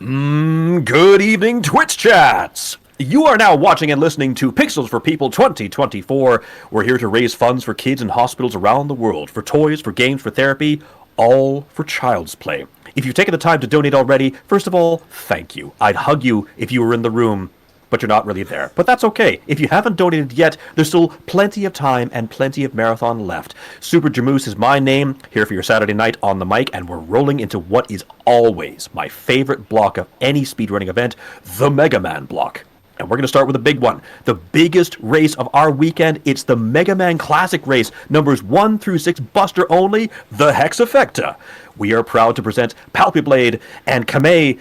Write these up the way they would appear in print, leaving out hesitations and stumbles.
Good evening, Twitch chats! You are now watching and listening to Pixels for People 2024. We're here to raise funds for kids in hospitals around the world, for toys, for games, for therapy, all for child's play. If you've taken the time to donate already, first of all, thank you. I'd hug you if you were in the room, but you're not really there. But that's okay. If you haven't donated yet, there's still plenty of time and plenty of marathon left. Super Jamoose is my name, here for your Saturday night on the mic, and we're rolling into what is always my favorite block of any speedrunning event, the Mega Man block. And we're going to start with a big one. The biggest race of our weekend. It's the Mega Man Classic race, numbers 1 through 6, Buster only, the Hexafecta. We are proud to present Palpiblade and Kame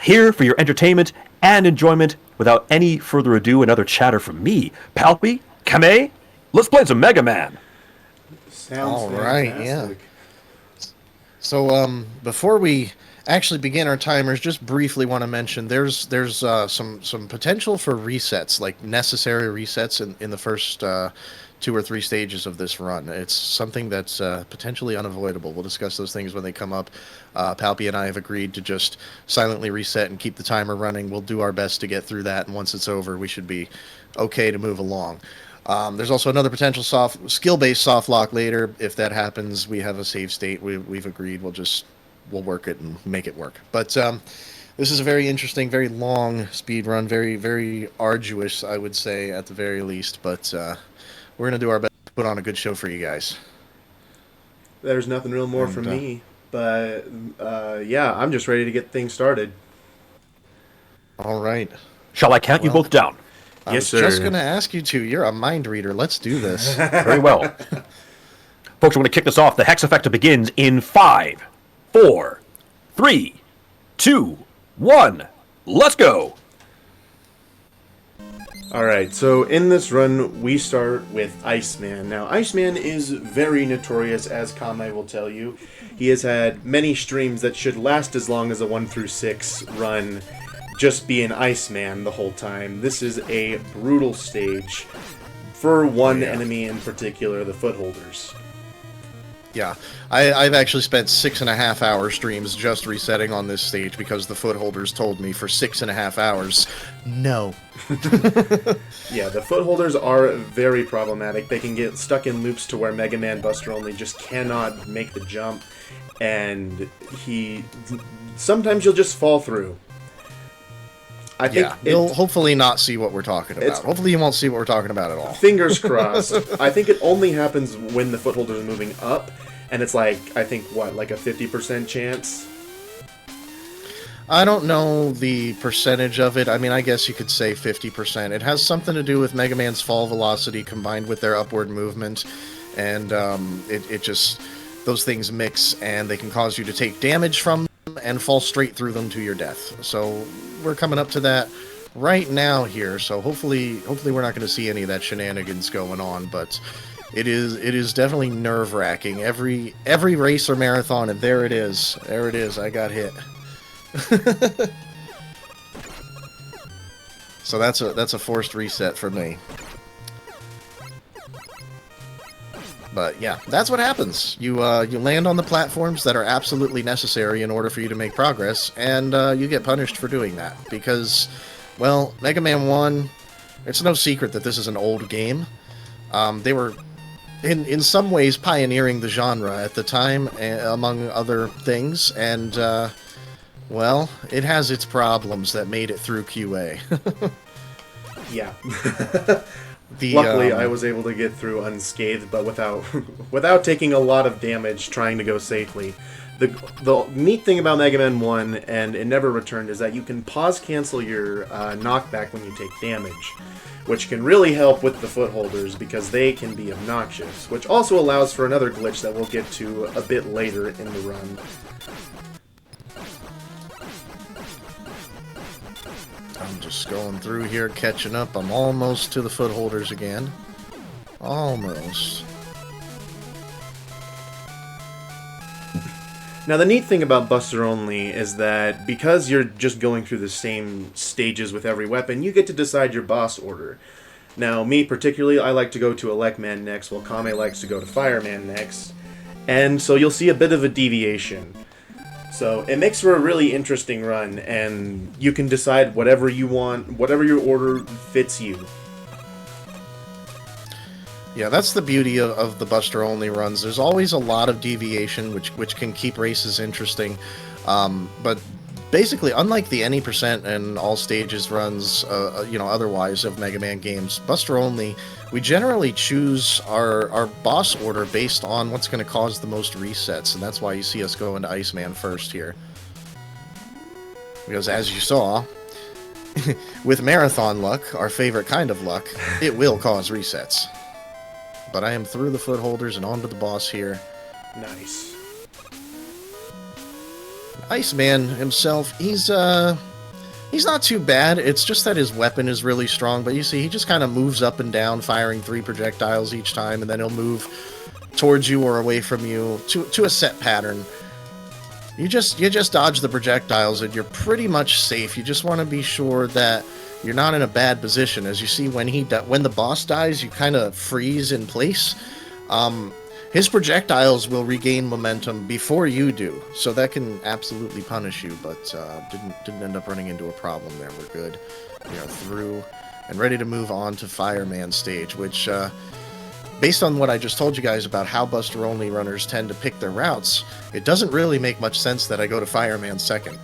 here for your entertainment and enjoyment. Without any further ado, another chatter from me. Palpy, Kame, let's play some Mega Man. Sounds all right, fantastic. yeah. So before we actually begin our timers, just briefly want to mention there's some potential for resets, like necessary resets in the first 2 or 3 stages of this run. It's something that's potentially unavoidable. We'll discuss those things when they come up. Palpy and I have agreed to just silently reset and keep the timer running. We'll do our best to get through that, and once it's over, we should be okay to move along. There's also another potential skill-based soft lock later. If that happens, we have a save state. We've agreed. We'll work it and make it work. But this is a very interesting, very long speed run, very, very arduous, I would say, at the very least. But we're going to do our best to put on a good show for you guys. There's nothing real more from me, but yeah, I'm just ready to get things started. All right. Shall I count you both down? I was sir. just going to ask you to. You're a mind reader. Let's do this. Very well. Folks, we're going to kick this off. The Hexafecta begins in 5, 4, 3, 2, 1. Let's go! Alright, so in this run, we start with Iceman. Now, Iceman is very notorious, as Kame will tell you. He has had many streams that should last as long as a 1 through 6 run, just being Iceman the whole time. This is a brutal stage for one enemy in particular, the Footholders. Yeah, I've actually spent 6.5 hour streams just resetting on this stage because the Footholders told me for 6.5 hours, no. Yeah, the Footholders are very problematic. They can get stuck in loops to where Mega Man Buster only just cannot make the jump, and sometimes you'll just fall through. I think you'll hopefully not see what we're talking about. Hopefully you won't see what we're talking about at all. Fingers crossed. I think it only happens when the Footholders are moving up, and it's like, I think, like a 50% chance? I don't know the percentage of it. I mean, I guess you could say 50%. It has something to do with Mega Man's fall velocity combined with their upward movement, and it just, those things mix, and they can cause you to take damage from them and fall straight through them to your death. So we're coming up to that right now here, so hopefully we're not going to see any of that shenanigans going on, but it is definitely nerve-wracking. Every race or marathon, and there it is, I got hit. So that's a forced reset for me. But yeah, that's what happens. You land on the platforms that are absolutely necessary in order for you to make progress, and you get punished for doing that. Because, well, Mega Man 1, it's no secret that this is an old game. They were, in some ways, pioneering the genre at the time, among other things, and, well, it has its problems that made it through QA. Yeah. Luckily, I was able to get through unscathed, but without taking a lot of damage trying to go safely. The neat thing about Mega Man 1, and it never returned, is that you can pause cancel your knockback when you take damage, which can really help with the Footholders because they can be obnoxious, which also allows for another glitch that we'll get to a bit later in the run. I'm just going through here, catching up. I'm almost to the Footholders again. Almost. Now, the neat thing about Buster Only is that because you're just going through the same stages with every weapon, you get to decide your boss order. Now, me particularly, I like to go to Electman next, while Kame likes to go to Fireman next. And so you'll see a bit of a deviation. So it makes for a really interesting run, and you can decide whatever you want, whatever your order fits you. Yeah, that's the beauty of the Buster-only runs. There's always a lot of deviation, which can keep races interesting. But basically, unlike the any percent and all stages runs, otherwise of Mega Man games, Buster-only, we generally choose our boss order based on what's going to cause the most resets, and that's why you see us go into Iceman first here. Because as you saw, with Marathon luck, our favorite kind of luck, it will cause resets. But I am through the footholders and onto the boss here. Nice. Iceman himself, he's not too bad. It's just that his weapon is really strong. But you see, he just kind of moves up and down, firing 3 projectiles each time, and then he'll move towards you or away from you to a set pattern. You just dodge the projectiles, and you're pretty much safe. You just want to be sure that you're not in a bad position. As you see, when the boss dies, you kind of freeze in place. His projectiles will regain momentum before you do, so that can absolutely punish you. But didn't end up running into a problem there. We're good. We are through and ready to move on to Fireman stage, which, based on what I just told you guys about how Buster-only runners tend to pick their routes, it doesn't really make much sense that I go to Fireman second.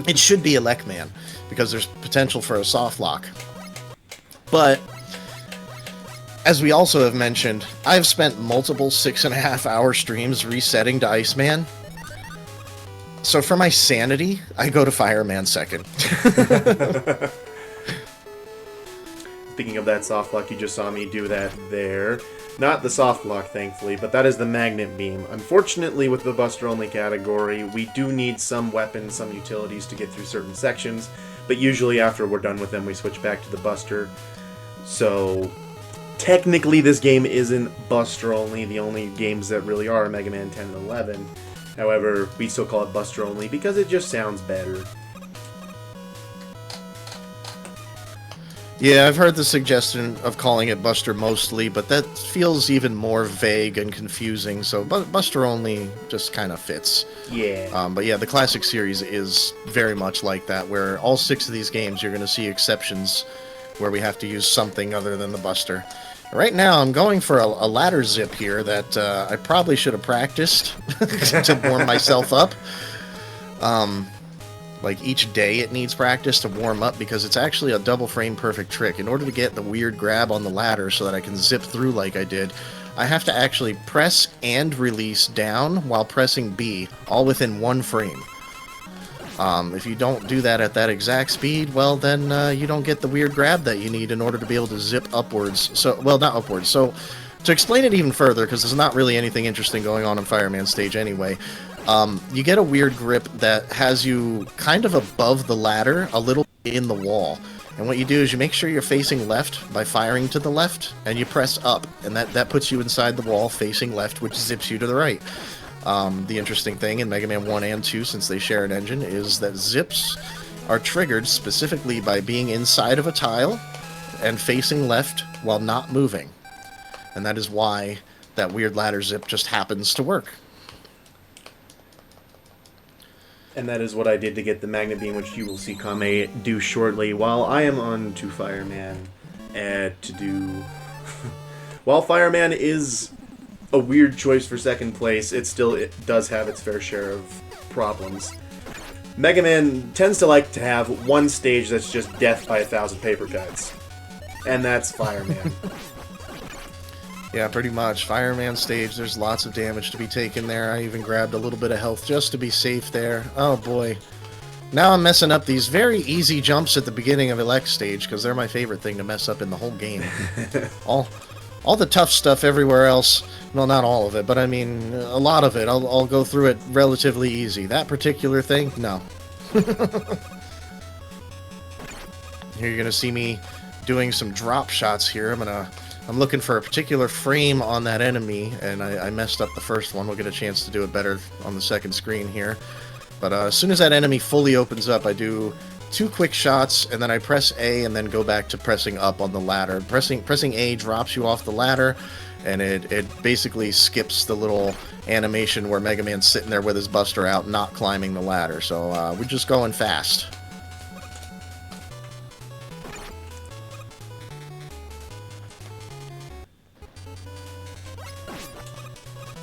It should be Elecman, because there's potential for a soft lock. But, as we also have mentioned, I've spent multiple 6.5-hour streams resetting to Iceman. So for my sanity, I go to Fireman second. Speaking of that soft lock, you just saw me do that there. Not the soft lock, thankfully, but that is the magnet beam. Unfortunately, with the Buster-only category, we do need some weapons, some utilities to get through certain sections, but usually after we're done with them, we switch back to the Buster. So, technically this game isn't Buster-only. The only games that really are Mega Man 10 and 11. However, we still call it Buster-only because it just sounds better. Yeah, I've heard the suggestion of calling it Buster mostly, but that feels even more vague and confusing, so Buster only just kind of fits. Yeah. But yeah, the classic series is very much like that, where all 6 of these games you're going to see exceptions where we have to use something other than the Buster. Right now, I'm going for a ladder zip here that I probably should have practiced to warm myself up. Like, each day it needs practice to warm up, because it's actually a double frame perfect trick. In order to get the weird grab on the ladder so that I can zip through like I did, I have to actually press and release down while pressing B, all within 1 frame. If you don't do that at that exact speed, well, then you don't get the weird grab that you need in order to be able to zip upwards. So, well, not upwards. So, to explain it even further, because there's not really anything interesting going on in Fireman stage anyway, you get a weird grip that has you kind of above the ladder, a little in the wall. And what you do is you make sure you're facing left by firing to the left, and you press up, and that puts you inside the wall facing left, which zips you to the right. The interesting thing in Mega Man 1 and 2, since they share an engine, is that zips are triggered specifically by being inside of a tile and facing left while not moving. And that is why that weird ladder zip just happens to work. And that is what I did to get the magnet beam, which you will see Kame do shortly, while I am on to Fireman to do... While Fireman is a weird choice for second place, it does have its fair share of problems. Mega Man tends to like to have one stage that's just death by 1,000 paper cuts. And that's Fireman. Yeah, pretty much. Fireman stage, there's lots of damage to be taken there. I even grabbed a little bit of health just to be safe there. Oh boy. Now I'm messing up these very easy jumps at the beginning of Elect stage, because they're my favorite thing to mess up in the whole game. all the tough stuff everywhere else, well, not all of it, but I mean, a lot of it, I'll go through it relatively easy. That particular thing, no. Here you're going to see me doing some drop shots here. I'm looking for a particular frame on that enemy, and I messed up the first one. We'll get a chance to do it better on the second screen here. But as soon as that enemy fully opens up, I do 2 quick shots, and then I press A and then go back to pressing up on the ladder. Pressing A drops you off the ladder, and it basically skips the little animation where Mega Man's sitting there with his Buster out, not climbing the ladder. So we're just going fast.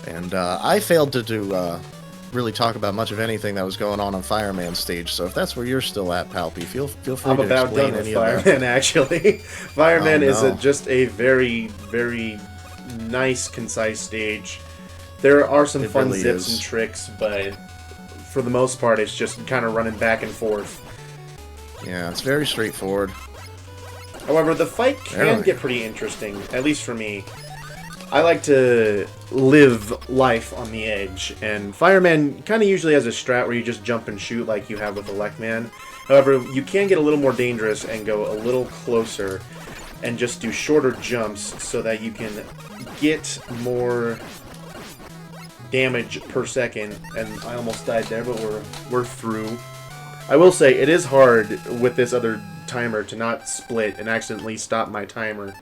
And I failed to really talk about much of anything that was going on Fireman stage. So if that's where you're still at, Palpy, feel free I'm to about explain done with any Fireman, of that. actually. Fireman Oh, is no. just a very, very nice, concise stage. There are some It fun really zips is. and tricks, but for the most part, it's just kind of running back and forth. Yeah, it's very straightforward. However, the fight can Really? get pretty interesting, at least for me. I like to live life on the edge, and Fireman kind of usually has a strat where you just jump and shoot like you have with Electman. However, you can get a little more dangerous and go a little closer and just do shorter jumps so that you can get more damage per second. And I almost died there, but we're through. I will say, it is hard with this other timer to not split and accidentally stop my timer.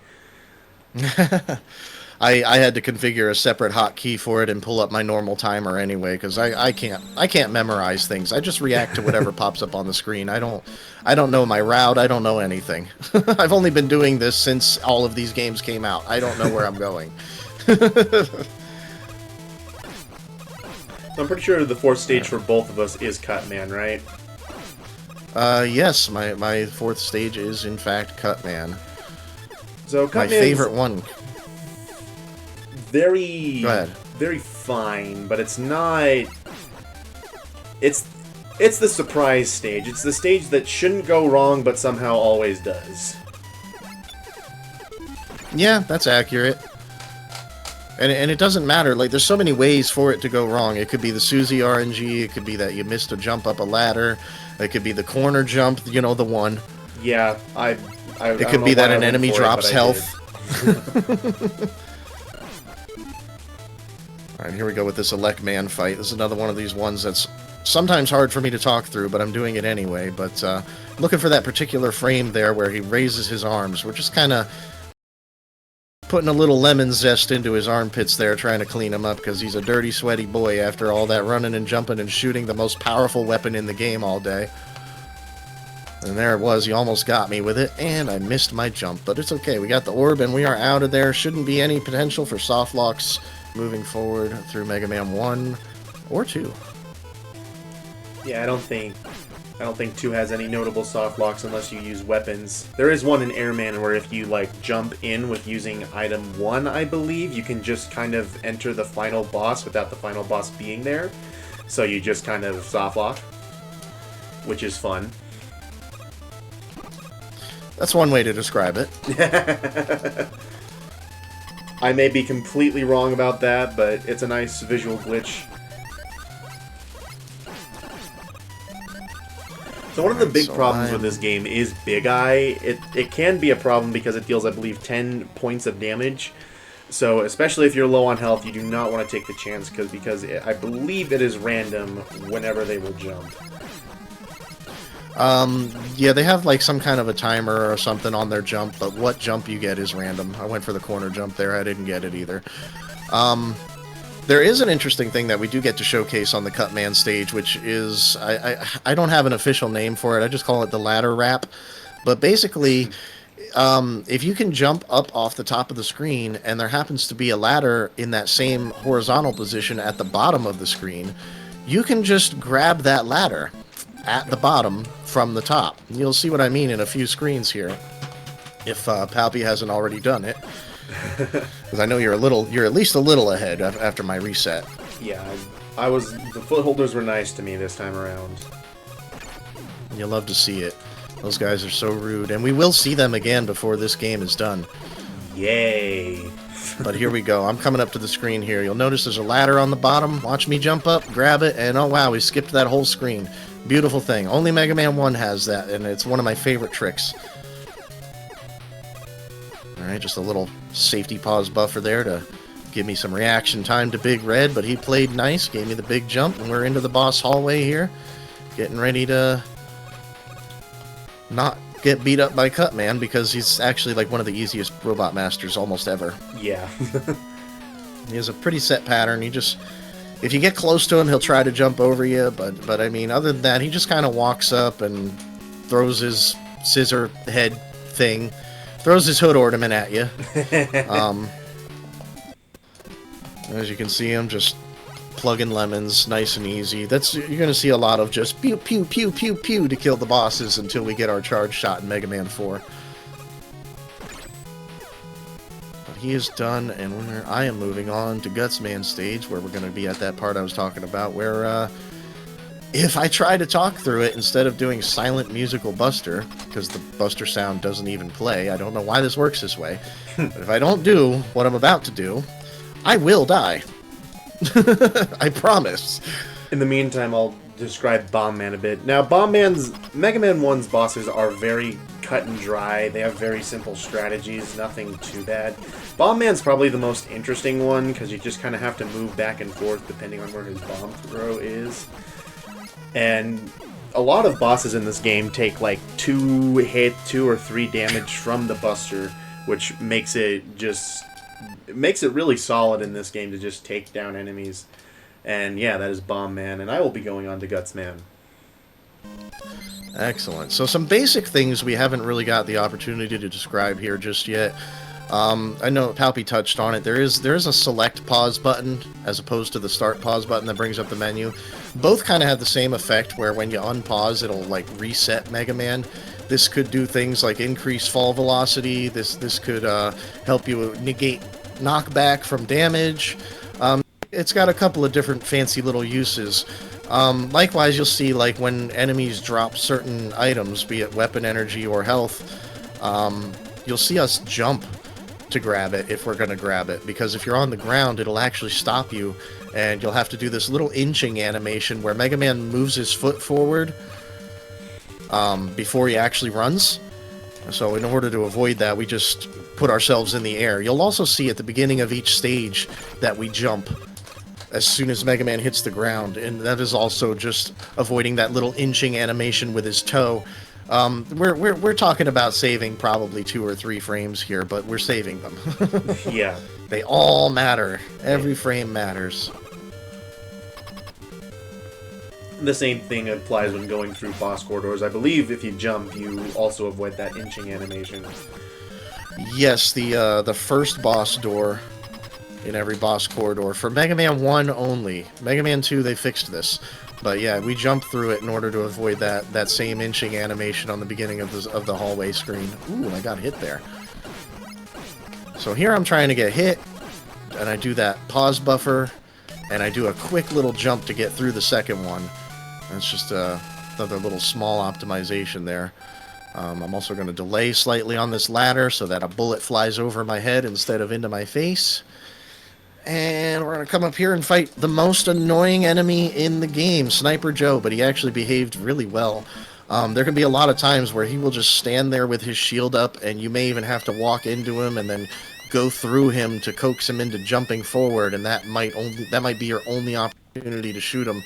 I had to configure a separate hotkey for it and pull up my normal timer anyway, because I can't memorize things. I just react to whatever pops up on the screen. I don't know my route. I don't know anything. I've only been doing this since all of these games came out. I don't know where I'm going. I'm pretty sure the fourth stage for both of us is Cutman, right? Yes, my fourth stage is in fact Cutman. So My favorite one. very, Go ahead. very fine, but it's not. It's the surprise stage. It's the stage that shouldn't go wrong, but somehow always does. Yeah, that's accurate. And it doesn't matter. Like, there's so many ways for it to go wrong. It could be the Susie RNG. It could be that you missed a jump up a ladder. It could be the corner jump. You know, the one. Yeah, It could be that an enemy drops health. Alright, here we go with this Electman fight. This is another one of these ones that's sometimes hard for me to talk through, but I'm doing it anyway. But looking for that particular frame there where he raises his arms. We're just kind of putting a little lemon zest into his armpits there, trying to clean him up, because he's a dirty, sweaty boy after all that running and jumping and shooting the most powerful weapon in the game all day. And there it was, he almost got me with it, and I missed my jump. But it's okay, we got the orb, and we are out of there. Shouldn't be any potential for soft locks moving forward through Mega Man 1 or 2. Yeah, I don't think 2 has any notable soft locks unless you use weapons. There is one in Airman where if you like jump in with using item 1, I believe, you can just kind of enter the final boss without the final boss being there. So you just kind of soft lock, which is fun. That's one way to describe it. I may be completely wrong about that, but it's a nice visual glitch. So one of the big problems with this game is Big Eye. It can be a problem because it deals, I believe, 10 points of damage. So especially if you're low on health, you do not want to take the chance because I believe it is random whenever they will jump. Yeah, they have like some kind of a timer or something on their jump, but what jump you get is random. I went for the corner jump there, I didn't get it either. There is an interesting thing that we do get to showcase on the Cutman stage, which is, I don't have an official name for it, I just call it the ladder wrap. But basically, if you can jump up off the top of the screen, and there happens to be a ladder in that same horizontal position at the bottom of the screen, you can just grab that ladder at the bottom from the top. And you'll see what I mean in a few screens here, if Palpy hasn't already done it. Because I know you're at least a little ahead after my reset. Yeah, the footholders were nice to me this time around. You'll love to see it. Those guys are so rude, and we will see them again before this game is done. Yay! But here we go. I'm coming up to the screen here. You'll notice there's a ladder on the bottom. Watch me jump up, grab it, and oh wow, we skipped that whole screen. Beautiful thing. Only Mega Man 1 has that, and it's one of my favorite tricks. Alright, just a little safety pause buffer there to give me some reaction time to Big Red, but he played nice, gave me the big jump, and we're into the boss hallway here. Getting ready to not get beat up by Cutman because he's actually like one of the easiest robot masters almost ever. Yeah. He has a pretty set pattern. If you get close to him, he'll try to jump over you, but I mean, other than that, he just kind of walks up and throws his scissor head thing, throws his hood ornament at you. As you can see him just plugging lemons, nice and easy. You're gonna see a lot of just pew pew pew pew pew to kill the bosses until we get our charge shot in Mega Man 4. But he is done, and I am moving on to Gutsman stage, where we're gonna be at that part I was talking about, where if I try to talk through it instead of doing silent musical Buster, because the Buster sound doesn't even play, I don't know why this works this way, but if I don't do what I'm about to do, I will die. I promise. In the meantime, I'll describe Bomb Man a bit. Now, Mega Man 1's bosses are very cut and dry. They have very simple strategies, nothing too bad. Bomb Man's probably the most interesting one, because you just kind of have to move back and forth depending on where his bomb throw is. And a lot of bosses in this game take like 2 or 3 damage from the Buster, which makes it really solid in this game to just take down enemies. And yeah, that is Bomb Man, and I will be going on to Gutsman. Excellent. So some basic things we haven't really got the opportunity to describe here just yet. I know Palpy touched on it. There is a select pause button as opposed to the start pause button that brings up the menu. Both kind of have the same effect, where when you unpause, it'll like reset Mega Man. This could do things like increase fall velocity. This could help you negate knockback from damage. It's got a couple of different fancy little uses. Likewise, you'll see like when enemies drop certain items, be it weapon energy or health, you'll see us jump to grab it if we're going to grab it, because if you're on the ground, it'll actually stop you, and you'll have to do this little inching animation where Mega Man moves his foot forward before he actually runs. So in order to avoid that, we just put ourselves in the air. You'll also see at the beginning of each stage that we jump as soon as Mega Man hits the ground, and that is also just avoiding that little inching animation with his toe. We're talking about saving probably 2 or 3 frames here, but we're saving them. Yeah. They all matter. Every frame matters. The same thing applies when going through boss corridors. I believe if you jump, you also avoid that inching animation. Yes, the first boss door in every boss corridor. For Mega Man 1 only. Mega Man 2, they fixed this. But yeah, we jump through it in order to avoid that same inching animation on the beginning of the hallway screen. Ooh, I got hit there. So here I'm trying to get hit, and I do that pause buffer, and I do a quick little jump to get through the second one. That's just another little small optimization there. I'm also going to delay slightly on this ladder so that a bullet flies over my head instead of into my face. And we're going to come up here and fight the most annoying enemy in the game, Sniper Joe, but he actually behaved really well. There can be a lot of times where he will just stand there with his shield up, and you may even have to walk into him and then go through him to coax him into jumping forward, and that might be your only opportunity to shoot him.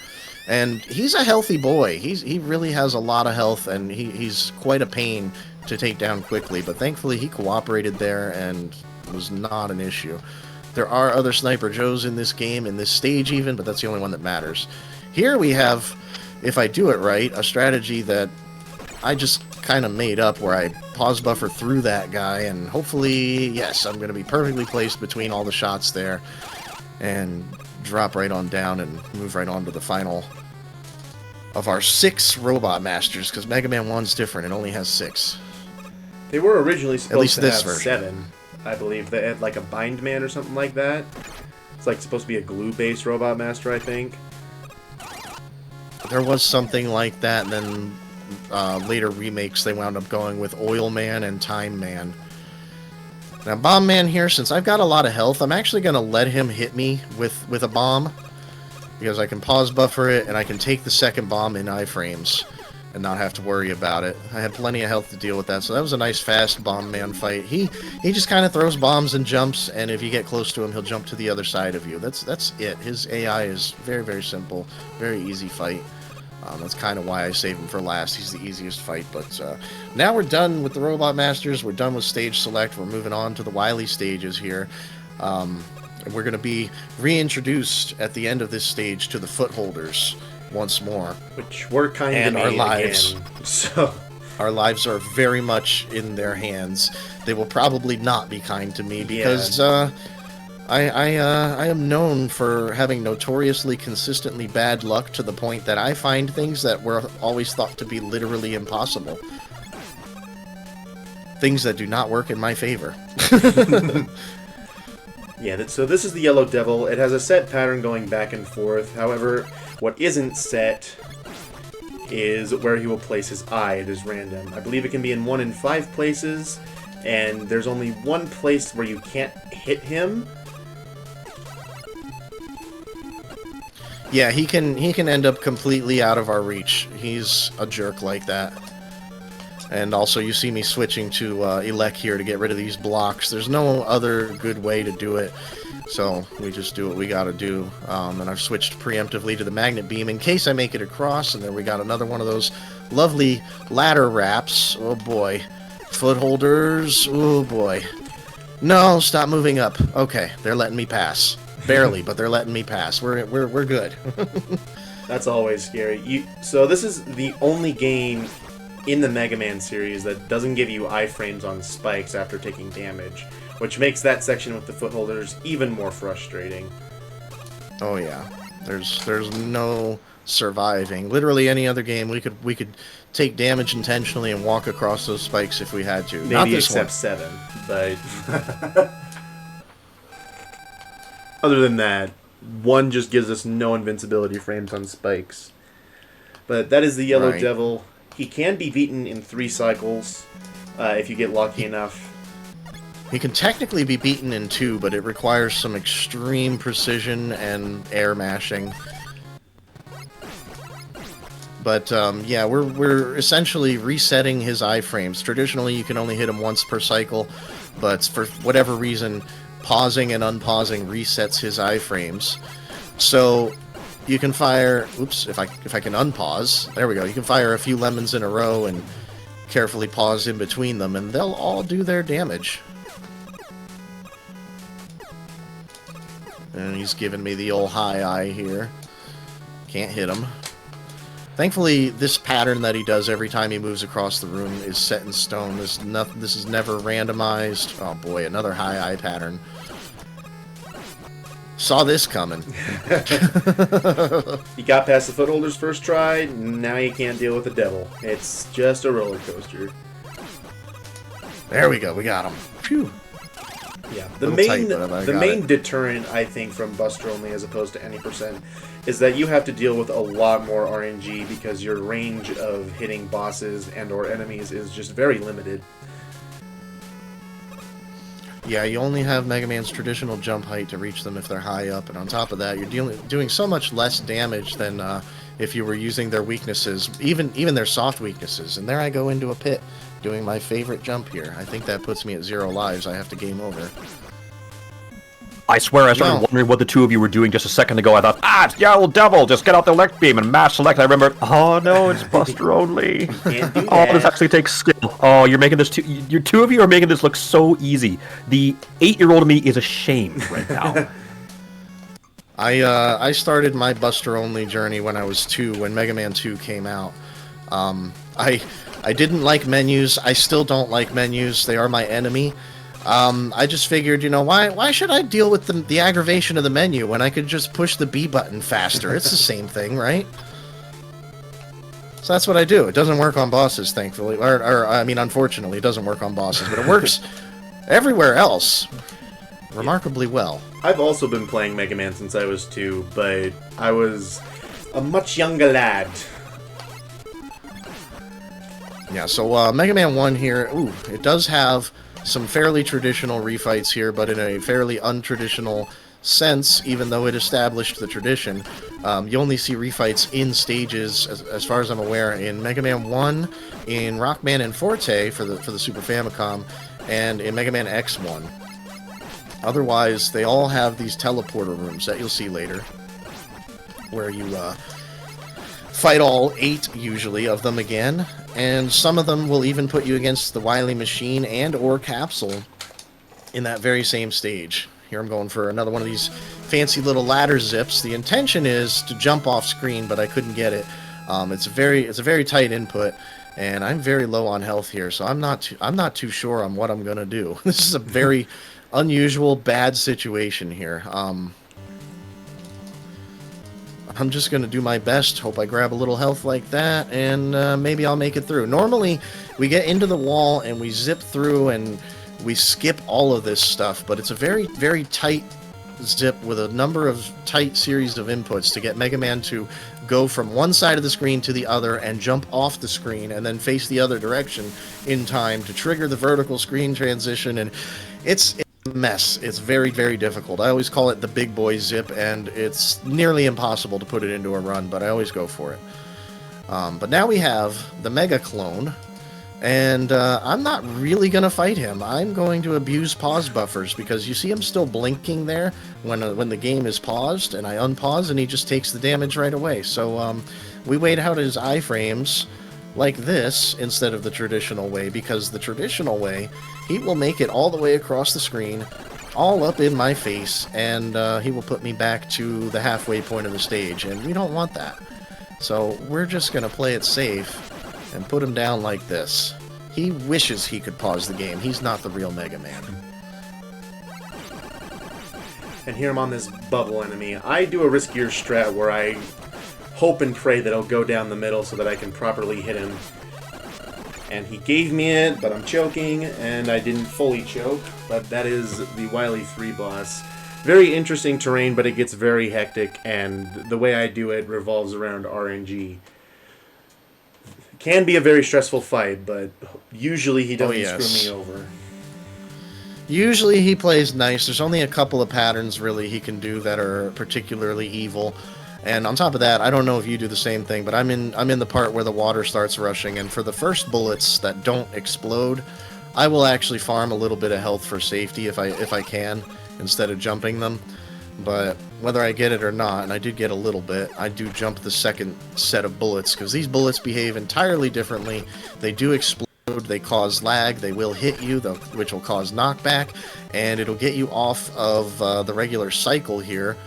And he's a healthy boy. He really has a lot of health, and he's quite a pain to take down quickly, but thankfully he cooperated there and was not an issue. There are other Sniper Joes in this game, in this stage even, but that's the only one that matters. Here we have, if I do it right, a strategy that I just kind of made up where I pause buffer through that guy, and hopefully, yes, I'm going to be perfectly placed between all the shots there, and drop right on down and move right on to the final of our 6 Robot Masters, because Mega Man 1's different, it only has 6. They were originally supposed to have version. 7. I believe they had like a Bind Man or something like that. It's like supposed to be a glue-based Robot Master, I think. There was something like that, and then later remakes they wound up going with Oil Man and Time Man. Now Bomb Man here, since I've got a lot of health, I'm actually going to let him hit me with a bomb, because I can pause buffer it and I can take the second bomb in iframes and not have to worry about it. I had plenty of health to deal with that, so that was a nice fast Bomb Man fight. He just kind of throws bombs and jumps, and if you get close to him, he'll jump to the other side of you. That's it. His AI is very, very simple, very easy fight. That's kind of why I save him for last. He's the easiest fight. But now we're done with the Robot Masters. We're done with stage select. We're moving on to the Wily stages here. We're going to be reintroduced at the end of this stage to the Footholders once more. Which were kind of and our lives. Again, so our lives are very much in their hands. They will probably not be kind to me because I am known for having notoriously consistently bad luck to the point that I find things that were always thought to be literally impossible. Things that do not work in my favor. Yeah, so this is the Yellow Devil. It has a set pattern going back and forth. However, what isn't set is where he will place his eye. It is random. I believe it can be in 1 in 5 places, and there's only one place where you can't hit him. Yeah, he can end up completely out of our reach. He's a jerk like that. And also, you see me switching to elect here to get rid of these blocks. There's no other good way to do it, so we just do what we gotta do. And I've switched preemptively to the magnet beam in case I make it across, and then we got another one of those lovely ladder wraps. Oh boy. Footholders. Oh boy. No, stop moving up. Okay, they're letting me pass. Barely, but they're letting me pass. We're good. That's always scary. So this is the only game in the Mega Man series that doesn't give you iframes on spikes after taking damage, which makes that section with the Footholders even more frustrating. Oh yeah, there's no surviving. Literally any other game, we could take damage intentionally and walk across those spikes if we had to. Maybe Not this except one. 7, but other than that, 1 just gives us no invincibility frames on spikes. But that is the Yellow Devil. He can be beaten in 3 cycles if you get lucky enough. He can technically be beaten in 2, but it requires some extreme precision and air mashing. But yeah, we're essentially resetting his iframes. Traditionally, you can only hit him once per cycle, but for whatever reason, pausing and unpausing resets his iframes. So you can fire, oops, if I can unpause, there we go. You can fire a few lemons in a row and carefully pause in between them, and they'll all do their damage. And he's giving me the old high eye here. Can't hit him. Thankfully, this pattern that he does every time he moves across the room is set in stone. This is never randomized. Oh boy, another high eye pattern. Saw this coming. You got past the Footholders first try, now you can't deal with the devil. It's just a roller coaster. There we go, we got him. Phew. Yeah, the main deterrent, I think, from Buster Only as opposed to any percent is that you have to deal with a lot more RNG because your range of hitting bosses and or enemies is just very limited. Yeah, you only have Mega Man's traditional jump height to reach them if they're high up, and on top of that, you're doing so much less damage than if you were using their weaknesses, even their soft weaknesses. And there I go into a pit, doing my favorite jump here. I think that puts me at 0 lives. I have to game over. I swear I started wondering what the two of you were doing just a second ago. I thought, it's Yellow Devil, just get out the elect beam and mash select. I remember, oh no, it's Buster Only. Oh, this actually takes skill. Oh, you're making this you two of you are making this look so easy. The 8-year-old in me is ashamed right now. I started my Buster Only journey when I was 2, when Mega Man 2 came out. I didn't like menus. I still don't like menus. They are my enemy. I just figured, you know, why should I deal with the aggravation of the menu when I could just push the B button faster? It's the same thing, right? So that's what I do. It doesn't work on bosses, thankfully. Or I mean, unfortunately, it doesn't work on bosses, but it works everywhere else remarkably well. I've also been playing Mega Man since I was 2, but I was a much younger lad. Yeah, so Mega Man 1 here, ooh, it does have some fairly traditional refights here, but in a fairly untraditional sense, even though it established the tradition. You only see refights in stages, as far as I'm aware, in Mega Man 1, in Rockman and Forte for the Super Famicom, and in Mega Man X1. Otherwise, they all have these teleporter rooms that you'll see later, where you fight all 8, usually, of them again. And some of them will even put you against the Wily Machine and or Capsule in that very same stage. Here I'm going for another one of these fancy little ladder zips. The intention is to jump off screen, but I couldn't get it. It's a very tight input, and I'm very low on health here, so I'm not too sure on what I'm gonna do. This is a very unusual, bad situation here. I'm just gonna do my best. Hope I grab a little health like that, and maybe I'll make it through. Normally, we get into the wall and we zip through and we skip all of this stuff, but it's a very tight zip with a number of tight series of inputs to get Mega Man to go from one side of the screen to the other and jump off the screen and then face the other direction in time to trigger the vertical screen transition, and it's a mess. It's very difficult. I always call it the big boy zip, and it's nearly impossible to put it into a run, but I always go for it. But now we have the Mega Clone, and I'm not really going to fight him. I'm going to abuse pause buffers, because you see him still blinking there when the game is paused, and I unpause, and he just takes the damage right away. So we wait out his iframes like this instead of the traditional way, because the traditional way, he will make it all the way across the screen, all up in my face, and he will put me back to the halfway point of the stage, and we don't want that. So we're just going to play it safe and put him down like this. He wishes he could pause the game. He's not the real Mega Man. And here I'm on this bubble enemy. I do a riskier strat where I hope and pray that he'll go down the middle so that I can properly hit him. And he gave me it, but I'm choking, and I didn't fully choke. But that is the Wily 3 boss. Very interesting terrain, but it gets very hectic, and the way I do it revolves around RNG. Can be a very stressful fight, but usually he doesn't screw me over. Usually he plays nice. There's only a couple of patterns really he can do that are particularly evil. And on top of that, I don't know if you do the same thing, but I'm in the part where the water starts rushing, and for the first bullets that don't explode, I will actually farm a little bit of health for safety if I can, instead of jumping them. But whether I get it or not, and I did get a little bit, I do jump the second set of bullets, because these bullets behave entirely differently. They do explode, they cause lag, they will hit you, which will cause knockback, and it'll get you off of the regular cycle here,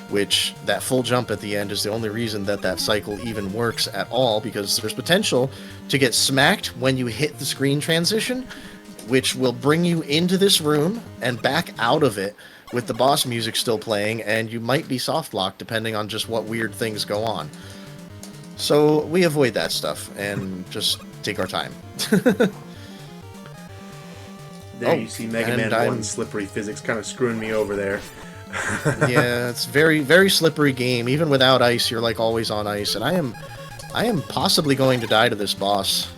which that full jump at the end is the only reason that cycle even works at all, because there's potential to get smacked when you hit the screen transition, which will bring you into this room and back out of it with the boss music still playing, and you might be soft locked depending on just what weird things go on. So we avoid that stuff and just take our time. There you see Mega Man 1 slippery physics kind of screwing me over there. Yeah, it's very slippery game. Even without ice, you're like always on ice, and I am possibly going to die to this boss.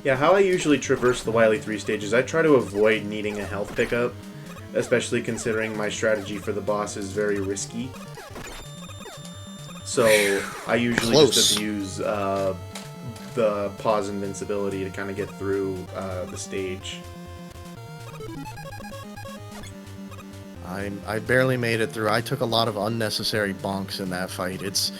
Yeah, how I usually traverse the Wily 3 stages, I try to avoid needing a health pickup, especially considering my strategy for the boss is very risky. So I usually just abuse the pause invincibility to kind of get through the stage. I barely made it through. I took a lot of unnecessary bonks in that fight. It's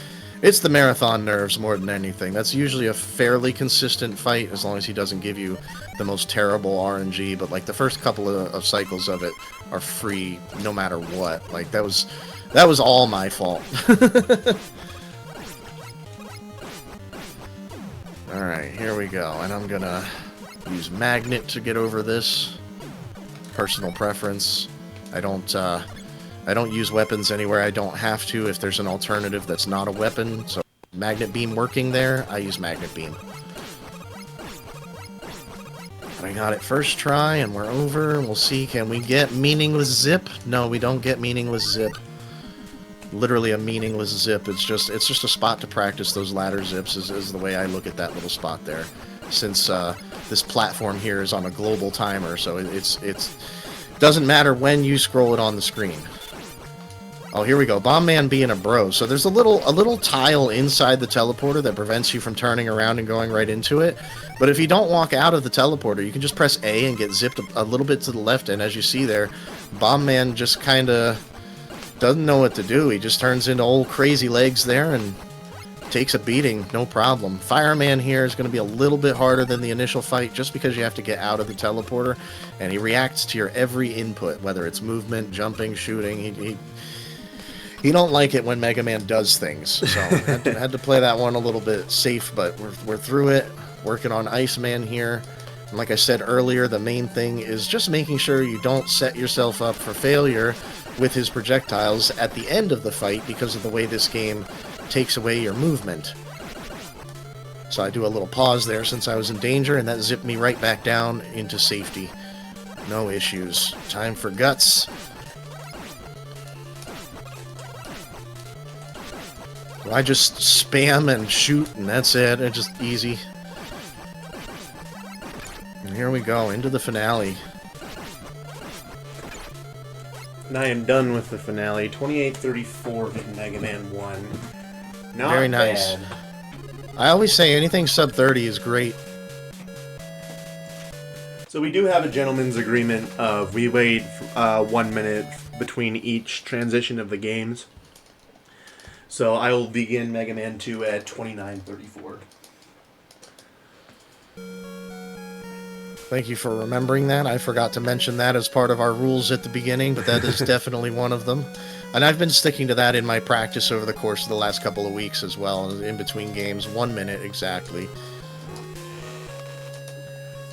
the marathon nerves more than anything. That's usually a fairly consistent fight as long as he doesn't give you the most terrible RNG, but like the first couple of cycles of it are free no matter what. Like that was all my fault. Alright, here we go. And I'm gonna use Magnet to get over this. Personal preference. I don't use weapons anywhere I don't have to. If there's an alternative that's not a weapon, so Magnet Beam working there, I use Magnet Beam. I got it first try, and we're over. We'll see, can we get Meaningless Zip? No, we don't get Meaningless Zip. Literally a meaningless zip. It's just a spot to practice those ladder zips, is the way I look at that little spot there. Since this platform here is on a global timer, so it's doesn't matter when you scroll it on the screen. Oh, here we go. Bomb Man being a bro. So there's a little tile inside the teleporter that prevents you from turning around and going right into it. But if you don't walk out of the teleporter, you can just press A and get zipped a little bit to the left. And as you see there, Bomb Man just kind of doesn't know what to do. He just turns into old crazy legs there and takes a beating, no problem. Fireman here is going to be a little bit harder than the initial fight just because you have to get out of the teleporter, and he reacts to your every input, whether it's movement, jumping, shooting. He don't like it when Mega Man does things, so had to play that one a little bit safe, but we're through it. Working on Iceman here. And like I said earlier, the main thing is just making sure you don't set yourself up for failure with his projectiles at the end of the fight because of the way this game takes away your movement. So I do a little pause there since I was in danger, and that zipped me right back down into safety. No issues. Time for Guts. I just spam and shoot, and that's it. It's just easy. And here we go, into the finale. And I am done with the finale. 2834 in Mega Man 1. Not very nice. bad. I always say anything sub 30 is great. So we do have a gentleman's agreement of we wait 1 minute between each transition of the games. So I will begin Mega Man 2 at 29:34. Thank you for remembering that. I forgot to mention that as part of our rules at the beginning, but that is definitely one of them. And I've been sticking to that in my practice over the course of the last couple of weeks as well, in between games. 1 minute exactly.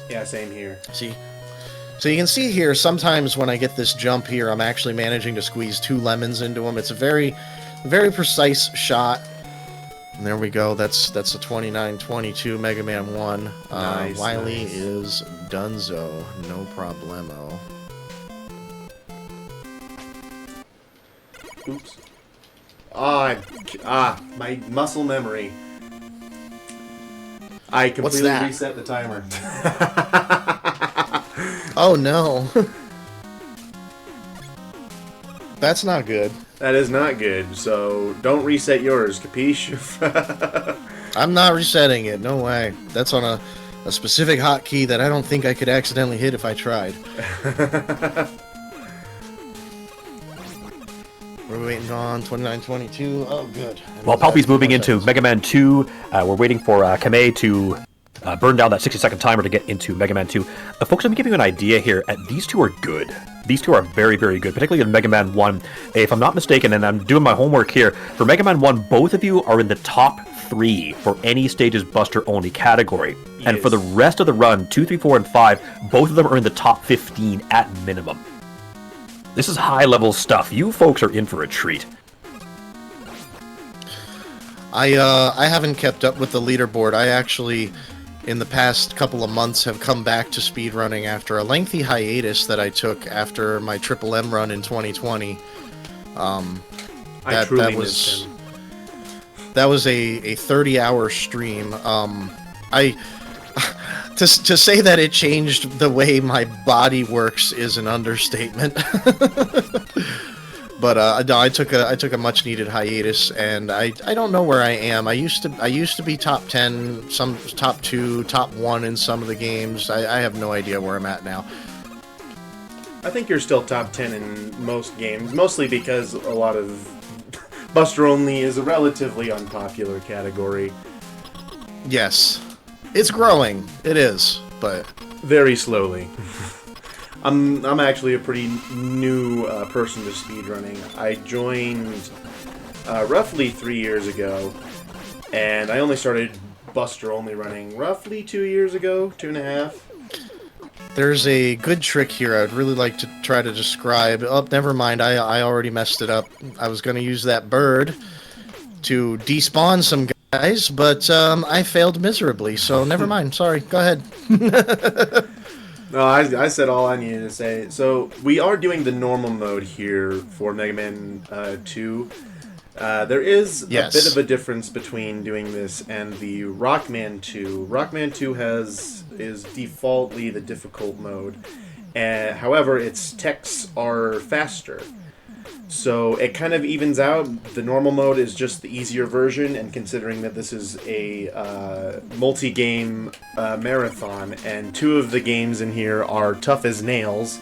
Yeah, same here. See? So you can see here, sometimes when I get this jump here, I'm actually managing to squeeze 2 lemons into him. It's a very, very precise shot. And there we go. That's a 29-22 Mega Man 1. Nice, Wily nice. is donezo. No problemo. Oops. My muscle memory. I completely that? reset the timer. Oh no. That's not good. That is not good, so don't reset yours, capiche? I'm not resetting it. No way. That's on a specific hotkey that I don't think I could accidentally hit if I tried. We're waiting on 29-22. Oh, good. While Palpy's moving into Mega Man 2, we're waiting for Kame to burn down that 60-second timer to get into Mega Man 2. Folks, let me give you an idea here. These two are good. These two are very, very good, particularly in Mega Man 1. If I'm not mistaken, and I'm doing my homework here, for Mega Man 1, both of you are in the top 3 for any stages Buster only category. Yes. And for the rest of the run, 2, 3, 4, and 5, both of them are in the top 15 at minimum. This is high-level stuff. You folks are in for a treat. I haven't kept up with the leaderboard. I actually, in the past couple of months, have come back to speedrunning after a lengthy hiatus that I took after my Triple M run in 2020. I truly missed him. That was a 30-hour stream. To say that it changed the way my body works is an understatement. But I took a much needed hiatus, and I don't know where I am. I used to be top 10, some top 2, top 1 in some of the games. I have no idea where I'm at now. I think you're still top 10 in most games, mostly because a lot of Buster Only is a relatively unpopular category. Yes. It's growing. It is, but very slowly. I'm actually a pretty new person to speedrunning. I joined roughly 3 years ago, and I only started Buster Only running roughly 2 years ago, 2.5. There's a good trick here I'd really like to try to describe. Oh, never mind. I already messed it up. I was going to use that bird to despawn some guys, but I failed miserably, so never mind. Sorry. Go ahead. No, I said all I needed to say. So, we are doing the normal mode here for Mega Man 2. There is a bit of a difference between doing this and the Rockman 2. Rockman 2 is defaultly the difficult mode. However, its techs are faster. So it kind of evens out. The normal mode is just the easier version, and considering that this is a multi-game marathon, and 2 of the games in here are tough as nails,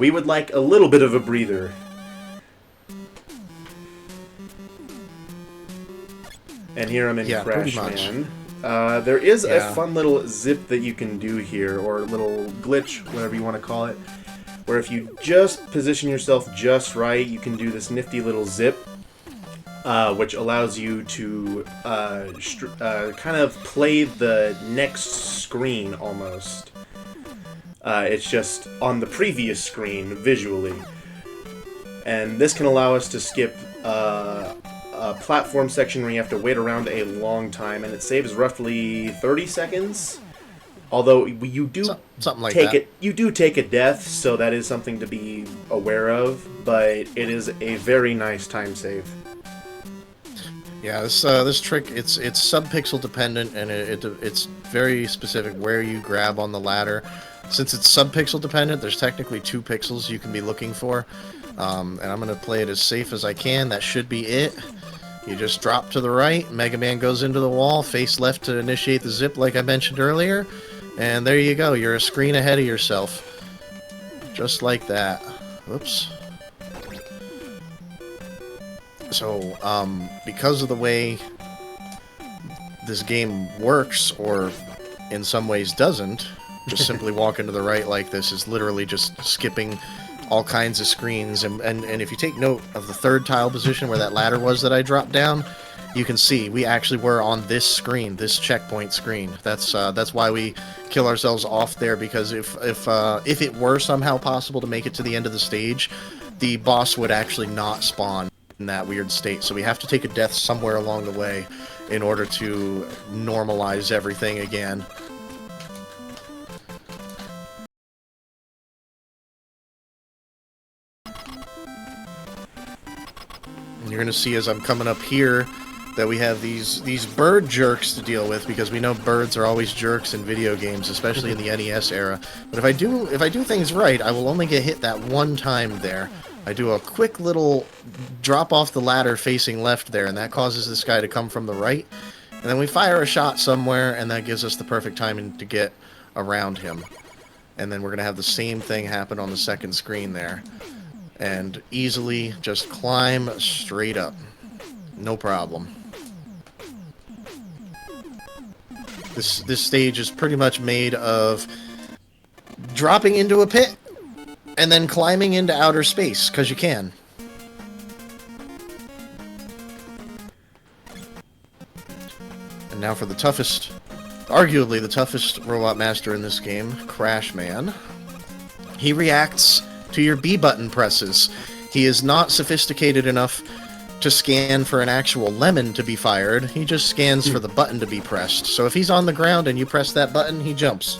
we would like a little bit of a breather. And here I'm in Yeah, pretty Crash much. Man. There is a Yeah. fun little zip that you can do here, or little glitch, whatever you want to call it, where if you just position yourself just right, you can do this nifty little zip, which allows you to kind of play the next screen almost. It's just on the previous screen visually. And this can allow us to skip a platform section where you have to wait around a long time, and it saves roughly 30 seconds. Although you do something like take that. you do take a death, so that is something to be aware of. But it is a very nice time save. Yeah, this trick it's sub-pixel dependent, and it's very specific where you grab on the ladder. Since it's sub-pixel dependent, there's technically 2 pixels you can be looking for, and I'm gonna play it as safe as I can. That should be it. You just drop to the right, Mega Man goes into the wall, face left to initiate the zip, like I mentioned earlier, and there you go. You're a screen ahead of yourself, just like that. Oops. So, because of the way this game works, or in some ways doesn't, just simply walking to the right like this is literally just skipping all kinds of screens. And if you take note of the 3rd tile position where that ladder was that I dropped down, you can see we actually were on this screen, this checkpoint screen. That's why we kill ourselves off there, because if it were somehow possible to make it to the end of the stage, the boss would actually not spawn in that weird state. So we have to take a death somewhere along the way in order to normalize everything again. And you're gonna see as I'm coming up here that we have these bird jerks to deal with, because we know birds are always jerks in video games, especially in the NES era. But if I do things right, I will only get hit that one time there. I do a quick little drop off the ladder facing left there, and that causes this guy to come from the right. And then we fire a shot somewhere, and that gives us the perfect timing to get around him. And then we're going to have the same thing happen on the second screen there. And easily just climb straight up. No problem. This stage is pretty much made of dropping into a pit and then climbing into outer space, because you can. And now for the toughest, arguably the toughest robot master in this game, Crash Man. He reacts to your B button presses. He is not sophisticated enough to scan for an actual lemon to be fired. He just scans for the button to be pressed. So if he's on the ground and you press that button, he jumps.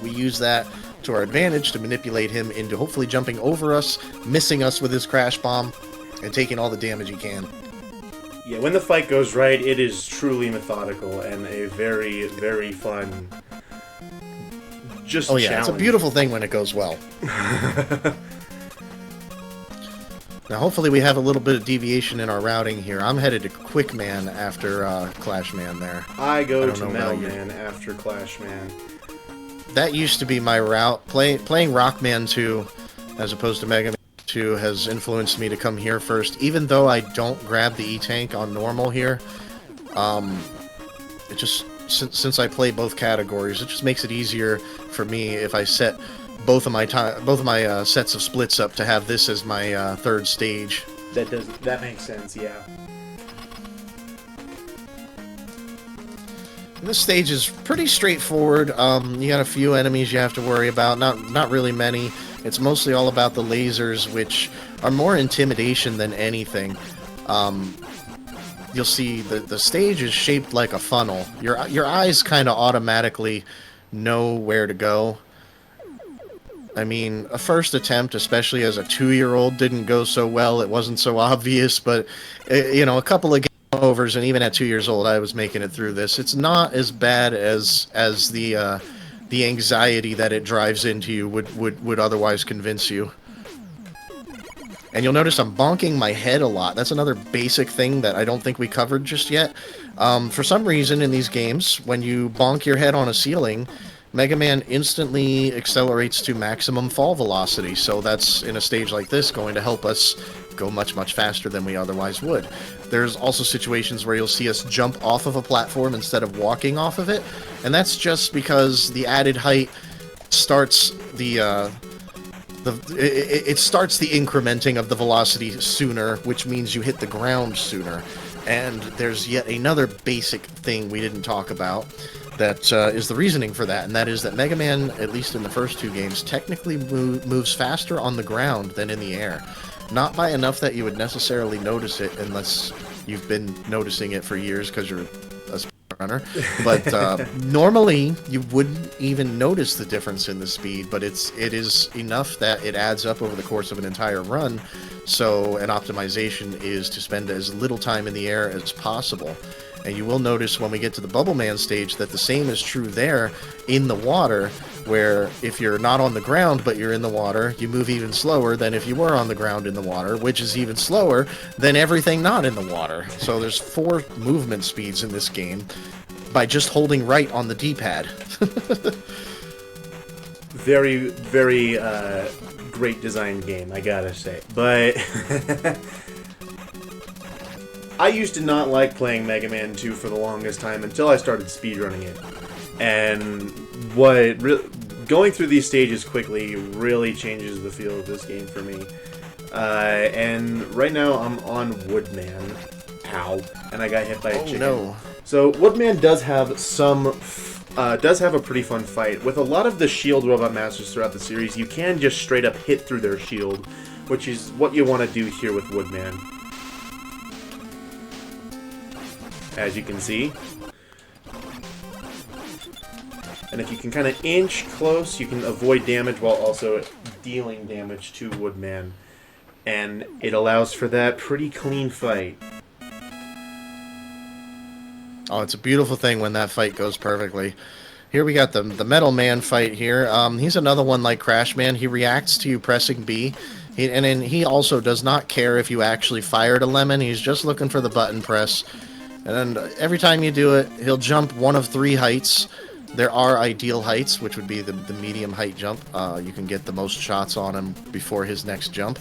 We use that to our advantage to manipulate him into hopefully jumping over us, missing us with his crash bomb, and taking all the damage he can. Yeah, when the fight goes right, it is truly methodical and a very, very fun challenge. It's a beautiful thing when it goes well. Now, hopefully we have a little bit of deviation in our routing here. I'm headed to Quick Man after Clash Man there. I go to Metal Man after Clash Man. That used to be my route. Playing Rockman 2 as opposed to Mega Man 2 has influenced me to come here first. Even though I don't grab the E-Tank on normal here, it just since I play both categories, it just makes it easier for me if I set both of my sets of splits up to have this as my 3rd stage. That makes sense, yeah. This stage is pretty straightforward. You got a few enemies you have to worry about, not really many. It's mostly all about the lasers, which are more intimidation than anything. You'll see the stage is shaped like a funnel. Your eyes kind of automatically know where to go. I mean, a first attempt, especially as a 2-year-old, didn't go so well. It wasn't so obvious, but a couple of game overs, and even at 2 years old, I was making it through this. It's not as bad as the anxiety that it drives into you would otherwise convince you. And you'll notice I'm bonking my head a lot. That's another basic thing that I don't think we covered just yet. For some reason in these games, when you bonk your head on a ceiling, Mega Man instantly accelerates to maximum fall velocity, so that's, in a stage like this, going to help us go much, much faster than we otherwise would. There's also situations where you'll see us jump off of a platform instead of walking off of it, and that's just because the added height starts it starts the incrementing of the velocity sooner, which means you hit the ground sooner. And there's yet another basic thing we didn't talk about that is the reasoning for that, and that is that Mega Man, at least in the first two games, technically moves faster on the ground than in the air. Not by enough that you would necessarily notice it unless you've been noticing it for years because you're a speedrunner. But normally you wouldn't even notice the difference in the speed, but it is enough that it adds up over the course of an entire run. So an optimization is to spend as little time in the air as possible. And you will notice when we get to the Bubble Man stage that the same is true there in the water, where if you're not on the ground but you're in the water, you move even slower than if you were on the ground in the water, which is even slower than everything not in the water. So there's 4 movement speeds in this game by just holding right on the D-pad. Very, very great designed game, I gotta say. But I used to not like playing Mega Man 2 for the longest time until I started speedrunning it. And going through these stages quickly really changes the feel of this game for me. And right now I'm on Woodman. Ow. And I got hit by a chicken. No. So Woodman does have a pretty fun fight. With a lot of the shield robot masters throughout the series, you can just straight up hit through their shield, which is what you want to do here with Woodman. As you can see. And if you can kind of inch close, you can avoid damage while also dealing damage to Woodman. And it allows for that pretty clean fight. Oh, it's a beautiful thing when that fight goes perfectly. Here we got the Metal Man fight here. He's another one like Crash Man. He reacts to you pressing B. And then he also does not care if you actually fired a lemon. He's just looking for the button press. And then every time you do it, he'll jump one of 3 heights. There are ideal heights, which would be the medium height jump. You can get the most shots on him before his next jump.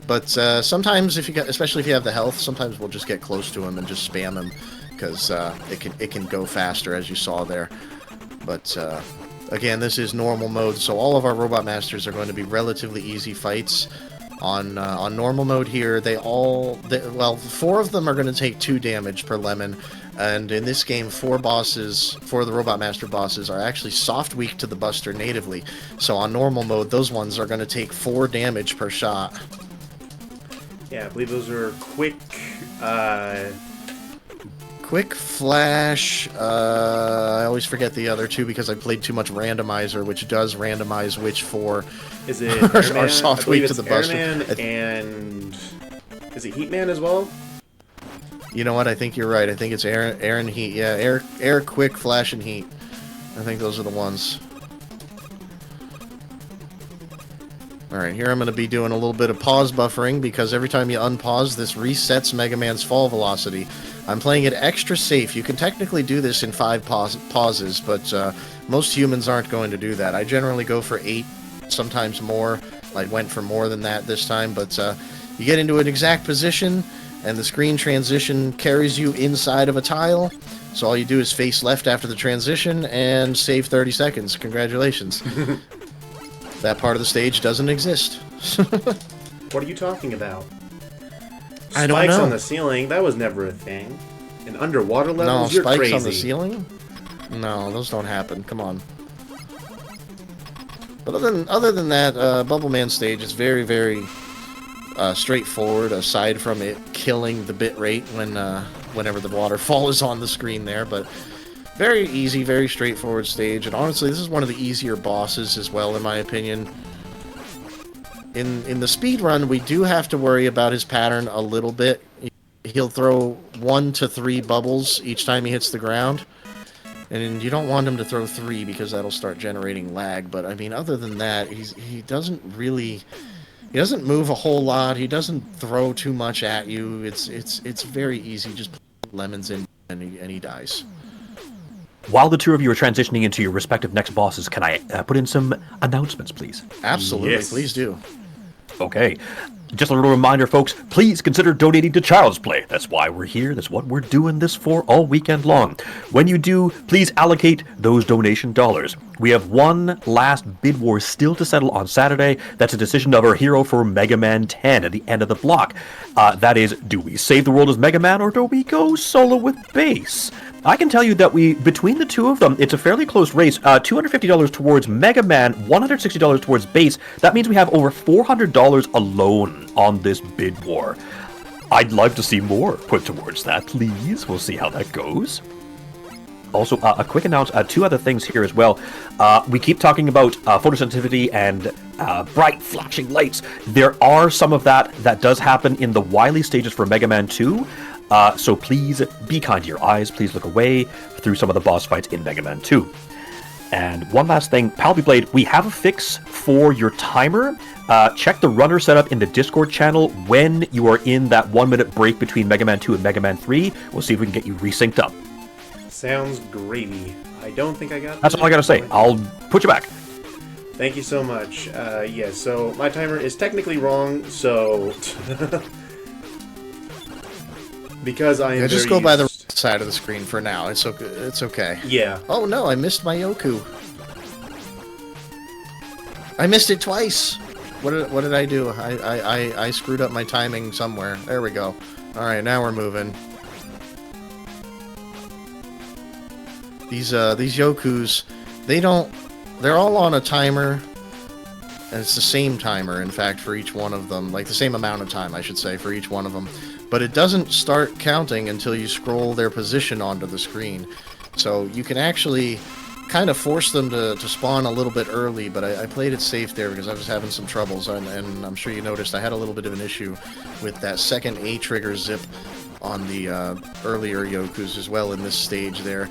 But sometimes, especially if you have the health, sometimes we'll just get close to him and just spam him, because it can go faster, as you saw there. But again, this is normal mode, so all of our Robot Masters are going to be relatively easy fights. On normal mode here, 4 of them are going to take 2 damage per lemon, and in this game, 4 of the Robot Master bosses are actually soft weak to the Buster natively. So on normal mode, those ones are going to take 4 damage per shot. Yeah, I believe those are quick. Quick Flash. I always forget the other 2 because I played too much Randomizer, which does randomize which 4 is it are soft weak to the Buster. And is it Heatman as well? You know what? I think you're right. I think it's Air and Heat. Yeah, Air, Quick, Flash, and Heat. I think those are the ones. Alright, here I'm going to be doing a little bit of pause buffering, because every time you unpause, this resets Mega Man's fall velocity. I'm playing it extra safe. You can technically do this in 5 pauses, but most humans aren't going to do that. I generally go for 8, sometimes more. I went for more than that this time, but you get into an exact position, and the screen transition carries you inside of a tile. So all you do is face left after the transition and save 30 seconds. Congratulations. That part of the stage doesn't exist. What are you talking about? I don't know. Spikes on the ceiling, that was never a thing. And underwater levels, no, you're spikes crazy. on the ceiling? No, those don't happen. Come on. But other than that, Bubble Man stage is very, very straightforward, aside from it killing the bit rate whenever the waterfall is on the screen there. But very easy, very straightforward stage. And honestly, this is one of the easier bosses as well, in my opinion. In the speed run, we do have to worry about his pattern a little bit. He'll throw 1 to 3 bubbles each time he hits the ground. And you don't want him to throw 3 because that'll start generating lag. But I mean, other than that, he doesn't move a whole lot. He doesn't throw too much at you. It's very easy. Just put lemons in and he dies. While the 2 of you are transitioning into your respective next bosses, can I put in some announcements, please? Absolutely, Yes. Please do. Okay. Just a little reminder, folks, please consider donating to Child's Play. That's why we're here. That's what we're doing this for all weekend long. When you do, please allocate those donation dollars. We have one last bid war still to settle on Saturday. That's a decision of our hero for Mega Man 10 at the end of the block. That is, do we save the world as Mega Man or do we go solo with Bass? I can tell you that between the two of them, it's a fairly close race. $250 towards Mega Man, $160 towards Bass. That means we have over $400 alone on this bid war. I'd love to see more put towards that, please. We'll see how that goes. Also, a quick announcement, two other things here as well. We keep talking about photosensitivity and bright flashing lights. There are some of that does happen in the Wily stages for Mega Man 2. So please be kind to your eyes. Please look away through some of the boss fights in Mega Man 2. And one last thing, Palpiblade, we have a fix for your timer. Check the runner setup in the Discord channel when you are in that 1 minute break between Mega Man 2 and Mega Man 3. We'll see if we can get you resynced up. Sounds gravy. I don't think I got that. That's all I gotta say. I'll put you back. Thank you so much. Yes, so my timer is technically wrong, so... because I am just go by the side of the screen for now. It's okay. Yeah. Oh no, I missed my Yoku. I missed it twice. What did I do? I screwed up my timing somewhere. There we go. All right, now we're moving. These Yokus, they're all on a timer, and it's the same timer, in fact, for each one of them. Like, the same amount of time, I should say, for each one of them. But it doesn't start counting until you scroll their position onto the screen. So you can actually kind of force them to spawn a little bit early, but I played it safe there because I was having some troubles, and I'm sure you noticed I had a little bit of an issue with that second A-trigger zip on the earlier Yokus as well in this stage there.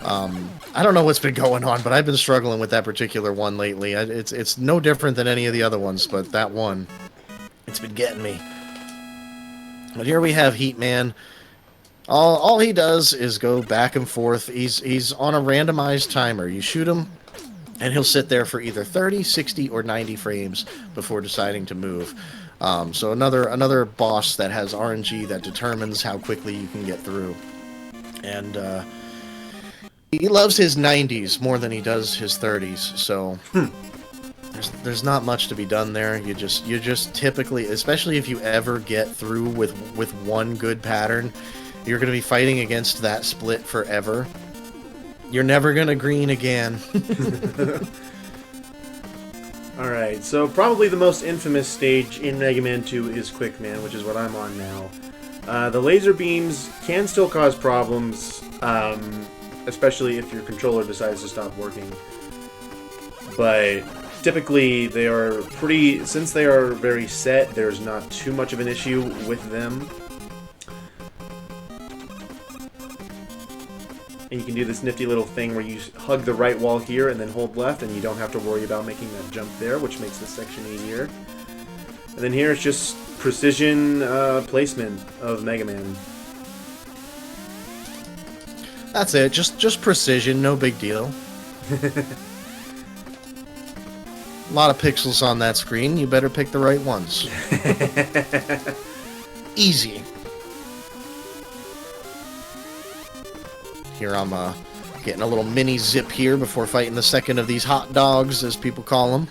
I don't know what's been going on, but I've been struggling with that particular one lately. It's no different than any of the other ones, but that one, it's been getting me. But here we have Heat Man. All he does is go back and forth. He's on a randomized timer. You shoot him, and he'll sit there for either 30, 60, or 90 frames before deciding to move. So another boss that has RNG that determines how quickly you can get through. And he loves his 90s more than he does his 30s, so there's not much to be done there. You just typically, especially if you ever get through with one good pattern, you're going to be fighting against that split forever. You're never going to green again. Alright, so probably the most infamous stage in Mega Man 2 is Quick Man, which is what I'm on now. The laser beams can still cause problems, especially if your controller decides to stop working. But typically they are since they are very set, there's not too much of an issue with them. And you can do this nifty little thing where you hug the right wall here and then hold left, and you don't have to worry about making that jump there, which makes this section easier. And then here it's just precision placement of Mega Man. That's it. Just precision, no big deal. A lot of pixels on that screen. You better pick the right ones. Easy. Here I'm getting a little mini zip here before fighting the second of these hot dogs, as people call them.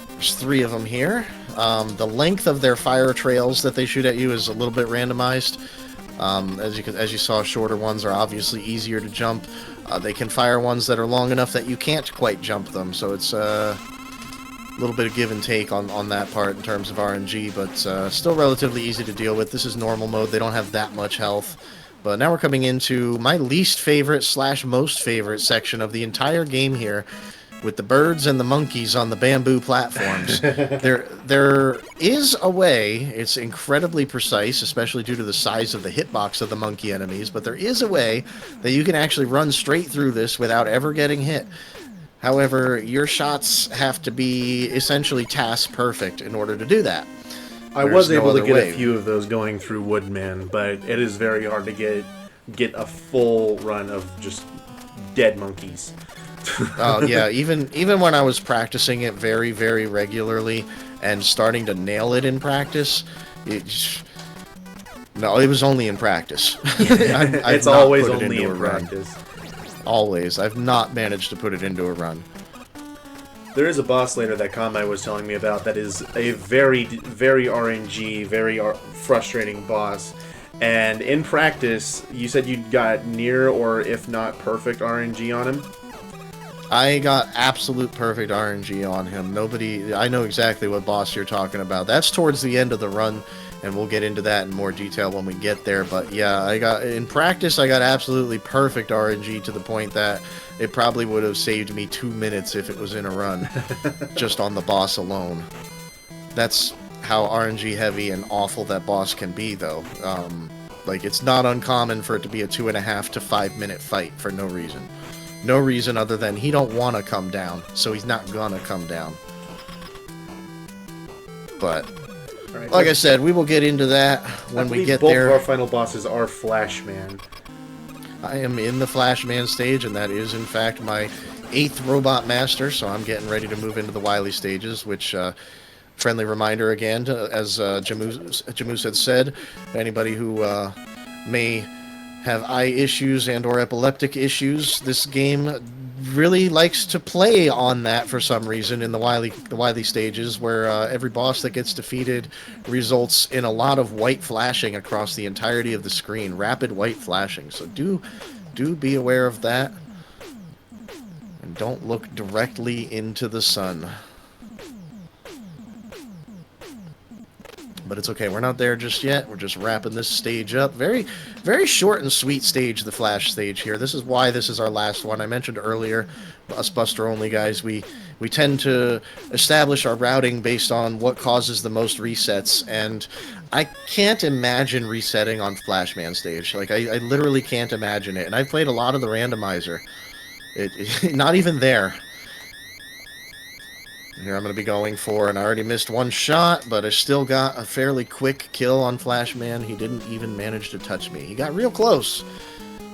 There's 3 of them here. The length of their fire trails that they shoot at you is a little bit randomized. As you saw, shorter ones are obviously easier to jump. They can fire ones that are long enough that you can't quite jump them, so it's a little bit of give and take on that part in terms of RNG, but still relatively easy to deal with. This is normal mode. They don't have that much health. But now we're coming into my least favorite / most favorite section of the entire game here, with the birds and the monkeys on the bamboo platforms. There is a way, it's incredibly precise, especially due to the size of the hitbox of the monkey enemies, but there is a way that you can actually run straight through this without ever getting hit. However, your shots have to be essentially task perfect in order to do that. I was able to get a few of those going through Woodman, but it is very hard to get a full run of just dead monkeys. Oh yeah, even when I was practicing it very, very regularly, and starting to nail it in practice. No, it was only in practice. It's always only in practice. Always. I've not managed to put it into a run. There is a boss later that Kamai was telling me about that is a very, very RNG, very frustrating boss. And in practice, you said you got near or if not perfect RNG on him? I got absolute perfect RNG on him. I know exactly what boss you're talking about. That's towards the end of the run, and we'll get into that in more detail when we get there. But yeah, in practice, I got absolutely perfect RNG to the point that it probably would have saved me 2 minutes if it was in a run, just on the boss alone. That's how RNG heavy and awful that boss can be, though. Like, it's not uncommon for it to be a 2.5 to 5 minute fight for no reason. No reason other than he don't want to come down, so he's not gonna come down. But, right, like I said, we will get into that when we get there. Both of our final bosses are Flashman. I am in the Flashman stage, and that is, in fact, my 8th Robot Master, so I'm getting ready to move into the Wily stages, which, friendly reminder again, as Jamoose had said, anybody who may have eye issues and or epileptic issues, this game really likes to play on that for some reason in the Wily stages, where every boss that gets defeated results in a lot of white flashing across the entirety of the screen, rapid white flashing. So do be aware of that, and don't look directly into the sun. But it's okay, we're not there just yet. We're just wrapping this stage up. Very, very short and sweet stage, the Flash stage here. This is why this is our last one. I mentioned earlier, us Buster only guys, we tend to establish our routing based on what causes the most resets, and I can't imagine resetting on Flashman stage. Like, I literally can't imagine it. And I've played a lot of the randomizer. Not even there. Here I'm going to be going for, and I already missed one shot, but I still got a fairly quick kill on Flashman. He didn't even manage to touch me. He got real close,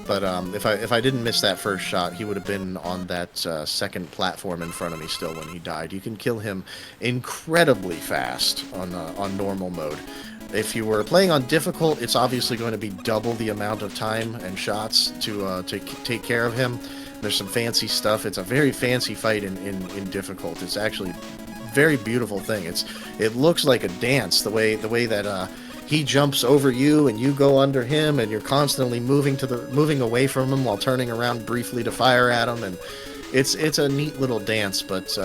but if I didn't miss that first shot, he would have been on that second platform in front of me still when he died. You can kill him incredibly fast on normal mode. If you were playing on difficult, it's obviously going to be double the amount of time and shots to take care of him. There's some fancy stuff. It's a very fancy fight in difficult. It's actually a very beautiful thing. It looks like a dance, the way that he jumps over you and you go under him, and you're constantly moving away from him while turning around briefly to fire at him, and it's a neat little dance. But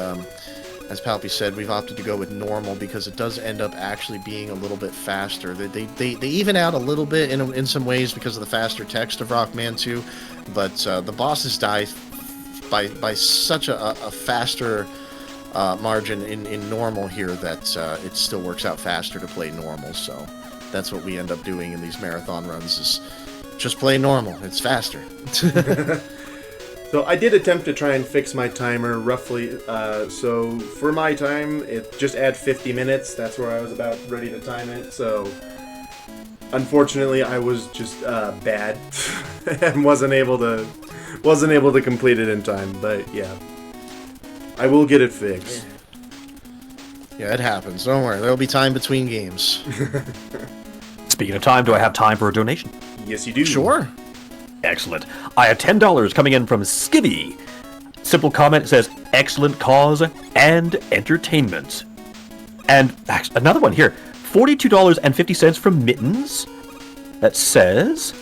as Palpy said, we've opted to go with normal because it does end up actually being a little bit faster. They even out a little bit in some ways because of the faster text of Rockman 2. But the bosses die by such a faster margin in normal here that it still works out faster to play normal. So that's what we end up doing in these marathon runs, is just play normal. It's faster. So I did attempt to try and fix my timer roughly. So for my time, it just add 50 minutes. That's where I was about ready to time it. So unfortunately, I was just bad and wasn't able to complete it in time. But yeah, I will get it fixed. Yeah, it happens. Don't worry. There'll be time between games. Speaking of time, do I have time for a donation? Yes, you do. Sure. Excellent. I have $10 coming in from Skivvy. Simple comment says, excellent cause and entertainment. And another one here, $42.50 from Mittens. That says...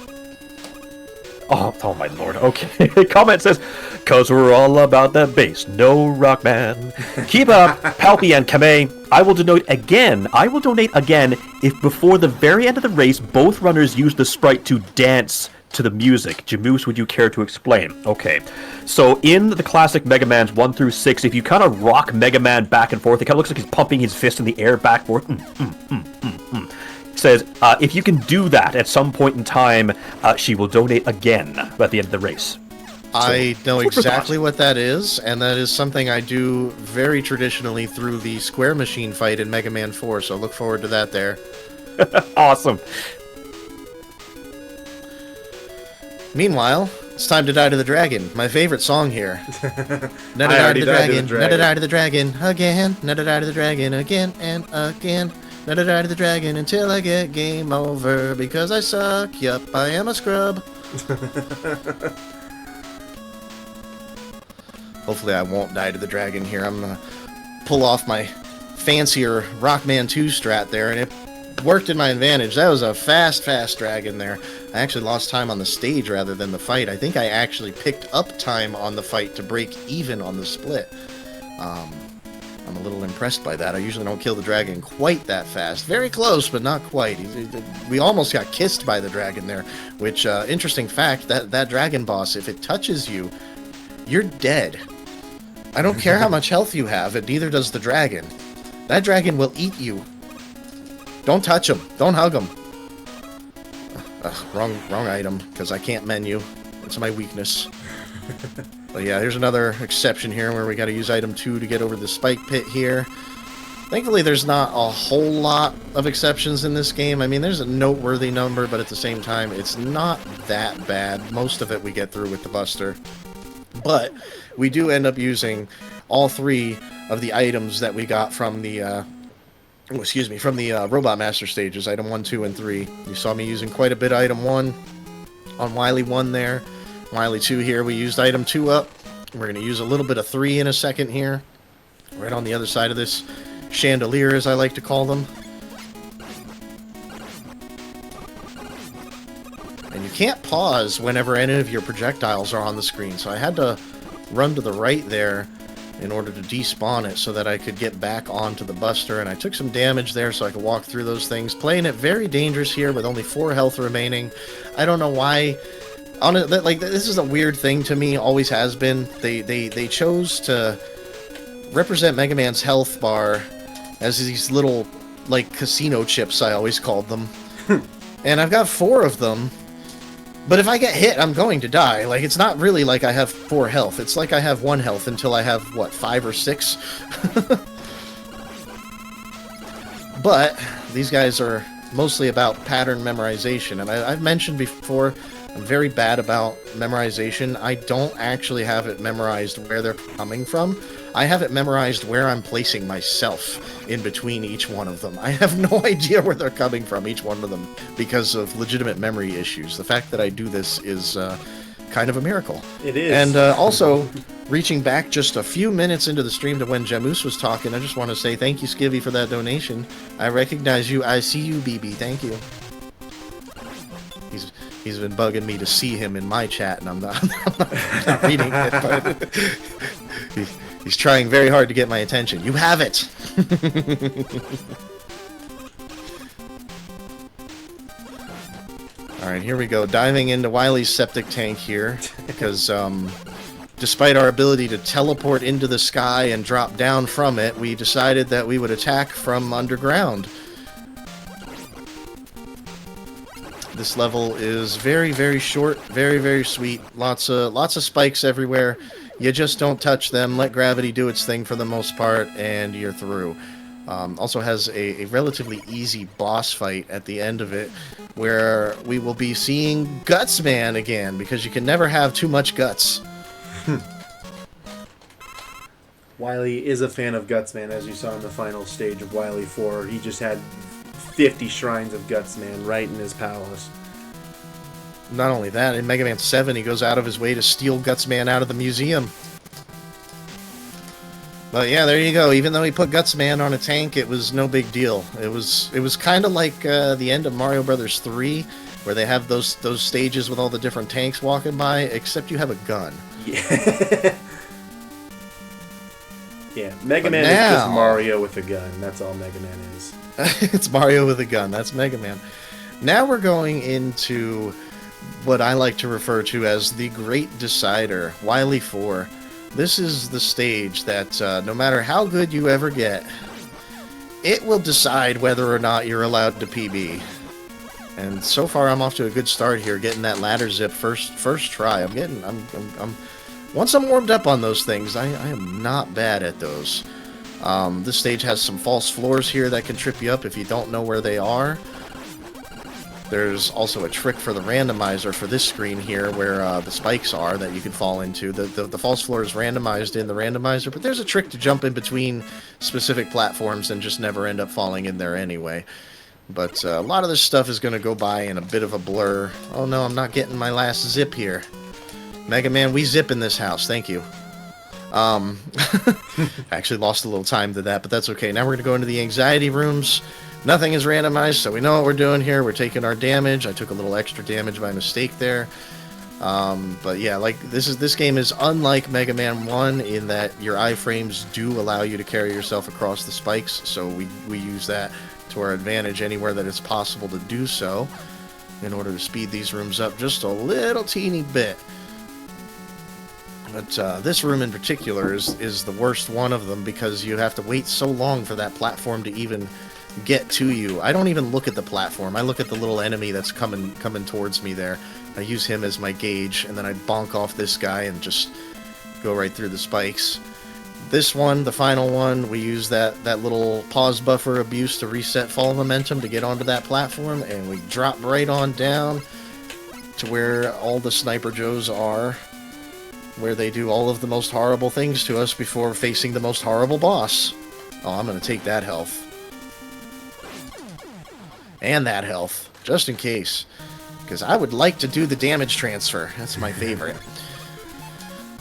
Oh my lord, okay. Comment says, cause we're all about that bass, no Rockman. Keep up, Palpy and Kamei. I will donate again if before the very end of the race, both runners use the sprite to dance to the music. Jamoose, would you care to explain? Okay, so in the classic Mega Man's 1 through 6, if you kind of rock Mega Man back and forth, it kind of looks like he's pumping his fist in the air back and forth. Says, if you can do that at some point in time, she will donate again at the end of the race. I know exactly what that is, and that is something I do very traditionally through the Square Machine fight in Mega Man 4, so look forward to that there. Awesome. Meanwhile, It's time to die to the dragon. My favorite song here. Netta I die already to the died to the dragon. dragon. Netta die to the dragon again. Netta die to the dragon again and again. Netta die to the dragon until I get game over because I suck. Yup, I am a scrub. Hopefully I won't die to the dragon here. I'm gonna pull off my fancier Rockman 2 strat there, and it worked in my advantage. That was a fast dragon there. I actually lost time on the stage rather than the fight. I think I actually picked up time on the fight to break even on the split. I'm a little impressed by that. I usually don't kill the dragon quite that fast. Very close, but not quite. We almost got kissed by the dragon there, which, interesting fact, that dragon boss, if it touches you, you're dead. I don't care how much health you have, and neither does the dragon. That dragon will eat you. Don't touch him. Don't hug him. Wrong item, because I can't menu. It's my weakness. But yeah, here's another exception here where we got to use item 2 to get over the spike pit here. Thankfully, there's not a whole lot of exceptions in this game. I mean, there's a noteworthy number, but at the same time, it's not that bad. Most of it we get through with the Buster. But we do end up using all 3 of the items that we got from the Robot Master stages, item 1, 2, and 3. You saw me using quite a bit of item 1 on Wily 1 there. Wily 2 here, we used item 2 up. We're going to use a little bit of 3 in a second here. Right on the other side of this chandelier, as I like to call them. And you can't pause whenever any of your projectiles are on the screen, so I had to run to the right there in order to despawn it so that I could get back onto the Buster, and I took some damage there so I could walk through those things. Playing it very dangerous here with only 4 health remaining. I don't know why. Like, this is a weird thing to me, always has been. They chose to represent Mega Man's health bar as these little, like, casino chips, I always called them. And I've got 4 of them. But if I get hit, I'm going to die. Like, it's not really like I have 4 health. It's like I have 1 health until I have, what, 5 or 6? But these guys are mostly about pattern memorization. And I've mentioned before, I'm very bad about memorization. I don't actually have it memorized where they're coming from. I have it memorized where I'm placing myself in between each one of them. I have no idea where they're coming from, each one of them, because of legitimate memory issues. The fact that I do this is kind of a miracle. It is. And also, reaching back just a few minutes into the stream to when Jamus was talking, I just want to say thank you, Skivvy, for that donation. I recognize you. I see you, BB. Thank you. He's been bugging me to see him in my chat, and I'm not reading it, but he's trying very hard to get my attention. You have it! Alright, here we go. Diving into Wily's septic tank here, because despite our ability to teleport into the sky and drop down from it, we decided that we would attack from underground. This level is very, very short, very, very sweet. Lots of spikes everywhere. You just don't touch them. Let gravity do its thing for the most part, and you're through. Also has a relatively easy boss fight at the end of it, where we will be seeing Gutsman again, because you can never have too much guts. Wily is a fan of Gutsman, as you saw in the final stage of Wily 4. He just had 50 shrines of Gutsman right in his palace. Not only that, in Mega Man 7, he goes out of his way to steal Gutsman out of the museum. But yeah, there you go. Even though he put Gutsman on a tank, it was no big deal. It was kind of like the end of Mario Brothers 3, where they have those stages with all the different tanks walking by, except you have a gun. Yeah. Yeah, Mega Man is just Mario with a gun. That's all Mega Man is. It's Mario with a gun. That's Mega Man. Now we're going into what I like to refer to as the Great Decider, Wily 4. This is the stage that no matter how good you ever get, it will decide whether or not you're allowed to PB. And so far, I'm off to a good start here, getting that ladder zip first try. Once I'm warmed up on those things, I am not bad at those. This stage has some false floors here that can trip you up if you don't know where they are. There's also a trick for the randomizer for this screen here where the spikes are that you can fall into. The false floor is randomized in the randomizer, but there's a trick to jump in between specific platforms and just never end up falling in there anyway. But a lot of this stuff is going to go by in a bit of a blur. Oh no, I'm not getting my last zip here. Mega Man, we zip in this house. Thank you. Actually lost a little time to that, but that's okay. Now we're going to go into the anxiety rooms. Nothing is randomized, so we know what we're doing here. We're taking our damage. I took a little extra damage by mistake there. But yeah, like this game is unlike Mega Man 1 in that your iframes do allow you to carry yourself across the spikes, so we use that to our advantage anywhere that it's possible to do so in order to speed these rooms up just a little teeny bit. But this room in particular is the worst one of them because you have to wait so long for that platform to even get to you. I don't even look at the platform. I look at the little enemy that's coming towards me there. I use him as my gauge, and then I bonk off this guy and just go right through the spikes. This one, the final one, we use that little pause buffer abuse to reset fall momentum to get onto that platform, and we drop right on down to where all the Sniper Joes are, where they do all of the most horrible things to us before facing the most horrible boss. Oh, I'm going to take that health. And that health, just in case. Because I would like to do the damage transfer. That's my favorite.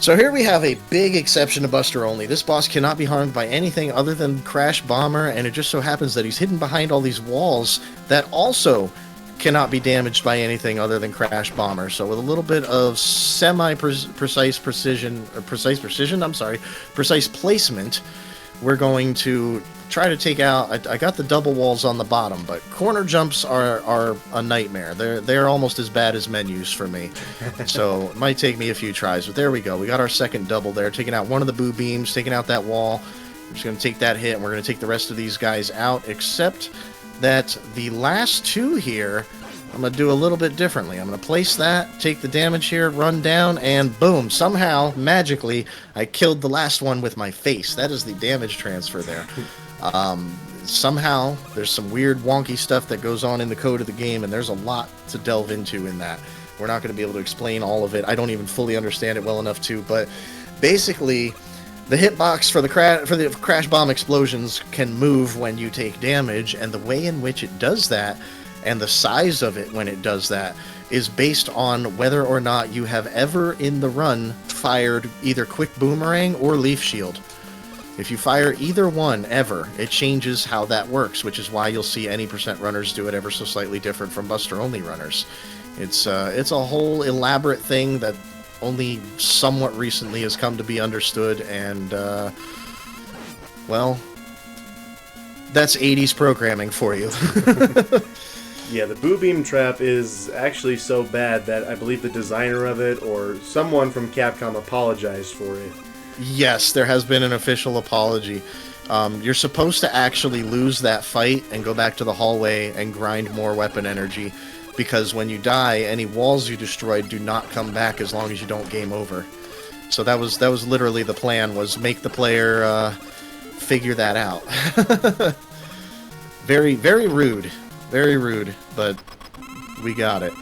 So here we have a big exception to Buster Only. This boss cannot be harmed by anything other than Crash Bomber, and it just so happens that he's hidden behind all these walls that also cannot be damaged by anything other than Crash Bomber. So with a little bit of precise placement, we're going to try to take out... I got the double walls on the bottom, but corner jumps are a nightmare. They're almost as bad as menus for me. So it might take me a few tries, but there we go. We got our second double there, taking out one of the boo beams, taking out that wall. We're just going to take that hit, and we're going to take the rest of these guys out, except that the last two here, I'm going to do a little bit differently. I'm going to place that, take the damage here, run down, and boom, somehow, magically, I killed the last one with my face. That is the damage transfer there. Somehow, there's some weird wonky stuff that goes on in the code of the game, and there's a lot to delve into in that. We're not going to be able to explain all of it. I don't even fully understand it well enough to, but basically, the hitbox for the Crash Bomb explosions can move when you take damage, and the way in which it does that, and the size of it when it does that, is based on whether or not you have ever in the run fired either Quick Boomerang or Leaf Shield. If you fire either one ever, it changes how that works, which is why you'll see any percent runners do it ever so slightly different from Buster Only runners. It's a whole elaborate thing that only somewhat recently has come to be understood, and well, that's 80s programming for you. Yeah, the Boo Beam Trap is actually so bad that I believe the designer of it or someone from Capcom apologized for it. Yes, there has been an official apology. You're supposed to actually lose that fight and go back to the hallway and grind more weapon energy, because when you die, any walls you destroyed do not come back as long as you don't game over. So that was literally the plan, was make the player figure that out. Very, very rude. Very rude, but we got it.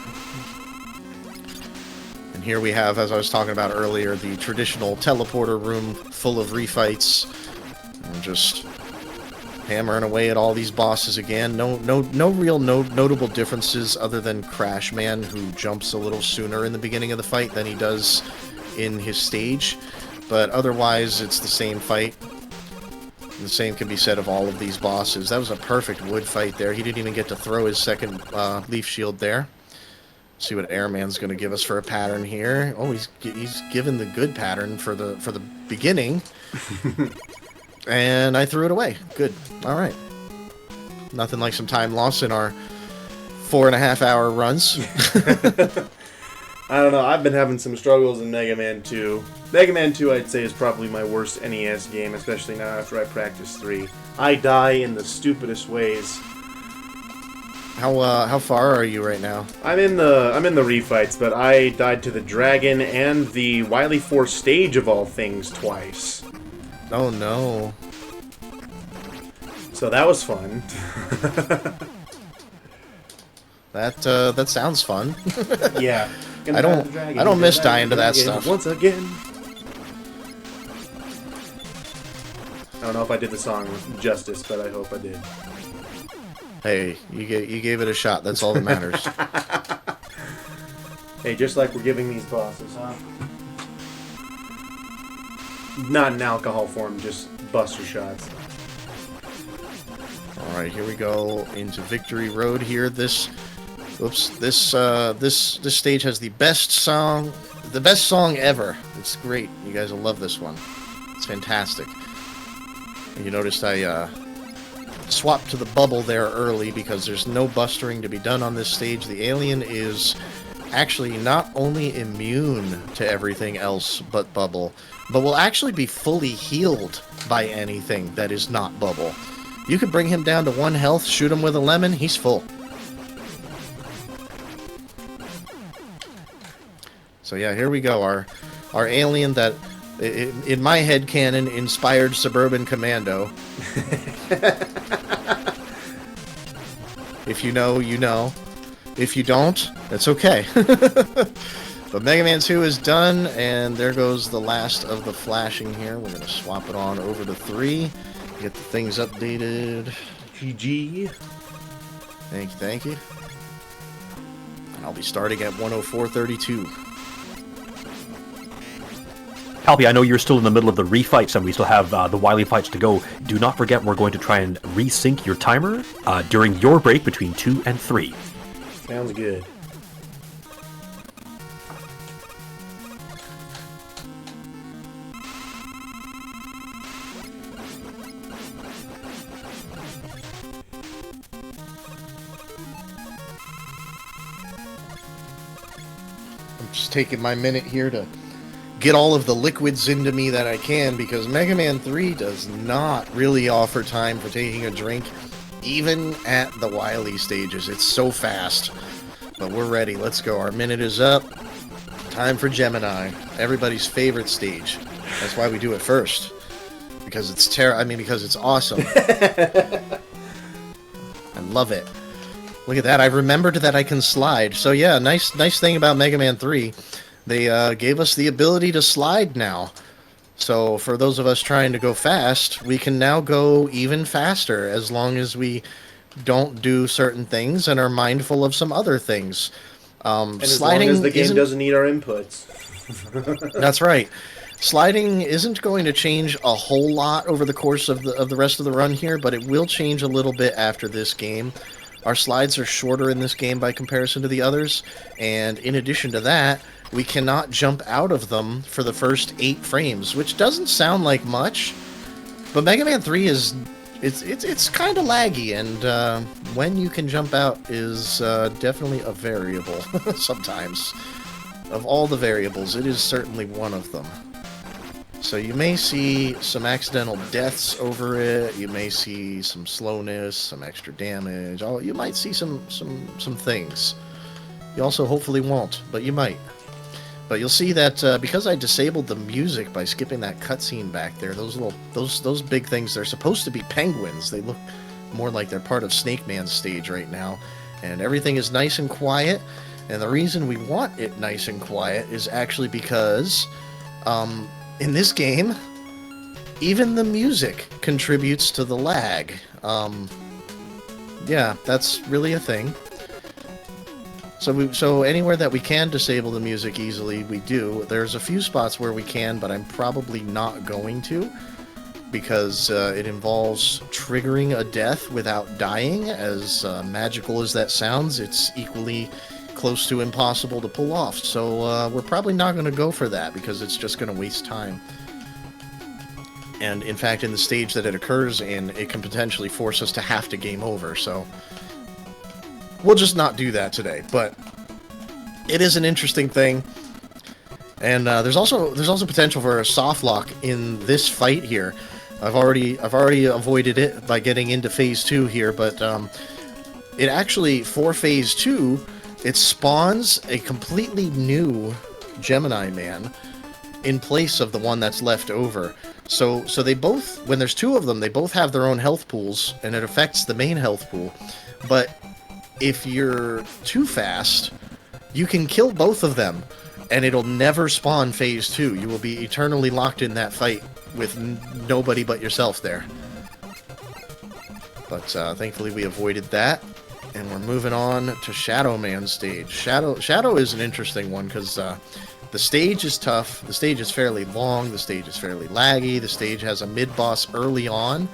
And here we have, as I was talking about earlier, the traditional teleporter room full of refights. And just hammering away at all these bosses again. No real notable differences other than Crash Man, who jumps a little sooner in the beginning of the fight than he does in his stage. But otherwise, it's the same fight. The same can be said of all of these bosses. That was a perfect wood fight there. He didn't even get to throw his second leaf shield there. See what Airman's going to give us for a pattern here. Oh, he's given the good pattern for the beginning. And I threw it away. Good. All right. Nothing like some time lost in our 4.5-hour runs. I don't know. I've been having some struggles in Mega Man 2. Mega Man 2, I'd say, is probably my worst NES game, especially now after I practice 3. I die in the stupidest ways. How far are you right now? I'm in the refights, but I died to the dragon and the Wily Force stage of all things twice. Oh no. So that was fun. That sounds fun. Yeah. I don't miss dying to that stuff. Once again. I don't know if I did the song justice, but I hope I did. Hey, you gave it a shot. That's all that matters. Hey, just like we're giving these bosses, huh? Not in alcohol form, just buster shots. All right, here we go into Victory Road. Here, this stage has the best song ever. It's great. You guys will love this one. It's fantastic. And you noticed I swapped to the bubble there early because there's no bustering to be done on this stage. The alien is actually not only immune to everything else but bubble, but will actually be fully healed by anything that is not bubble. You could bring him down to 1 health, shoot him with a lemon, he's full. So yeah, here we go. Our alien that, in my headcanon, inspired Suburban Commando. If you know, you know. If you don't, that's okay. But Mega Man 2 is done, and there goes the last of the flashing here. We're going to swap it on over to 3. Get the things updated. GG. Thank you. And I'll be starting at 104.32. Palpy, I know you're still in the middle of the refights, and we still have the Wily fights to go. Do not forget we're going to try and resync your timer during your break between 2 and 3. Sounds good. I'm just taking my minute here to get all of the liquids into me that I can, because Mega Man 3 does not really offer time for taking a drink, even at the Wily stages. It's so fast. But we're ready. Let's go. Our minute is up. Time for Gemini. Everybody's favorite stage. That's why we do it first. Because it's because it's awesome. I love it. Look at that. I remembered that I can slide. So yeah, nice thing about Mega Man 3. They gave us the ability to slide now. So for those of us trying to go fast, we can now go even faster as long as we don't do certain things and are mindful of some other things. And as long as the game doesn't need our inputs. That's right. Sliding isn't going to change a whole lot over the course of the rest of the run here, but it will change a little bit after this game. Our slides are shorter in this game by comparison to the others, and in addition to that, we cannot jump out of them for the first 8 frames, which doesn't sound like much, but Mega Man 3 is it's kind of laggy, and when you can jump out is definitely a variable sometimes. Of all the variables, it is certainly one of them. So you may see some accidental deaths over it, you may see some slowness, some extra damage, you might see some things. You also hopefully won't, but you might. But you'll see that because I disabled the music by skipping that cutscene back there, those big things, they're supposed to be penguins. They look more like they're part of Snake Man's stage right now. And everything is nice and quiet. And the reason we want it nice and quiet is actually because in this game, even the music contributes to the lag. Yeah, that's really a thing. So anywhere that we can disable the music easily, we do. There's a few spots where we can, but I'm probably not going to, because it involves triggering a death without dying. As magical as that sounds, it's equally close to impossible to pull off. So we're probably not going to go for that, because it's just going to waste time. And in fact, in the stage that it occurs in, it can potentially force us to have to game over, so we'll just not do that today. But it is an interesting thing. And there's also potential for a soft lock in this fight here. I've already avoided it by getting into phase 2 here, but it actually, for phase 2, it spawns a completely new Gemini Man in place of the one that's left over. So they both, when there's 2 of them, they both have their own health pools, and it affects the main health pool. But if you're too fast, you can kill both of them, and it'll never spawn phase 2. You will be eternally locked in that fight with nobody but yourself there. But thankfully we avoided that, and we're moving on to Shadow Man stage. Shadow is an interesting one, because the stage is tough, the stage is fairly long, the stage is fairly laggy, the stage has a mid-boss early on,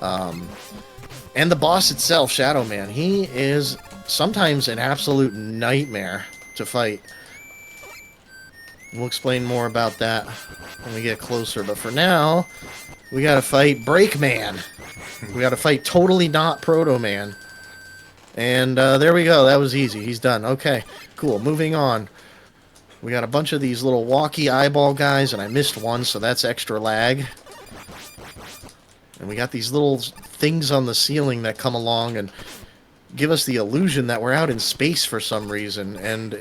and the boss itself, Shadow Man, he is sometimes an absolute nightmare to fight. We'll explain more about that when we get closer, but for now, we gotta fight Break Man. We gotta fight Totally Not Proto Man. And there we go, that was easy, he's done. Okay, cool, moving on. We got a bunch of these little walkie eyeball guys, and I missed one, so that's extra lag. And we got these little things on the ceiling that come along and give us the illusion that we're out in space for some reason. And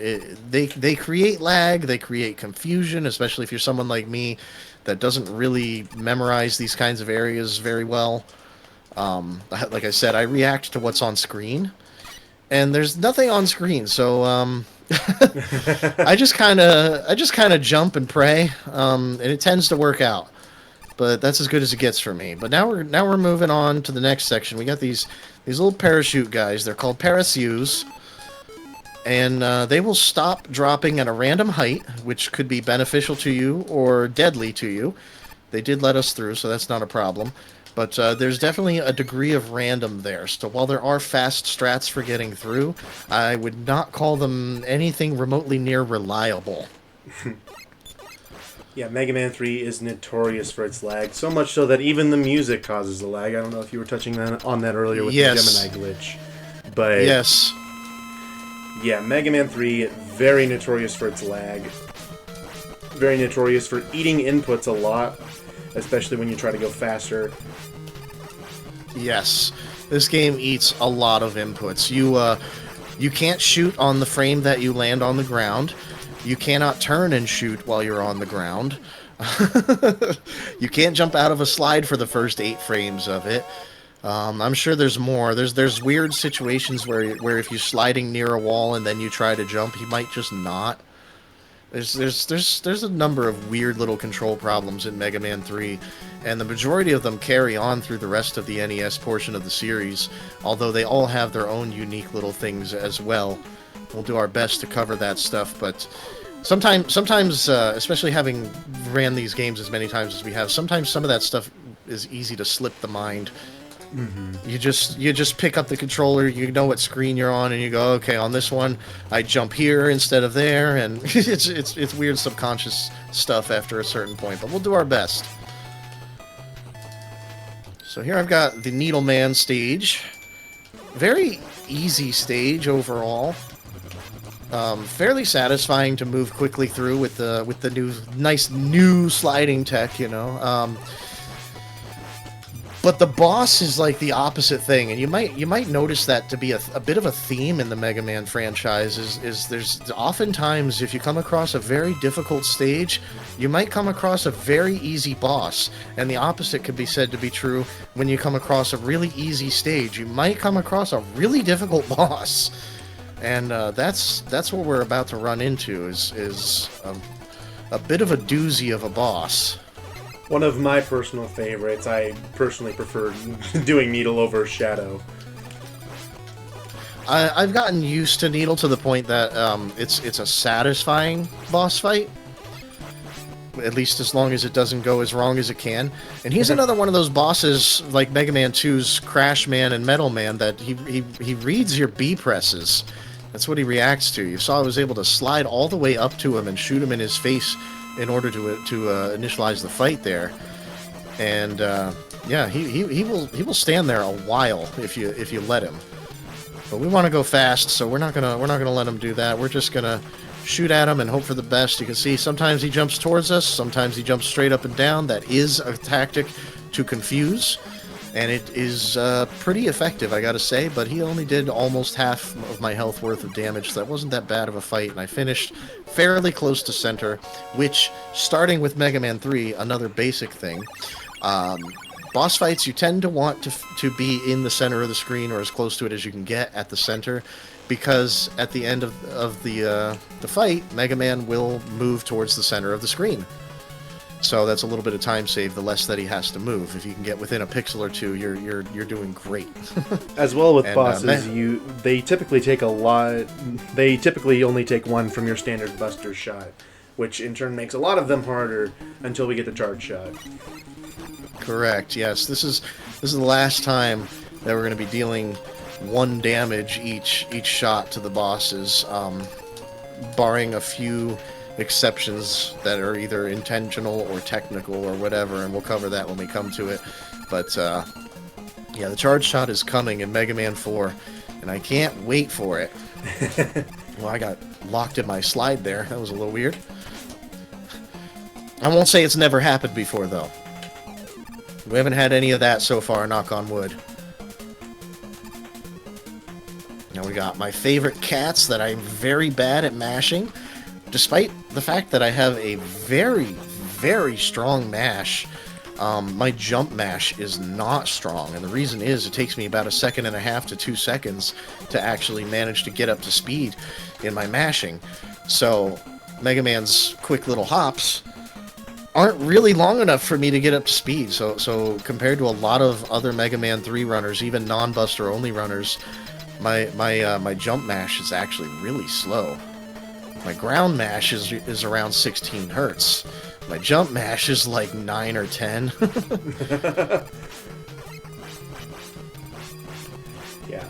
they create lag, they create confusion, especially if you're someone like me that doesn't really memorize these kinds of areas very well. Like I said, I react to what's on screen, and there's nothing on screen, so I just kind of jump and pray, and it tends to work out. But that's as good as it gets for me. But now we're moving on to the next section. We got these little parachute guys. They're called parachutes, and they will stop dropping at a random height, which could be beneficial to you or deadly to you. They did let us through, so that's not a problem. But there's definitely a degree of random there. So while there are fast strats for getting through, I would not call them anything remotely near reliable. Yeah, Mega Man 3 is notorious for its lag, so much so that even the music causes the lag. I don't know if you were touching on that earlier with the Gemini glitch. But yes. Yeah, Mega Man 3, very notorious for its lag. Very notorious for eating inputs a lot, especially when you try to go faster. Yes, this game eats a lot of inputs. You can't shoot on the frame that you land on the ground. You cannot turn and shoot while you're on the ground. You can't jump out of a slide for the first 8 frames of it. I'm sure there's more. There's weird situations where if you're sliding near a wall and then you try to jump, you might just not. There's a number of weird little control problems in Mega Man 3, and the majority of them carry on through the rest of the NES portion of the series, although they all have their own unique little things as well. We'll do our best to cover that stuff, but sometimes, especially having ran these games as many times as we have, sometimes some of that stuff is easy to slip the mind. Mm-hmm. You just pick up the controller, you know what screen you're on, and you go, okay, on this one, I jump here instead of there, and it's weird subconscious stuff after a certain point, but we'll do our best. So here I've got the Needleman stage. Very easy stage overall. Fairly satisfying to move quickly through with the nice new sliding tech, you know. But the boss is like the opposite thing, and you might notice that to be a bit of a theme in the Mega Man franchise. Is there's oftentimes, if you come across a very difficult stage, you might come across a very easy boss, and the opposite could be said to be true when you come across a really easy stage. You might come across a really difficult boss. And that's what we're about to run into, is a bit of a doozy of a boss. One of my personal favorites. I personally prefer doing Needle over Shadow. I've gotten used to Needle to the point that it's a satisfying boss fight. At least as long as it doesn't go as wrong as it can. And he's another one of those bosses, like Mega Man 2's Crash Man and Metal Man, that he reads your B presses. That's what he reacts to. You saw I was able to slide all the way up to him and shoot him in his face in order to initialize the fight there. And yeah, he will stand there a while if you let him. But we want to go fast, so we're not gonna let him do that. We're just gonna shoot at him and hope for the best. You can see sometimes he jumps towards us, sometimes he jumps straight up and down. That is a tactic to confuse. And it is pretty effective, I gotta say, but he only did almost half of my health worth of damage, so that wasn't that bad of a fight, and I finished fairly close to center, which, starting with Mega Man 3, another basic thing, boss fights, you tend to want to be in the center of the screen or as close to it as you can get at the center, because at the end of the fight, Mega Man will move towards the center of the screen. So that's a little bit of time save, the less that he has to move. If you can get within a pixel or two, you're doing great. As well with bosses, they typically take a lot. They typically only take one from your standard Buster shot, which in turn makes a lot of them harder until we get the charge shot. Correct. Yes, this is the last time that we're going to be dealing 1 damage each shot to the bosses, barring a few exceptions that are either intentional or technical or whatever, and we'll cover that when we come to it. But yeah, the charge shot is coming in Mega Man 4, and I can't wait for it. Well, I got locked in my slide there. That was a little weird. I won't say it's never happened before, though. We haven't had any of that so far, knock on wood. Now we got my favorite cats that I'm very bad at mashing. Despite the fact that I have a very, very strong mash, my jump mash is not strong. And the reason is it takes me about 1.5 seconds to 2 seconds to actually manage to get up to speed in my mashing. So Mega Man's quick little hops aren't really long enough for me to get up to speed. So compared to a lot of other Mega Man 3 runners, even non-Buster only runners, my jump mash is actually really slow. My ground mash is around 16 hertz. My jump mash is like 9 or 10. Yeah.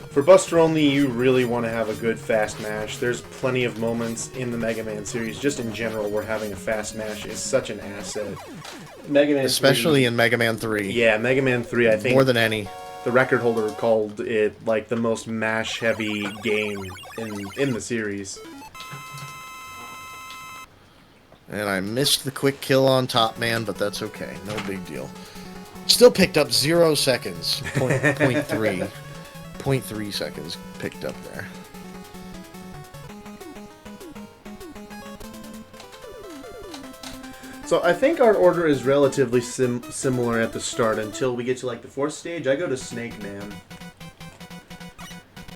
For Buster only, you really want to have a good fast mash. There's plenty of moments in the Mega Man series, just in general, where having a fast mash is such an asset. Mega Man Especially in Mega Man 3. Yeah, Mega Man 3, I think. More than any. The record holder called it like the most mash-heavy game in the series. And I missed the quick kill on Top Man, but that's okay. No big deal. Still picked up 0 seconds. 0.3. 0.3 seconds picked up there. So I think our order is relatively similar at the start until we get to like the 4th stage. I go to Snake Man.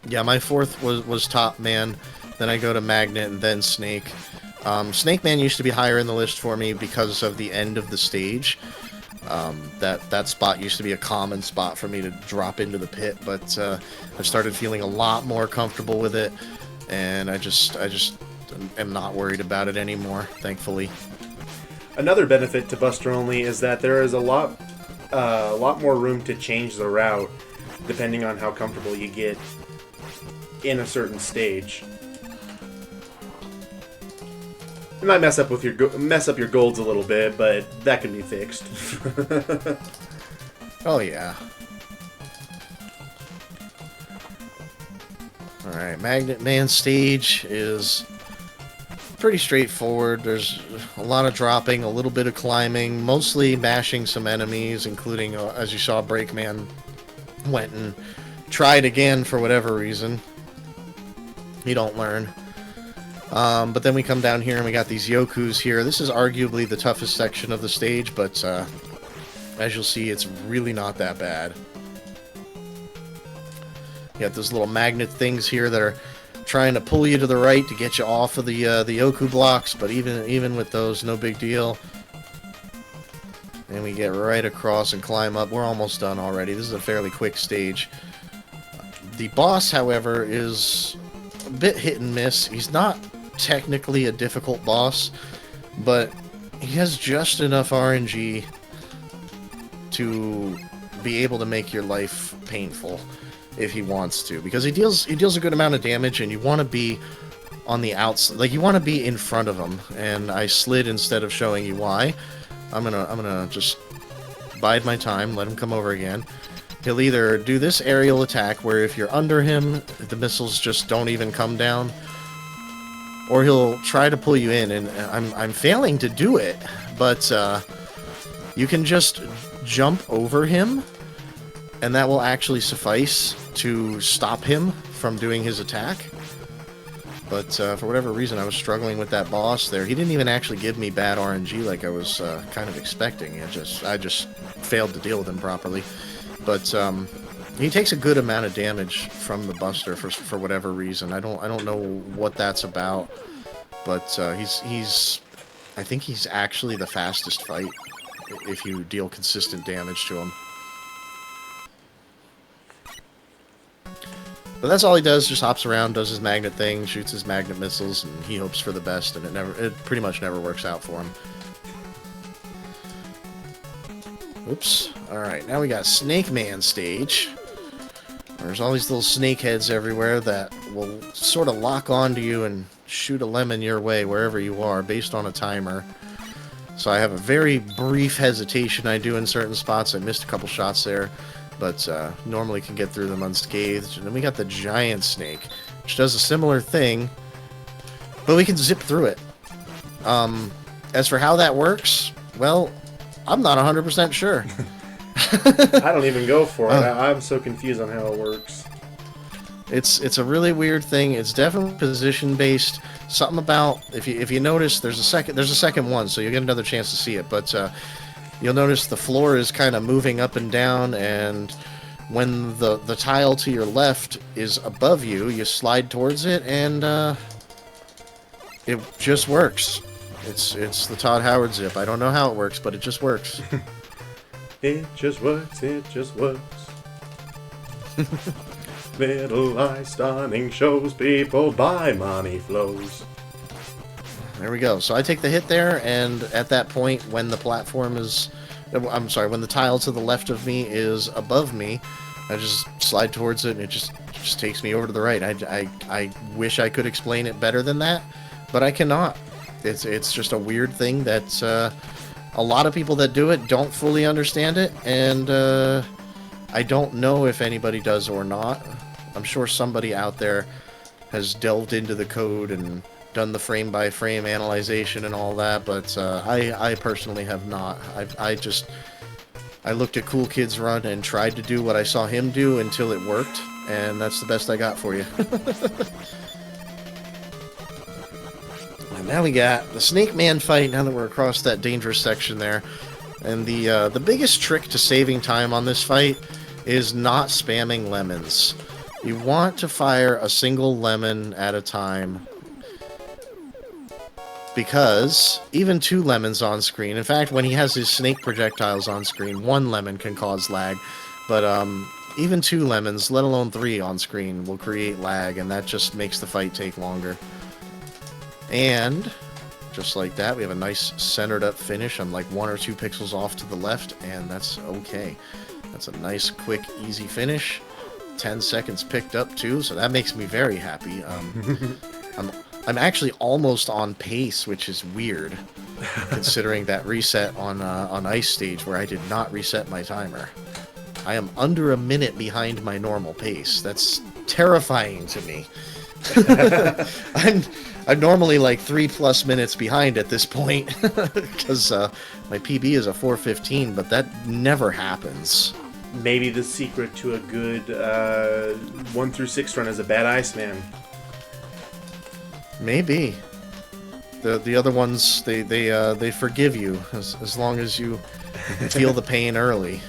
Yeah, my 4th was Top Man. Then I go to Magnet and then Snake. Snake Man used to be higher in the list for me because of the end of the stage. That spot used to be a common spot for me to drop into the pit, but I started feeling a lot more comfortable with it, and I just am not worried about it anymore, thankfully. Another benefit to Buster Only is that there is a lot more room to change the route depending on how comfortable you get in a certain stage. It might mess up your golds a little bit, but that can be fixed. Oh yeah. Alright, Magnet Man stage is pretty straightforward. There's a lot of dropping, a little bit of climbing, mostly mashing some enemies, including, as you saw, Breakman went and tried again for whatever reason. You don't learn. But then we come down here and we got these Yokus here. This is arguably the toughest section of the stage, but as you'll see, it's really not that bad. You got those little magnet things here that are trying to pull you to the right to get you off of the Yoku blocks, but even with those, no big deal. And we get right across and climb up. We're almost done already. This is a fairly quick stage. The boss, however, is a bit hit and miss. He's not technically a difficult boss, but he has just enough RNG to be able to make your life painful if he wants to, because he deals a good amount of damage, and you want to be on the outside, like you want to be in front of him. And I slid instead of showing you why. I'm gonna just bide my time, let him come over again. He'll either do this aerial attack where if you're under him, the missiles just don't even come down, or he'll try to pull you in, and I'm failing to do it, but you can just jump over him, and that will actually suffice to stop him from doing his attack. But for whatever reason, I was struggling with that boss there. He didn't even actually give me bad RNG like I was kind of expecting. I just failed to deal with him properly. But he takes a good amount of damage from the Buster for whatever reason. I don't know what that's about. But he's I think he's actually the fastest fight if you deal consistent damage to him. But that's all he does, just hops around, does his magnet thing, shoots his magnet missiles, and he hopes for the best, and it pretty much never works out for him. Oops. Alright, now we got Snake Man stage. There's all these little snake heads everywhere that will sort of lock onto you and shoot a lemon your way wherever you are, based on a timer. So I have a very brief hesitation I do in certain spots. I missed a couple shots there, but normally can get through them unscathed. And then we got the giant snake, which does a similar thing, but we can zip through it. As for how that works, well, I'm not 100% sure. I don't even go for it. I'm so confused on how it works. It's a really weird thing. It's definitely position based. Something about if you notice there's a second one, so you'll get another chance to see it. But you'll notice the floor is kind of moving up and down, and when the tile to your left is above you, you slide towards it, and it just works. It's the Todd Howard zip. I don't know how it works, but it just works. It just works. It just works. Middle eye stunning shows people buy money flows. There we go. So I take the hit there, and at that point, when the platform is... I'm sorry, when the tile to the left of me is above me, I just slide towards it, and it just takes me over to the right. I wish I could explain it better than that, but I cannot. It's just a weird thing that a lot of people that do it don't fully understand it, and I don't know if anybody does or not. I'm sure somebody out there has delved into the code and done the frame-by-frame analyzation and all that, but I personally have not. I looked at Cool Kids Run and tried to do what I saw him do until it worked, and that's the best I got for you. And now we got the Snake Man fight, now that we're across that dangerous section there. And the biggest trick to saving time on this fight is not spamming lemons. You want to fire a single lemon at a time, because even 2 lemons on screen, in fact, when he has his snake projectiles on screen, 1 lemon can cause lag, but even 2 lemons, let alone 3 on screen, will create lag, and that just makes the fight take longer. And just like that, we have a nice centered up finish. I'm like 1 or 2 pixels off to the left, and that's okay. That's a nice, quick, easy finish. 10 seconds picked up too, so that makes me very happy. I'm actually almost on pace, which is weird, considering that reset on Ice Stage where I did not reset my timer. I am under a minute behind my normal pace. That's terrifying to me. I'm normally like 3+ minutes behind at this point, because my PB is a 4:15, but that never happens. Maybe the secret to a good 1 through 6 run is a bad Iceman. Maybe. The other ones, they forgive you as long as you feel the pain early.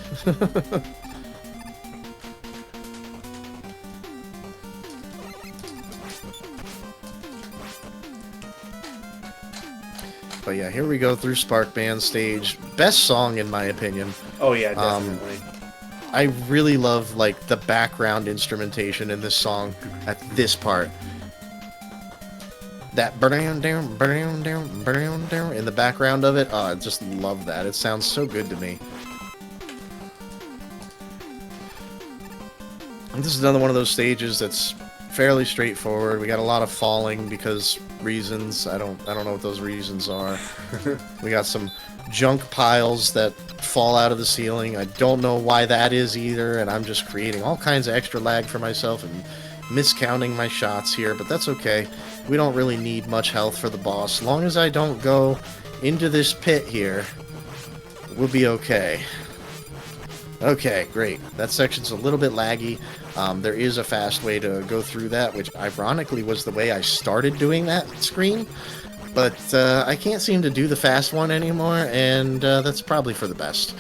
But yeah, here we go through Spark Band stage. Best song in my opinion. Oh yeah, definitely. I really love like the background instrumentation in this song at this part. That burn down in the background of it. Oh, I just love that. It sounds so good to me. And this is another one of those stages that's fairly straightforward. We got a lot of falling because reasons. I don't know what those reasons are. We got some junk piles that fall out of the ceiling. I don't know why that is either, and I'm just creating all kinds of extra lag for myself and miscounting my shots here, but that's okay. We don't really need much health for the boss. As long as I don't go into this pit here, we'll be okay. Okay, great. That section's a little bit laggy. There is a fast way to go through that, which ironically was the way I started doing that screen. But I can't seem to do the fast one anymore, and that's probably for the best.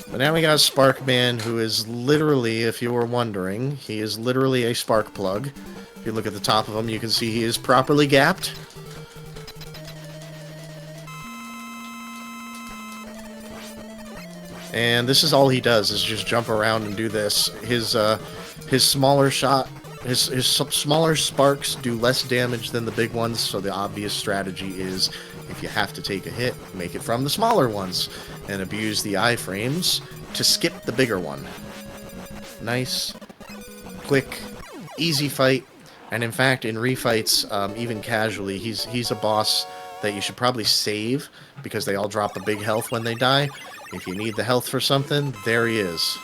But now we got Sparkman, who is literally, if you were wondering, he is literally a spark plug. If you look at the top of him, you can see he is properly gapped. And this is all he does, is just jump around and do this. His smaller smaller sparks do less damage than the big ones, so the obvious strategy is, if you have to take a hit, make it from the smaller ones, and abuse the iframes to skip the bigger one. Nice, quick, easy fight, and in fact, in refights, even casually, he's a boss that you should probably save, because they all drop a big health when they die. If you need the health for something, there he is.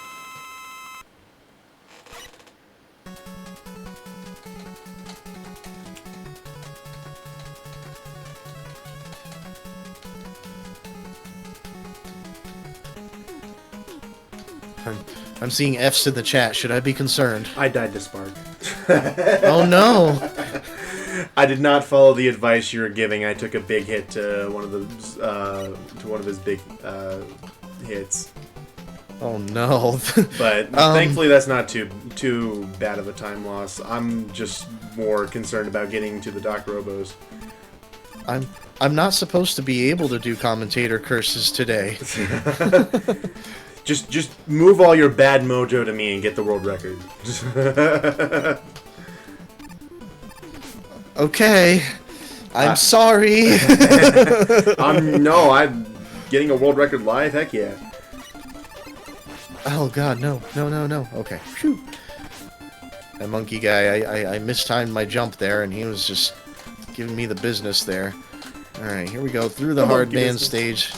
I'm seeing F's in the chat. Should I be concerned? I died to Spark. Oh no! I did not follow the advice you were giving. I took a big hit to one of his big hits. Oh no! But thankfully, that's not too bad of a time loss. I'm just more concerned about getting to the Doc Robos. I'm not supposed to be able to do commentator curses today. Just move all your bad mojo to me and get the world record. Okay, I'm sorry. I'm getting a world record live. Heck yeah. Oh god, no. Okay, phew. That monkey guy, I mistimed my jump there, and he was just giving me the business there. Alright, here we go, through the hard man stage.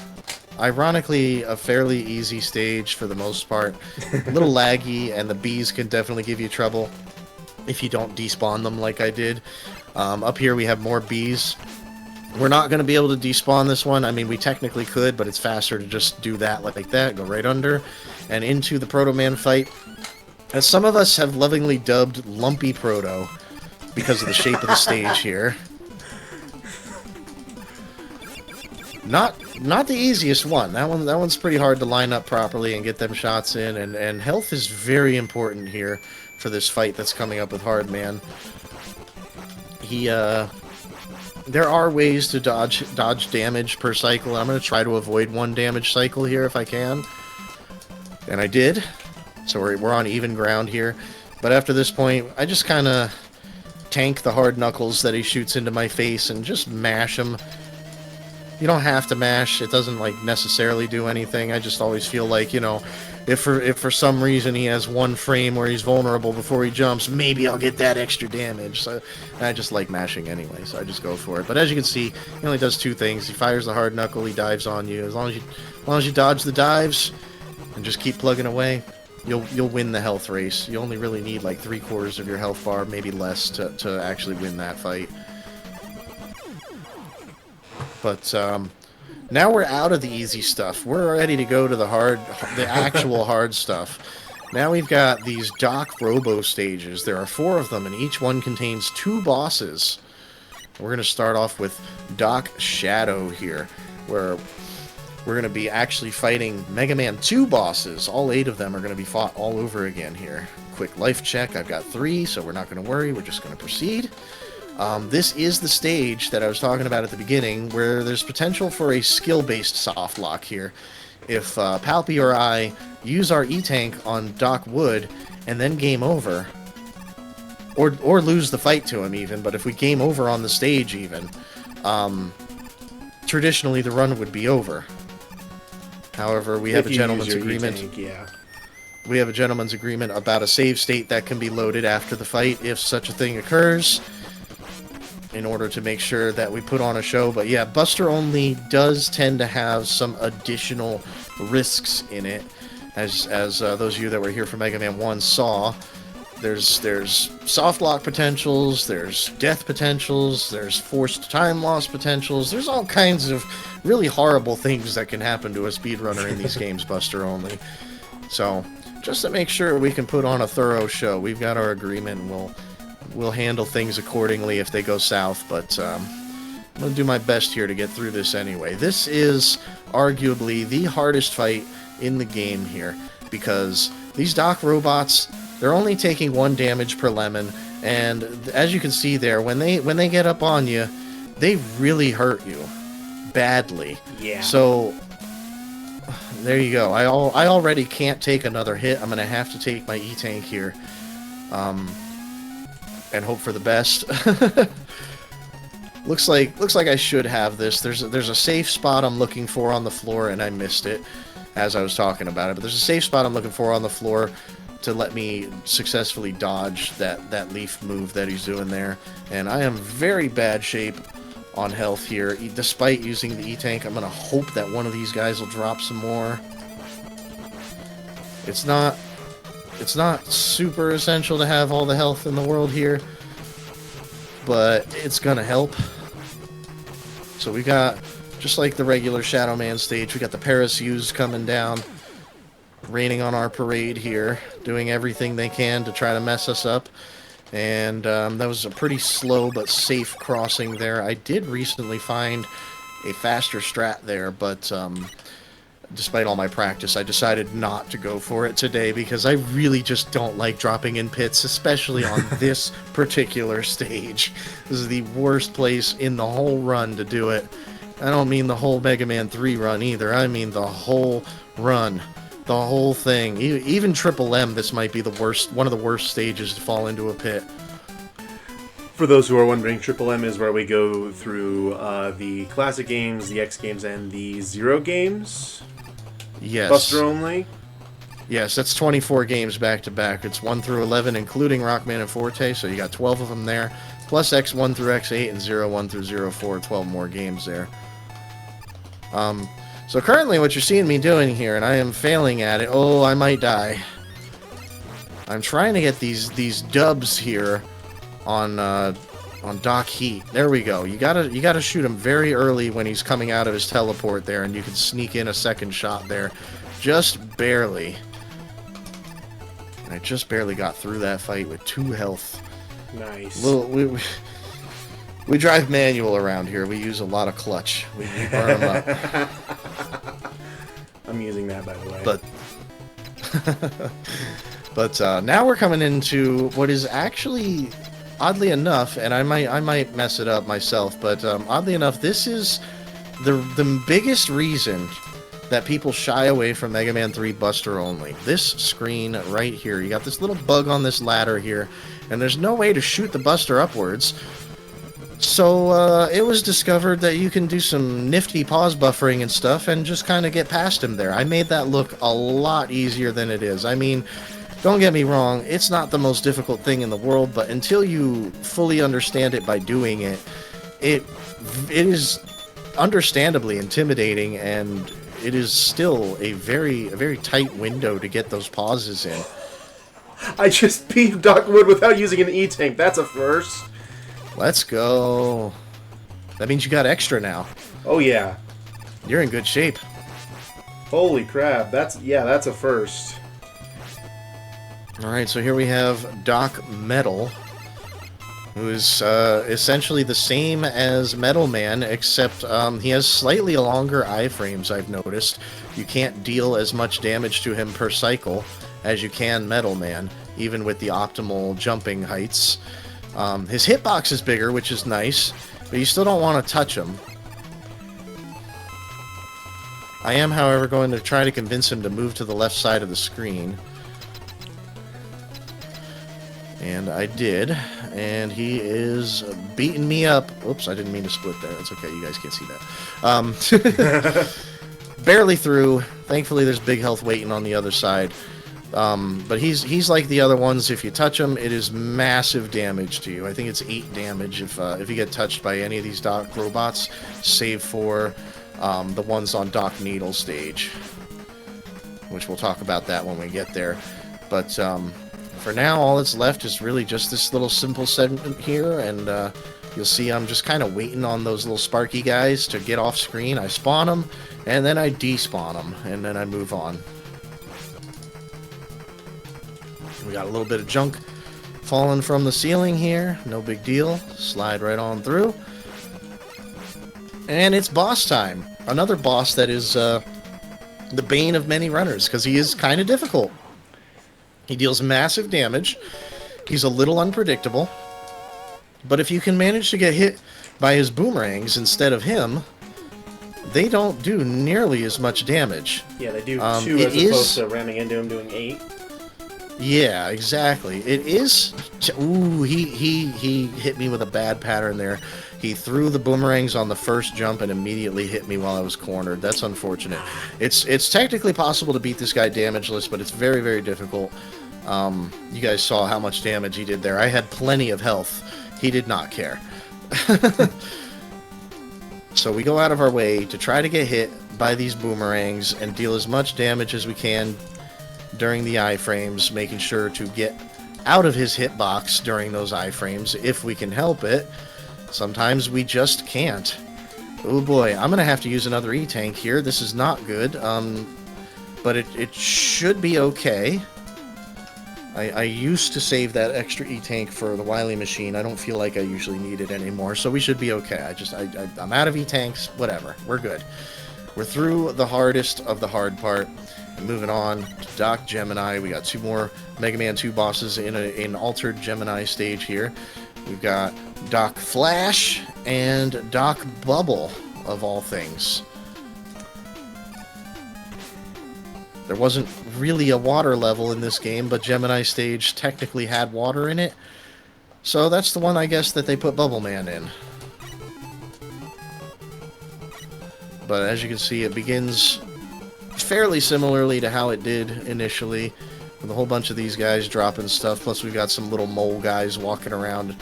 Ironically, a fairly easy stage for the most part. A little laggy, and the bees can definitely give you trouble if you don't despawn them like I did. Up here we have more bees. We're not going to be able to despawn this one. I mean, we technically could, but it's faster to just do that like that, go right under, and into the Proto Man fight. As some of us have lovingly dubbed Lumpy Proto because of the shape of the stage here. Not the easiest one. That one's pretty hard to line up properly and get them shots in, and health is very important here for this fight that's coming up with Hardman. There are ways to dodge damage per cycle. I'm going to try to avoid one damage cycle here if I can. And I did. So we're on even ground here. But after this point, I just kind of tank the hard knuckles that he shoots into my face and just mash him. You don't have to mash. It doesn't like necessarily do anything. I just always feel like, you know, if for some reason he has one frame where he's vulnerable before he jumps, maybe I'll get that extra damage. So I just like mashing anyway, so I just go for it. But as you can see, he only does two things. He fires the hard knuckle, he dives on you. As long as you dodge the dives and just keep plugging away, you'll win the health race. You only really need like 3/4 of your health bar, maybe less, to actually win that fight. But now we're out of the easy stuff. We're ready to go to the actual hard stuff. Now we've got these Doc Robo stages. There are 4 of them, and each one contains 2 bosses. We're going to start off with Doc Shadow here, where we're going to be actually fighting Mega Man 2 bosses. All 8 of them are going to be fought all over again here. Quick life check. I've got 3, so we're not going to worry. We're just going to proceed. This is the stage that I was talking about at the beginning, where there's potential for a skill-based soft lock here. If Palpy or I use our E-Tank on Doc Wood, and then game over, or lose the fight to him even, but if we game over on the stage even, traditionally the run would be over. However, we have a gentleman's agreement. E-Tank, yeah. We have a gentleman's agreement about a save state that can be loaded after the fight if such a thing occurs, in order to make sure that we put on a show. But yeah, Buster Only does tend to have some additional risks in it, as those of you that were here for Mega Man 1 saw. There's soft lock potentials, there's death potentials, there's forced time loss potentials, there's all kinds of really horrible things that can happen to a speedrunner in these games, Buster Only. So, just to make sure we can put on a thorough show, we've got our agreement, and we'll handle things accordingly if they go south, but I'm going to do my best here to get through this anyway. This is arguably the hardest fight in the game here, because these dock robots, they're only taking 1 damage per lemon, and as you can see there, when they get up on you, they really hurt you badly. Yeah. So there you go. I already can't take another hit. I'm gonna have to take my E-tank here, and hope for the best. looks like I should have this. There's a safe spot I'm looking for on the floor, and I missed it as I was talking about it. But there's a safe spot I'm looking for on the floor to let me successfully dodge that leaf move that he's doing there. And I am very bad shape on health here, despite using the E-tank. I'm gonna hope that one of these guys will drop some more. It's not super essential to have all the health in the world here, but it's gonna help. So we got, just like the regular Shadow Man stage, we got the Parasues coming down, raining on our parade here, doing everything they can to try to mess us up. And that was a pretty slow but safe crossing there. I did recently find a faster strat there, but despite all my practice, I decided not to go for it today because I really just don't like dropping in pits, especially on this particular stage. This is the worst place in the whole run to do it. I don't mean the whole Mega Man 3 run either. I mean the whole run. The whole thing. Even Triple M, this might be the worst, one of the worst stages to fall into a pit. For those who are wondering, Triple M is where we go through the classic games, the X games, and the Zero games. Yes. Buster only. Yes, that's 24 games back to back. It's 1 through 11, including Rockman and Forte, so you got 12 of them there. Plus X1 through X8 and 01 through 04, 12 more games there. So currently what you're seeing me doing here, and I am failing at it, oh, I might die. I'm trying to get these dubs here on Doc Heat. There we go. You gotta shoot him very early when he's coming out of his teleport there, and you can sneak in a second shot there. Just barely. And I just barely got through that fight with 2 health. Nice. We drive manual around here. We use a lot of clutch. We burn them up. I'm using that, by the way. But now we're coming into what is actually, oddly enough, and I might mess it up myself, but oddly enough, this is the biggest reason that people shy away from Mega Man 3 Buster only. This screen right here. You got this little bug on this ladder here, and there's no way to shoot the Buster upwards. So it was discovered that you can do some nifty pause buffering and stuff and just kind of get past him there. I made that look a lot easier than it is. I mean, don't get me wrong, it's not the most difficult thing in the world, but until you fully understand it by doing it, it is understandably intimidating, and it is still a very tight window to get those pauses in. I just beat Doc Wood without using an E-tank. That's a first. Let's go. That means you got extra now. Oh yeah. You're in good shape. Holy crap. That's a first. Alright, so here we have Doc Metal, who is essentially the same as Metal Man, except he has slightly longer iframes, I've noticed. You can't deal as much damage to him per cycle as you can Metal Man, even with the optimal jumping heights. His hitbox is bigger, which is nice, but you still don't want to touch him. I am, however, going to try to convince him to move to the left side of the screen. And I did, and he is beating me up. Oops, I didn't mean to split there. It's okay, you guys can't see that. Barely through. Thankfully, there's big health waiting on the other side. But he's like the other ones. If you touch him, it is massive damage to you. I think it's 8 damage if you get touched by any of these Doc robots, save for the ones on Doc Needle stage, which we'll talk about that when we get there. But for now, all that's left is really just this little simple segment here, and you'll see I'm just kind of waiting on those little sparky guys to get off screen. I spawn them, and then I despawn them, and then I move on. We got a little bit of junk falling from the ceiling here. No big deal. Slide right on through. And it's boss time. Another boss that is the bane of many runners, because he is kind of difficult. He deals massive damage. He's a little unpredictable. But if you can manage to get hit by his boomerangs instead of him, they don't do nearly as much damage. Yeah, they do 2 as opposed to ramming into him doing 8. Yeah, exactly. It is... Ooh, he hit me with a bad pattern there. He threw the boomerangs on the first jump and immediately hit me while I was cornered. That's unfortunate. It's technically possible to beat this guy damageless, but it's very, very difficult. You guys saw how much damage he did there. I had plenty of health. He did not care. So we go out of our way to try to get hit by these boomerangs and deal as much damage as we can during the iframes, making sure to get out of his hitbox during those iframes if we can help it. Sometimes we just can't. Oh boy, I'm going to have to use another E-tank here. This is not good, but it should be okay. I used to save that extra E-tank for the Wily machine. I don't feel like I usually need it anymore, so we should be okay. I'm out of E-tanks, whatever. We're good. We're through the hardest of the hard part. And moving on to Doc Gemini. We got 2 more Mega Man 2 bosses in an altered Gemini stage here. We've got Doc Flash and Doc Bubble, of all things. There wasn't really a water level in this game, but Gemini stage technically had water in it. So that's the one, I guess, that they put Bubble Man in. But as you can see, it begins fairly similarly to how it did initially, with a whole bunch of these guys dropping stuff. Plus we've got some little mole guys walking around.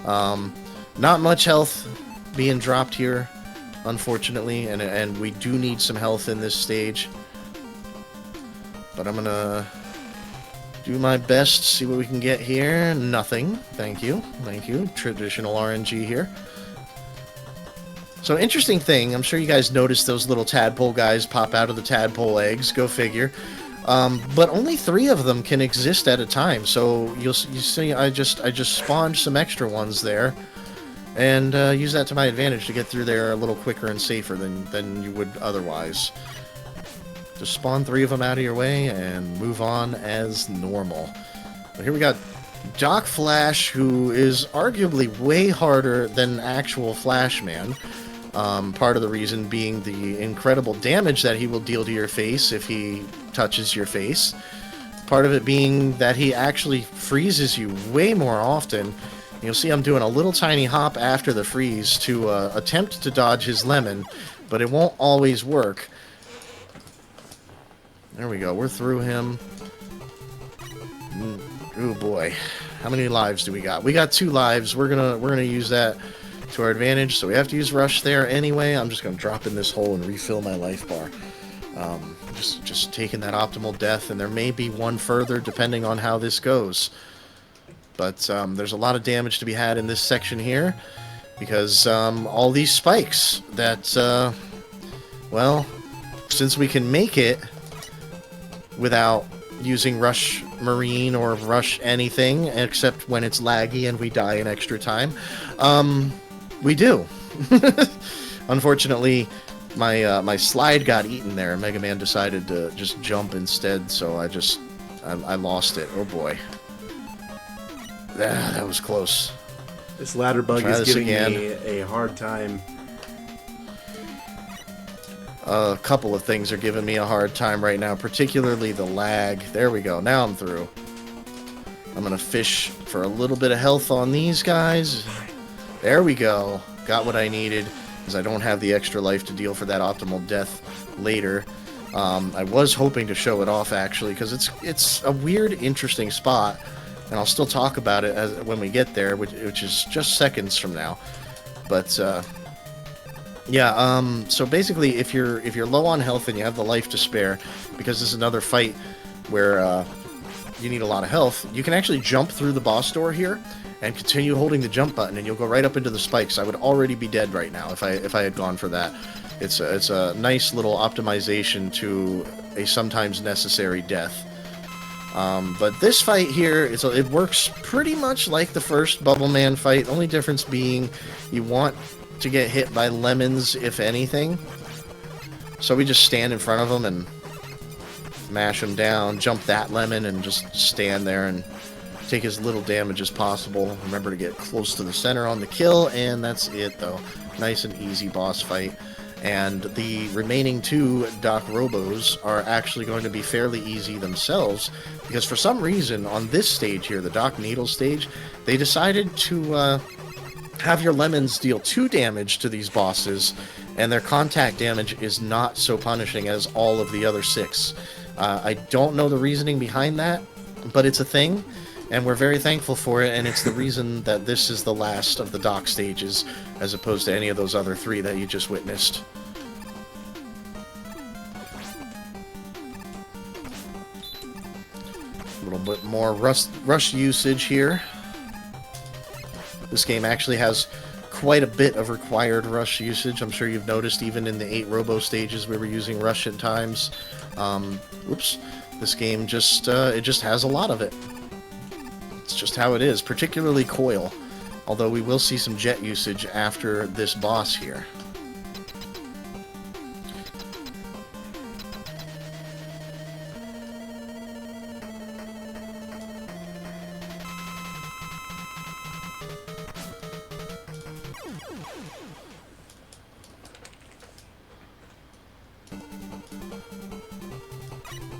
Not much health being dropped here, unfortunately, and we do need some health in this stage. But I'm gonna do my best, see what we can get here. Nothing. Thank you. Thank you. Traditional RNG here. So, interesting thing, I'm sure you guys noticed those little tadpole guys pop out of the tadpole eggs, go figure. But only 3 of them can exist at a time, so you see I just spawned some extra ones there, and use that to my advantage to get through there a little quicker and safer than you would otherwise. Just spawn 3 of them out of your way and move on as normal. But here we got Doc Flash, who is arguably way harder than actual Flash Man. Part of the reason being the incredible damage that he will deal to your face if he touches your face. Part of it being that he actually freezes you way more often. You'll see I'm doing a little tiny hop after the freeze to attempt to dodge his lemon, but it won't always work. There we go, we're through him. Oh boy, how many lives do we got? We got 2 lives. We're gonna use that to our advantage, so we have to use rush there anyway. I'm just gonna drop in this hole and refill my life bar. Just taking that optimal death, and there may be one further depending on how this goes. But there's a lot of damage to be had in this section here, because all these spikes that, well, since we can make it without using Rush Marine or Rush anything, except when it's laggy and we die in extra time, we do. Unfortunately, my slide got eaten there. Mega Man decided to just jump instead, so I lost it. Oh boy. That was close. This ladder bug is giving me a hard time. A couple of things are giving me a hard time right now, particularly the lag. There we go. Now I'm through. I'm going to fish for a little bit of health on these guys. There we go. Got what I needed, because I don't have the extra life to deal for that optimal death later. I was hoping to show it off, actually, because it's a weird, interesting spot, and I'll still talk about it when we get there, which is just seconds from now. But yeah, so basically, if you're low on health and you have the life to spare, because this is another fight where you need a lot of health, you can actually jump through the boss door here and continue holding the jump button, and you'll go right up into the spikes. I would already be dead right now if I had gone for that. It's a nice little optimization to a sometimes necessary death. But this fight here, it works pretty much like the first Bubble Man fight. Only difference being you want to get hit by lemons, if anything. So we just stand in front of them and mash them down, jump that lemon, and just stand there and take as little damage as possible. Remember to get close to the center on the kill, and that's it, though. Nice and easy boss fight. And the remaining 2 Doc Robos are actually going to be fairly easy themselves, because for some reason on this stage here, the Doc Needle stage, they decided to have your lemons deal 2 damage to these bosses, and their contact damage is not so punishing as all of the other 6. I don't know the reasoning behind that, but it's a thing, and we're very thankful for it, and it's the reason that this is the last of the Doc stages, as opposed to any of those other 3 that you just witnessed. A little bit more rush usage here. This game actually has quite a bit of required rush usage. I'm sure you've noticed even in the 8 Robo stages we were using rush at times. Whoops. This game just it just has a lot of it. It's just how it is, particularly Coil. Although we will see some jet usage after this boss here.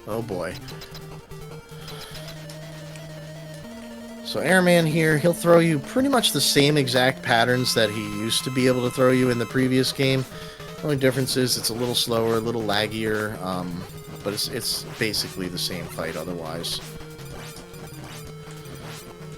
Oh boy. So Airman here, he'll throw you pretty much the same exact patterns that he used to be able to throw you in the previous game. The only difference is it's a little slower, a little laggier, but it's basically the same fight otherwise.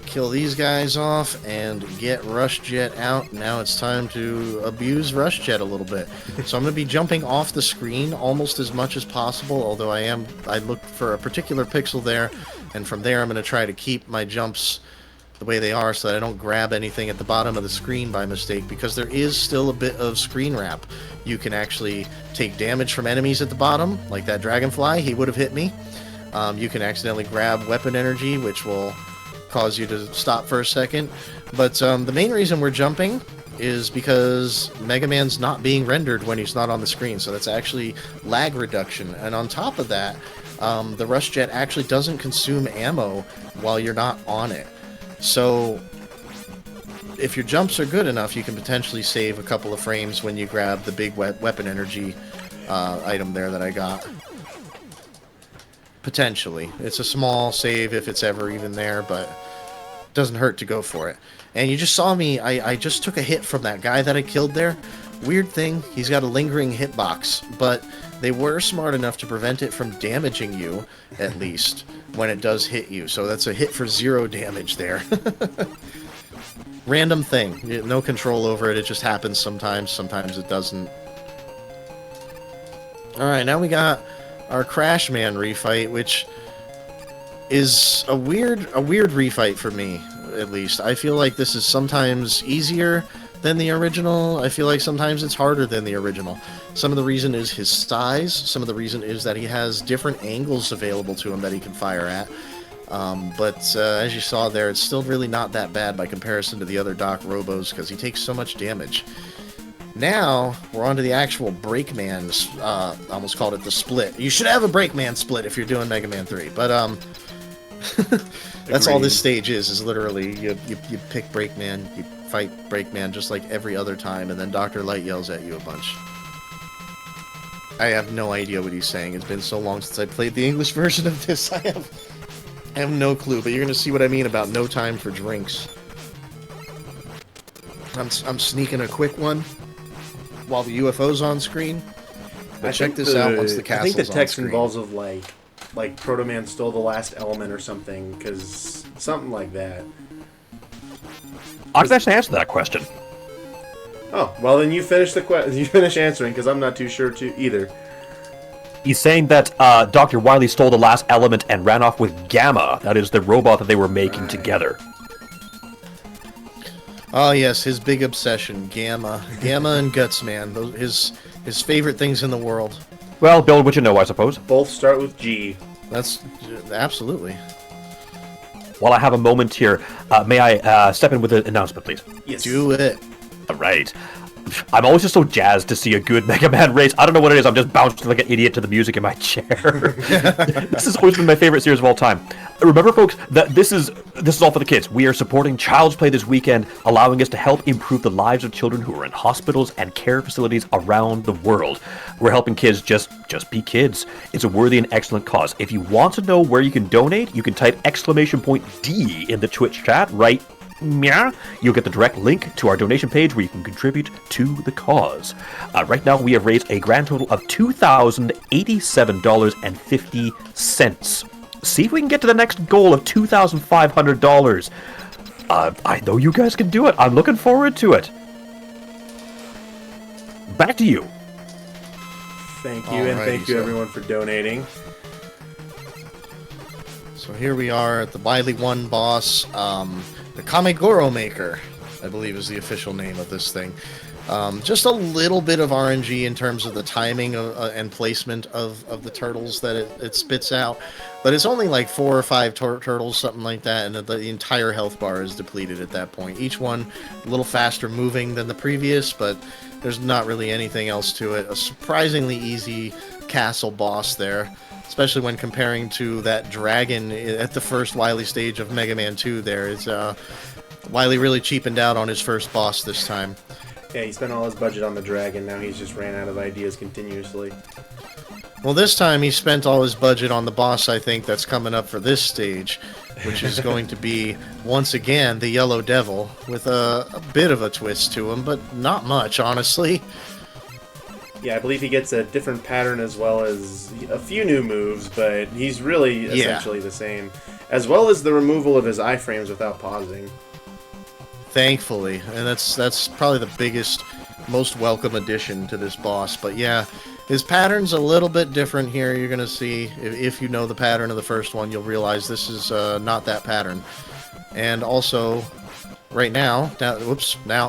Kill these guys off and get Rush Jet out. Now it's time to abuse Rush Jet a little bit. So I'm going to be jumping off the screen almost as much as possible, although I looked for a particular pixel there, and from there I'm going to try to keep my jumps the way they are so that I don't grab anything at the bottom of the screen by mistake, because there is still a bit of screen wrap. You can actually take damage from enemies at the bottom, like that Dragonfly, he would have hit me. You can accidentally grab weapon energy, which will cause you to stop for a second. But the main reason we're jumping is because Mega Man's not being rendered when he's not on the screen, so that's actually lag reduction. And on top of that, the Rush Jet actually doesn't consume ammo while you're not on it. So if your jumps are good enough, you can potentially save a couple of frames when you grab the big weapon energy item there that I got. Potentially. It's a small save if it's ever even there, but it doesn't hurt to go for it. And you just saw me, I just took a hit from that guy that I killed there. Weird thing, he's got a lingering hitbox, but they were smart enough to prevent it from damaging you, at least, when it does hit you. So that's a hit for 0 damage there. Random thing. No control over it, it just happens sometimes it doesn't. Alright, now we got our Crash Man refight, which is a weird refight for me, at least. I feel like this is sometimes easier than the original. I feel like sometimes it's harder than the original. Some of the reason is his size. Some of the reason is that he has different angles available to him that he can fire at. But as you saw there, it's still really not that bad by comparison to the other Doc Robos, because he takes so much damage. Now, we're on to the actual Breakman, I almost called it the split. You should have a Breakman split if you're doing Mega Man 3, but, that's all this stage is literally, you pick Breakman, you fight Breakman just like every other time, and then Dr. Light yells at you a bunch. I have no idea what he's saying. It's been so long since I played the English version of this, I have no clue, but you're gonna see what I mean about no time for drinks. I'm sneaking a quick one while the UFO's on screen. But check this out once the castle's on screen. I think the text involves of like Proto Man stole the last element or something, because something like that. I can actually answer that question. Oh, well then you finish you finish answering, because I'm not too sure either. He's saying that Dr. Wily stole the last element and ran off with Gamma. That is the robot that they were making together. Oh yes, his big obsession, Gamma and Gutsman, his favorite things in the world. Well, build what you know, I suppose. Both start with G. That's absolutely. While I have a moment here, may I step in with an announcement, please? Yes. Do it. All right. I'm always just so jazzed to see a good Mega Man race. I don't know what it is. I'm just bouncing like an idiot to the music in my chair. This has always been my favorite series of all time. Remember, folks, that this is all for the kids. We are supporting Child's Play this weekend, allowing us to help improve the lives of children who are in hospitals and care facilities around the world. We're helping kids just be kids. It's a worthy and excellent cause. If you want to know where you can donate, you can type !D in the Twitch chat right. Yeah, you'll get the direct link to our donation page where you can contribute to the cause. Right now, we have raised a grand total of $2,087.50. See if we can get to the next goal of $2,500. I know you guys can do it. I'm looking forward to it. Back to you. Thank you, and thank you everyone for donating. So here we are at the Wily 1 boss. The Kamegoro Maker, I believe, is the official name of this thing. Just a little bit of RNG in terms of the timing and placement of the turtles that it spits out. But it's only like 4 or 5 turtles, something like that, and the entire health bar is depleted at that point. Each one a little faster moving than the previous, but there's not really anything else to it. A surprisingly easy castle boss there, especially when comparing to that dragon at the first Wily stage of Mega Man 2 there. Is Wily really cheapened out on his first boss this time. Yeah, he spent all his budget on the dragon, now he's just ran out of ideas continuously. Well, this time he spent all his budget on the boss, I think, that's coming up for this stage, which is going to be, once again, the Yellow Devil, with a bit of a twist to him, but not much, honestly. Yeah, I believe he gets a different pattern as well as a few new moves, but he's really essentially the same. As well as the removal of his iframes without pausing. Thankfully, and that's probably the biggest, most welcome addition to this boss. But yeah, his pattern's a little bit different here. You're going to see, if you know the pattern of the first one, you'll realize this is not that pattern. And also, right now,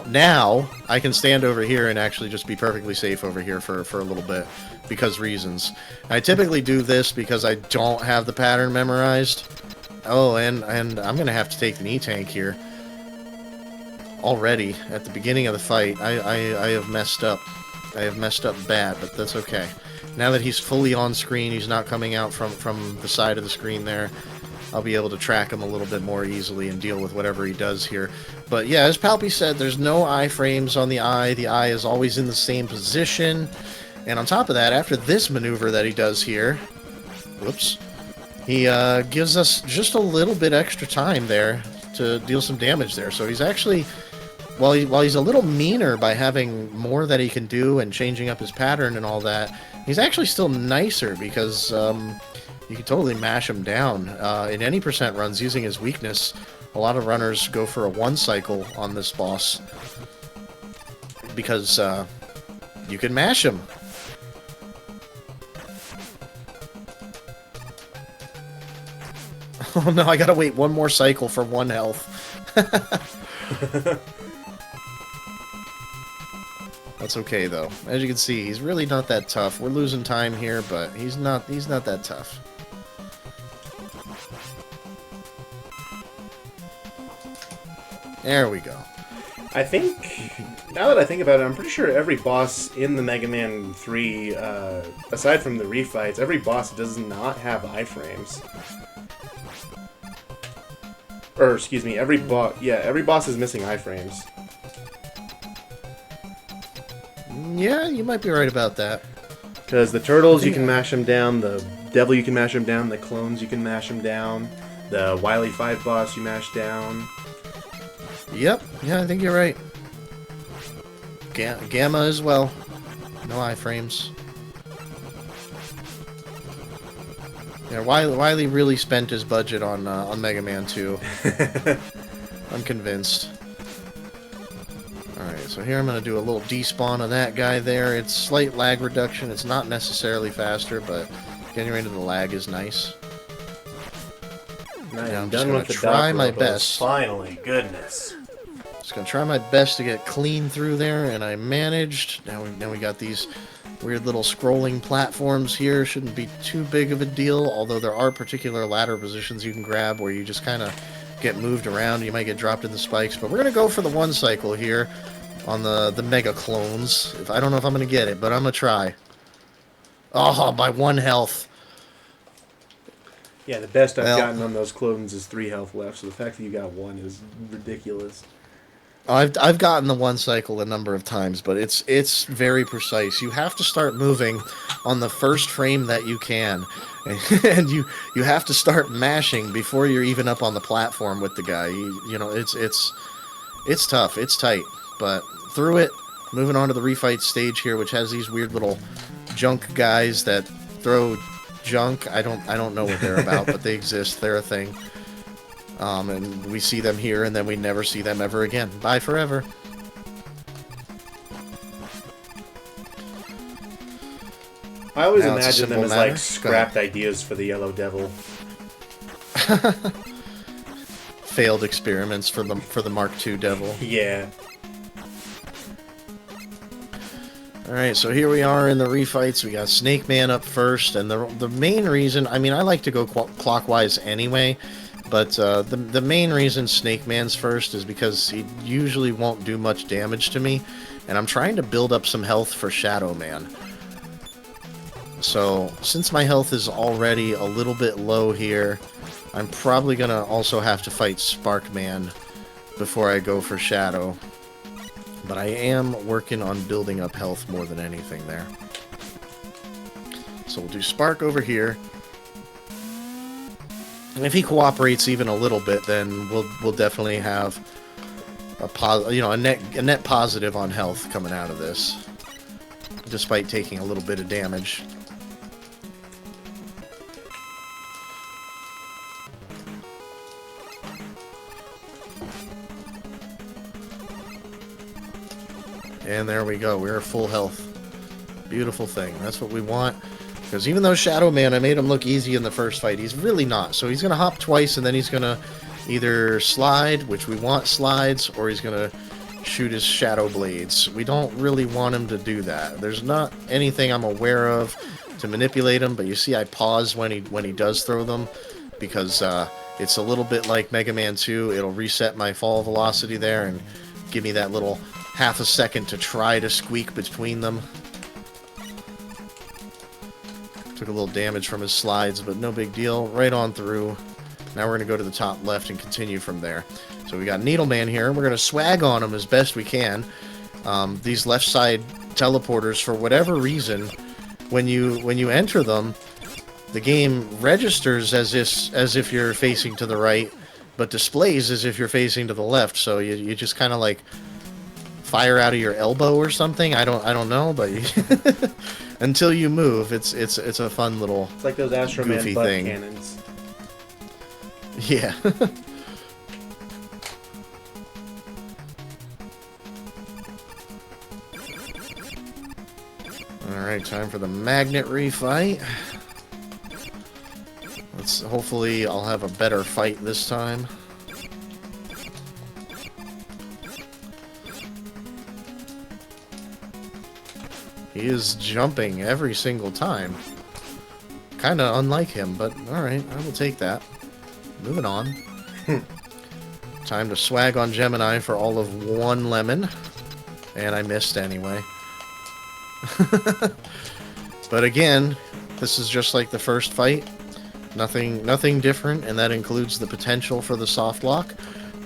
now I can stand over here and actually just be perfectly safe over here for a little bit, because reasons. I typically do this because I don't have the pattern memorized. Oh, and I'm going to have to take the knee tank here. Already, at the beginning of the fight, I have messed up. I have messed up bad, but that's okay. Now that he's fully on screen, he's not coming out from the side of the screen there, I'll be able to track him a little bit more easily and deal with whatever he does here. But yeah, as Palpy said, there's no iframes on the eye. The eye is always in the same position. And on top of that, after this maneuver that he does here, whoops, he gives us just a little bit extra time there to deal some damage there. So he's actually, while he's a little meaner by having more that he can do and changing up his pattern and all that, he's actually still nicer because you can totally mash him down. In any percent runs using his weakness, a lot of runners go for a 1 cycle on this boss because you can mash him. Oh no, I gotta wait 1 more cycle for 1 health. That's okay though. As you can see, he's really not that tough. We're losing time here, but he's not that tough. There we go. I think, now that I think about it, I'm pretty sure every boss in the Mega Man 3, aside from the refights, every boss does not have iframes. Or, excuse me, every boss is missing iframes. Yeah, you might be right about that. Because the turtles, you can mash them down, the devil, you can mash them down, the clones, you can mash them down, the Wily 5 boss, you mash down. Yep, yeah, I think you're right. Gamma as well. No iframes. Yeah, Wily really spent his budget on Mega Man 2. I'm convinced. Alright, so here I'm going to do a little despawn of that guy there. It's slight lag reduction. It's not necessarily faster, but getting rid of the lag is nice. I'm just going to try my best. Finally, goodness. Just going to try my best to get clean through there, and I managed. Now we got these weird little scrolling platforms here. Shouldn't be too big of a deal, although there are particular ladder positions you can grab where you just kind of get moved around. You might get dropped in the spikes, but we're going to go for the one cycle here on the mega clones. I don't know if I'm going to get it, but I'm going to try. Oh, by 1 health. Yeah, the best I've gotten on those clones is 3 health left, so the fact that you got 1 is ridiculous. I've gotten the one cycle a number of times, but it's very precise. You have to start moving on the first frame that you can, and you have to start mashing before you're even up on the platform with the guy. You know, it's tough, it's tight, but through it. Moving on to the refight stage here, which has these weird little junk guys that throw junk. I don't know what they're about, but they exist. They're a thing. And we see them here, and then we never see them ever again. Bye forever. I always imagine them as like scrapped ideas for the Yellow Devil. Failed experiments for the Mark II Devil. Yeah. Alright, so here we are in the refights. We got Snake Man up first, and the main reason, I mean, I like to go clockwise anyway, but the main reason Snake Man's first is because he usually won't do much damage to me, and I'm trying to build up some health for Shadow Man. So, since my health is already a little bit low here, I'm probably going to also have to fight Spark Man before I go for Shadow. But I am working on building up health more than anything there. So we'll do Spark over here. And if he cooperates even a little bit, then we'll definitely have a net positive on health coming out of this, despite taking a little bit of damage. And there we go. We're full health. Beautiful thing. That's what we want. Because even though Shadow Man, I made him look easy in the first fight, he's really not. So he's going to hop twice, and then he's going to either slide, which we want slides, or he's going to shoot his Shadow Blades. We don't really want him to do that. There's not anything I'm aware of to manipulate him, but you see I pause when he does throw them, because it's a little bit like Mega Man 2. It'll reset my fall velocity there and give me that little half a second to try to squeak between them. Took a little damage from his slides, but no big deal. Right on through. Now we're going to go to the top left and continue from there. So we got Needleman here. We're going to swag on him as best we can. These left side teleporters, for whatever reason, when you enter them, the game registers as if you're facing to the right, but displays as if you're facing to the left. So you just kind of like fire out of your elbow or something. I don't know, but until you move, it's a fun little, it's like those Astro Man butt thing. Cannons. Yeah. Alright, time for the magnet refight. Hopefully I'll have a better fight this time. He is jumping every single time. Kinda unlike him, but alright, I will take that. Moving on. Time to swag on Gemini for all of 1 lemon. And I missed anyway. But again, this is just like the first fight. Nothing different, and that includes the potential for the soft lock.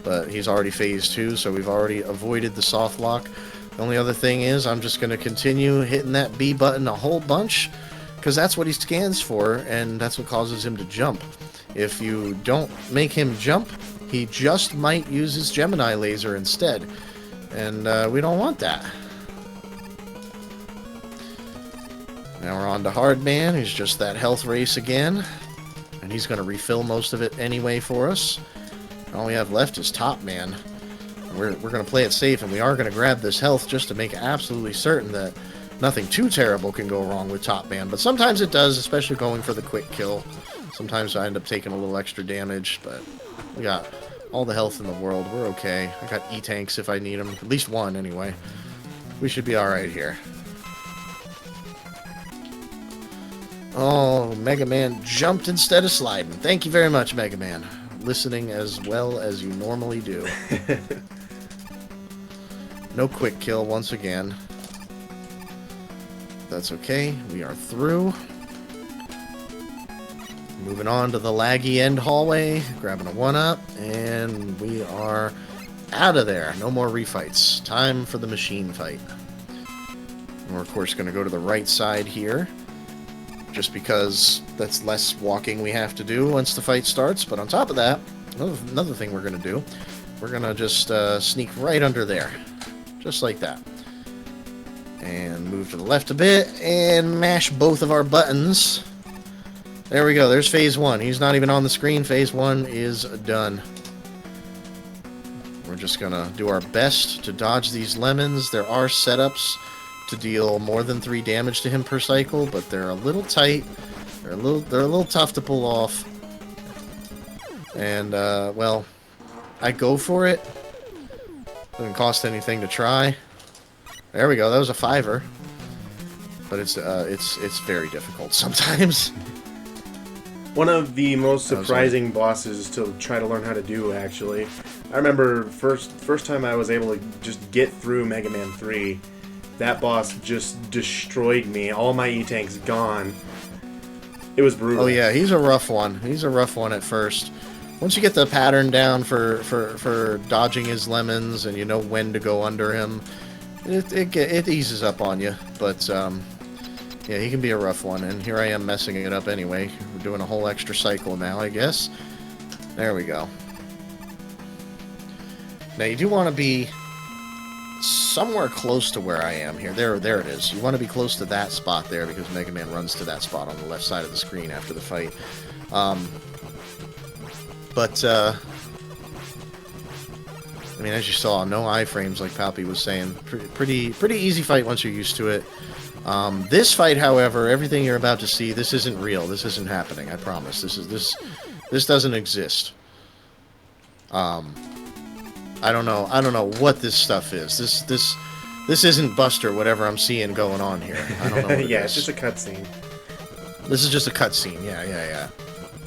But he's already phase 2, so we've already avoided the soft lock. The only other thing is I'm just going to continue hitting that B button a whole bunch, because that's what he scans for, and that's what causes him to jump. If you don't make him jump, he just might use his Gemini laser instead, and we don't want that. Now we're on to Hardman, who's just that health race again, and he's going to refill most of it anyway for us. All we have left is Top Man. We're going to play it safe, and we are going to grab this health just to make absolutely certain that nothing too terrible can go wrong with Top Man. But sometimes it does, especially going for the quick kill. Sometimes I end up taking a little extra damage, but we got all the health in the world. We're okay. I got E-tanks if I need them. At least one, anyway. We should be alright here. Oh, Mega Man jumped instead of sliding. Thank you very much, Mega Man. Listening as well as you normally do. No quick kill once again. That's okay. We are through. Moving on to the laggy end hallway. Grabbing a 1-up. And we are out of there. No more refights. Time for the machine fight. And we're, of course, going to go to the right side here. Just because that's less walking we have to do once the fight starts. But on top of that, another thing we're going to do, we're going to just sneak right under there. Just like that. And move to the left a bit, and mash both of our buttons. There we go, there's phase 1. He's not even on the screen. Phase 1 is done. We're just going to do our best to dodge these lemons. There are setups to deal more than 3 damage to him per cycle, but they're a little tight. They're a little tough to pull off. And well, I go for it. Doesn't cost anything to try. There we go. That was a 5-er. But it's very difficult sometimes. One of the most surprising bosses to try to learn how to do, actually. I remember first time I was able to just get through Mega Man 3. That boss just destroyed me. All my E-tanks gone. It was brutal. Oh yeah, he's a rough one. He's a rough one at first. Once you get the pattern down for dodging his lemons and you know when to go under him, it eases up on you. But yeah, he can be a rough one. And here I am messing it up anyway. We're doing a whole extra cycle now, I guess. There we go. Now you do want to be somewhere close to where I am here. There it is. You want to be close to that spot there because Mega Man runs to that spot on the left side of the screen after the fight. I mean, as you saw, no iframes like Palpy was saying. Pretty easy fight once you're used to it. This fight, however, everything you're about to see, this isn't real. This isn't happening. I promise. This doesn't exist. I don't know what this stuff is. This isn't Buster, whatever I'm seeing going on here. I don't know what it yeah, is. it's just a cutscene. This is just a cutscene. Yeah.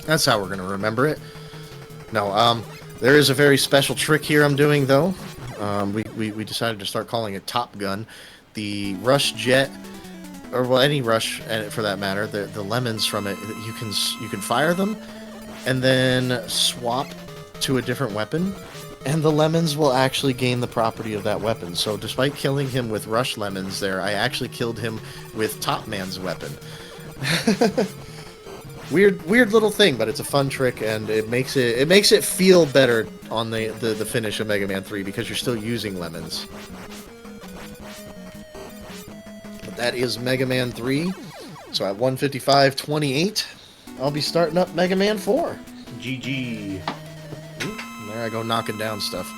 That's how we're gonna remember it. No, there is a very special trick here I'm doing though. We decided to start calling it Top Gun. The Rush Jet, or well, any Rush for that matter, the lemons from it, you can fire them, and then swap to a different weapon. And the lemons will actually gain the property of that weapon. So despite killing him with Rush lemons there, I actually killed him with Top Man's weapon. Weird little thing, but it's a fun trick, and it makes it feel better on the finish of Mega Man 3 because you're still using lemons. But that is Mega Man 3. So at 155.28, I'll be starting up Mega Man 4. GG. There I go, knocking down stuff.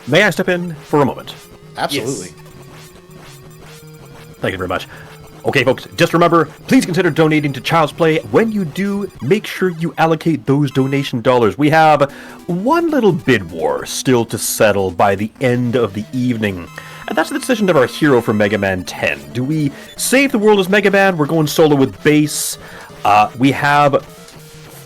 May I step in for a moment? Absolutely. Yes. Thank you very much. Okay, folks, just remember, please consider donating to Child's Play. When you do, make sure you allocate those donation dollars. We have one little bid war still to settle by the end of the evening. And that's the decision of our hero from Mega Man 10. Do we save the world as Mega Man? We're going solo with base. We have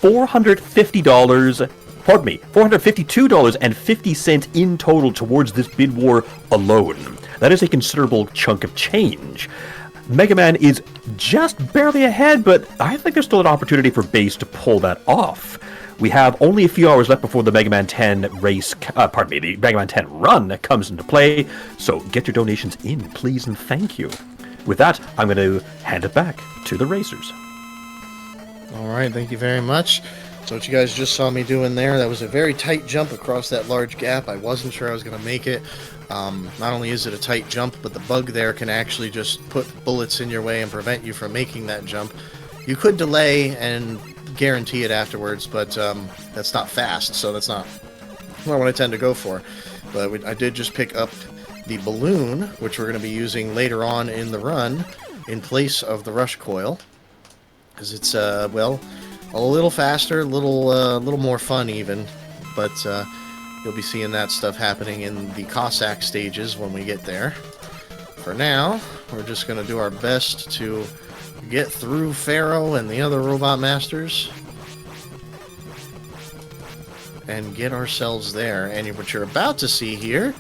$450, pardon me, $452.50 in total towards this bid war alone. That is a considerable chunk of change. Mega Man is just barely ahead, but I think there's still an opportunity for base to pull that off. We have only a few hours left before the Mega Man 10 race, the Mega Man 10 run comes into play, so get your donations in, please and thank you. With that, I'm going to hand it back to the racers. Alright, thank you very much. So what you guys just saw me doing there, that was a very tight jump across that large gap. I wasn't sure I was going to make it. Not only is it a tight jump, but the bug there can actually just put bullets in your way and prevent you from making that jump. You could delay and guarantee it afterwards, but that's not fast, so that's not what I tend to go for. But I did just pick up the balloon, which we're going to be using later on in the run, in place of the rush coil, because it's, well, a little faster, a little more fun even, but You'll be seeing that stuff happening in the Cossack stages when we get there. For now, we're just going to do our best to get through Pharaoh and the other robot masters and get ourselves there. And what you're about to see here,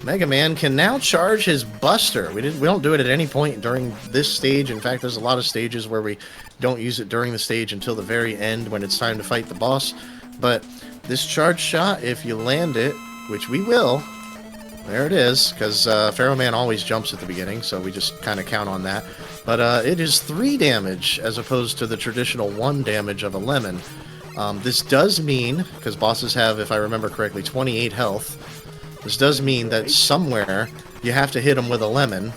Mega Man can now charge his Buster. We don't do it at any point during this stage. In fact, there's a lot of stages where we don't use it during the stage until the very end when it's time to fight the boss. But this charge shot, if you land it, which we will, there it is, because Pharaoh Man always jumps at the beginning, so we just kind of count on that. But it is 3 damage as opposed to the traditional 1 damage of a lemon. This does mean, because bosses have, if I remember correctly, 28 health, this does mean that somewhere you have to hit them with a lemon,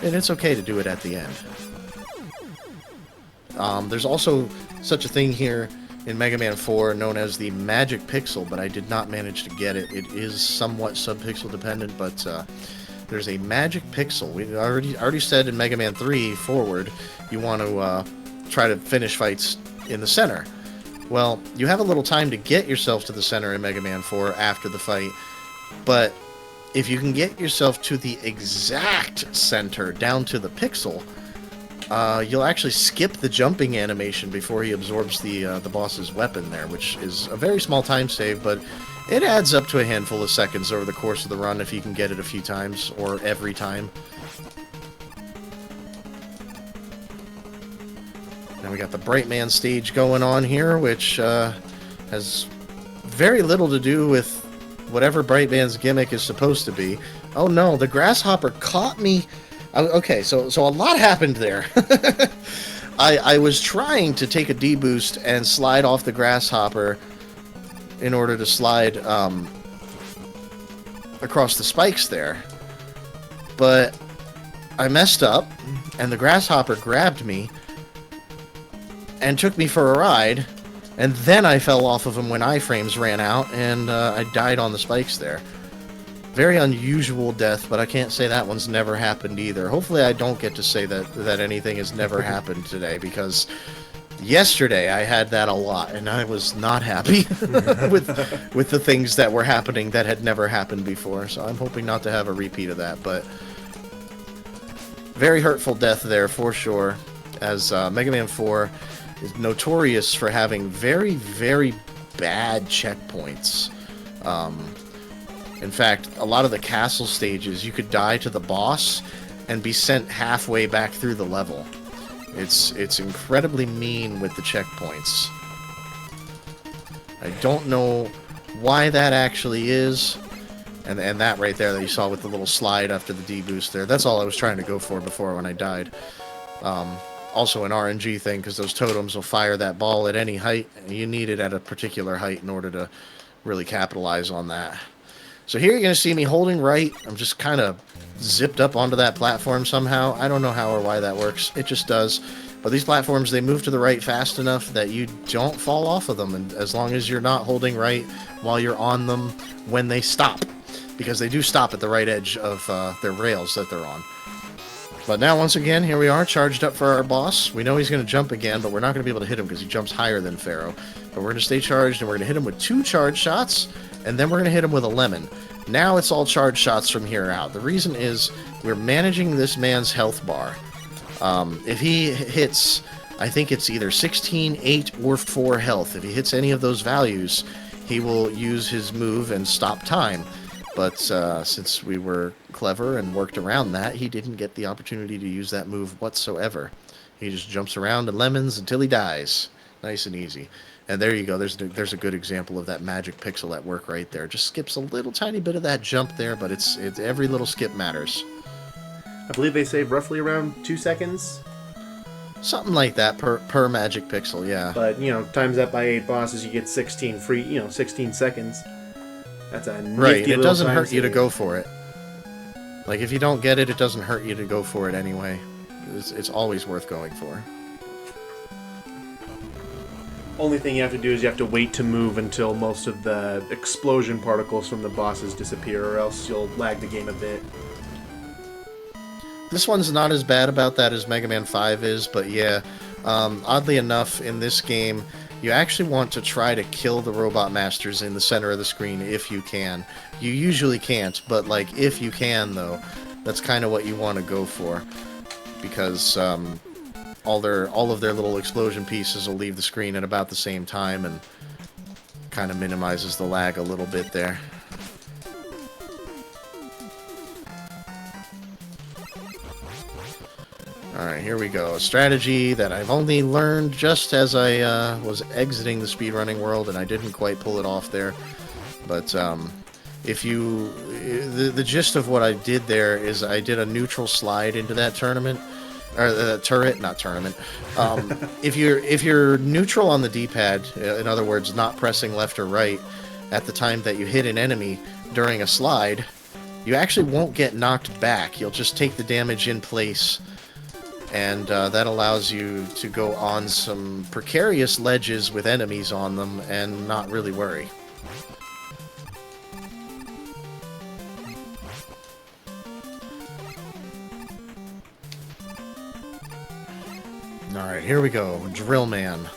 and it's okay to do it at the end. There's also such a thing here in Mega Man 4 known as the Magic Pixel, but I did not manage to get it. It is somewhat sub-pixel dependent, but there's a Magic Pixel. We already said in Mega Man 3 forward, you want to try to finish fights in the center. Well, you have a little time to get yourself to the center in Mega Man 4 after the fight, but if you can get yourself to the exact center, down to the pixel, you'll actually skip the jumping animation before he absorbs the boss's weapon there, which is a very small time save, but it adds up to a handful of seconds over the course of the run if you can get it a few times, or every time. Now we got the Bright Man stage going on here, which has very little to do with whatever Bright Man's gimmick is supposed to be. Oh no, the grasshopper caught me. Okay, so a lot happened there. I was trying to take a D-boost and slide off the grasshopper in order to slide across the spikes there. But I messed up, and the grasshopper grabbed me and took me for a ride, and then I fell off of him when iframes ran out, and I died on the spikes there. Very unusual death, but I can't say that one's never happened either. Hopefully I don't get to say that anything has never happened today, because yesterday I had that a lot, and I was not happy with the things that were happening that had never happened before, so I'm hoping not to have a repeat of that, but very hurtful death there for sure, as Mega Man 4 is notorious for having very, very bad checkpoints. In fact, a lot of the castle stages, you could die to the boss and be sent halfway back through the level. It's incredibly mean with the checkpoints. I don't know why that actually is. And that right there that you saw with the little slide after the D-boost there, that's all I was trying to go for before when I died. Also an RNG thing, because those totems will fire that ball at any height, and you need it at a particular height in order to really capitalize on that. So here you're going to see me holding right. I'm just kind of zipped up onto that platform somehow. I don't know how or why that works. It just does. But these platforms, they move to the right fast enough that you don't fall off of them, and as long as you're not holding right while you're on them when they stop. Because they do stop at the right edge of their rails that they're on. But now, once again, here we are, charged up for our boss. We know he's going to jump again, but we're not going to be able to hit him because he jumps higher than Pharaoh. But we're going to stay charged, and we're going to hit him with 2 charge shots, and then we're going to hit him with a lemon. Now it's all charge shots from here out. The reason is we're managing this man's health bar. If he hits, I think it's either 16, 8, or 4 health. If he hits any of those values, he will use his move and stop time. But since we were clever and worked around that, he didn't get the opportunity to use that move whatsoever. He just jumps around in lemons until he dies. Nice and easy. And there you go. There's a good example of that Magic Pixel at work right there. Just skips a little tiny bit of that jump there, but it's every little skip matters. I believe they say roughly around 2 seconds. Something like that per Magic Pixel, yeah. But, times that by 8 bosses, you get 16 free, 16 seconds. That's a nifty right, it doesn't hurt you to go for it. Like, if you don't get it, it doesn't hurt you to go for it anyway. It's always worth going for. Only thing you have to do is you have to wait to move until most of the explosion particles from the bosses disappear, or else you'll lag the game a bit. This one's not as bad about that as Mega Man 5 is, but yeah, oddly enough, in this game, you actually want to try to kill the robot masters in the center of the screen if you can. You usually can't, but like if you can though, that's kind of what you want to go for, because all of their little explosion pieces will leave the screen at about the same time and kind of minimizes the lag a little bit there. Alright, here we go. A strategy that I've only learned just as I was exiting the speedrunning world, and I didn't quite pull it off there. But if you... The gist of what I did there is I did a neutral slide into that tournament. Or turret, not tournament. If you're neutral on the D-pad, in other words, not pressing left or right, at the time that you hit an enemy during a slide, you actually won't get knocked back. You'll just take the damage in place. And that allows you to go on some precarious ledges with enemies on them and not really worry. Alright, here we go. Drill Man.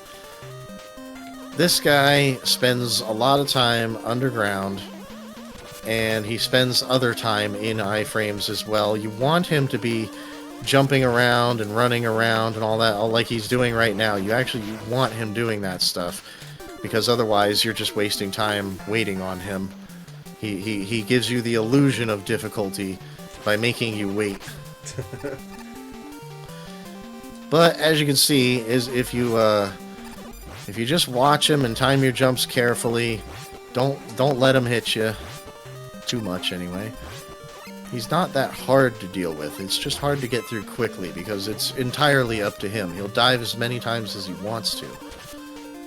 This guy spends a lot of time underground, and he spends other time in iframes as well. You want him to be jumping around and running around and all that, like he's doing right now. You want him doing that stuff, because otherwise you're just wasting time waiting on him. He gives you the illusion of difficulty by making you wait. But as you can see, is if you just watch him and time your jumps carefully, don't let him hit you too much anyway. He's not that hard to deal with. It's just hard to get through quickly because it's entirely up to him. He'll dive as many times as he wants to,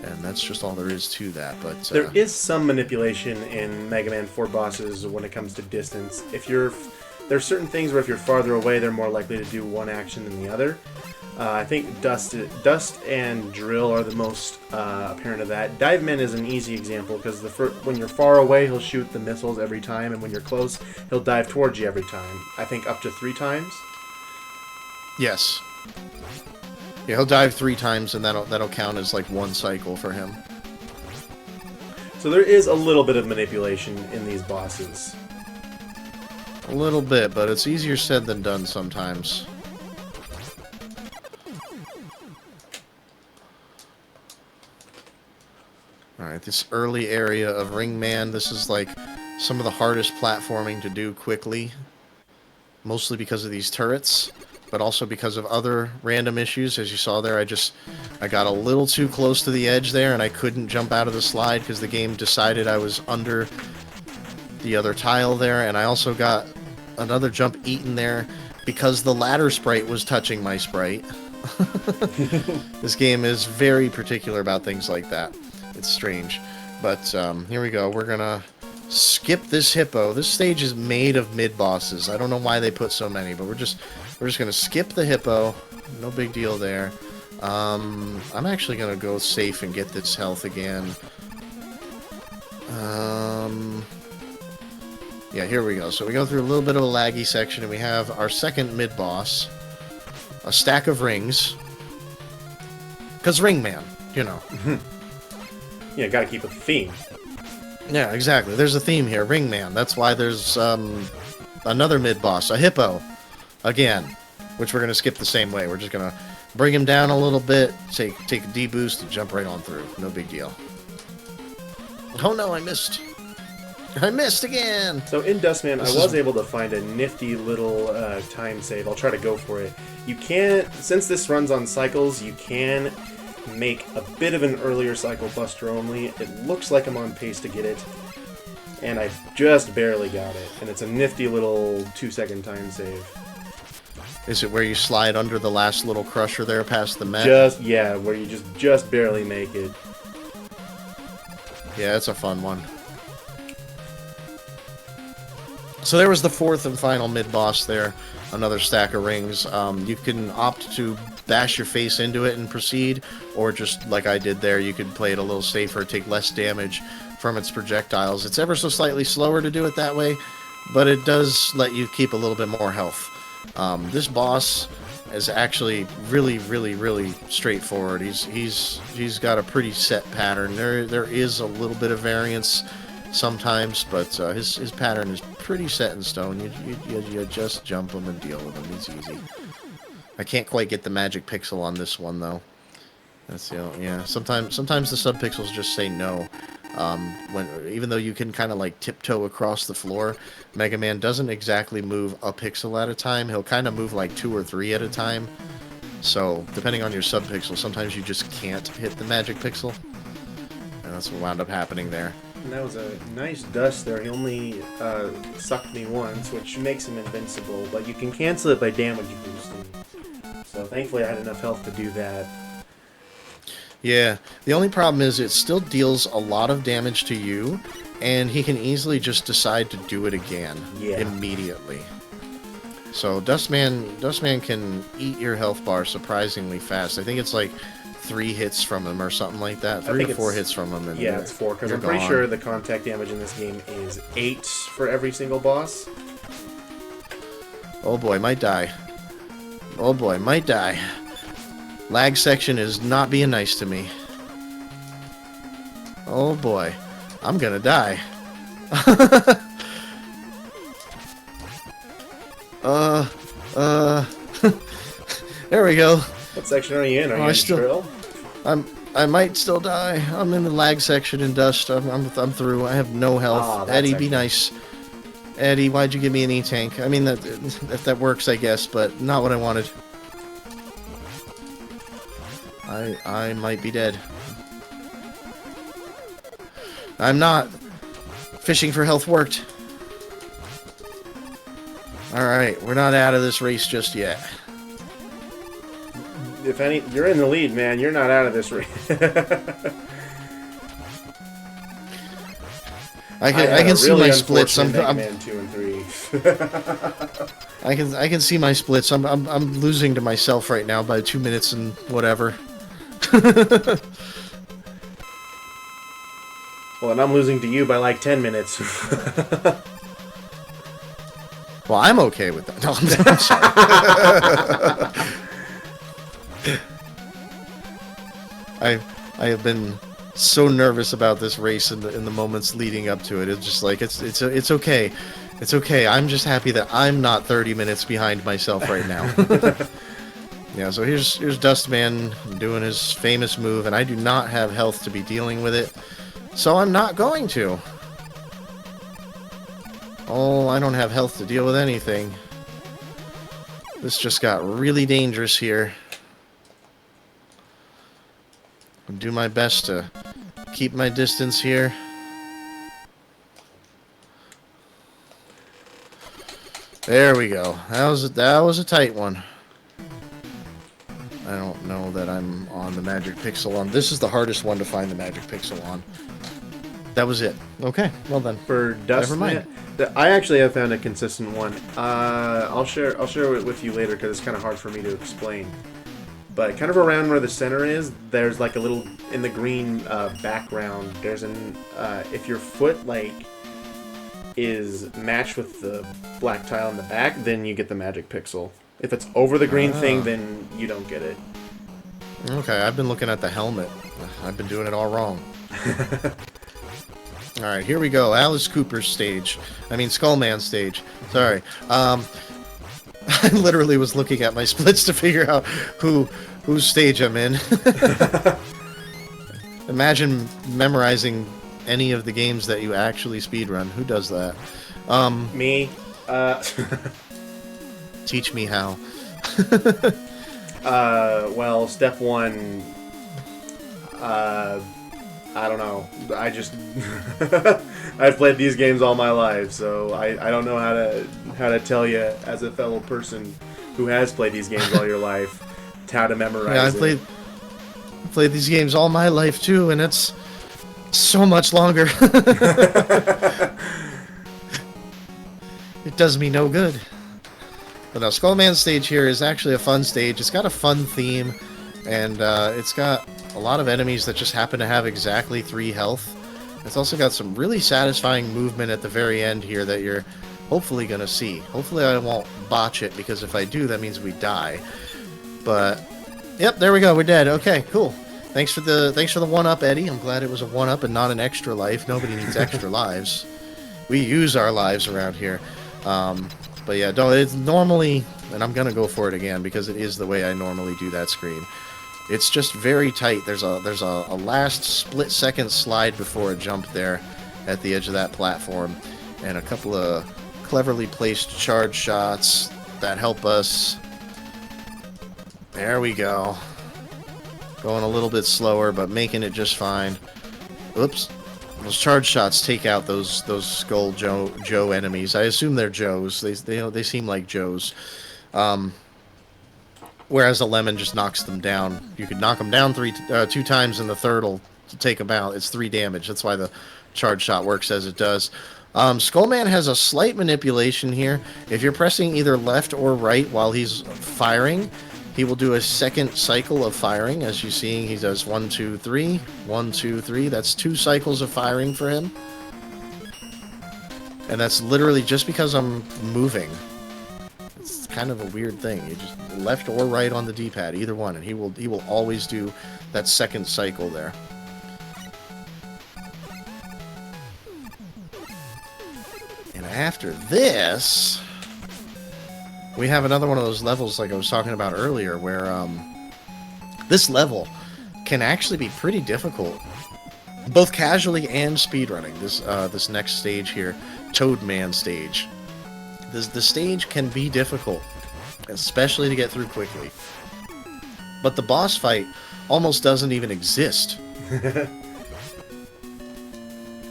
and that's just all there is to that. But there is some manipulation in Mega Man 4 bosses when it comes to distance. There's certain things where if you're farther away, they're more likely to do one action than the other. I think Dust and Drill are the most apparent of that. Dive Man is an easy example because when you're far away, he'll shoot the missiles every time, and when you're close, he'll dive towards you every time. I think up to 3 times. Yes. Yeah, he'll dive 3 times, and that'll count as like one cycle for him. So there is a little bit of manipulation in these bosses. A little bit, but it's easier said than done sometimes. Alright, this early area of Ring Man, this is like some of the hardest platforming to do quickly. Mostly because of these turrets, but also because of other random issues. As you saw there, I got a little too close to the edge there, and I couldn't jump out of the slide because the game decided I was under the other tile there, and I also got another jump eaten there because the ladder sprite was touching my sprite. This game is very particular about things like that. It's strange. But here we go. We're gonna skip this hippo. This stage is made of mid-bosses. I don't know why they put so many, but we're just gonna skip the hippo. No big deal there. I'm actually gonna go safe and get this health again. Yeah, here we go. So we go through a little bit of a laggy section, and we have our second mid-boss. A stack of rings. Because Ring Man, you know. Yeah, gotta keep with the theme. Yeah, exactly. There's a theme here. Ring Man. That's why there's another mid-boss. A hippo. Again. Which we're going to skip the same way. We're just going to bring him down a little bit, take a D-boost, and jump right on through. No big deal. Oh no, I missed. I missed again! So in Dustman, I was able to find a nifty little time save. I'll try to go for it. You can, since this runs on cycles, you can make a bit of an earlier cycle buster only. It looks like I'm on pace to get it, and I just barely got it. And it's a nifty little 2-second time save. Is it where you slide under the last little crusher there past the mech? Yeah, where you just barely make it. Yeah, it's a fun one. So there was the fourth and final mid-boss there. Another stack of rings. You can opt to bash your face into it and proceed, or just like I did there, you could play it a little safer, take less damage from its projectiles. It's ever so slightly slower to do it that way, but it does let you keep a little bit more health. This boss, is actually really straightforward. He's got a pretty set pattern. There is a little bit of variance sometimes, but his pattern is pretty set in stone. You just jump him and deal with him. It's easy. I can't quite get the magic pixel on this one though. That's yeah. Sometimes the subpixels just say no. Even though you can kind of like tiptoe across the floor, Mega Man doesn't exactly move a pixel at a time. He'll kind of move like 2 or 3 at a time. So depending on your subpixel, sometimes you just can't hit the magic pixel, and that's what wound up happening there. And that was a nice dust there. He only sucked me once, which makes him invincible, but you can cancel it by damage boosting. So thankfully I had enough health to do that. Yeah, the only problem is it still deals a lot of damage to you, and he can easily just decide to do it again immediately. So Dustman can eat your health bar surprisingly fast. I think it's like 3 hits from him or something like that. 3 to 4 hits from him. And yeah, it's 4, because I'm pretty sure the contact damage in this game is 8 for every single boss. Oh boy, might die. Oh boy, might die. Lag section is not being nice to me. Oh boy, I'm gonna die. There we go. What section are you in? Are you in Drill? I might still die. I'm in the lag section in Dust. I'm through. I have no health. Eddie, be nice. Eddie, why'd you give me an E-tank? I mean, if that works, I guess, but not what I wanted. I might be dead. I'm not. Fishing for health worked. Alright, we're not out of this race just yet. If any, you're in the lead, man. You're not out of this race. I can see my splits. I'm Man 2 and 3. I can see my splits. I'm losing to myself right now by 2 minutes and whatever. Well, and I'm losing to you by like 10 minutes. Well, I'm okay with that. No, I'm sorry. I have been so nervous about this race in the moments leading up to it. It's just like it's okay. It's okay. I'm just happy that I'm not 30 minutes behind myself right now. Yeah, so here's Dustman doing his famous move, and I do not have health to be dealing with it, so I'm not going to. Oh, I don't have health to deal with anything. This just got really dangerous here. I'll do my best to keep my distance here. There we go. That was a tight one. I don't know that I'm on the magic pixel on. This is the hardest one to find the magic pixel on. That was it. Okay, well then. For Dust, never mind. I actually have found a consistent one. I'll share it with you later because it's kind of hard for me to explain. But kind of around where the center is, there's like a little in the green background. There's an if your foot like is matched with the black tile in the back, then you get the magic pixel. If it's over the green thing, then you don't get it. Okay, I've been looking at the helmet. I've been doing it all wrong. Alright, here we go. Alice Cooper's stage. I mean, Skullman stage. Sorry. I literally was looking at my splits to figure out whose stage I'm in. Imagine memorizing any of the games that you actually speedrun. Who does that? Me. Teach me how. Well, step 1, I don't know. I just I've played these games all my life, so I don't know how to tell you as a fellow person who has played these games all your life how to memorize it. I've played these games all my life too, and it's so much longer. It does me no good. But now, Skullman's stage here is actually a fun stage. It's got a fun theme, and it's got a lot of enemies that just happen to have exactly 3 health. It's also got some really satisfying movement at the very end here that you're hopefully going to see. Hopefully I won't botch it, because if I do, that means we die. But, yep, there we go. We're dead. Okay, cool. Thanks for the 1-up, Eddie. I'm glad it was a 1-up and not an extra life. Nobody needs extra lives. We use our lives around here. But yeah, it's normally, and I'm gonna go for it again because it is the way I normally do that screen. It's just very tight. There's a last split-second slide before a jump there at the edge of that platform, and a couple of cleverly placed charge shots that help us. There we go. Going a little bit slower, but making it just fine. Oops. Those charge shots take out those Skull Joe enemies. I assume they're Joes. They seem like Joes. Whereas a lemon just knocks them down. You could knock them down 2 times, and the third will take them out. It's 3 damage. That's why the charge shot works as it does. Skullman has a slight manipulation here. If you're pressing either left or right while he's firing, he will do a second cycle of firing. As you're seeing, he does 1, 2, 3, 1, 2, 3. That's 2 cycles of firing for him. And that's literally just because I'm moving. It's kind of a weird thing. You just left or right on the D-pad, either one, and he will always do that second cycle there. And after this, we have another one of those levels like I was talking about earlier, where this level can actually be pretty difficult, both casually and speedrunning. This next stage here, Toadman stage. The stage can be difficult, especially to get through quickly. But the boss fight almost doesn't even exist.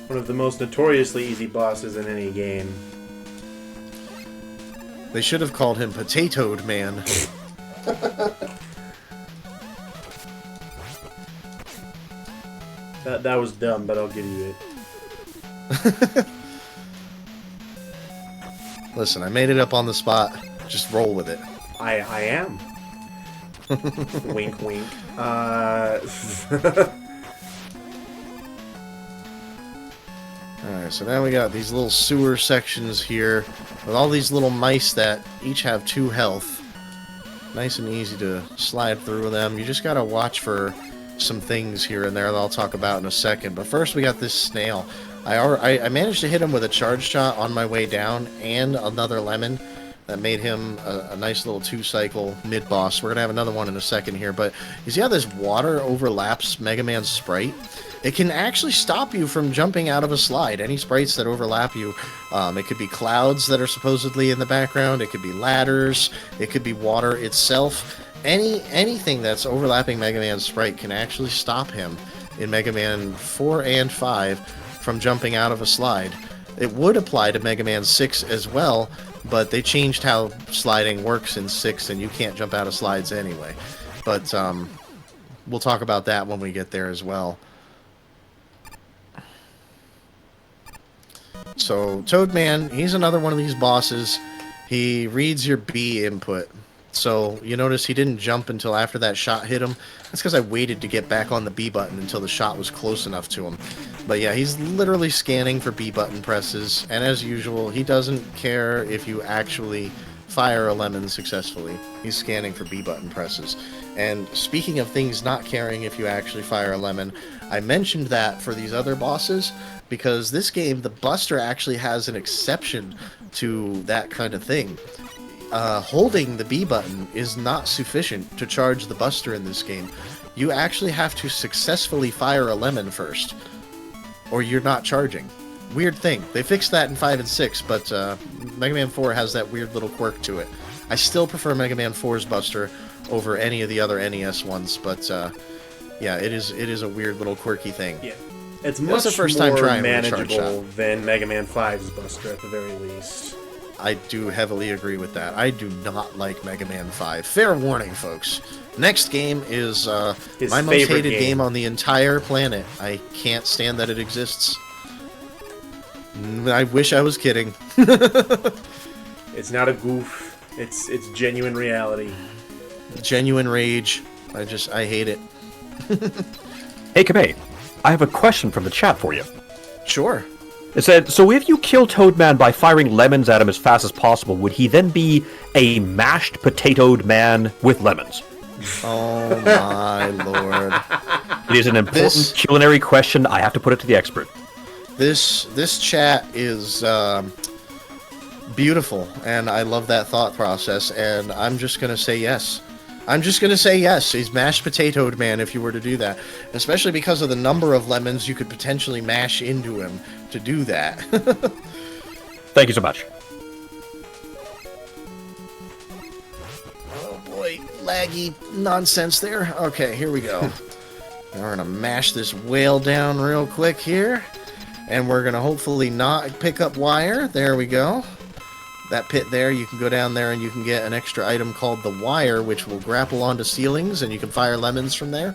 One of the most notoriously easy bosses in any game. They should have called him Potatoed Man. That was dumb, but I'll give you it. Listen, I made it up on the spot. Just roll with it. I am. Wink, wink. Alright, so now we got these little sewer sections here with all these little mice that each have 2 health. Nice and easy to slide through them. You just gotta watch for some things here and there that I'll talk about in a second. But first we got this snail. I managed to hit him with a charge shot on my way down and another lemon. That made him a nice little 2-cycle mid-boss. We're going to have another one in a second here. But you see how this water overlaps Mega Man's sprite? It can actually stop you from jumping out of a slide. Any sprites that overlap you. It could be clouds that are supposedly in the background. It could be ladders. It could be water itself. Anything that's overlapping Mega Man's sprite can actually stop him in Mega Man 4 and 5 from jumping out of a slide. It would apply to Mega Man 6 as well, but they changed how sliding works in 6, and you can't jump out of slides anyway. But we'll talk about that when we get there as well. So, Toadman, he's another one of these bosses. He reads your B input. So, you notice he didn't jump until after that shot hit him. That's because I waited to get back on the B button until the shot was close enough to him. But yeah, he's literally scanning for B button presses. And as usual, he doesn't care if you actually fire a lemon successfully. He's scanning for B button presses. And speaking of things not caring if you actually fire a lemon, I mentioned that for these other bosses because this game, the Buster actually has an exception to that kind of thing. Holding the B button is not sufficient to charge the Buster in this game. You actually have to successfully fire a lemon first, or you're not charging. Weird thing. They fixed that in 5 and 6, but Mega Man 4 has that weird little quirk to it. I still prefer Mega Man 4's Buster over any of the other NES ones, but yeah, it is a weird little quirky thing. Yeah, it's much the first time more trying manageable than Mega Man 5's Buster at the very least. I do heavily agree with that. I do not like Mega Man 5. Fair warning, folks. Next game is my most hated game on the entire planet. I can't stand that it exists. I wish I was kidding. It's not a goof. It's genuine reality. Genuine rage. I hate it. Hey, Kamei, I have a question from the chat for you. Sure. It said, so if you kill Toadman by firing lemons at him as fast as possible, would he then be a mashed potatoed man with lemons? Oh my lord. It is an important culinary question. I have to put it to the expert. This chat is beautiful, and I love that thought process, and I'm just going to say yes. I'm just going to say yes. He's mashed potatoed, man, if you were to do that. Especially because of the number of lemons you could potentially mash into him to do that. Thank you so much. Oh boy, laggy nonsense there. Okay, here we go. We're going to mash this whale down real quick here. And we're going to hopefully not pick up wire. There we go. That pit there, you can go down there and you can get an extra item called the wire, which will grapple onto ceilings, and you can fire lemons from there.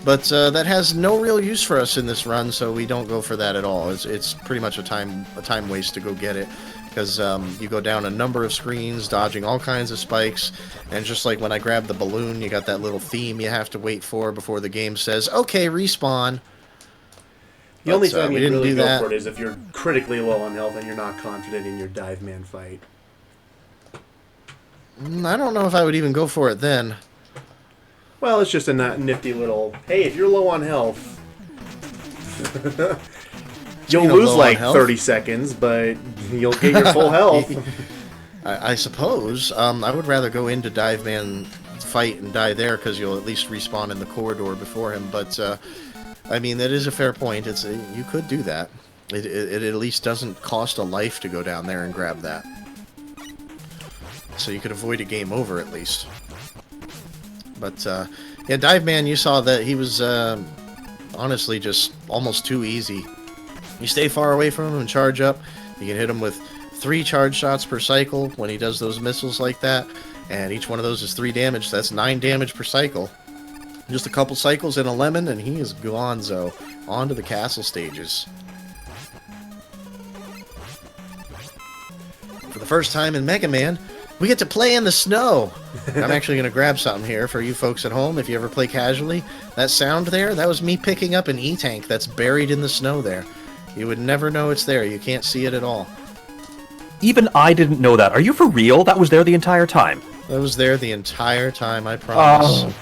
But that has no real use for us in this run, so we don't go for that at all. It's pretty much a time waste to go get it, because you go down a number of screens, dodging all kinds of spikes, and just like when I grabbed the balloon, you got that little theme you have to wait for before the game says, okay, respawn. The only time you really go for it is if you're critically low on health and you're not confident in your dive man fight. I don't know if I would even go for it then. Well, it's just a nifty little, hey, if you're low on health, you'll lose like 30 seconds, but you'll get your full health. I suppose. I would rather go into dive man fight and die there, because you'll at least respawn in the corridor before him, but... I mean, that is a fair point. You could do that. It at least doesn't cost a life to go down there and grab that. So you could avoid a game over at least. But, yeah, Dive Man, you saw that he was, honestly just almost too easy. You stay far away from him and charge up. You can hit him with 3 charge shots per cycle when he does those missiles like that. And each one of those is 3 damage. So that's 9 damage per cycle. Just a couple cycles and a lemon, and he is gonzo. On to the castle stages. For the first time in Mega Man, we get to play in the snow. I'm actually going to grab something here for you folks at home if you ever play casually. That sound there, that was me picking up an E-tank that's buried in the snow there. You would never know it's there. You can't see it at all. Even I didn't know that. Are you for real? That was there the entire time. That was there the entire time, I promise. Oh.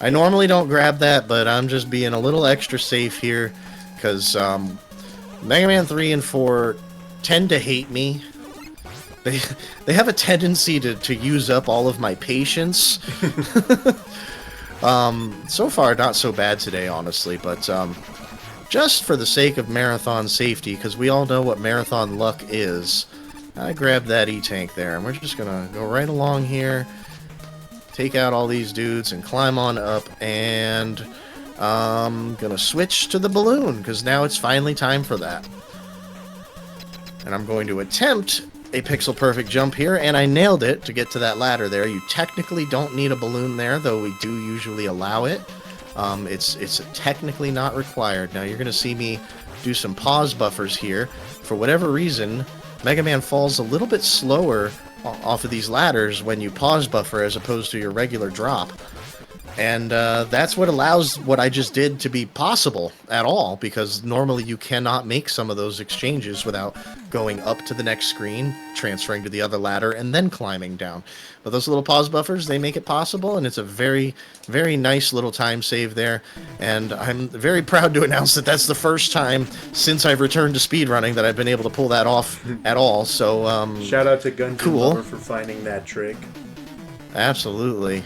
I normally don't grab that, but I'm just being a little extra safe here, because Mega Man 3 and 4 tend to hate me. They have a tendency to use up all of my patience. So far, not so bad today, honestly, but just for the sake of marathon safety, because we all know what marathon luck is, I grabbed that E-tank there, and we're just going to go right along here. Take out all these dudes and climb on up, and I'm gonna switch to the balloon, because now it's finally time for that. And I'm going to attempt a pixel-perfect jump here, and I nailed it to get to that ladder there. You technically don't need a balloon there, though we do usually allow it. It's technically not required. Now you're gonna see me do some pause buffers here. For whatever reason, Mega Man falls a little bit slower off of these ladders when you pause buffer as opposed to your regular drop. And that's what allows what I just did to be possible at all, because normally you cannot make some of those exchanges without going up to the next screen, transferring to the other ladder, and then climbing down. But those little pause buffers, they make it possible, and it's a very, very nice little time save there. And I'm very proud to announce that that's the first time since I've returned to speedrunning that I've been able to pull that off at all. So, shout out to Gungeon cool. Lover for finding that trick. Absolutely.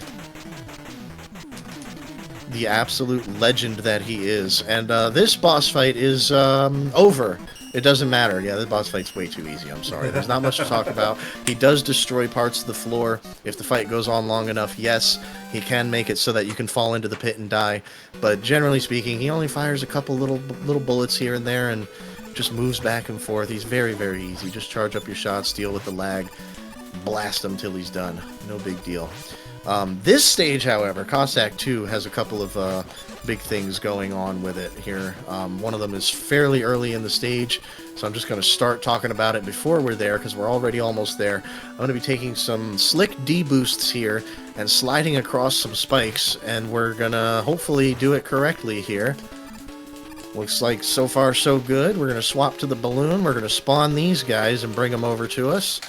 The absolute legend that he is. And this boss fight is over. It doesn't matter. Yeah, the boss fight's way too easy. I'm sorry. There's not much to talk about. He does destroy parts of the floor. If the fight goes on long enough, yes, he can make it so that you can fall into the pit and die. But generally speaking, he only fires a couple little bullets here and there and just moves back and forth. He's very, very easy. Just charge up your shots, deal with the lag, blast him till he's done. No big deal. This stage, however, Cossack 2, has a couple of big things going on with it here. One of them is fairly early in the stage, so I'm just going to start talking about it before we're there, because we're already almost there. I'm going to be taking some slick D-boosts here and sliding across some spikes, and we're going to hopefully do it correctly here. Looks like so far so good. We're going to swap to the balloon. We're going to spawn these guys and bring them over to us.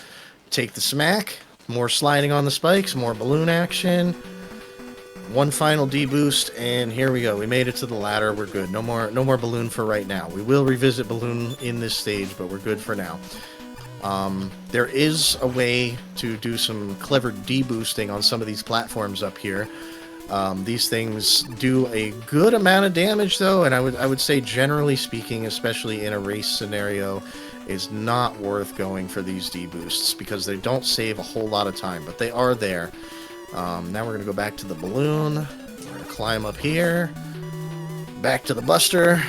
Take the smack. more sliding on the spikes, more balloon action. One final D-boost, and here we go. We made it to the ladder. We're good. No more balloon for right now. We will revisit balloon in this stage, but we're good for now. There is a way to do some clever D-boosting on some of these platforms up here. These things do a good amount of damage, though, and I would say, generally speaking, especially in a race scenario, is not worth going for these D-boosts because they don't save a whole lot of time, but they are there. Now we're going to go back to the balloon. We're going to climb up here. Back to the Buster.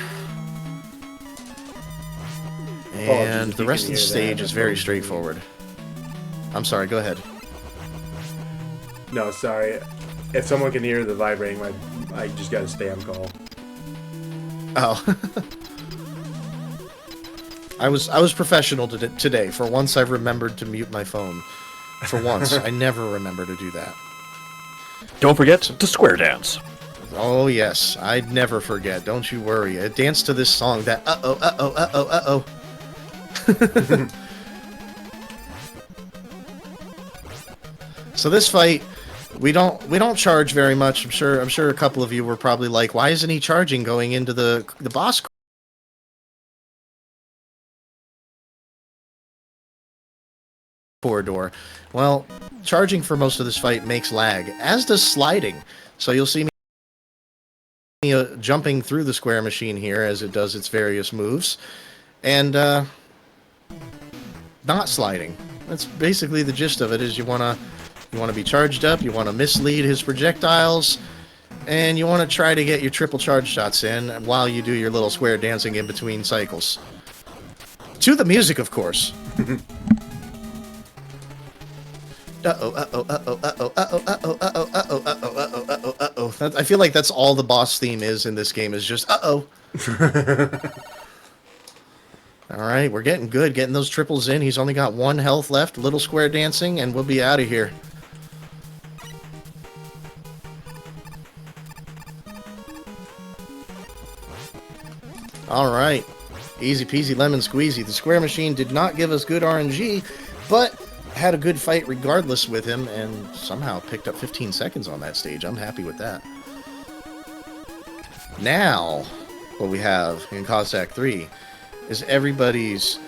And the rest of the stage is very straightforward. I'm sorry, go ahead. No, sorry. If someone can hear the vibrating, I just got to stay on call. Oh. I was professional today. For once, I've remembered to mute my phone. For once. I never remember to do that. Don't forget to square dance. Oh, yes. I'd never forget. Don't you worry. I dance to this song that uh-oh, uh-oh, uh-oh, uh-oh. So this fight, we don't charge very much. I'm sure a couple of you were probably like, why isn't he charging going into the boss corridor? Well, charging for most of this fight makes lag, as does sliding. So you'll see me jumping through the square machine here as it does its various moves, and not sliding. That's basically the gist of it. Is you want to be charged up, you want to mislead his projectiles, and you want to try to get your triple charge shots in while you do your little square dancing in between cycles. To the music, of course. Uh-oh, uh-oh, uh-oh, uh-oh, uh-oh, uh-oh, uh-oh, uh-oh, uh-oh, uh-oh, uh-oh, uh-oh. I feel like that's all the boss theme is in this game, is just uh-oh. Alright, we're getting good, getting those triples in. He's only got 1 health left, little square dancing, and we'll be out of here. Alright, easy peasy lemon squeezy. The square machine did not give us good RNG, but had a good fight regardless with him, and somehow picked up 15 seconds on that stage. I'm happy with that. Now, what we have in Cossack 3 is everybody's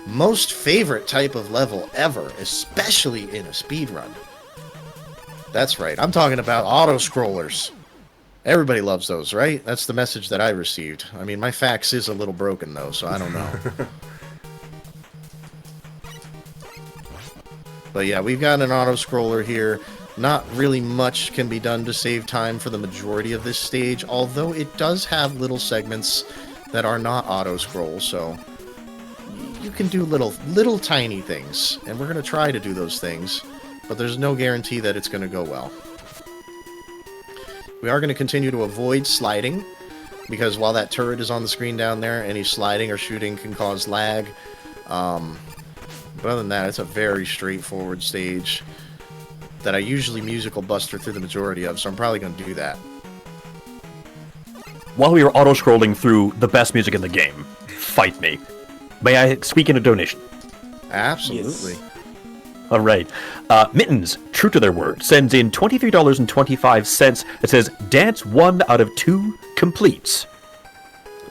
most favorite type of level ever, especially in a speedrun. That's right, I'm talking about auto-scrollers. Everybody loves those, right? That's the message that I received. I mean, my fax is a little broken, though, so I don't know. But yeah, we've got an auto-scroller here. Not really much can be done to save time for the majority of this stage, although it does have little segments that are not auto-scroll, so you can do little tiny things, and we're going to try to do those things, but there's no guarantee that it's going to go well. We are going to continue to avoid sliding, because while that turret is on the screen down there, any sliding or shooting can cause lag. But other than that, it's a very straightforward stage that I usually musical buster through the majority of, so I'm probably going to do that. While we are auto-scrolling through the best music in the game, fight me. May I squeak in a donation? Absolutely. Yes. All right. Mittens, true to their word, sends in $23.25. It says, dance 1 out of 2 completes.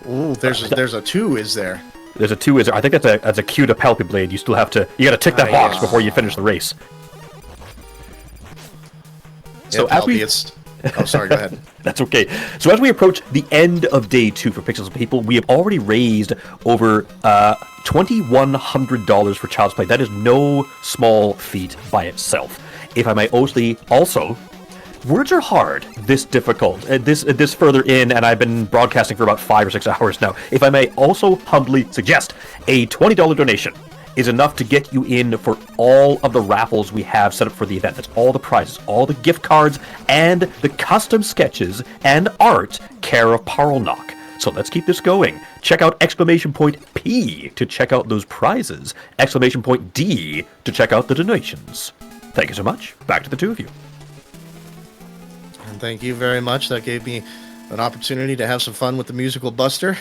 Ooh, there's a 2, is there? There's a 2, is there? I think that's a cue to Palpiblade. You still have to, you gotta tick that box before you finish the race. So yeah, Palpi, oh, sorry, go ahead. That's okay. So as we approach the end of day 2 for Pixels and People, we have already raised over $2,100 for Child's Play. That is no small feat by itself. If I might also, words are hard, this difficult, this further in, and I've been broadcasting for about 5 or 6 hours now. If I may also humbly suggest, a $20 donation is enough to get you in for all of the raffles we have set up for the event. That's all the prizes, all the gift cards, and the custom sketches and art care of Parlnock. So let's keep this going. Check out !P to check out those prizes. !D to check out the donations. Thank you so much. Back to the two of you. And thank you very much. That gave me an opportunity to have some fun with the musical buster.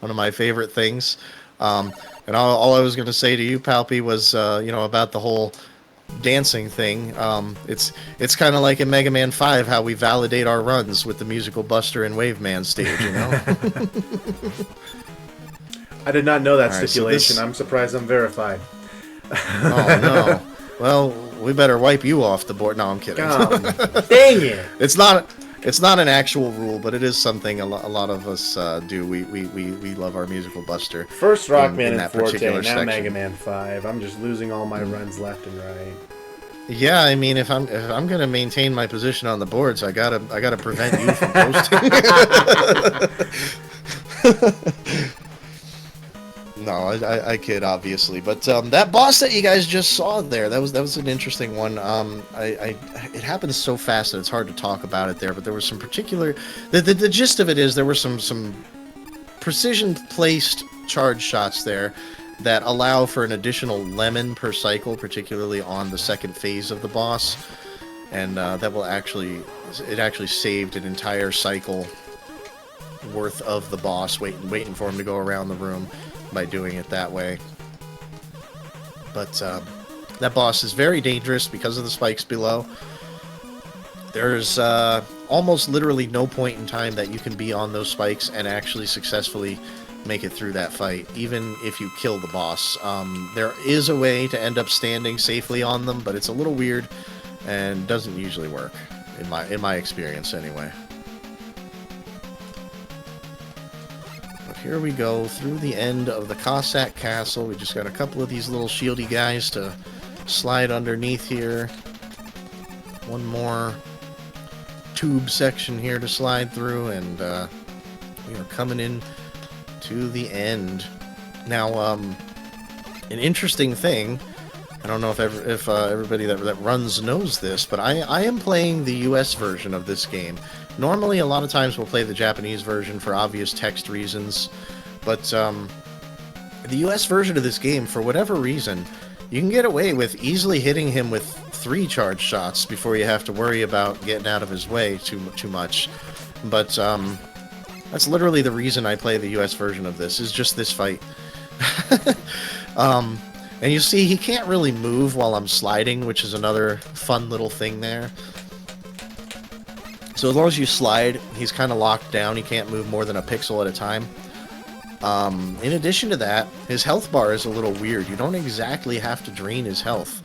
One of my favorite things. And all I was going to say to you, Palpy, was about the whole dancing thing. It's kind of like in Mega Man 5 how we validate our runs with the Musical Buster and Wave Man stage, you know? I did not know that All right, stipulation. so I'm surprised I'm verified. Oh, no. Well, we better wipe you off the board. No, I'm kidding. Dang it! It's not an actual rule, but it is something a lot of us do. We love our Musical Buster. First Rockman in and Forte, now Mega Man 5. I'm just losing all my runs left and right. Yeah, I mean, if I'm gonna maintain my position on the boards, I gotta prevent you from posting. No, I kid, obviously, but that boss that you guys just saw there, that was an interesting one. It happens so fast that it's hard to talk about it there, but there was some particular. The gist of it is there were some precision placed charge shots there that allow for an additional lemon per cycle, particularly on the second phase of the boss, and that will actually saved an entire cycle worth of the boss waiting for him to go around the room by doing it that way. But that boss is very dangerous because of the spikes below. There's almost literally no point in time that you can be on those spikes and actually successfully make it through that fight, even if you kill the boss. There is a way to end up standing safely on them, but it's a little weird and doesn't usually work in my experience anyway. But here we go through the end of the Cossack Castle. We just got a couple of these little shieldy guys to slide underneath here. One more tube section here to slide through, and we are coming in to the end. Now, an interesting thing, I don't know if everybody that runs knows this, but I am playing the US version of this game. Normally, a lot of times we'll play the Japanese version for obvious text reasons, but the US version of this game, for whatever reason, you can get away with easily hitting him with 3 charge shots before you have to worry about getting out of his way too much. But that's literally the reason I play the US version of this, is just this fight. And you see, he can't really move while I'm sliding, which is another fun little thing there. So as long as you slide, he's kind of locked down. He can't move more than a pixel at a time. In addition to that, his health bar is a little weird. You don't exactly have to drain his health.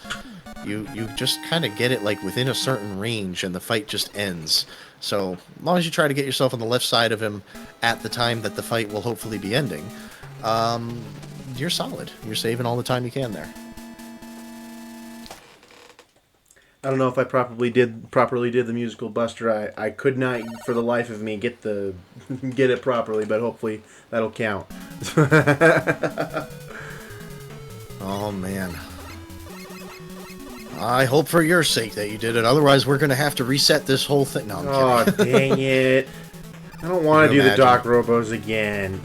You just kind of get it like within a certain range, and the fight just ends. So as long as you try to get yourself on the left side of him at the time that the fight will hopefully be ending, you're solid. You're saving all the time you can there. I don't know if I properly did the Musical Buster. I could not, for the life of me, get it properly, but hopefully that'll count. Oh man. I hope for your sake that you did it. Otherwise, we're going to have to reset this whole thing. No, I'm kidding. Dang it. I don't want to do the Doc Robos again.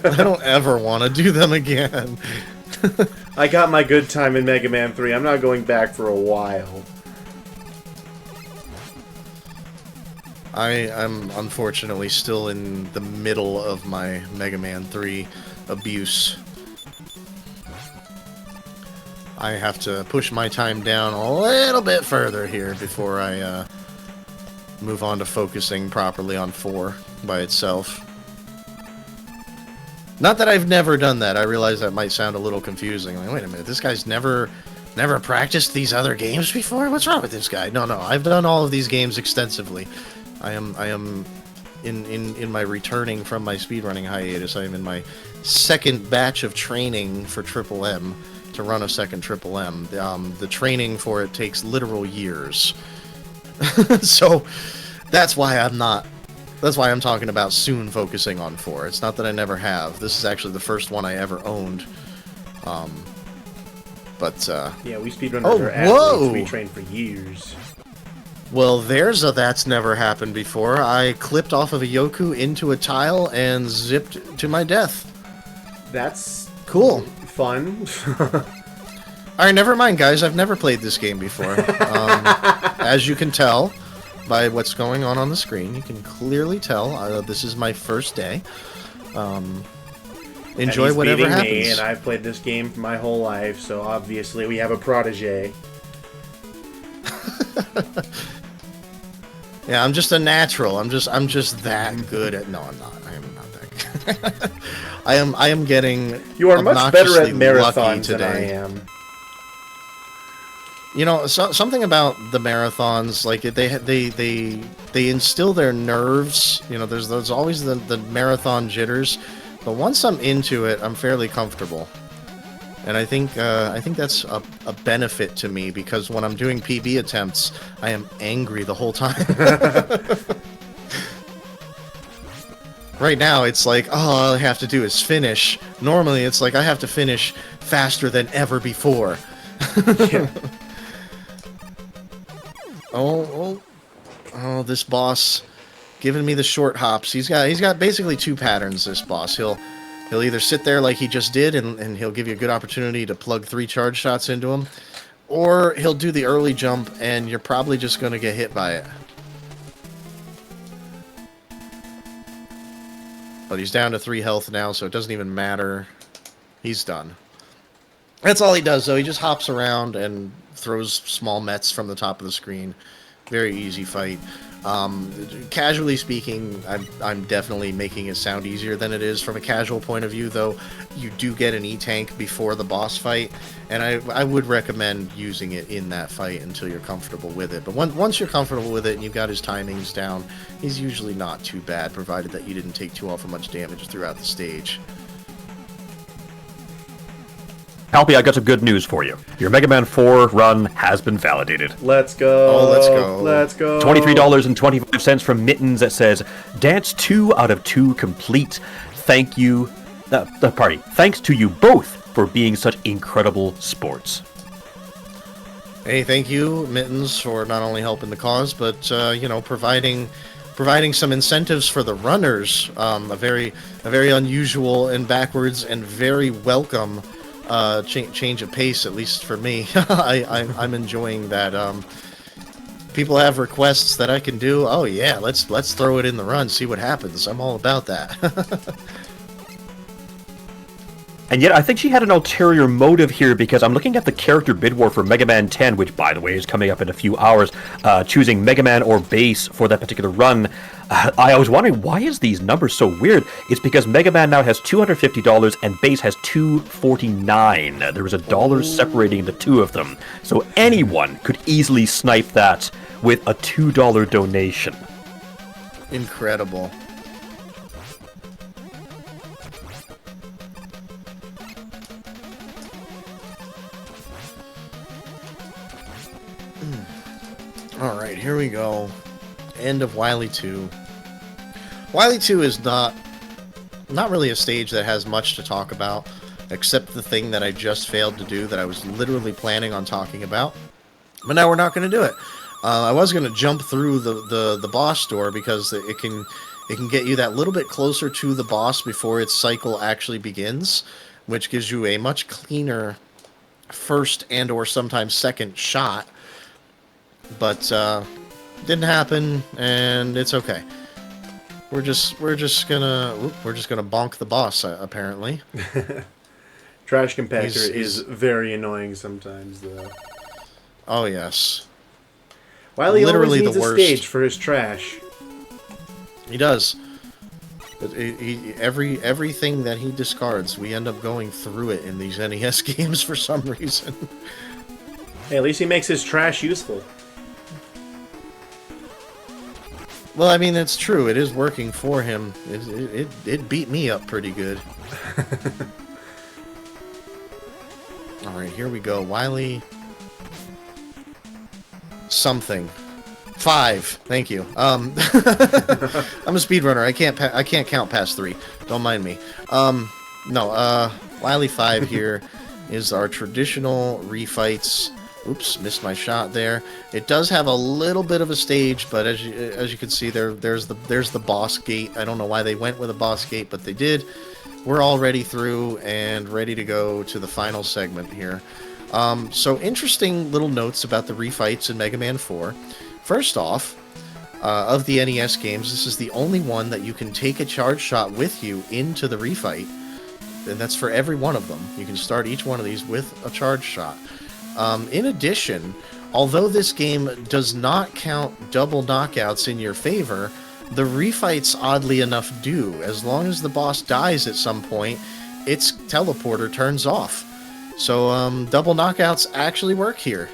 I don't ever want to do them again. I got my good time in Mega Man 3. I'm not going back for a while. I'm unfortunately still in the middle of my Mega Man 3 abuse. I have to push my time down a little bit further here before I move on to focusing properly on 4 by itself. Not that I've never done that. I realize that might sound a little confusing. Like, wait a minute, this guy's never practiced these other games before? What's wrong with this guy? No, I've done all of these games extensively. I am in my returning from my speedrunning hiatus. I am in my second batch of training for Triple M to run a second Triple M. The training for it takes literal years. So that's why I'm talking about soon focusing on 4. It's not that I never have. This is actually the first one I ever owned. Yeah, we speedrunners are athletes. We train for years. Well, there's a that's never happened before. I clipped off of a Yoku into a tile and zipped to my death. That's cool. Fun. Alright, never mind, guys. I've never played this game before. As you can tell by what's going on the screen, you can clearly tell this is my first day. Enjoy whatever happens. Me, and I've played this game my whole life, so obviously we have a protege. Yeah, I'm just a natural. I'm just that good at. No, I'm not. I am not that good. I am getting. You are much better at obnoxiously lucky marathons than I today. am. You know, something about the marathons, like they instill their nerves. You know, there's always the marathon jitters, but once I'm into it, I'm fairly comfortable. And I think that's a benefit to me, because when I'm doing PB attempts, I am angry the whole time. Right now, it's like, oh, all I have to do is finish. Normally, it's like I have to finish faster than ever before. Yeah. Oh, this boss giving me the short hops. He's got basically two patterns, this boss. He'll either sit there like he just did, and he'll give you a good opportunity to plug 3 charge shots into him, or he'll do the early jump, and you're probably just going to get hit by it. But he's down to 3 health now, so it doesn't even matter. He's done. That's all he does, though. He just hops around and throws small mets from the top of the screen. Very easy fight. Casually speaking, I'm definitely making it sound easier than it is. From a casual point of view, though, you do get an E-tank before the boss fight, and I would recommend using it in that fight until you're comfortable with it. But once you're comfortable with it and you've got his timings down, he's usually not too bad, provided that you didn't take too awful much damage throughout the stage. Palpy, I got some good news for you. Your Mega Man 4 run has been validated. Let's go. Oh, let's go. Let's go. $23.25 from Mittens that says, Dance 2 out of 2 complete. Thank you. Thanks to you both for being such incredible sports. Hey, thank you, Mittens, for not only helping the cause, but providing some incentives for the runners. A very unusual and backwards and very welcome change of pace, at least for me. I'm enjoying that. People have requests that I can do. Oh yeah, let's throw it in the run, see what happens. I'm all about that. And yet, I think she had an ulterior motive here, because I'm looking at the character bid war for Mega Man 10, which, by the way, is coming up in a few hours, choosing Mega Man or Bass for that particular run. I was wondering, why is these numbers so weird? It's because Mega Man now has $250 and Bass has $249. There was $1 separating the two of them. So anyone could easily snipe that with a $2 donation. Incredible. Alright, here we go. End of Wily 2. Wily 2 is not really a stage that has much to talk about, except the thing that I just failed to do that I was literally planning on talking about. But now we're not going to do it. I was going to jump through the boss door, because it can get you that little bit closer to the boss before its cycle actually begins, which gives you a much cleaner first and or sometimes second shot. But didn't happen, and it's okay. We're just gonna bonk the boss, apparently. Trash compactor is very annoying sometimes, though. Oh yes. Wily Literally always needs the a worst. stage for his trash. He does. Everything that he discards, we end up going through it in these NES games for some reason. Hey, at least he makes his trash useful. Well, I mean, that's true. It is working for him. It beat me up pretty good. Alright, here we go. Wily... something. 5. Thank you. I'm a speedrunner. I can't count past 3. Don't mind me. Wily 5 here is our traditional refights. Oops, missed my shot there. It does have a little bit of a stage, but as you can see, there's the boss gate. I don't know why they went with a boss gate, but they did. We're already through and ready to go to the final segment here. So interesting little notes about the refights in Mega Man 4. First off, of the NES games, this is the only one that you can take a charge shot with you into the refight, and that's for every one of them. You can start each one of these with a charge shot. In addition, Although this game does not count double knockouts in your favor, the refights oddly enough do. As long as the boss dies at some point, its teleporter turns off. So double knockouts actually work here.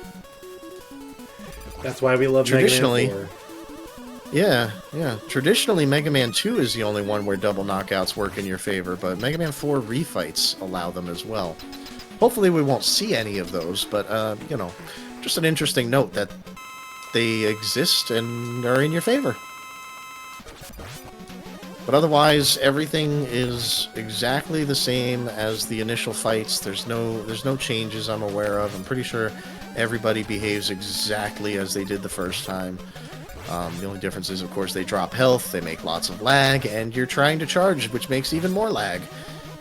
That's why we love Mega Man 4. Yeah. Traditionally, Mega Man 2 is the only one where double knockouts work in your favor, but Mega Man 4 refights allow them as well. Hopefully we won't see any of those, but, you know, just an interesting note that they exist and are in your favor. But otherwise, everything is exactly the same as the initial fights. There's no changes I'm aware of. I'm pretty sure everybody behaves exactly as they did the first time. The only difference is, of course, they drop health, they make lots of lag, and you're trying to charge, which makes even more lag.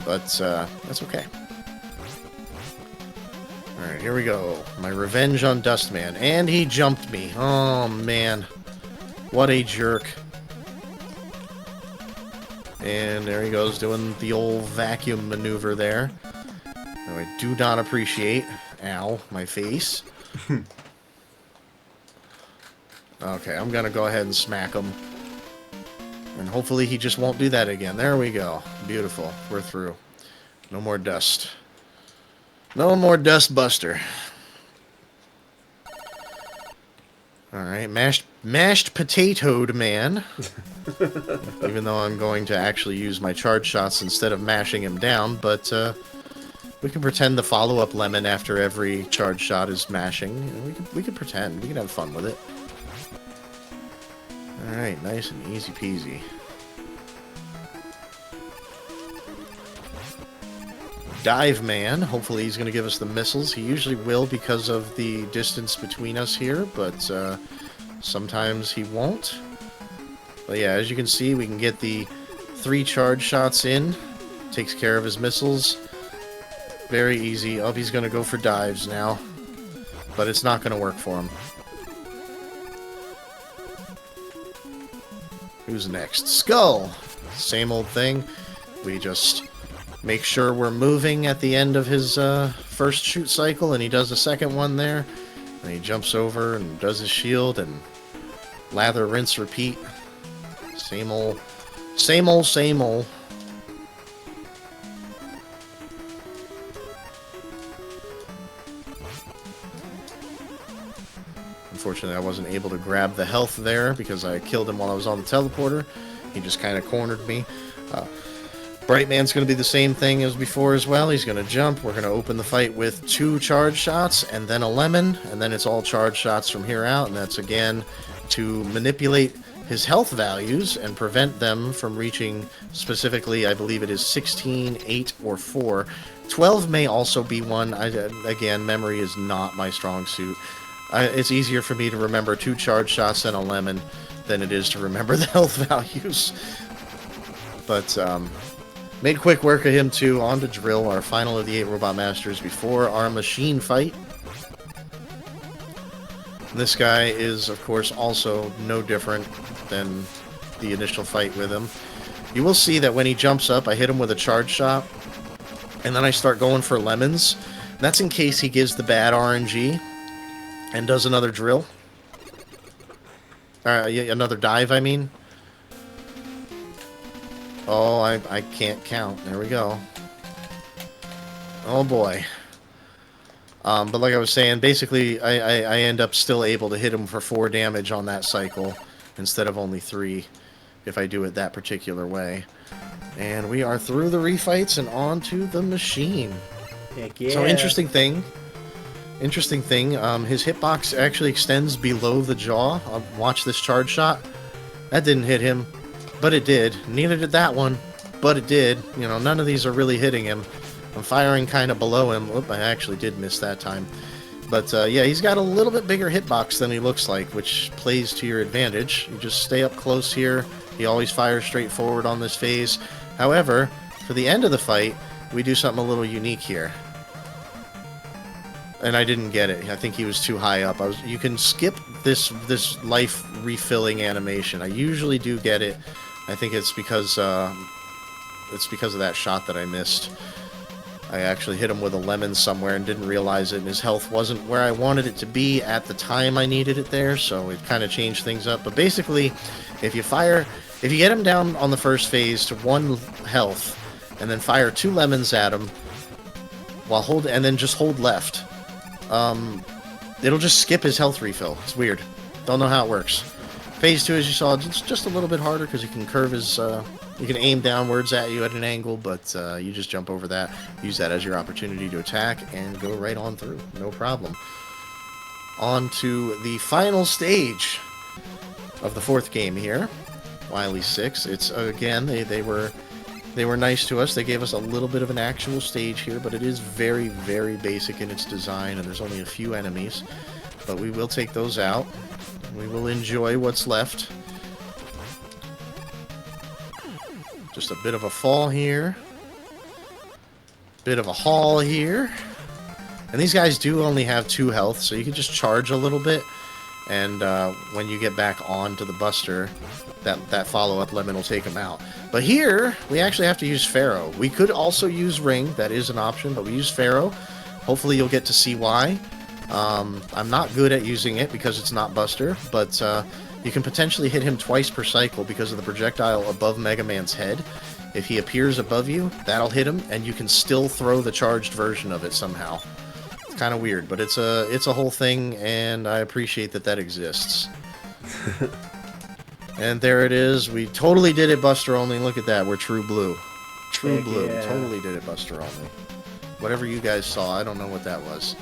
But that's okay. Alright, here we go. My revenge on Dustman. And he jumped me. Oh, man. What a jerk. And there he goes, doing the old vacuum maneuver there. That I do not appreciate. Ow, my face. Okay, I'm gonna go ahead and smack him. And hopefully he just won't do that again. There we go. Beautiful. We're through. No more dust. No more dust buster. Alright, mashed potatoed man. Even though I'm going to actually use my charge shots instead of mashing him down, but we can pretend the follow-up lemon after every charge shot is mashing. We can pretend. We can have fun with it. Alright, nice and easy peasy. Dive Man. Hopefully he's going to give us the missiles. He usually will because of the distance between us here, but sometimes he won't. But yeah, as you can see, we can get the 3 charge shots in. Takes care of his missiles. Very easy. Oh, he's going to go for dives now. But it's not going to work for him. Who's next? Skull! Same old thing. We just make sure we're moving at the end of his first shoot cycle, and he does a second one there. And he jumps over and does his shield, and lather, rinse, repeat. Same old, same old, same old. Unfortunately, I wasn't able to grab the health there because I killed him while I was on the teleporter. He just kind of cornered me. Brightman's going to be the same thing as before as well. He's going to jump. We're going to open the fight with 2 charge shots and then a lemon, and then it's all charge shots from here out, and that's again to manipulate his health values and prevent them from reaching specifically, I believe it is 16, 8, or 4. 12 may also be one. Again, memory is not my strong suit. It's easier for me to remember 2 charge shots and a lemon than it is to remember the health values. But, made quick work of him too. On to Drill, our final of the 8 Robot Masters before our machine fight. This guy is, of course, also no different than the initial fight with him. You will see that when he jumps up, I hit him with a charge shot, and then I start going for lemons. That's in case he gives the bad RNG and does another drill. Another dive, I mean. Oh, I can't count. There we go. Oh boy. But like I was saying, basically I end up still able to hit him for 4 damage on that cycle instead of only 3 if I do it that particular way. And we are through the refights and on to the machine. Heck yeah. So interesting thing, his hitbox actually extends below the jaw. Watch this charge shot. That didn't hit him. But it did. Neither did that one. But it did. You know, none of these are really hitting him. I'm firing kind of below him. Oop, I actually did miss that time. But, yeah, he's got a little bit bigger hitbox than he looks like, which plays to your advantage. You just stay up close here. He always fires straight forward on this phase. However, for the end of the fight, we do something a little unique here. And I didn't get it. I think he was too high up. You can skip this life refilling animation. I usually do get it. I think it's because of that shot that I missed. I actually hit him with a lemon somewhere and didn't realize it, and his health wasn't where I wanted it to be at the time I needed it there, so it kind of changed things up. But basically, if you get him down on the first phase to 1 health, and then fire 2 lemons at him, and then just hold left, it'll just skip his health refill. It's weird. Don't know how it works. Phase 2, as you saw, it's just a little bit harder because he can curve his... you can aim downwards at you at an angle, but you just jump over that, use that as your opportunity to attack, and go right on through. No problem. On to the final stage of the 4th game here. Wily 6. It's, again, they were nice to us. They gave us a little bit of an actual stage here, but it is very, very basic in its design, and there's only a few enemies. But we will take those out. We will enjoy what's left. Just a bit of a fall here. Bit of a haul here. And these guys do only have 2 health, so you can just charge a little bit. And when you get back onto the Buster, that follow-up lemon will take them out. But here, we actually have to use Pharaoh. We could also use Ring. That is an option, but we use Pharaoh. Hopefully you'll get to see why. I'm not good at using it because it's not Buster, but you can potentially hit him twice per cycle because of the projectile above Mega Man's head. If he appears above you, that'll hit him, and you can still throw the charged version of it somehow. It's kind of weird, but it's a whole thing, and I appreciate that exists. And there it is. We totally did it Buster only. Look at that. We're true blue. True Heck blue. yeah. Totally did it Buster only. Whatever you guys saw, I don't know what that was.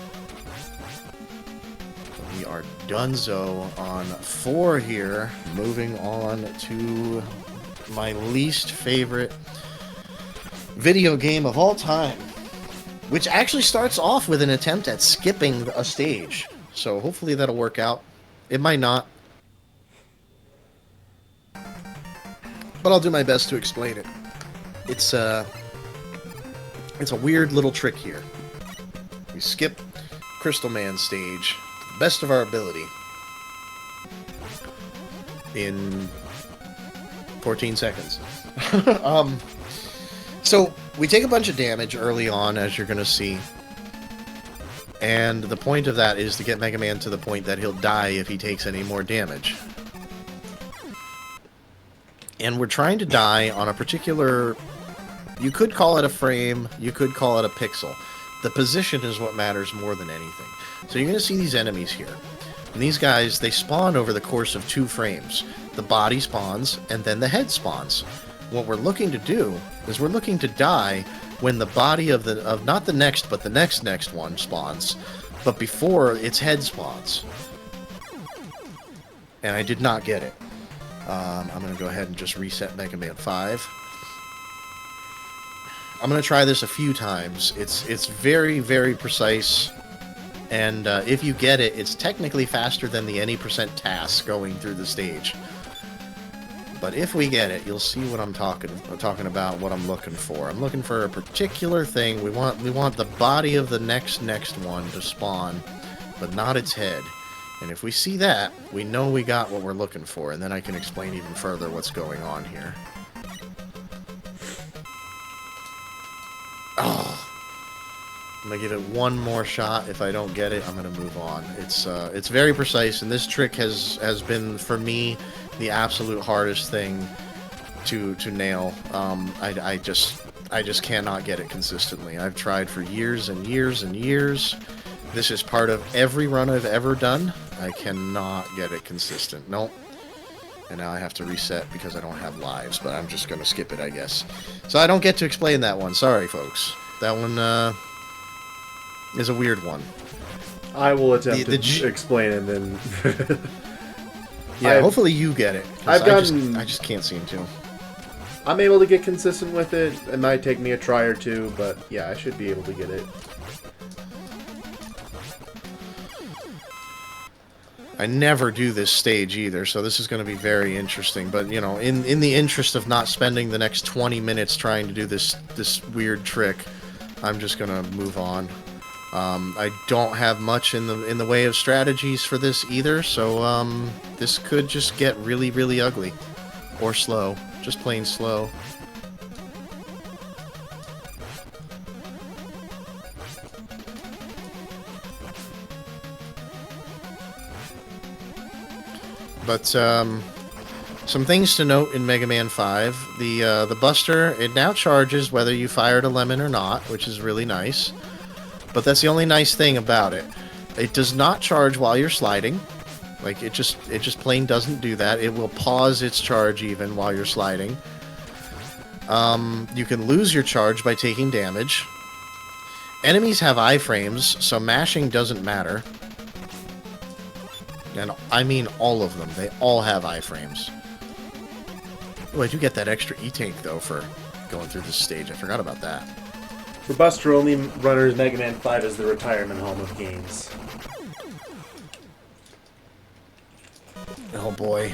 We are donezo on 4 here. Moving on to my least favorite video game of all time, which actually starts off with an attempt at skipping a stage. So hopefully that'll work out. It might not. But I'll do my best to explain it. It's a weird little trick here. We skip Crystal Man stage to the best of our ability in 14 seconds. So we take a bunch of damage early on, as you're going to see. And the point of that is to get Mega Man to the point that he'll die if he takes any more damage. And we're trying to die on a particular... You could call it a frame, you could call it a pixel. The position is what matters more than anything. So you're going to see these enemies here. And these guys, they spawn over the course of 2 frames. The body spawns, and then the head spawns. What we're looking to do is we're looking to die when the body of not the next, but the next one spawns, but before its head spawns. And I did not get it. I'm going to go ahead and just reset Mega Man 5. I'm going to try this a few times. It's very, very precise, and if you get it, it's technically faster than the any % task going through the stage. But if we get it, you'll see what I'm talking about, what I'm looking for. I'm looking for a particular thing. We want the body of the next one to spawn, but not its head. And if we see that, we know we got what we're looking for, and then I can explain even further what's going on here. Oh. I'm going to give it one more shot. If I don't get it, I'm going to move on. It's very precise, and this trick has been, for me, the absolute hardest thing to nail. I just cannot get it consistently. I've tried for years and years and years. This is part of every run I've ever done. I cannot get it consistent. Nope. And now I have to reset because I don't have lives, but I'm just going to skip it, I guess. So I don't get to explain that one. Sorry, folks. That one is a weird one. I will attempt to explain it, then... Yeah, hopefully you get it. I just can't seem to. I'm able to get consistent with it. It might take me a try or two, but yeah, I should be able to get it. I never do this stage either, so this is going to be very interesting. But, you know, in the interest of not spending the next 20 minutes trying to do this weird trick, I'm just going to move on. I don't have much in the way of strategies for this either, so this could just get really, really ugly. Or slow. Just plain slow. But some things to note in Mega Man 5. The Buster, it now charges whether you fired a lemon or not, which is really nice. But that's the only nice thing about it. It does not charge while you're sliding. Like, it just plain doesn't do that. It will pause its charge even while you're sliding. You can lose your charge by taking damage. Enemies have iframes, so mashing doesn't matter. And I mean all of them. They all have iframes. Oh, I do get that extra E-Tank, though, for going through this stage. I forgot about that. For Buster only runners, Mega Man 5 is the retirement home of games. Oh boy.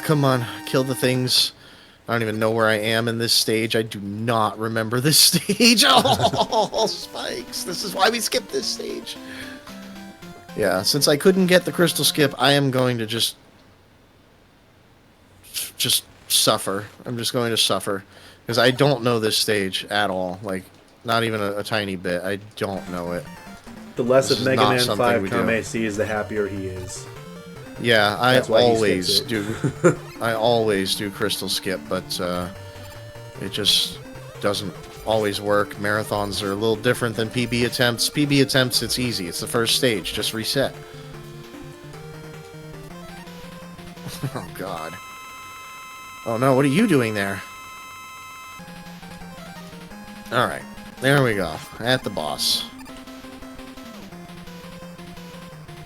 Come on. Kill the things. I don't even know where I am in this stage. I do not remember this stage. Oh, spikes. This is why we skipped this stage. Yeah, since I couldn't get the crystal skip, I am going to just suffer. I'm just going to suffer. Because I don't know this stage at all. Like, not even a tiny bit. I don't know it. The less of Mega Man 5 Kame sees, the happier he is. Yeah, I always do. I always do crystal skip, but it just doesn't always work. Marathons are a little different than PB attempts. PB attempts, it's easy. It's the first stage. Just reset. Oh, God. Oh, no. What are you doing there? Alright. There we go. At the boss.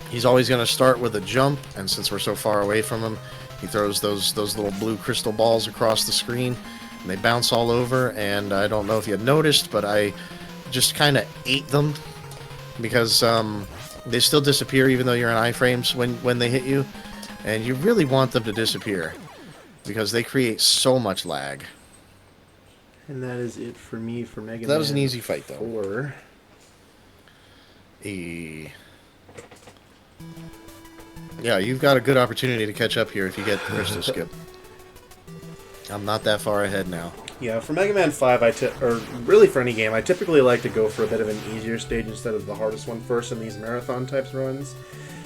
He's always going to start with a jump, and since we're so far away from him, he throws those little blue crystal balls across the screen, and they bounce all over, and I don't know if you had noticed, but I just kind of ate them, because they still disappear even though you're in iframes when they hit you, and you really want them to disappear, because they create so much lag. And that is it for me for Mega Man. That was an easy fight, though. 4. Yeah, you've got a good opportunity to catch up here if you get the crystal skip. I'm not that far ahead now. Yeah, for Mega Man 5, or really for any game, I typically like to go for a bit of an easier stage instead of the hardest one first in these marathon types runs,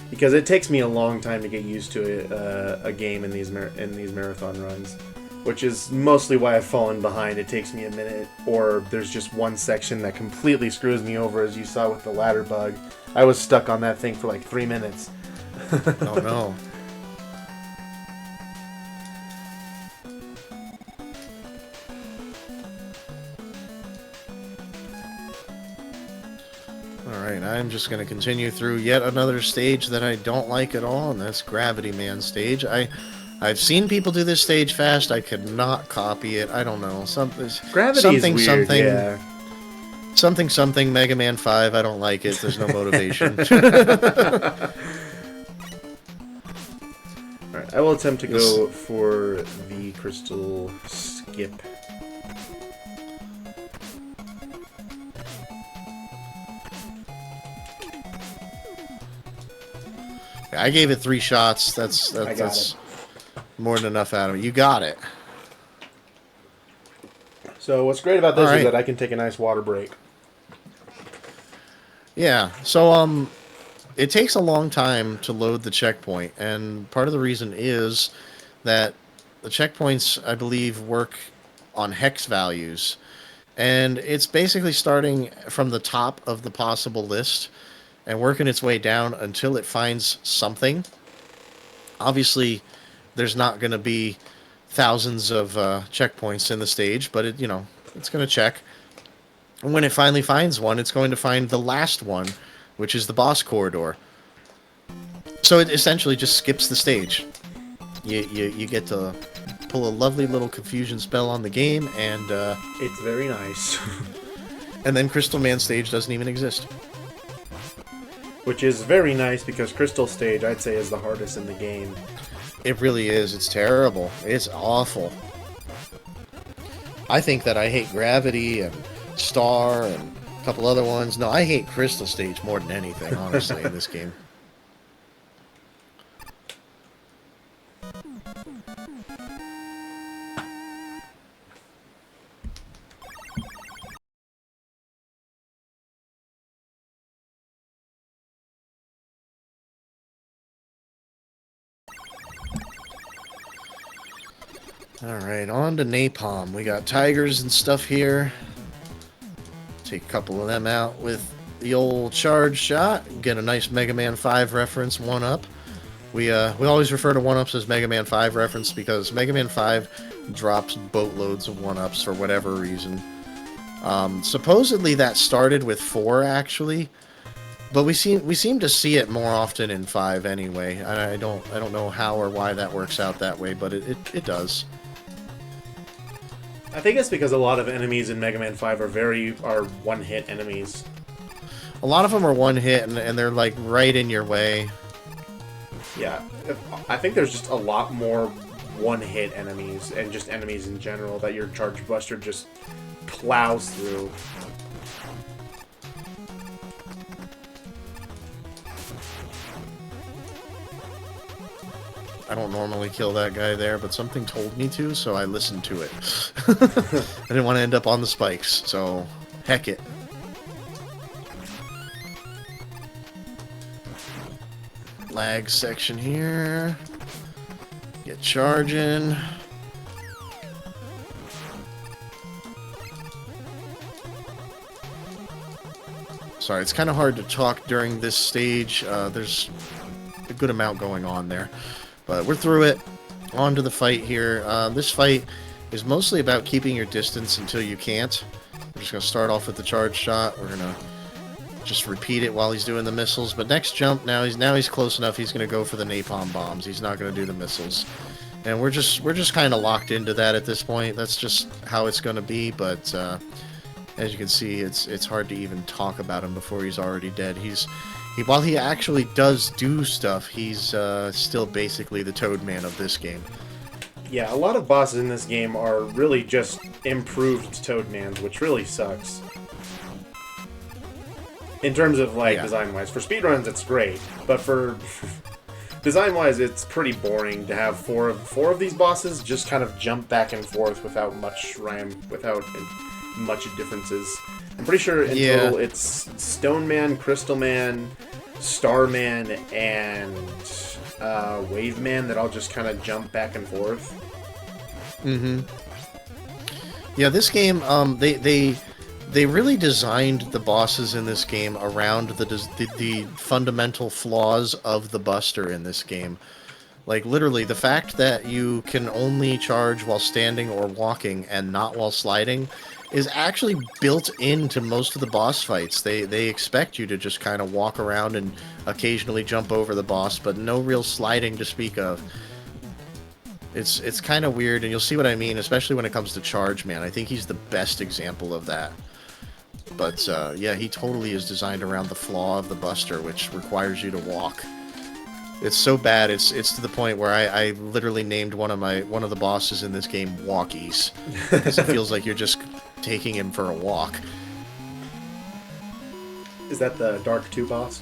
because it takes me a long time to get used to a game in these marathon runs, which is mostly why I've fallen behind. It takes me a minute, or there's just one section that completely screws me over, as you saw with the ladder bug. I was stuck on that thing for like 3 minutes. Oh no. Alright, I'm just going to continue through yet another stage that I don't like at all, and that's Gravity Man stage. I've seen people do this stage fast. I could not copy it. I don't know. Gravity is weird, yeah. Something Mega Man 5. I don't like it. There's no motivation. Alright, I will attempt to go for the crystal skip. I gave it 3 shots. That's more than enough out of it. You got it. So what's great about this is that I can take a nice water break. Yeah. So it takes a long time to load the checkpoint, and part of the reason is that the checkpoints, I believe, work on hex values, and it's basically starting from the top of the possible list and working its way down until it finds something. Obviously, there's not going to be thousands of checkpoints in the stage, but it's going to check. And when it finally finds one, it's going to find the last one, which is the boss corridor. So it essentially just skips the stage. You get to pull a lovely little confusion spell on the game, and it's very nice. And then Crystal Man stage doesn't even exist. Which is very nice, because Crystal Stage, I'd say, is the hardest in the game. It really is. It's terrible. It's awful. I think that I hate Gravity and Star and a couple other ones. No, I hate Crystal Stage more than anything, honestly, in this game. Alright, on to Napalm. We got tigers and stuff here. Take a couple of them out with the old charge shot. Get a nice Mega Man 5 reference, 1-up. We always refer to 1-ups as Mega Man 5 reference because Mega Man 5 drops boatloads of 1-ups for whatever reason. Supposedly that started with 4, actually. But we seem to see it more often in 5 anyway. I don't know how or why that works out that way, but it does. I think it's because a lot of enemies in Mega Man 5 are one-hit enemies. A lot of them are one hit, and they're like right in your way. Yeah, I think there's just a lot more one-hit enemies, and just enemies in general, that your Charge Buster just plows through. I don't normally kill that guy there, but something told me to, so I listened to it. I didn't want to end up on the spikes, so heck it. Lag section here. Get charging. Sorry, it's kind of hard to talk during this stage. There's a good amount going on there. But we're through it. On to the fight here. This fight is mostly about keeping your distance until you can't. We're just going to start off with the charge shot. We're going to just repeat it while he's doing the missiles. But next jump, now he's close enough. He's going to go for the napalm bombs. He's not going to do the missiles. And we're just kind of locked into that at this point. That's just how it's going to be. But as you can see, it's hard to even talk about him before he's already dead. While he actually does do stuff, he's still basically the Toadman of this game. Yeah, a lot of bosses in this game are really just improved Toadmans, which really sucks. In terms of, like, design-wise. For speedruns, it's great, but for design-wise, it's pretty boring to have four of these bosses just kind of jump back and forth without much rhyme, without much differences. I'm pretty sure in total it's Stone Man, Crystal Man, Starman, and Wave Man that all just kind of jump back and forth. Mm-hmm. Yeah, this game, they really designed the bosses in this game around the fundamental flaws of the Buster in this game. Like, literally, the fact that you can only charge while standing or walking and not while sliding is actually built into most of the boss fights. They expect you to just kind of walk around and occasionally jump over the boss, but no real sliding to speak of. It's kind of weird, and you'll see what I mean, especially when it comes to Charge Man. I think he's the best example of that. But, yeah, he totally is designed around the flaw of the Buster, which requires you to walk. It's so bad, it's to the point where I literally named one of the bosses in this game Walkies. Because it feels like you're just taking him for a walk. Is that the Dark 2 boss?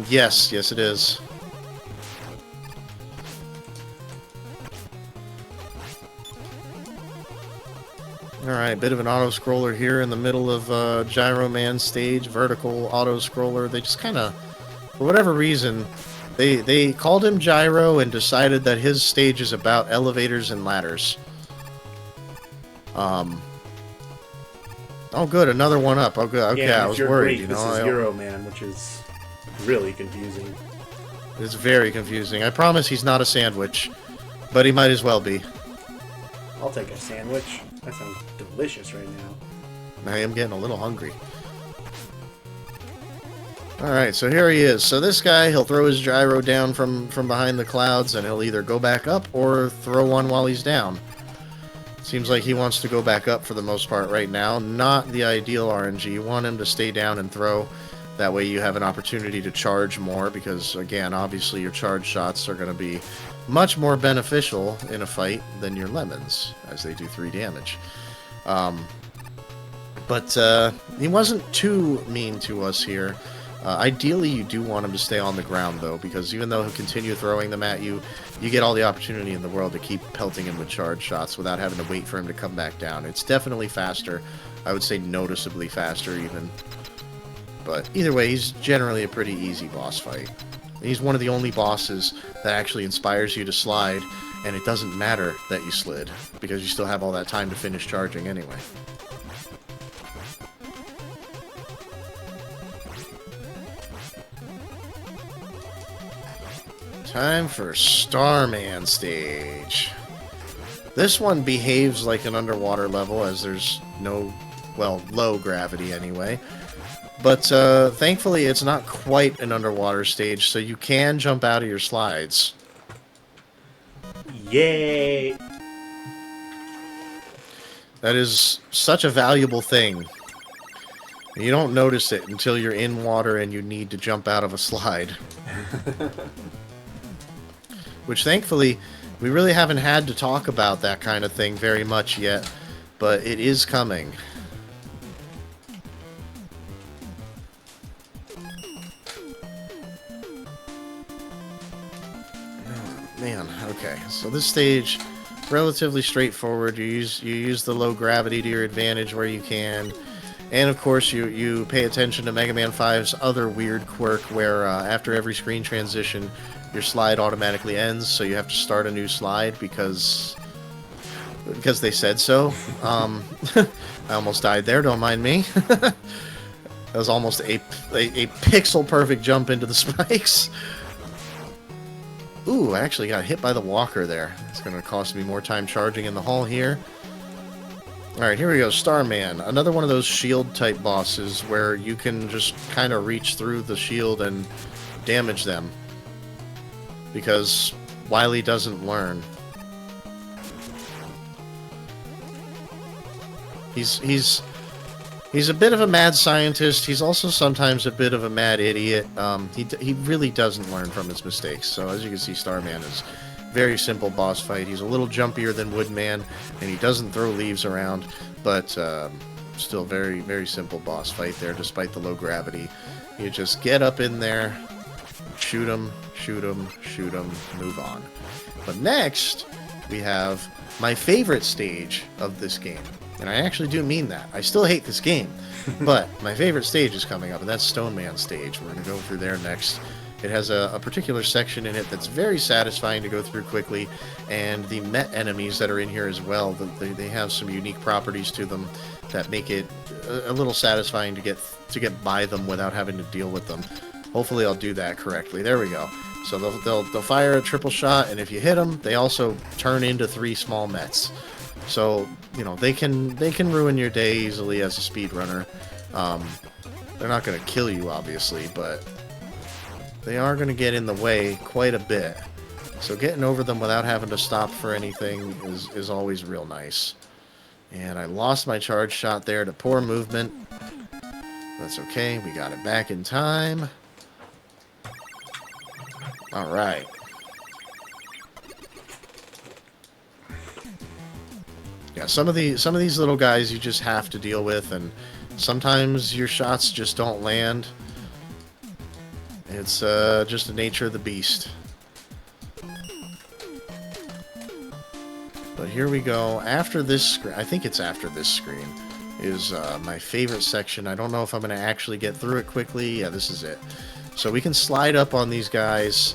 Yes it is. Alright, bit of an auto-scroller here in the middle of Gyro Man stage, vertical auto-scroller. They just kind of, for whatever reason, they called him Gyro and decided that his stage is about elevators and ladders. Oh good, another one up. Oh good, okay, yeah, I was worried. Great, this is Euro Man, which is really confusing. It's very confusing. I promise he's not a sandwich, but he might as well be. I'll take a sandwich. That sounds delicious right now. I am getting a little hungry. Alright, so here he is. So this guy, he'll throw his gyro down from behind the clouds, and he'll either go back up or throw one while he's down. Seems like he wants to go back up for the most part right now. Not the ideal RNG. You want him to stay down and throw. That way you have an opportunity to charge more, because, again, obviously your charge shots are going to be much more beneficial in a fight than your lemons, as they do 3 damage. But he wasn't too mean to us here. Ideally, you do want him to stay on the ground, though, because even though he'll continue throwing them at you, you get all the opportunity in the world to keep pelting him with charge shots without having to wait for him to come back down. It's definitely faster. I would say noticeably faster, even. But either way, he's generally a pretty easy boss fight. He's one of the only bosses that actually inspires you to slide, and it doesn't matter that you slid, because you still have all that time to finish charging anyway. Time for Starman stage. This one behaves like an underwater level, as there's no, well, low gravity anyway. But thankfully it's not quite an underwater stage, so you can jump out of your slides. Yay! That is such a valuable thing. You don't notice it until you're in water and you need to jump out of a slide. Which, thankfully, we really haven't had to talk about that kind of thing very much yet, but it is coming. Oh, man, okay. So this stage, relatively straightforward. You use the low gravity to your advantage where you can. And, of course, you pay attention to Mega Man 5's other weird quirk where after every screen transition, your slide automatically ends, so you have to start a new slide because they said so. I almost died there, don't mind me. That was almost a pixel-perfect jump into the spikes. Ooh, I actually got hit by the walker there. It's going to cost me more time charging in the hall here. Alright, here we go, Starman. Another one of those shield-type bosses where you can just kind of reach through the shield and damage them. Because Wily doesn't learn. He's a bit of a mad scientist. He's also sometimes a bit of a mad idiot. He really doesn't learn from his mistakes. So as you can see, Starman is a very simple boss fight. He's a little jumpier than Woodman, and he doesn't throw leaves around, but still very, very simple boss fight there, despite the low gravity. You just get up in there, shoot him, shoot him, shoot him, move on. But next, we have my favorite stage of this game. And I actually do mean that. I still hate this game, but my favorite stage is coming up, and that's Stone Man stage. We're going to go through there next. It has a particular section in it that's very satisfying to go through quickly, and the Met enemies that are in here as well, they have some unique properties to them that make it a little satisfying to get by them without having to deal with them. Hopefully I'll do that correctly. There we go. So they'll fire a triple shot, and if you hit them, they also turn into 3 small Mets. So, you know, they can ruin your day easily as a speedrunner. They're not going to kill you, obviously, but they are going to get in the way quite a bit. So getting over them without having to stop for anything is always real nice. And I lost my charge shot there to poor movement. That's okay, we got it back in time. Alright. Yeah, some of these little guys you just have to deal with, and sometimes your shots just don't land. It's just the nature of the beast. But here we go. After this screen, I think it's after this screen, is my favorite section. I don't know if I'm going to actually get through it quickly. Yeah, this is it. So we can slide up on these guys.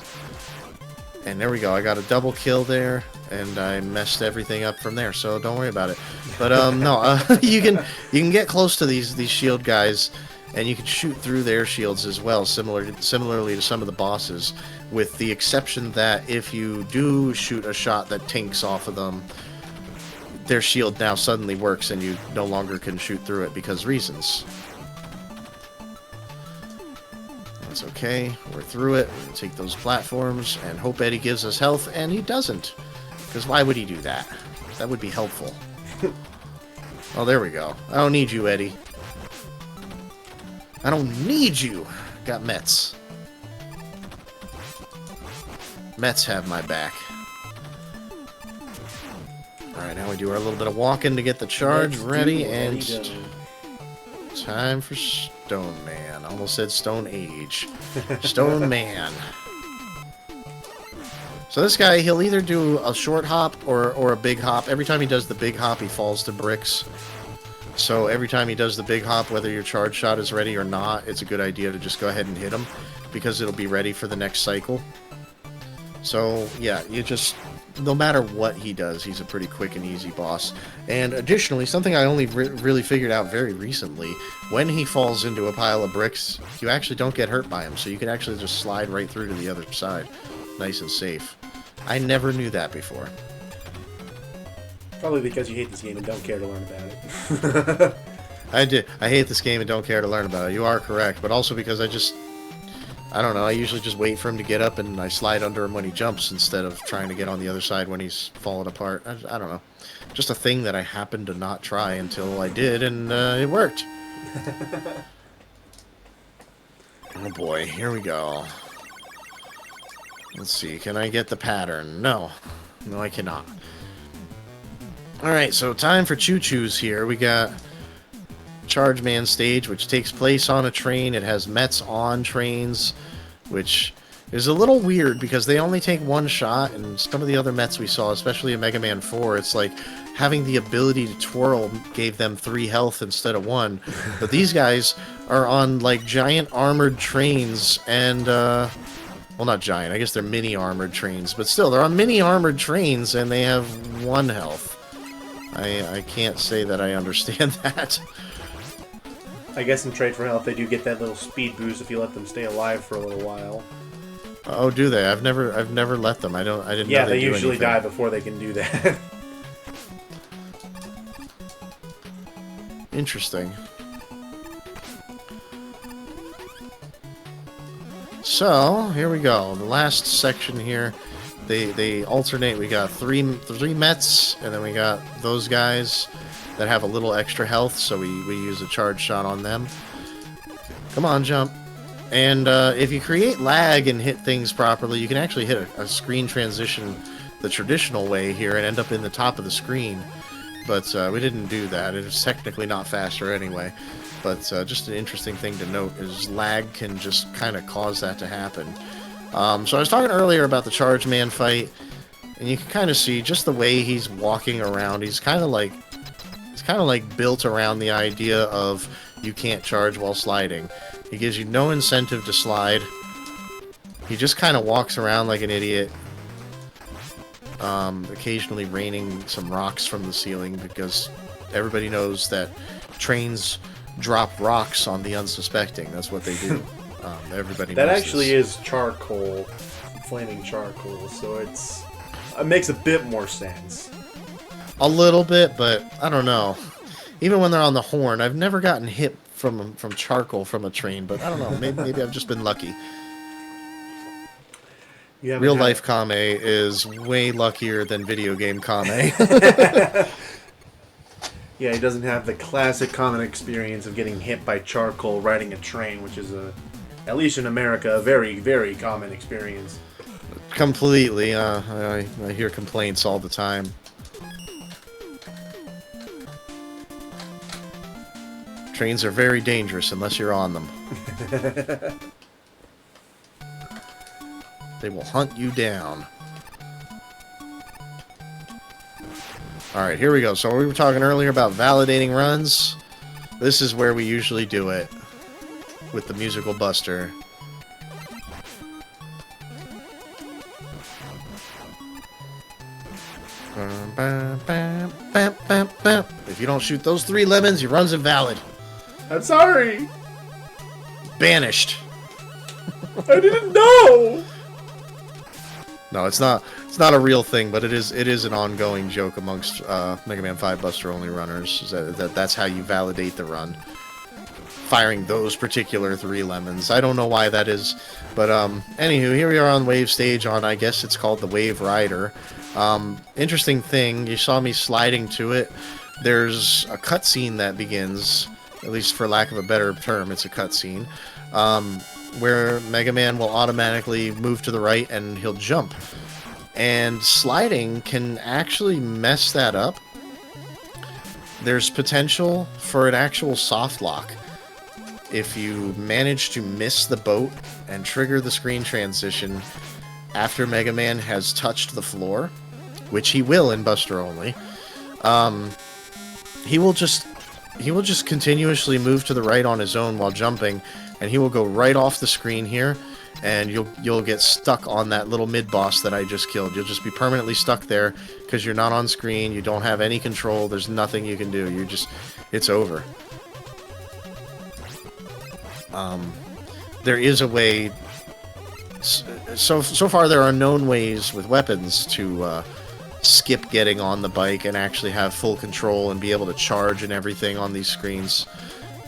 And there we go. I got a double kill there, and I messed everything up from there. So don't worry about it. But no, you can get close to these shield guys, and you can shoot through their shields as well, similarly to some of the bosses, with the exception that if you do shoot a shot that tinks off of them, their shield now suddenly works, and you no longer can shoot through it because reasons. That's okay. We're through it. We're going to take those platforms and hope Eddie gives us health, and he doesn't. Because why would he do that? That would be helpful. Oh, there we go. I don't need you, Eddie. I don't need you. Got Mets. Mets have my back. Alright, now we do our little bit of walking to get the charge ready, and time for Stone Man. Almost said Stone Age. Stone Man. So this guy, he'll either do a short hop or a big hop. Every time he does the big hop, he falls to bricks. So every time he does the big hop, whether your charge shot is ready or not, it's a good idea to just go ahead and hit him, because it'll be ready for the next cycle. So, yeah, no matter what he does, he's a pretty quick and easy boss. And additionally, something I only really figured out very recently, when he falls into a pile of bricks, you actually don't get hurt by him, so you can actually just slide right through to the other side. Nice and safe. I never knew that before. Probably because you hate this game and don't care to learn about it. I hate this game and don't care to learn about it. You are correct, but also because I don't know, I usually just wait for him to get up and I slide under him when he jumps instead of trying to get on the other side when he's falling apart. I don't know. Just a thing that I happened to not try until I did, and it worked. Oh boy, here we go. Let's see, can I get the pattern? No. No, I cannot. Alright, so time for choo-choos here. We got Charge Man stage, which takes place on a train. It has Mets on trains, which is a little weird because they only take one shot, and some of the other Mets we saw, especially in Mega Man 4, it's like having the ability to twirl gave them 3 health instead of 1. But these guys are on, like, giant armored trains, and, well, not giant, I guess they're mini armored trains, but still, they're on mini armored trains, and they have 1 health. I can't say that I understand that. I guess in trade for health, they do get that little speed boost if you let them stay alive for a little while. Oh, do they? I've never let them. I didn't. Yeah, know they do usually anything. die before they can do that. Interesting. So here we go. The last section here. They alternate. We got three Mets, and then we got those guys that have a little extra health, so we use a charge shot on them. Come on, jump. And if you create lag and hit things properly, you can actually hit a screen transition the traditional way here and end up in the top of the screen. But we didn't do that. It was technically not faster anyway. But just an interesting thing to note is lag can just kind of cause that to happen. So I was talking earlier about the Charge Man fight, and you can kind of see just the way he's walking around. He's kind of like built around the idea of you can't charge while sliding. He gives you no incentive to slide. He just kind of walks around like an idiot, occasionally raining some rocks from the ceiling because everybody knows that trains drop rocks on the unsuspecting. That's what they do. Everybody knows that actually this. is charcoal, flaming charcoal, so it makes a bit more sense. A little bit, but I don't know. Even when they're on the horn, I've never gotten hit from charcoal from a train, but I don't know. Maybe I've just been lucky. Real life Kame is way luckier than video game Kame. Yeah, he doesn't have the classic common experience of getting hit by charcoal riding a train, which is, at least in America, a very, very common experience. Completely. I hear complaints all the time. Trains are very dangerous unless you're on them. They will hunt you down. Alright, here we go. So we were talking earlier about validating runs. This is where we usually do it. With the musical buster. If you don't shoot those 3 lemons, your run's invalid. I'm sorry! Banished. I didn't know! No, it's not a real thing, but it is an ongoing joke amongst Mega Man 5 Buster only runners. That's how you validate the run. Firing those particular 3 lemons. I don't know why that is, but anywho, here we are on Wave Stage on, I guess it's called the Wave Rider. Interesting thing, you saw me sliding to it. There's a cutscene that begins, at least for lack of a better term, it's a cutscene, where Mega Man will automatically move to the right and he'll jump. And sliding can actually mess that up. There's potential for an actual soft lock. If you manage to miss the boat and trigger the screen transition after Mega Man has touched the floor, which he will in Buster only, he will just continuously move to the right on his own while jumping, and he will go right off the screen here, and you'll get stuck on that little mid-boss that I just killed. You'll just be permanently stuck there because you're not on screen, you don't have any control, there's nothing you can do. It's over. There is a way... So far there are known ways with weapons to skip getting on the bike and actually have full control and be able to charge and everything on these screens.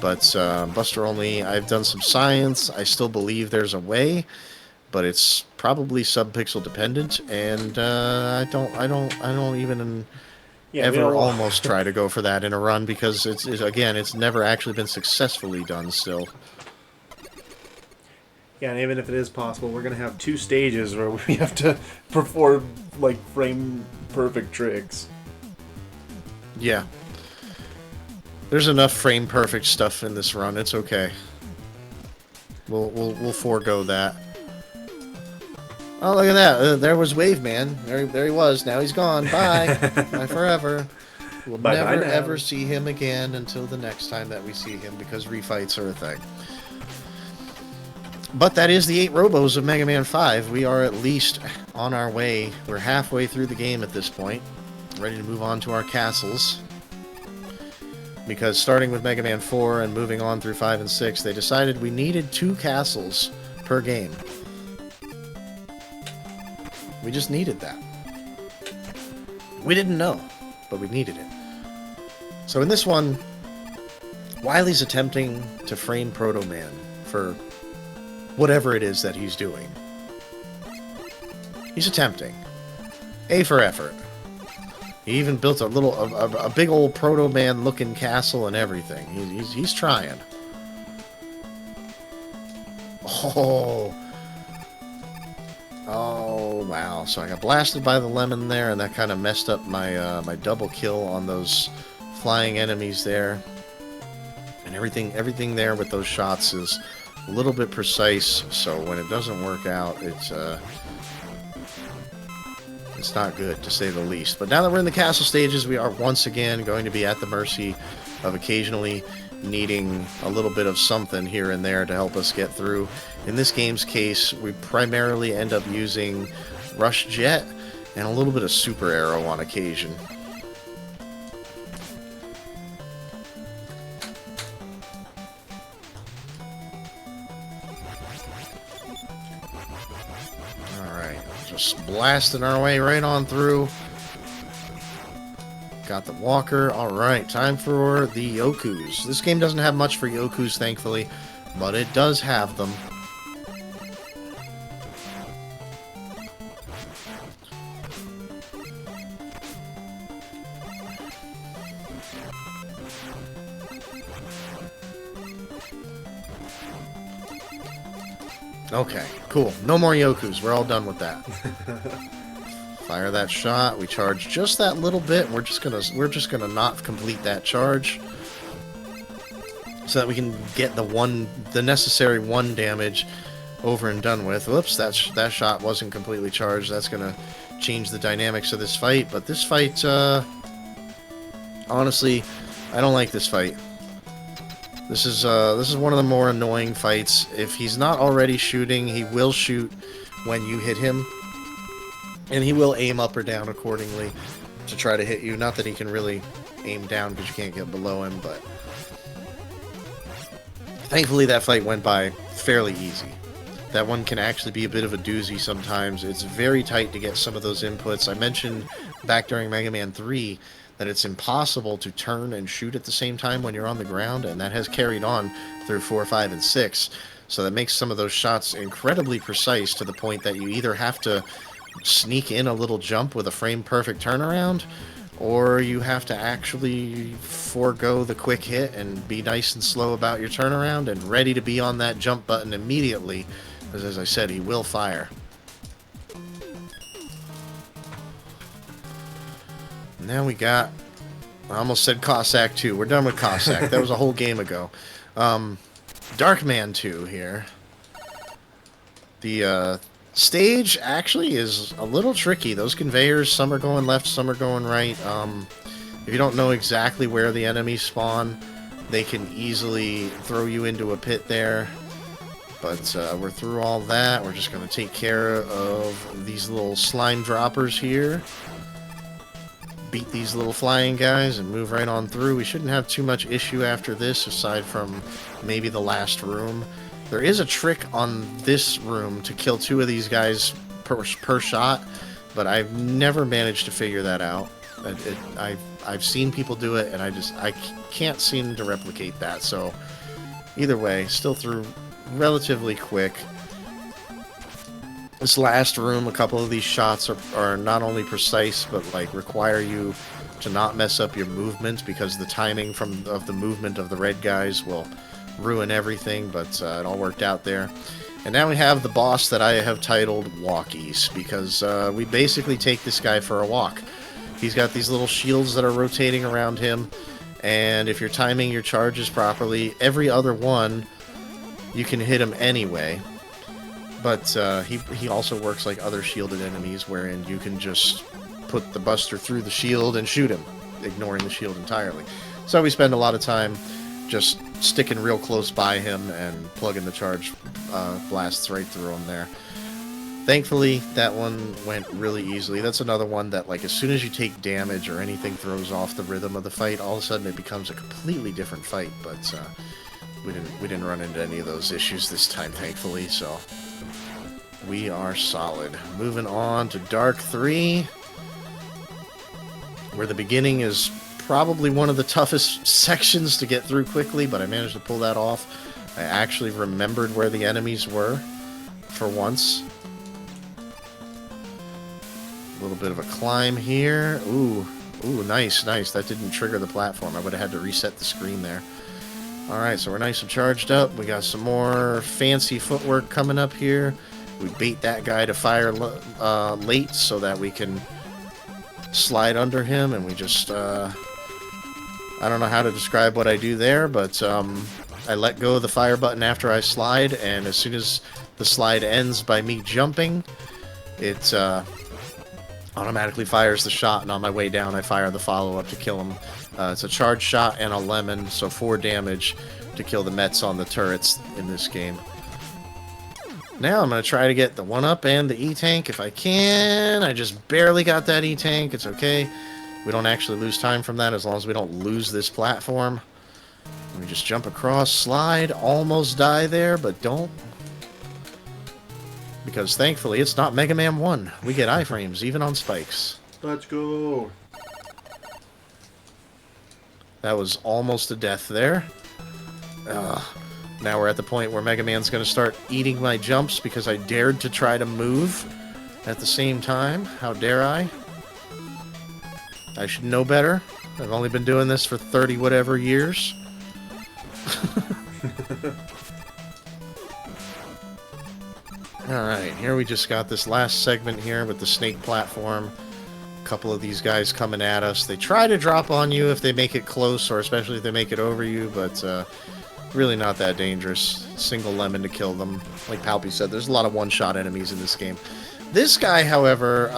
But Buster Only, I've done some science. I still believe there's a way, but it's probably sub-pixel dependent, and I don't even ever almost try to go for that in a run because it's never actually been successfully done still. Yeah, and even if it is possible, we're gonna have 2 stages where we have to perform like frame-perfect tricks. Yeah. There's enough frame-perfect stuff in this run. It's okay. We'll forego that. Oh, look at that! There was Wave Man. There he was. Now he's gone. Bye. Bye forever. We'll never ever see him again until the next time that we see him because refights are a thing. But that is the 8 Robos of Mega Man 5. We are at least on our way. We're halfway through the game at this point. Ready to move on to our castles. Because starting with Mega Man 4 and moving on through 5 and 6, they decided we needed 2 castles per game. We just needed that. We didn't know, but we needed it. So in this one, Wily's attempting to frame Proto Man for whatever it is that he's doing. He's attempting. A for effort. He even built a big old Proto Man looking castle and everything. He's trying. Oh wow! So I got blasted by the lemon there, and that kind of messed up my my double kill on those flying enemies there. And everything there with those shots is a little bit precise, so when it doesn't work out, it's not good, to say the least. But now that we're in the castle stages, we are once again going to be at the mercy of occasionally needing a little bit of something here and there to help us get through. In this game's case, we primarily end up using Rush Jet and a little bit of Super Arrow on occasion. Just blasting our way right on through. Got the walker. Alright, time for the Yokus. This game doesn't have much for Yokus, thankfully, but it does have them. Okay, cool. No more Yokus. We're all done with that. Fire that shot. We charge just that little bit. We're just gonna not complete that charge, so that we can get the necessary 1 damage over and done with. Whoops, that shot wasn't completely charged. That's gonna change the dynamics of this fight. But this fight, honestly, I don't like this fight. This is one of the more annoying fights. If he's not already shooting, he will shoot when you hit him, and he will aim up or down accordingly to try to hit you. Not that he can really aim down because you can't get below him, but thankfully that fight went by fairly easy. That one can actually be a bit of a doozy sometimes. It's very tight to get some of those inputs. I mentioned back during Mega Man 3 that it's impossible to turn and shoot at the same time when you're on the ground, and that has carried on through 4, 5, and 6. So that makes some of those shots incredibly precise to the point that you either have to sneak in a little jump with a frame-perfect turnaround, or you have to actually forego the quick hit and be nice and slow about your turnaround and ready to be on that jump button immediately, because as I said, he will fire. Now we got... I almost said Cossack 2. We're done with Cossack. That was a whole game ago. Darkman 2 here. The stage actually is a little tricky. Those conveyors, some are going left, some are going right. If you don't know exactly where the enemies spawn, they can easily throw you into a pit there. But we're through all that. We're just going to take care of these little slime droppers here. Beat these little flying guys and move right on through. We shouldn't have too much issue after this, aside from maybe the last room. There is a trick on this room to kill 2 of these guys per shot, but I've never managed to figure that out. I've seen people do it, and I can't seem to replicate that. So either way, still through relatively quick. This last room, a couple of these shots are not only precise, but like require you to not mess up your movement, because the timing of the movement of the red guys will ruin everything. But it all worked out there. And now we have the boss that I have titled Walkies, because we basically take this guy for a walk. He's got these little shields that are rotating around him, and if you're timing your charges properly, every other one you can hit him anyway. But he also works like other shielded enemies, wherein you can just put the buster through the shield and shoot him, ignoring the shield entirely. So we spend a lot of time just sticking real close by him and plugging the charge blasts right through him there. Thankfully, that one went really easily. That's another one that, like, as soon as you take damage or anything throws off the rhythm of the fight, all of a sudden it becomes a completely different fight. But we didn't run into any of those issues this time, thankfully. So we are solid. Moving on to Dark 3, where the beginning is probably one of the toughest sections to get through quickly, but I managed to pull that off. I actually remembered where the enemies were for once. A little bit of a climb here. Ooh, nice. That didn't trigger the platform. I would have had to reset the screen there. Alright, so we're nice and charged up. We got some more fancy footwork coming up here. We bait that guy to fire late so that we can slide under him, and we just... I don't know how to describe what I do there, but I let go of the fire button after I slide, and as soon as the slide ends by me jumping, it automatically fires the shot, and on my way down I fire the follow-up to kill him. It's a charge shot and a lemon, so 4 damage to kill the Mets on the turrets in this game. Now I'm going to try to get the 1-up and the E-Tank if I can. I just barely got that E-Tank. It's okay. We don't actually lose time from that as long as we don't lose this platform. We just jump across, slide, almost die there, but don't. Because thankfully it's not Mega Man 1. We get iframes even on spikes. Let's go. That was almost a death there. Now we're at the point where Mega Man's going to start eating my jumps because I dared to try to move at the same time. How dare I? I should know better. I've only been doing this for 30 whatever years. Alright, here we just got this last segment here with the snake platform. A couple of these guys coming at us. They try to drop on you if they make it close, or especially if they make it over you, but really not that dangerous. Single lemon to kill them. Like Palpy said, there's a lot of one-shot enemies in this game. This guy, however,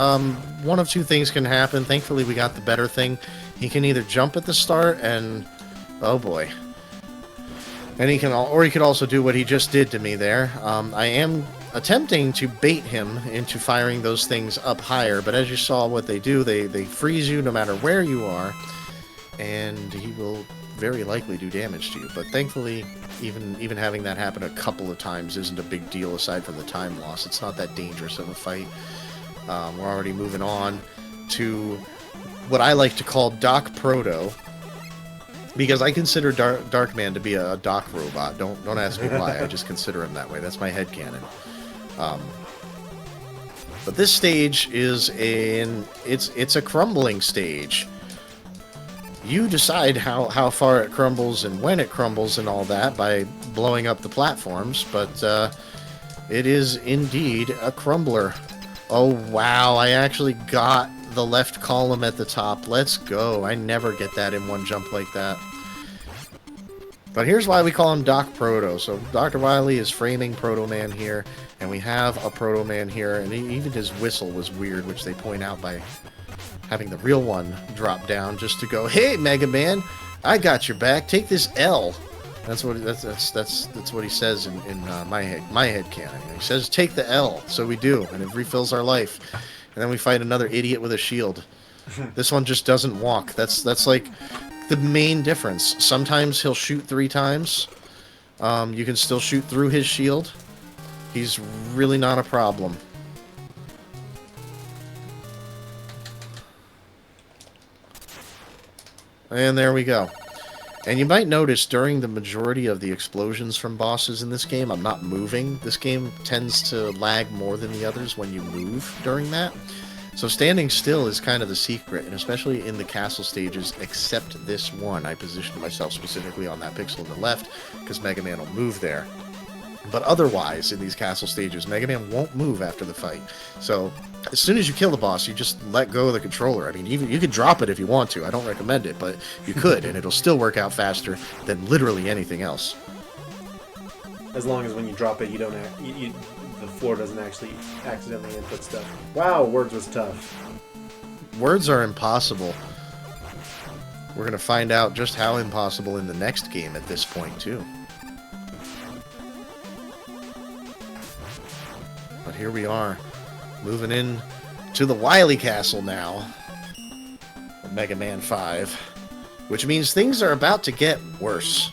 one of 2 things can happen. Thankfully, we got the better thing. He can either jump at the start and... oh boy. And he can, or he could also do what he just did to me there. I am attempting to bait him into firing those things up higher, but as you saw what they do, they freeze you no matter where you are, and he will very likely do damage to you. But thankfully, even having that happen a couple of times isn't a big deal aside from the time loss. It's not that dangerous of a fight. We're already moving on to what I like to call Doc Proto, because I consider Darkman to be a Doc robot. Don't ask me why. I just consider him that way. That's my headcanon. But this stage is it's a crumbling stage. You decide how far it crumbles and when it crumbles and all that by blowing up the platforms, but it is indeed a crumbler. Oh wow, I actually got the left column at the top. Let's go. I never get that in one jump like that. But here's why we call him Doc Proto. So Dr. Wily is framing Proto Man here, and we have a Proto Man here, and even his whistle was weird, which they point out by having the real one drop down just to go, hey, Mega Man, I got your back. Take this L. That's what he says in my head canon. He says, "Take the L," so we do, and it refills our life. And then we fight another idiot with a shield. This one just doesn't walk. That's like the main difference. Sometimes he'll shoot 3 times. You can still shoot through his shield. He's really not a problem. And there we go. And you might notice during the majority of the explosions from bosses in this game, I'm not moving. This game tends to lag more than the others when you move during that. So standing still is kind of the secret, and especially in the castle stages, except this one. I positioned myself specifically on that pixel on the left, because Mega Man will move there. But otherwise, in these castle stages, Mega Man won't move after the fight. So as soon as you kill the boss, you just let go of the controller. I mean, you could drop it if you want to. I don't recommend it, but you could, and it'll still work out faster than literally anything else. As long as when you drop it, you don't the floor doesn't actually accidentally input stuff. Wow, Words was tough. Words are impossible. We're going to find out just how impossible in the next game at this point, too. But here we are, moving in to the Wily Castle now, of Mega Man 5, which means things are about to get worse.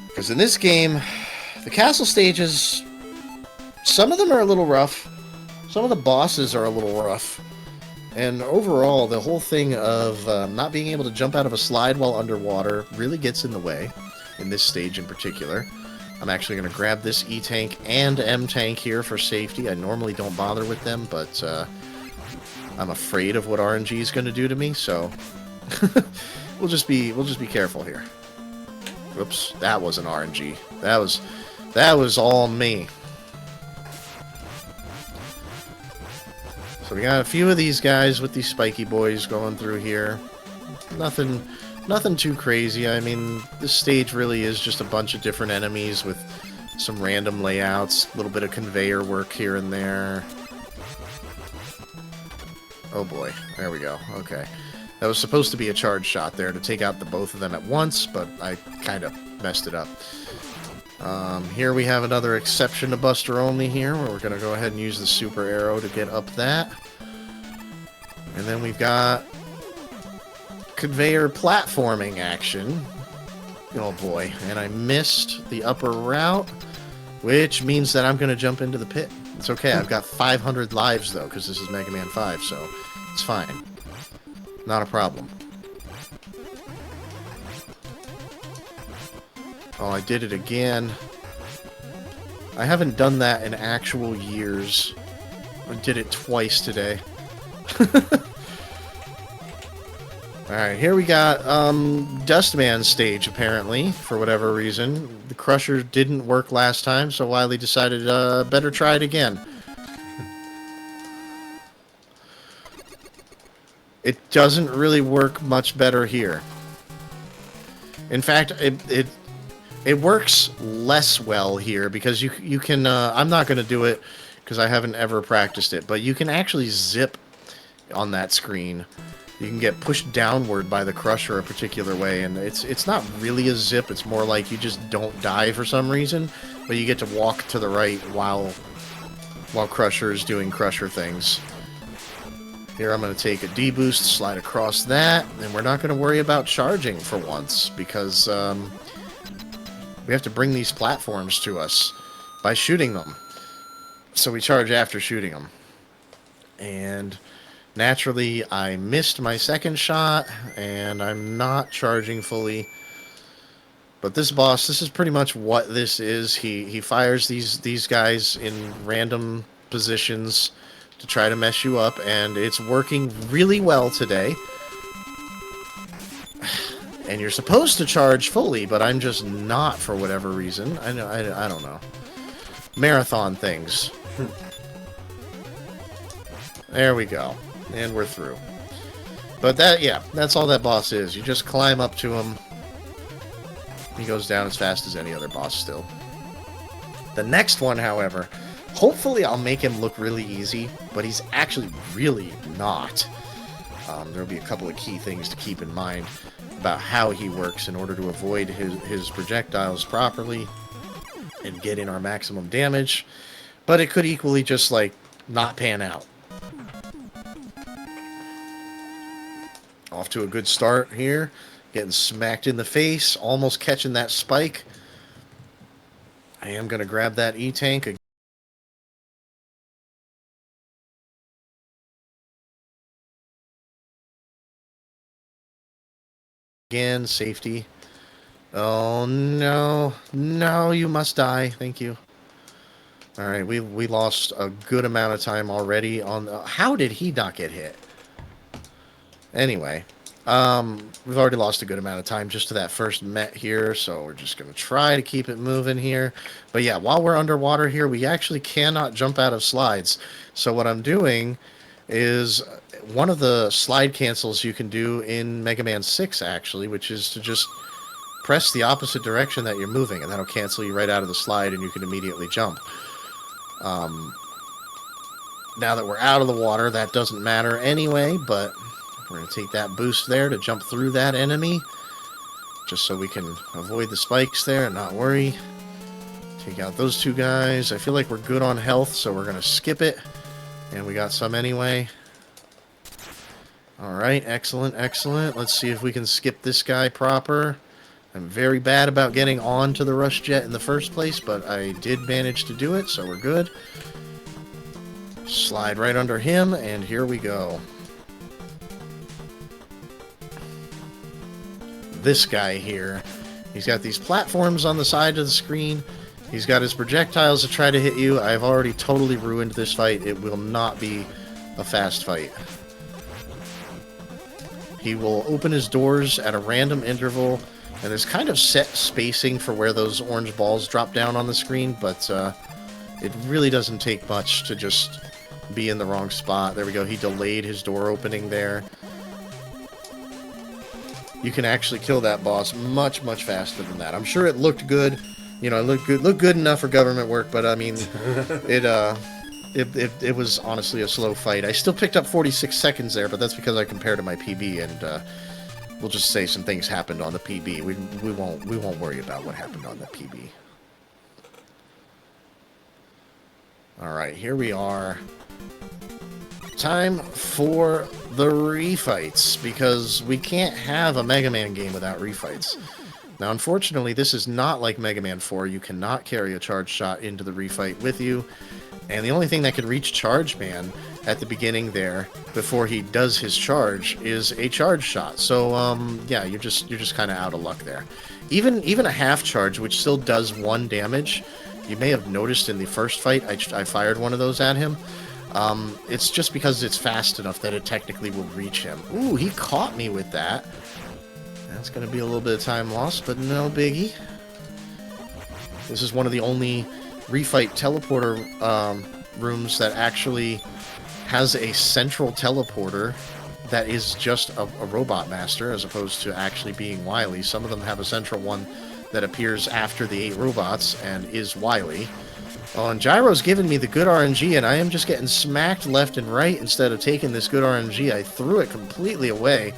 Because in this game, the castle stages, some of them are a little rough, some of the bosses are a little rough, and overall, the whole thing of not being able to jump out of a slide while underwater really gets in the way, in this stage in particular. I'm actually going to grab this E-Tank and M-Tank here for safety. I normally don't bother with them, but I'm afraid of what RNG is going to do to me, so we'll just be careful here. Whoops, that wasn't RNG. That was all me. So we got a few of these guys with these spiky boys going through here. Nothing too crazy. I mean, this stage really is just a bunch of different enemies with some random layouts, a little bit of conveyor work here and there. Oh boy, there we go. Okay. That was supposed to be a charge shot there to take out the both of them at once, but I kind of messed it up. Here we have another exception to Buster Only here, where we're going to go ahead and use the super arrow to get up that. And then we've got conveyor platforming action. Oh boy, and I missed the upper route, which means that I'm going to jump into the pit. It's okay, I've got 500 lives though, because this is Mega Man 5, so it's fine. Not a problem. Oh, I did it again. I haven't done that in actual years. I did it twice today. Alright, here we got Dustman stage, apparently, for whatever reason. The Crusher didn't work last time, so Wily decided, better try it again. It doesn't really work much better here. In fact, it works less well here, because you can, I'm not going to do it, because I haven't ever practiced it, but you can actually zip on that screen. You can get pushed downward by the Crusher a particular way, and it's not really a zip, it's more like you just don't die for some reason, but you get to walk to the right while Crusher is doing Crusher things. Here I'm going to take a D-boost, slide across that, and we're not going to worry about charging for once, because we have to bring these platforms to us by shooting them. So we charge after shooting them. And naturally, I missed my second shot, and I'm not charging fully. But this boss, this is pretty much what this is. He fires these guys in random positions to try to mess you up, and it's working really well today. And you're supposed to charge fully, but I'm just not for whatever reason. I don't know. Marathon things. There we go. And we're through. But that's all that boss is. You just climb up to him. He goes down as fast as any other boss still. The next one, however, hopefully I'll make him look really easy, but he's actually really not. There'll be a couple of key things to keep in mind about how he works in order to avoid his projectiles properly and get in our maximum damage. But it could equally just, like, not pan out. Off to a good start here. Getting smacked in the face. Almost catching that spike. I am going to grab that E-tank. Again, safety. Oh, no. No, you must die. Thank you. Alright, we lost a good amount of time already on the... How did he not get hit? Anyway, we've already lost a good amount of time just to that first met here, so we're just going to try to keep it moving here. But yeah, while we're underwater here, we actually cannot jump out of slides. So what I'm doing is one of the slide cancels you can do in Mega Man 6, actually, which is to just press the opposite direction that you're moving, and that'll cancel you right out of the slide, and you can immediately jump. Now that we're out of the water, that doesn't matter anyway, but we're going to take that boost there to jump through that enemy, just so we can avoid the spikes there and not worry. Take out those two guys. I feel like we're good on health, so we're going to skip it, and we got some anyway. Alright, excellent, excellent. Let's see if we can skip this guy proper. I'm very bad about getting onto the rush jet in the first place, but I did manage to do it, so we're good. Slide right under him, and here we go. This guy here, he's got these platforms on the side of the screen. He's got his projectiles to try to hit you. I've already totally ruined this fight. It will not be a fast fight. He will open his doors at a random interval. And there's kind of set spacing for where those orange balls drop down on the screen, but it really doesn't take much to just be in the wrong spot. There we go. He delayed his door opening there. You can actually kill that boss much, much faster than that. I'm sure it looked good. You know, it looked good enough for government work, but I mean, it was honestly a slow fight. I still picked up 46 seconds there, but that's because I compared to my PB, and we'll just say some things happened on the PB. We won't worry about what happened on the PB. Alright, here we are. Time for the refights, because we can't have a Mega Man game without refights. Now, unfortunately, this is not like Mega Man 4. You cannot carry a charge shot into the refight with you. And the only thing that could reach Charge Man at the beginning there, before he does his charge, is a charge shot. So, yeah, you're just kind of out of luck there. Even a half charge, which still does 1 damage, you may have noticed in the first fight, I fired one of those at him. It's just because it's fast enough that it technically will reach him. Ooh, he caught me with that. That's going to be a little bit of time lost, but no biggie. This is one of the only refight teleporter rooms that actually has a central teleporter that is just a robot master, as opposed to actually being Wily. Some of them have a central one that appears after the 8 robots and is Wily. Oh, and Gyro's giving me the good RNG, and I am just getting smacked left and right instead of taking this good RNG. I threw it completely away.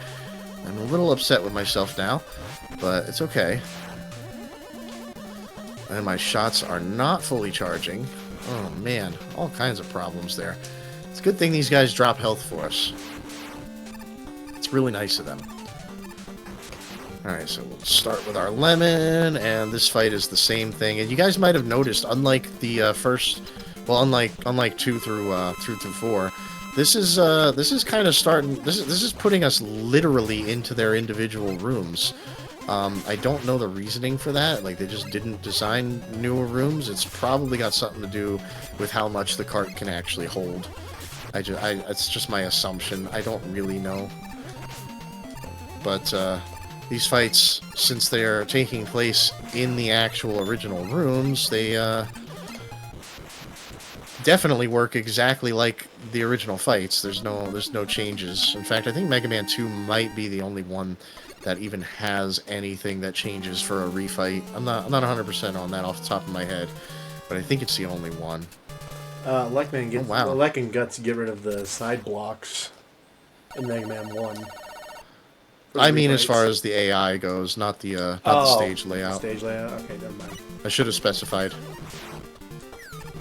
I'm a little upset with myself now, but it's okay. And my shots are not fully charging. Oh, man. All kinds of problems there. It's a good thing these guys drop health for us. It's really nice of them. Alright, so we'll start with our lemon, and this fight is the same thing. And you guys might have noticed, unlike the first... Well, unlike 2 through 4, this is kind of starting... This is putting us literally into their individual rooms. I don't know the reasoning for that. Like, they just didn't design newer rooms. It's probably got something to do with how much the cart can actually hold. It's just my assumption. I don't really know. But, these fights, since they are taking place in the actual original rooms, they, definitely work exactly like the original fights. There's no changes. In fact, I think Mega Man 2 might be the only one that even has anything that changes for a refight. I'm not 100% on that off the top of my head, but I think it's the only one. Lek and Guts get rid of the side blocks in Mega Man 1. I mean, as far as the AI goes, not the stage layout. Stage layout. Okay, never mind. I should have specified.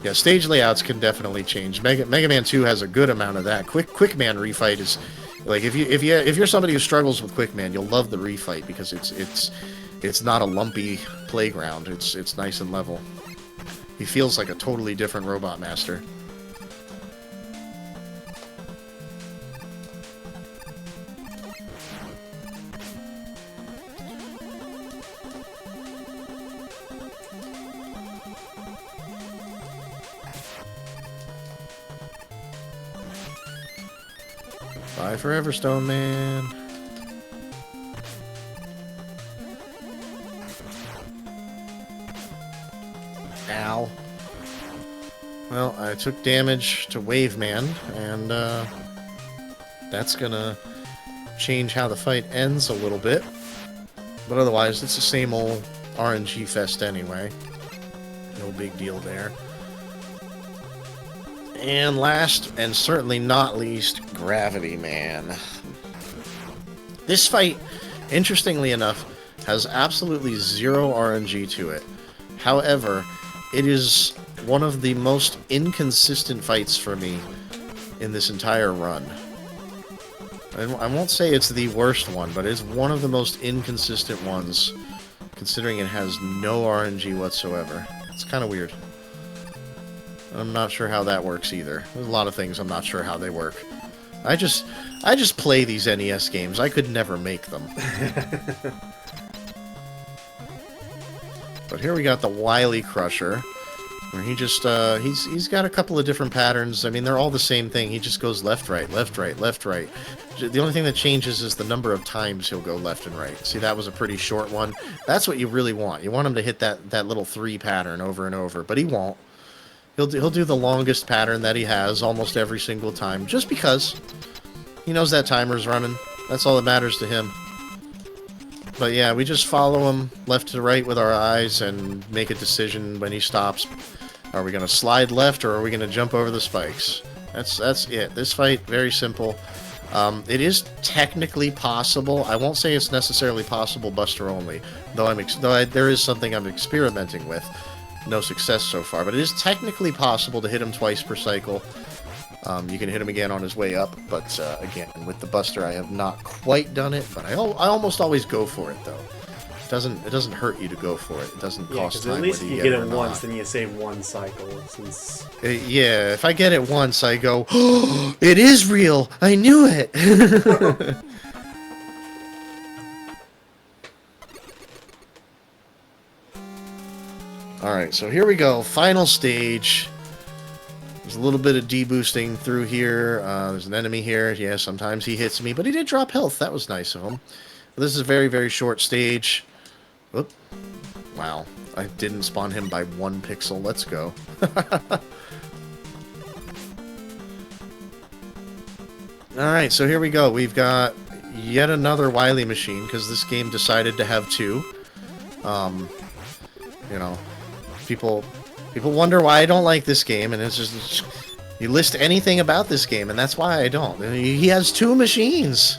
Yeah, stage layouts can definitely change. Mega Man 2 has a good amount of that. Quick Man refight is like if you're somebody who struggles with Quick Man, you'll love the refight because it's not a lumpy playground. It's nice and level. He feels like a totally different Robot Master. Bye forever, Stone Man. Ow. Well, I took damage to Wave Man, and that's gonna change how the fight ends a little bit. But otherwise, it's the same old RNG fest anyway. No big deal there. And last, and certainly not least, Gravity Man. This fight, interestingly enough, has absolutely zero RNG to it. However, it is one of the most inconsistent fights for me in this entire run. I won't say it's the worst one, but it's one of the most inconsistent ones, considering it has no RNG whatsoever. It's kind of weird. I'm not sure how that works either. There's a lot of things I'm not sure how they work. I just play these NES games. I could never make them. But here we got the Wily Crusher, where he just he's got a couple of different patterns. I mean, they're all the same thing. He just goes left, right, left, right, left, right. The only thing that changes is the number of times he'll go left and right. See, that was a pretty short one. That's what you really want. You want him to hit that little 3 pattern over and over, but he won't. He'll do the longest pattern that he has almost every single time, just because he knows that timer's running. That's all that matters to him. But yeah, we just follow him left to right with our eyes and make a decision when he stops. Are we going to slide left or are we going to jump over the spikes? That's it. This fight, very simple. It is technically possible. I won't say it's necessarily possible Buster only, though there is something I'm experimenting with. No success so far, but it is technically possible to hit him twice per cycle. You can hit him again on his way up, but again, with the Buster, I have not quite done it. But I almost always go for it, though. It doesn't hurt you to go for it. It doesn't cost time. At least if you get it once, then you save 1 cycle. Since yeah, if I get it once, I go, oh, it is real. I knew it. Alright, so here we go. Final stage. There's a little bit of deboosting through here. There's an enemy here. Yeah, sometimes he hits me, but he did drop health. That was nice of him. But this is a very, very short stage. Whoop. Wow. I didn't spawn him by 1 pixel. Let's go. Alright, so here we go. We've got yet another Wily machine, because this game decided to have 2. You know, people wonder why I don't like this game, and it's just you list anything about this game, and that's why I don't. He has 2 machines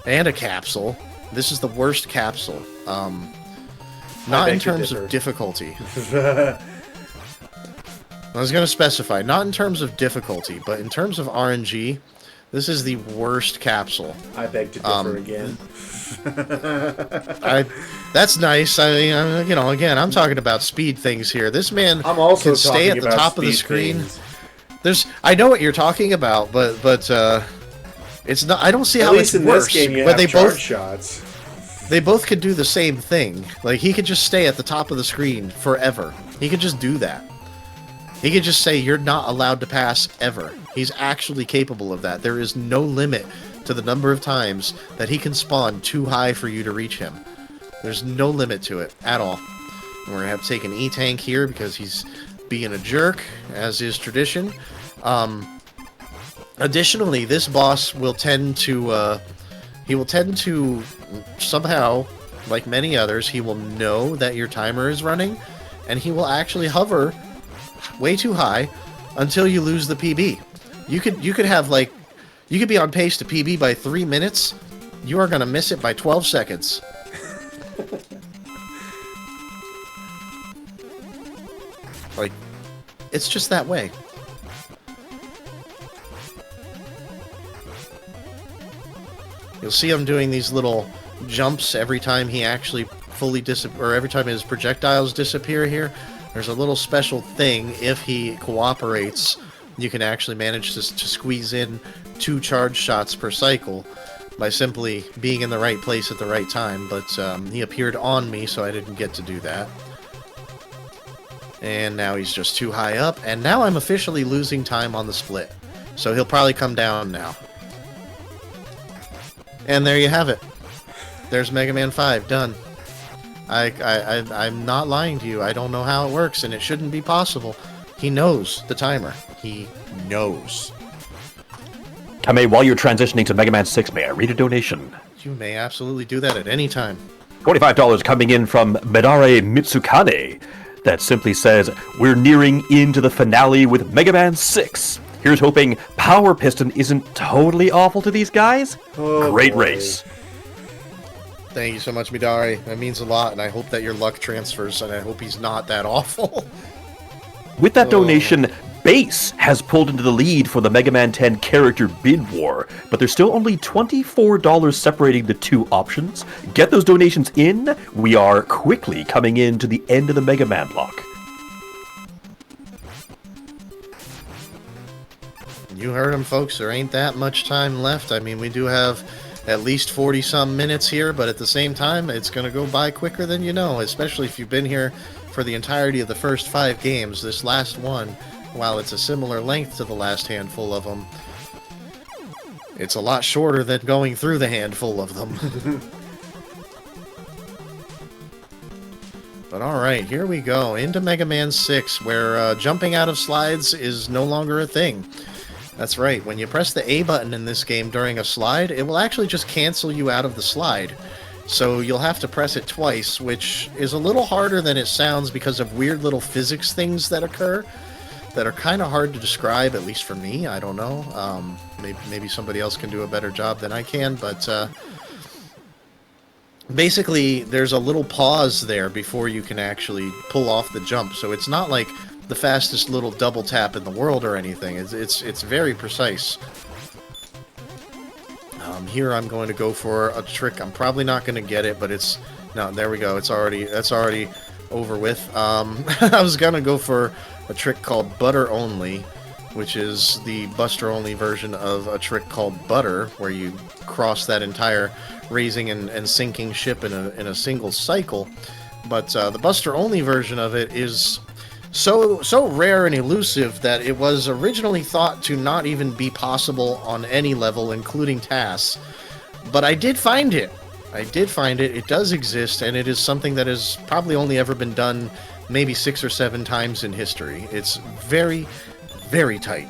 and a capsule. This is the worst capsule. Not in terms of difficulty. I was going to specify, not in terms of difficulty, but in terms of RNG. This is the worst capsule. I beg to differ again. That's nice. I mean, you know, again, I'm talking about speed things here. This man can stay at the top of the screen. I know what you're talking about, but it's not. I don't see how it's worse. At least in this game, you have charge shots. They both could do the same thing. Like, he could just stay at the top of the screen forever. He could just do that. He could just say, you're not allowed to pass ever. He's actually capable of that. There is no limit to the number of times that he can spawn too high for you to reach him. There's no limit to it at all. And we're going to have to take an E-Tank here because he's being a jerk, as is tradition. Additionally, this boss will tend to... somehow, like many others, he will know that your timer is running, and he will actually hover way too high until you lose the PB. You could have, like, You could be on pace to PB by 3 minutes. You are going to miss it by 12 seconds. Like, it's just that way. You'll see him doing these little jumps every time he actually fully or every time his projectiles disappear here. There's a little special thing. If he cooperates, you can actually manage to squeeze in 2 charge shots per cycle by simply being in the right place at the right time. But he appeared on me, so I didn't get to do that. And now he's just too high up, and now I'm officially losing time on the split. So he'll probably come down now. And there you have it. There's Mega Man 5, done. I'm not lying to you. I don't know how it works, and it shouldn't be possible. He knows the timer. He knows. Kame, while you're transitioning to Mega Man 6, may I read a donation? You may absolutely do that at any time. $25 coming in from Medare Mitsukane. That simply says, we're nearing into the finale with Mega Man 6. Here's hoping Power Piston isn't totally awful to these guys. Oh, Great boy. race. Thank you so much, Midari. That means a lot, and I hope that your luck transfers, and I hope he's not that awful. With that donation, Base has pulled into the lead for the Mega Man 10 character bid war, but there's still only $24 separating the two options. Get those donations in. We are quickly coming into the end of the Mega Man block. You heard him, folks. There ain't that much time left. I mean, we do have at least 40-some minutes here, but at the same time, it's going to go by quicker than you know, especially if you've been here for the entirety of the first 5 games. This last one, while it's a similar length to the last handful of them, it's a lot shorter than going through the handful of them. But alright, here we go, into Mega Man 6, where jumping out of slides is no longer a thing. That's right, when you press the A button in this game during a slide, it will actually just cancel you out of the slide. So you'll have to press it twice, which is a little harder than it sounds because of weird little physics things that occur that are kind of hard to describe, at least for me. I don't know. Maybe somebody else can do a better job than I can, but basically there's a little pause there before you can actually pull off the jump. So it's not like the fastest little double tap in the world or anything. It's very precise. Here I'm going to go for a trick. I'm probably not going to get it, but it's... No, there we go. That's already over with. I was going to go for a trick called Butter Only, which is the Buster Only version of a trick called Butter, where you cross that entire raising and sinking ship in a single cycle. But the Buster Only version of it is so rare and elusive that it was originally thought to not even be possible on any level, including tasks. But I did find it. It does exist, and it is something that has probably only ever been done maybe 6 or 7 times in history. It's very, very tight.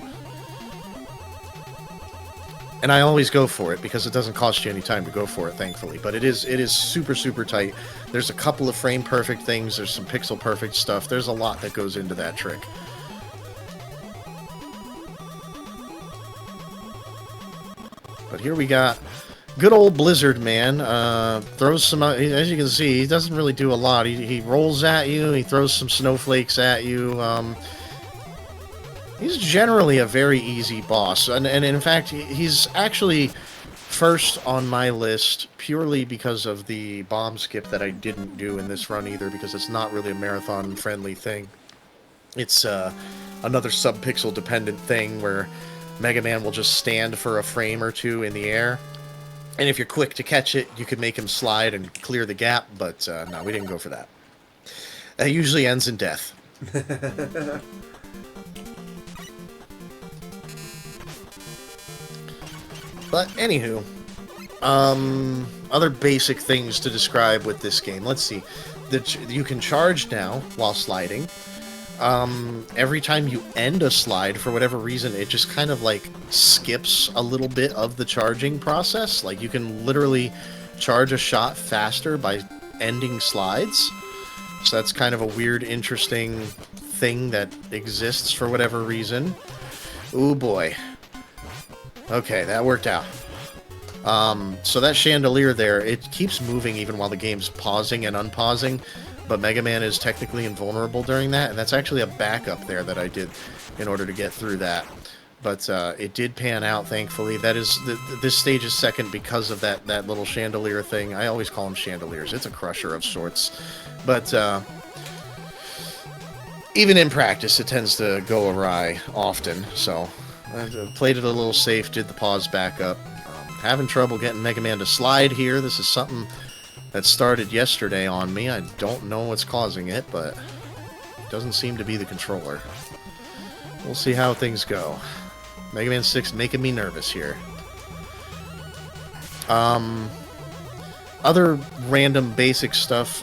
And I always go for it because it doesn't cost you any time to go for it, thankfully. But it is super, super tight. There's a couple of frame perfect things. There's some pixel perfect stuff. There's a lot that goes into that trick. But here we got good old Blizzard Man. Throws some, as you can see, he doesn't really do a lot. He rolls at you. He throws some snowflakes at you. He's generally a very easy boss, and in fact, he's actually first on my list purely because of the bomb skip that I didn't do in this run either, because it's not really a marathon-friendly thing. It's another sub-pixel dependent thing where Mega Man will just stand for a frame or two in the air, and if you're quick to catch it, you could make him slide and clear the gap, but no, we didn't go for that. That usually ends in death. But, anywho, other basic things to describe with this game. Let's see. You can charge now while sliding. Every time you end a slide, for whatever reason, it just kind of, like, skips a little bit of the charging process. Like, you can literally charge a shot faster by ending slides. So that's kind of a weird, interesting thing that exists for whatever reason. Ooh, boy. Okay, that worked out. So that chandelier there, it keeps moving even while the game's pausing and unpausing, but Mega Man is technically invulnerable during that, and that's actually a backup there that I did in order to get through that. But it did pan out, thankfully. That is this stage is second because of that little chandelier thing. I always call them chandeliers. It's a crusher of sorts. But even in practice, it tends to go awry often. So I played it a little safe, did the pause back up. Having trouble getting Mega Man to slide here. This is something that started yesterday on me. I don't know what's causing it, but it doesn't seem to be the controller. We'll see how things go. Mega Man 6 making me nervous here. Other random basic stuff.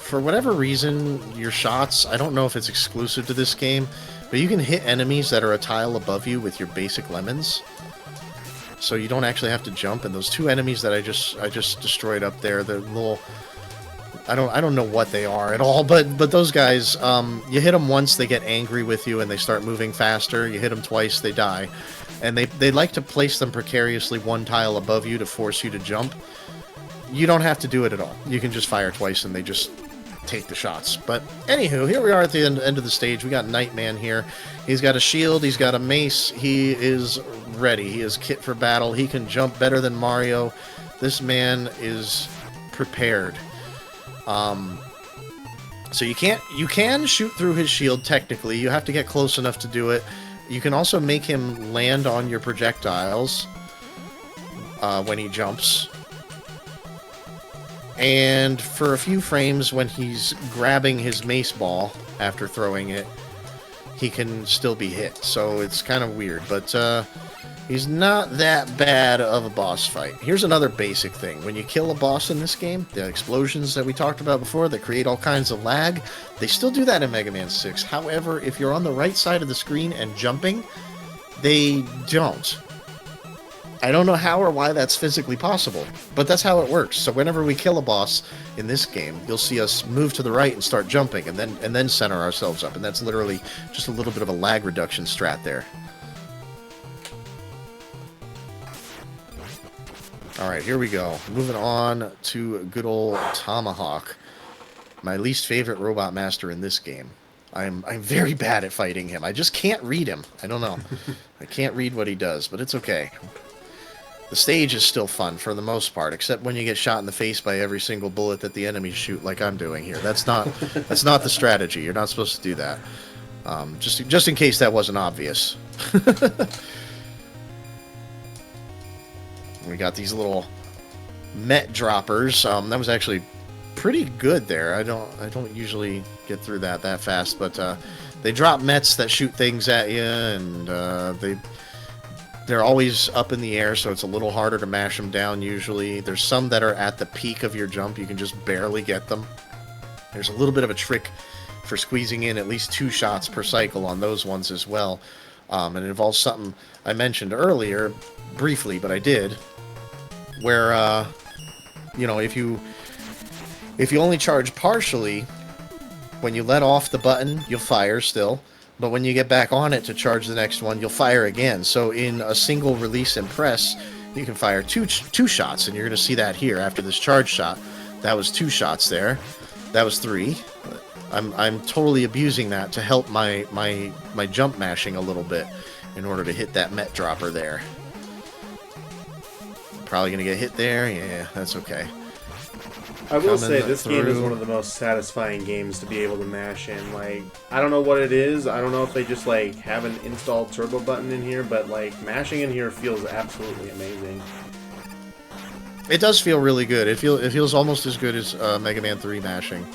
For whatever reason, your shots, I don't know if it's exclusive to this game, but you can hit enemies that are a tile above you with your basic lemons. So you don't actually have to jump. And those two enemies that I just destroyed up there, the little... I don't know what they are at all, but those guys, you hit them once, they get angry with you and they start moving faster. You hit them twice, they die. And they like to place them precariously one tile above you to force you to jump. You don't have to do it at all. You can just fire twice and they just take the shots. But anywho, here we are at the end of the stage. We got Nightman here. He's got a shield, he's got a mace, he is ready. He is kit for battle. He can jump better than Mario. This man is prepared. So you can shoot through his shield technically. You have to get close enough to do it. You can also make him land on your projectiles when he jumps. And for a few frames when he's grabbing his mace ball after throwing it, he can still be hit. So it's kind of weird, but he's not that bad of a boss fight. Here's another basic thing. When you kill a boss in this game, the explosions that we talked about before that create all kinds of lag, they still do that in Mega Man 6. However, if you're on the right side of the screen and jumping, they don't. I don't know how or why that's physically possible, but that's how it works. So whenever we kill a boss in this game, you'll see us move to the right and start jumping, and then center ourselves up, and that's literally just a little bit of a lag reduction strat there. Alright, here we go. Moving on to good old Tomahawk. My least favorite robot master in this game. I'm very bad at fighting him. I just can't read him. I don't know. I can't read what he does, but it's okay. The stage is still fun for the most part, except when you get shot in the face by every single bullet that the enemies shoot, like I'm doing here. That's not the strategy. You're not supposed to do that. Just in case that wasn't obvious. We got these little met droppers. That was actually pretty good there. I don't usually get through that fast, but they drop mets that shoot things at you, and they're always up in the air, so it's a little harder to mash them down usually. There's some that are at the peak of your jump. You can just barely get them. There's a little bit of a trick for squeezing in at least 2 shots per cycle on those ones as well. And it involves something I mentioned earlier, briefly, but I did, where, if you only charge partially, when you let off the button, you'll fire still. But when you get back on it to charge the next one, you'll fire again. So in a single release and press, you can fire two shots, and you're going to see that here after this charge shot. That was 2 shots there. That was 3. I'm totally abusing that to help my jump mashing a little bit in order to hit that met dropper there. Probably going to get hit there. Yeah, that's okay. I will say this game is one of the most satisfying games to be able to mash in. Like, I don't know what it is. I don't know if they just like have an installed turbo button in here, but like mashing in here feels absolutely amazing. It does feel really good. It feels almost as good as Mega Man 3 mashing.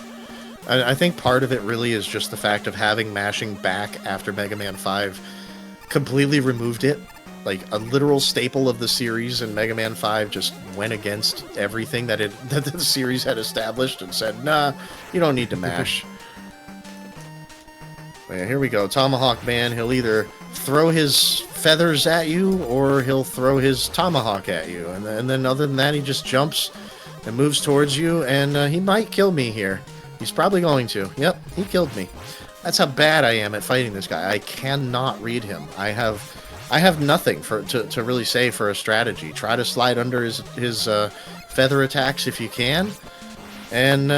I think part of it really is just the fact of having mashing back after Mega Man 5 completely removed it. Like, a literal staple of the series, and Mega Man 5 just went against everything that the series had established and said, nah, you don't need to mash. Yeah, here we go. Tomahawk Man, he'll either throw his feathers at you, or he'll throw his tomahawk at you. And then other than that, he just jumps and moves towards you, and he might kill me here. He's probably going to. Yep, he killed me. That's how bad I am at fighting this guy. I cannot read him. I I have nothing to really say for a strategy. Try to slide under his feather attacks if you can, and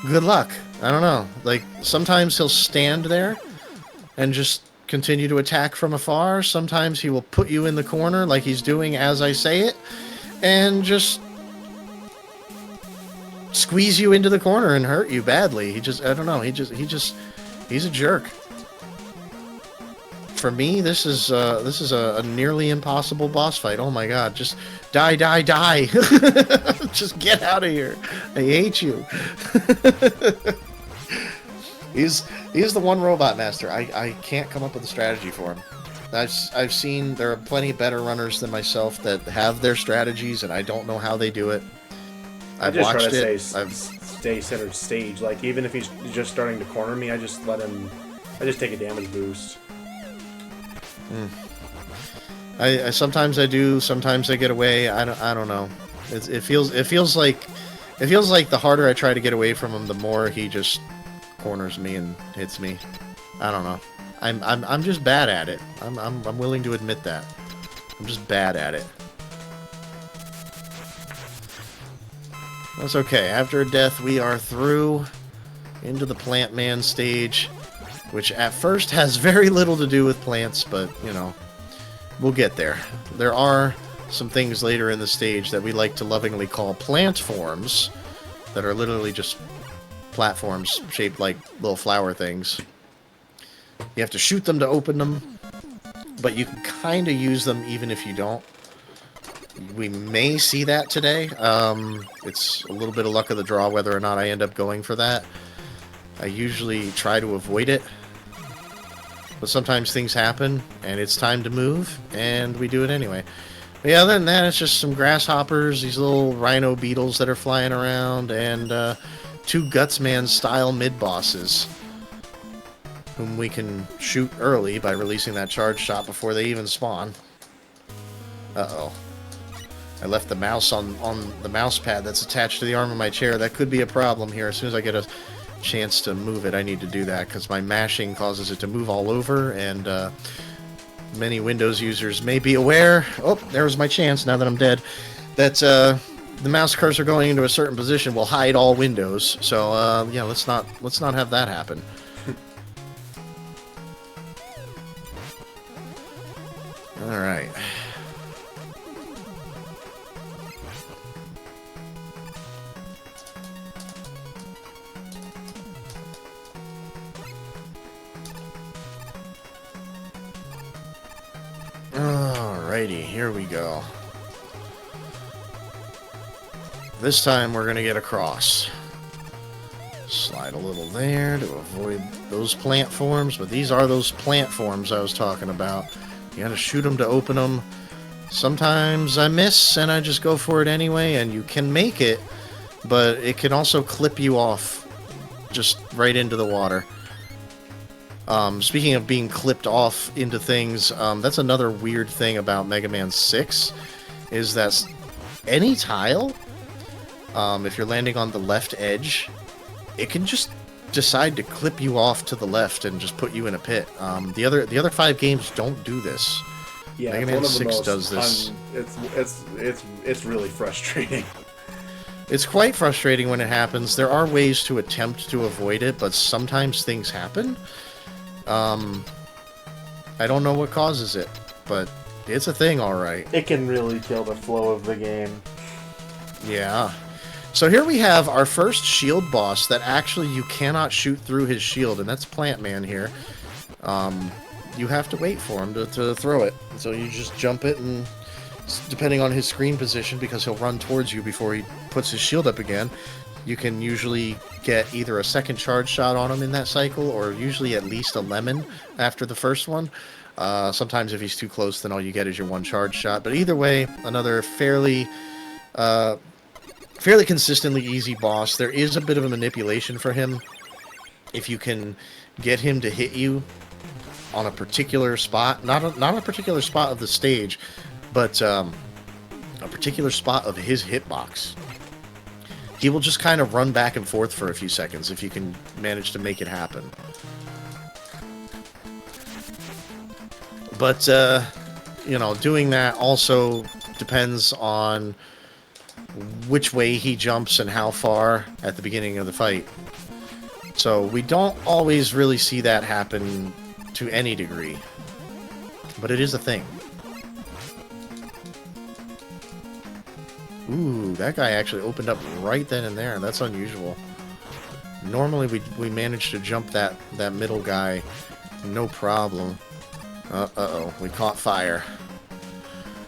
good luck. I don't know. Like, sometimes he'll stand there and just continue to attack from afar. Sometimes he will put you in the corner like he's doing as I say it, and just squeeze you into the corner and hurt you badly. I don't know. He's a jerk. For me, this is a nearly impossible boss fight. Oh my god, just die, die, die. Just get out of here. I hate you. He's the one robot master. I can't come up with a strategy for him. I've seen there are plenty better runners than myself that have their strategies, and I don't know how they do it. I've watched it. Stay center stage. Like, even if he's just starting to corner me, I just take a damage boost. I sometimes I do, sometimes I get away. I don't know. It feels like the harder I try to get away from him, the more he just corners me and hits me. I don't know. I'm just bad at it. I'm willing to admit that. I'm just bad at it. That's okay. After a death, we are through into the Plant Man stage, which at first has very little to do with plants, but, you know, we'll get there. There are some things later in the stage that we like to lovingly call plant forms, that are literally just platforms shaped like little flower things. You have to shoot them to open them, but you can kind of use them even if you don't. We may see that today. It's a little bit of luck of the draw whether or not I end up going for that. I usually try to avoid it, but sometimes things happen and it's time to move, and we do it anyway. But yeah, other than that, it's just some grasshoppers, these little rhino beetles that are flying around, and two Gutsman style mid-bosses whom we can shoot early by releasing that charge shot before they even spawn. Uh-oh. I left the mouse on the mouse pad that's attached to the arm of my chair. That could be a problem here. As soon as I get a chance to move it, I need to do that, because my mashing causes it to move all over, and many Windows users may be aware. Oh, there was my chance, now that I'm dead, that the mouse cursor going into a certain position will hide all windows. So yeah, let's not have that happen. All right. Alrighty, here we go. This time we're gonna get across. Slide a little there to avoid those plant forms, but these are those plant forms I was talking about. You gotta shoot them to open them. Sometimes I miss and I just go for it anyway, and you can make it, but it can also clip you off just right into the water. Speaking of being clipped off into things, that's another weird thing about Mega Man 6, is that any tile, if you're landing on the left edge, it can just decide to clip you off to the left and just put you in a pit. The other 5 games don't do this. Yeah, Mega Man 6 does this. It's really frustrating. It's quite frustrating when it happens. There are ways to attempt to avoid it, but sometimes things happen. I don't know what causes it, but it's a thing, alright. It can really kill the flow of the game. Yeah. So here we have our first shield boss that actually you cannot shoot through his shield, and that's Plant Man here. You have to wait for him to throw it. So you just jump it, and depending on his screen position, because he'll run towards you before he puts his shield up again, you can usually get either a second charge shot on him in that cycle, or usually at least a lemon after the first one. Sometimes if he's too close, then all you get is your one charge shot. But either way, another fairly consistently easy boss. There is a bit of a manipulation for him. If you can get him to hit you on a particular spot, not a particular spot of the stage, but a particular spot of his hitbox, he will just kind of run back and forth for a few seconds if you can manage to make it happen. But, you know, doing that also depends on which way he jumps and how far at the beginning of the fight. So we don't always really see that happen to any degree. But it is a thing. Ooh, that guy actually opened up right then and there. That's unusual. Normally we manage to jump that middle guy no problem. Uh-oh, we caught fire.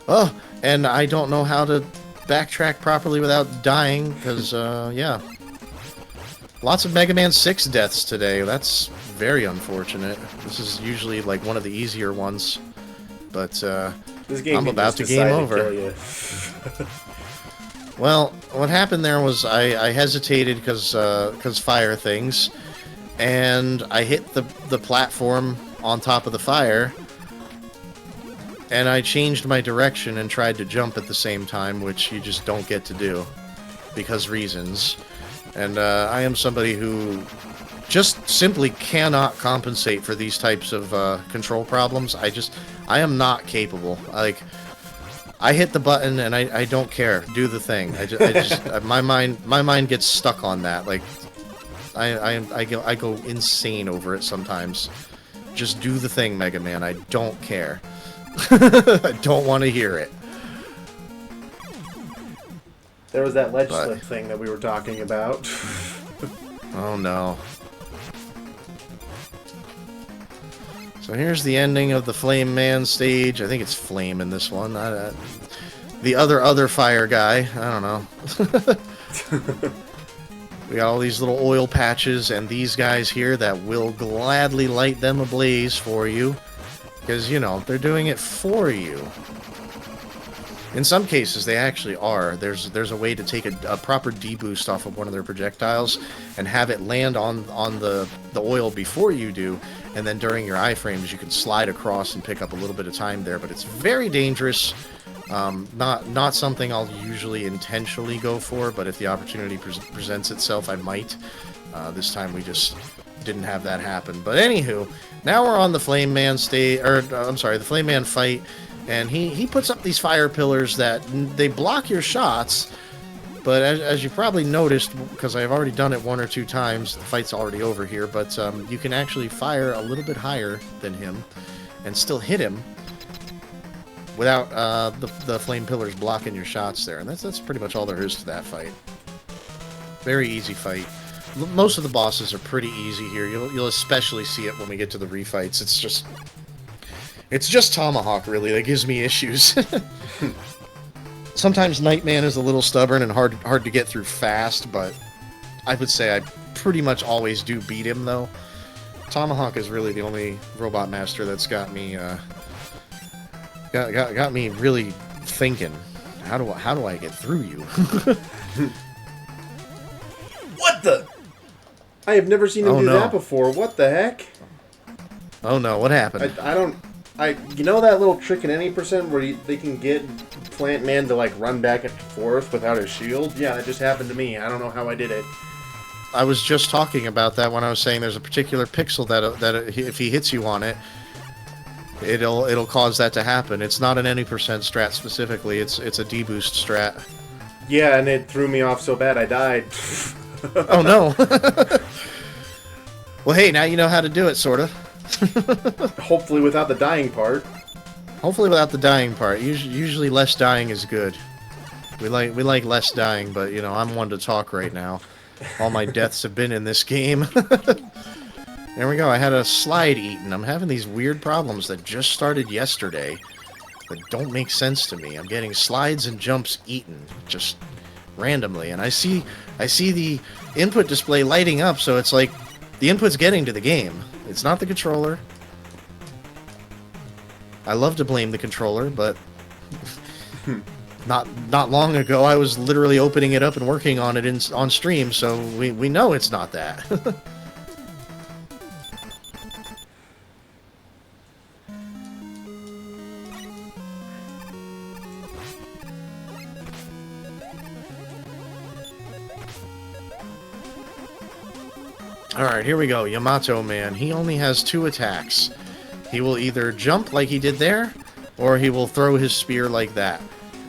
Oh, and I don't know how to backtrack properly without dying, because, yeah. Lots of Mega Man 6 deaths today. That's very unfortunate. This is usually, like, one of the easier ones. But, this game I'm about to game over. Well, what happened there was I hesitated because fire things, and I hit the platform on top of the fire, and I changed my direction and tried to jump at the same time, which you just don't get to do, because reasons. And I am somebody who just simply cannot compensate for these types of control problems. I am not capable. Like, I hit the button and I don't care. Do the thing. I just my mind gets stuck on that. Like, I go insane over it sometimes. Just do the thing, Mega Man. I don't care. I don't want to hear it. There was that ledge slip thing that we were talking about. Oh no. So here's the ending of the Flame Man stage. I think it's Flame in this one. The other fire guy. I don't know. We got all these little oil patches and these guys here that will gladly light them ablaze for you. Because, you know, they're doing it for you. In some cases, they actually are. There's a way to take a proper deboost off of one of their projectiles and have it land on the oil before you do, and then during your iframes you can slide across and pick up a little bit of time there, but it's very dangerous. Not something I'll usually intentionally go for, but if the opportunity presents itself, I might. This time we just didn't have that happen. But anywho, now we're on the Flame Man the Flame Man fight. And he puts up these fire pillars that they block your shots, but as you probably noticed, because I've already done it one or two times, the fight's already over here, but you can actually fire a little bit higher than him and still hit him without the flame pillars blocking your shots there. And that's pretty much all there is to that fight. Very easy fight. Most of the bosses are pretty easy here. You'll especially see it when we get to the refights. It's just Tomahawk, really, that gives me issues. Sometimes Nightman is a little stubborn and hard to get through fast, but I would say I pretty much always do beat him, though. Tomahawk is really the only Robot Master that's got me got me really thinking. How do I get through you? What the? I have never seen him do that before. What the heck? Oh no! What happened? You know that little trick in any percent where they can get Plant Man to, like, run back and forth without his shield? Yeah, that just happened to me. I don't know how I did it. I was just talking about that when I was saying there's a particular pixel that if he hits you on it, it'll cause that to happen. It's not an any percent strat specifically. It's a deboost strat. Yeah, and it threw me off so bad I died. Oh no. Well, hey, now you know how to do it, sorta. Hopefully without the dying part. Hopefully without the dying part. Usually less dying is good. We like less dying, but you know, I'm one to talk right now. All my deaths have been in this game. There we go. I had a slide eaten. I'm having these weird problems that just started yesterday that don't make sense to me. I'm getting slides and jumps eaten just randomly, and I see the input display lighting up, so it's like the input's getting to the game. It's not the controller. I love to blame the controller, but not long ago I was literally opening it up and working on it on stream, so we know it's not that. Alright, here we go. Yamato Man. He only has 2 attacks. He will either jump like he did there, or he will throw his spear like that.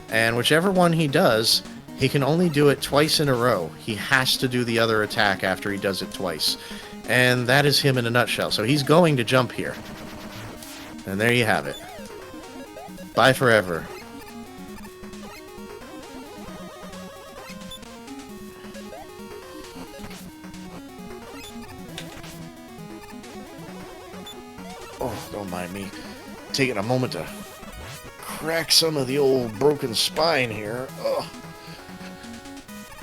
And whichever one he does, he can only do it twice in a row. He has to do the other attack after he does it twice. And that is him in a nutshell. So he's going to jump here. And there you have it. Bye forever. Oh, don't mind me taking a moment to crack some of the old broken spine here. Oh.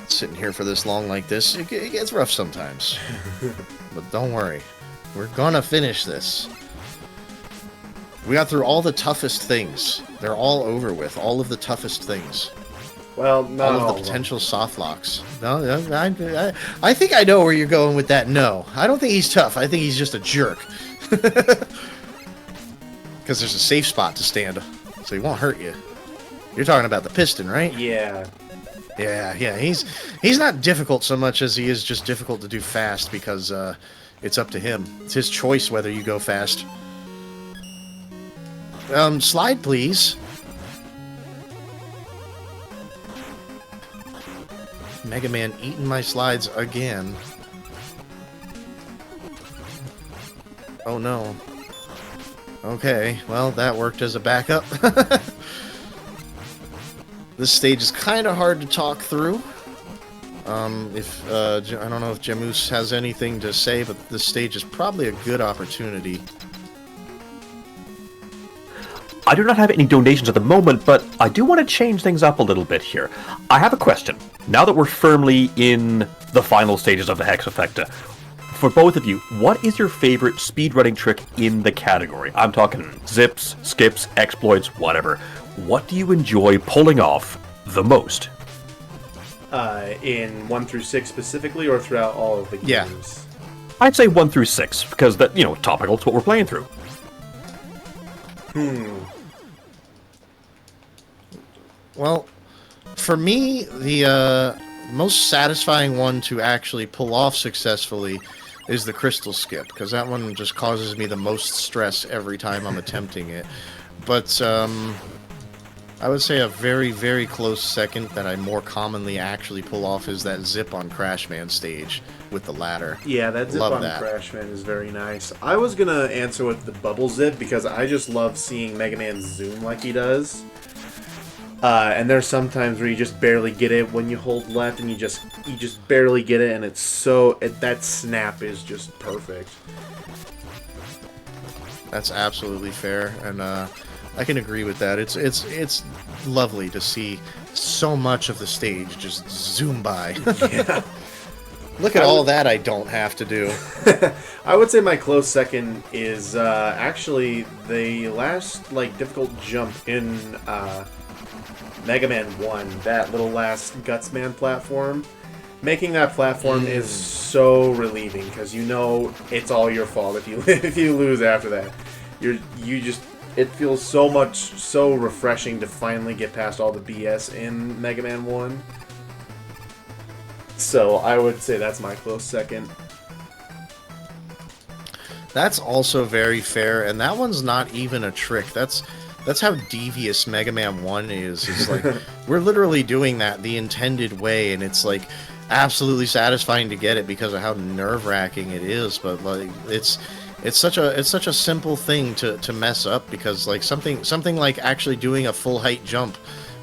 Sitting here for this long like this, it gets rough sometimes. But don't worry. We're gonna finish this. We got through all the toughest things. They're all over with. All of the toughest things. Well, not all of the potential soft locks. No, I think I know where you're going with that. No, I don't think he's tough. I think he's just a jerk. Because there's a safe spot to stand, so he won't hurt you. You're talking about the piston, right? Yeah. Yeah. He's not difficult so much as he is just difficult to do fast because it's up to him. It's his choice whether you go fast. Slide, please. Mega Man eating my slides again. Oh no. Okay, well, that worked as a backup. This stage is kind of hard to talk through. I don't know if Jamus has anything to say, but this stage is probably a good opportunity. I do not have any donations at the moment, but I do want to change things up a little bit here. I have a question. Now that we're firmly in the final stages of the Hexafecta, for both of you, what is your favorite speedrunning trick in the category? I'm talking zips, skips, exploits, whatever. What do you enjoy pulling off the most? In 1 through 6 specifically, or throughout all of the games? Yeah. I'd say 1 through 6, because that, topical, it's what we're playing through. Well, for me, the most satisfying one to actually pull off successfully is the crystal skip, because that one just causes me the most stress every time I'm attempting it. But I would say a very, very close second that I more commonly actually pull off is that zip on Crashman stage with the ladder. Yeah, that zip on Crashman is very nice. I was gonna answer with the bubble zip because I just love seeing Mega Man zoom like he does. And there's sometimes where you just barely get it when you hold left, and you just barely get it, and that snap is just perfect. That's absolutely fair, and I can agree with that. It's lovely to see so much of the stage just zoom by. Yeah. Look at all that I don't have to do. I would say my close second is actually the last difficult jump in Mega Man 1, that little last Gutsman platform. Making that platform is so relieving because it's all your fault if you lose after that. It feels so refreshing to finally get past all the BS in Mega Man 1. So I would say that's my close second. That's also very fair, and that one's not even a trick. That's how devious Mega Man 1 is. It's like, we're literally doing that the intended way, and it's like absolutely satisfying to get it because of how nerve-wracking it is, but like it's such a simple thing to mess up, because like something like actually doing a full height jump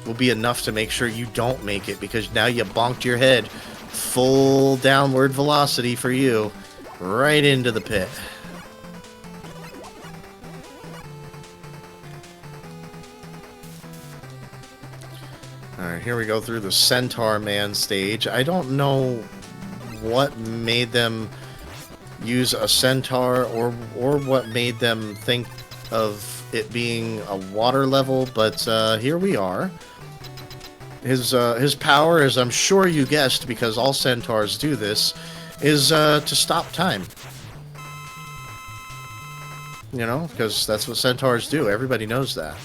will be enough to make sure you don't make it, because now you bonked your head full downward velocity for you right into the pit. Alright, here we go through the Centaur Man stage. I don't know what made them use a centaur or what made them think of it being a water level, but here we are. His power, as I'm sure you guessed, because all centaurs do this, is to stop time. Because that's what centaurs do. Everybody knows that.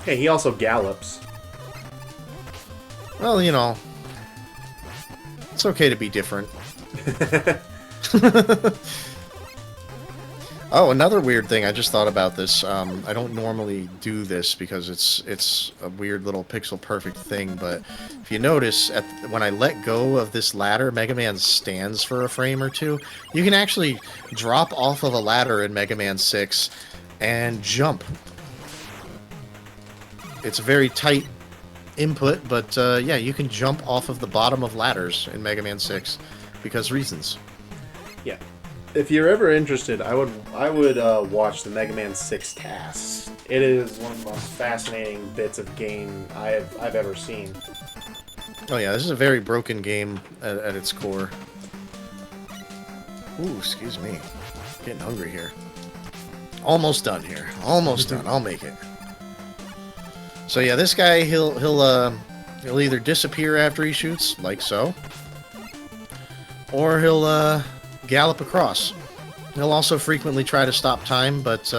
Hey, he also gallops. Well, it's okay to be different. Oh, another weird thing. I just thought about this. I don't normally do this because it's a weird little pixel perfect thing. But if you notice, when I let go of this ladder, Mega Man stands for a frame or two. You can actually drop off of a ladder in Mega Man 6 and jump. It's a very tight input, but yeah, you can jump off of the bottom of ladders in Mega Man 6 because reasons. Yeah. If you're ever interested, I would watch the Mega Man 6 tasks. It is one of the most fascinating bits of game I've ever seen. Oh yeah, this is a very broken game at its core. Ooh, excuse me. Getting hungry here. Almost done here. Almost done. I'll make it. So yeah, this guy he'll either disappear after he shoots, like so, or he'll gallop across. He'll also frequently try to stop time, but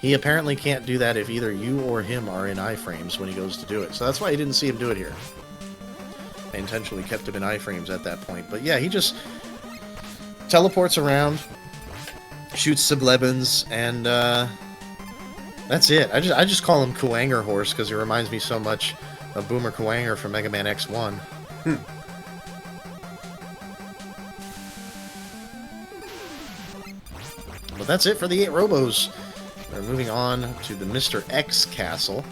he apparently can't do that if either you or him are in iframes when he goes to do it. So that's why you didn't see him do it here. I intentionally kept him in iframes at that point. But yeah, he just teleports around, shoots some lemons, and that's it. I just call him Kuwanger Horse because he reminds me so much of Boomer Kuwanger from Mega Man X1. But that's it for the 8 Robos. We're moving on to the Mr. X Castle.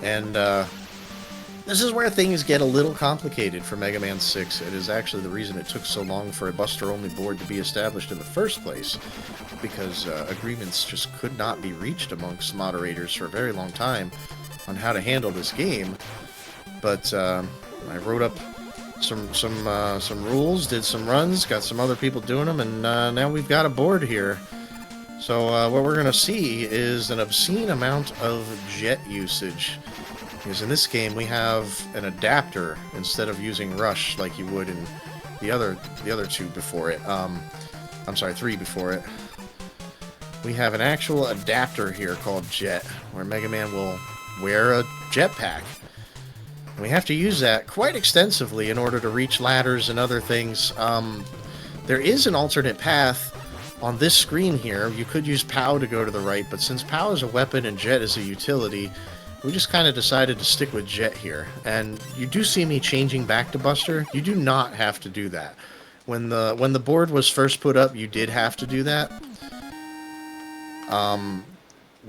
And this is where things get a little complicated for Mega Man 6. It is actually the reason it took so long for a Buster-only board to be established in the first place. Because agreements just could not be reached amongst moderators for a very long time on how to handle this game. But I wrote up some rules, did some runs, got some other people doing them, and now we've got a board here. So what we're going to see is an obscene amount of jet usage. Because in this game we have an adapter instead of using rush like you would in the other two before it. I'm sorry, 3 before it. We have an actual adapter here called Jet, where Mega Man will wear a jetpack. And we have to use that quite extensively in order to reach ladders and other things. There is an alternate path on this screen here. You could use POW to go to the right, but since POW is a weapon and Jet is a utility, we just kind of decided to stick with Jet here. And you do see me changing back to Buster. You do not have to do that. When the board was first put up, you did have to do that.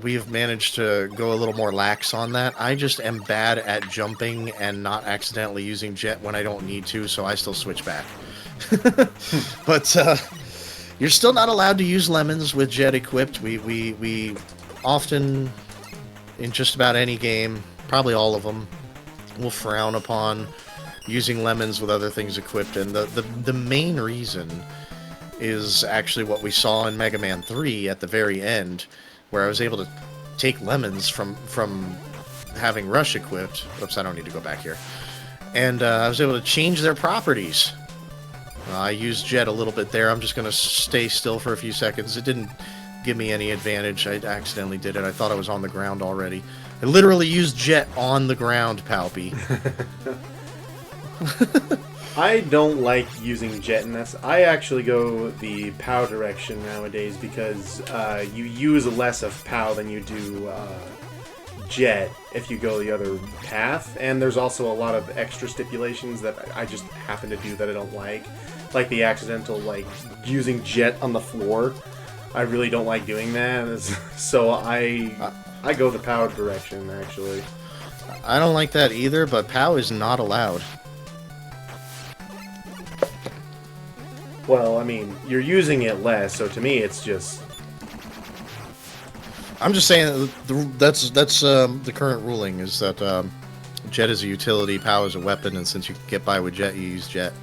We have managed to go a little more lax on that. I just am bad at jumping and not accidentally using Jet when I don't need to, so I still switch back. But you're still not allowed to use lemons with Jet equipped. We often, in just about any game, probably all of them, will frown upon using lemons with other things equipped. And the main reason is actually what we saw in Mega Man 3 at the very end, where I was able to take lemons from having Rush equipped. Oops, I don't need to go back here. And I was able to change their properties. I used Jet a little bit there. I'm just going to stay still for a few seconds. It didn't give me any advantage. I accidentally did it. I thought I was on the ground already. I literally used Jet on the ground, Palpy. I don't like using Jet in this. I actually go the POW direction nowadays because you use less of POW than you do Jet if you go the other path. And there's also a lot of extra stipulations that I just happen to do that I don't like. Like the accidental, like, using Jet on the floor. I really don't like doing that. So I go the POW direction, actually. I don't like that either, but POW is not allowed. Well, I mean, you're using it less, so to me it's just... I'm just saying that's the current ruling, is that Jet is a utility, POW is a weapon, and since you can get by with Jet, you use Jet.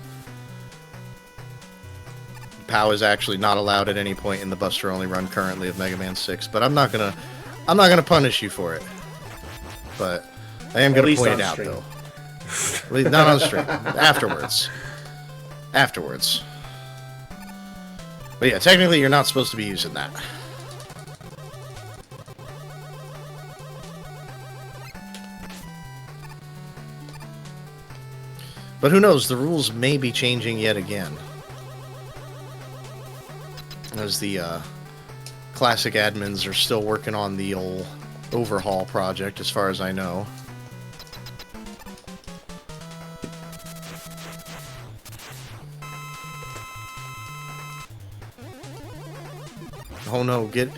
POW is actually not allowed at any point in the Buster only run currently of Mega Man 6, but I'm not gonna punish you for it. But I am gonna point it out though. Not on the stream. Afterwards. But yeah, technically you're not supposed to be using that. But who knows, the rules may be changing yet again. As the Classic admins are still working on the old overhaul project, as far as I know. Oh no, get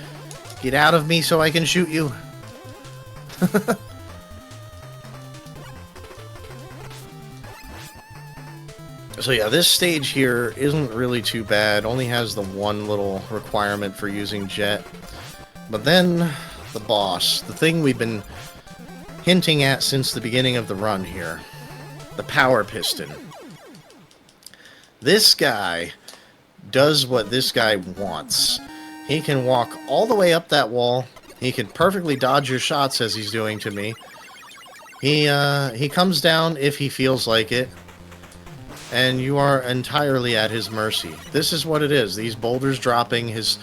out of me so I can shoot you. So yeah, this stage here isn't really too bad. Only has the one little requirement for using jet. But then, the boss. The thing we've been hinting at since the beginning of the run here. The power piston. This guy does what this guy wants. He can walk all the way up that wall. He can perfectly dodge your shots as he's doing to me. He comes down if he feels like it. And you are entirely at his mercy. This is what it is. These boulders dropping, his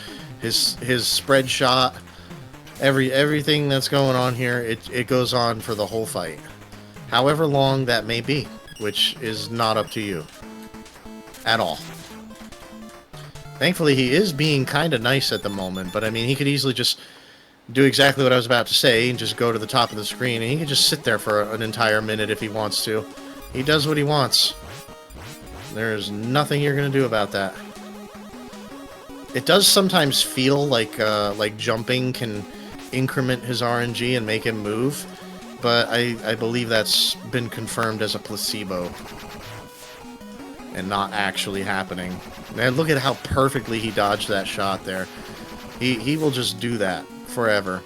spread shot, everything that's going on here, it goes on for the whole fight. However long that may be, which is not up to you. At all. Thankfully, he is being kind of nice at the moment, but I mean, he could easily just do exactly what I was about to say and just go to the top of the screen, and he could just sit there for an entire minute if he wants to. He does what he wants. There's nothing you're going to do about that. It does sometimes feel like jumping can increment his RNG and make him move, but I believe that's been confirmed as a placebo and not actually happening. Man, look at how perfectly he dodged that shot there. He will just do that forever.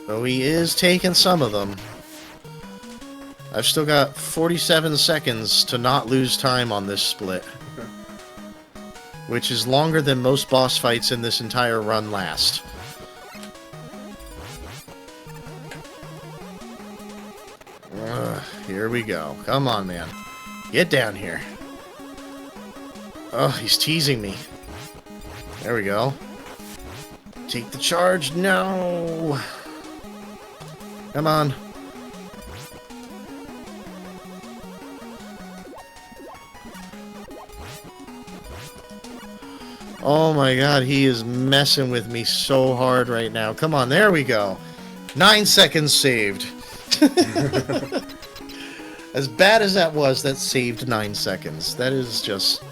Though he is taking some of them. I've still got 47 seconds to not lose time on this split. Which is longer than most boss fights in this entire run last. Here we go. Come on, man. Get down here. Oh, he's teasing me. There we go. Take the charge. No! Come on. Oh my god, he is messing with me so hard right now. Come on, there we go. 9 seconds saved. As bad as that was, that saved 9 seconds. That is just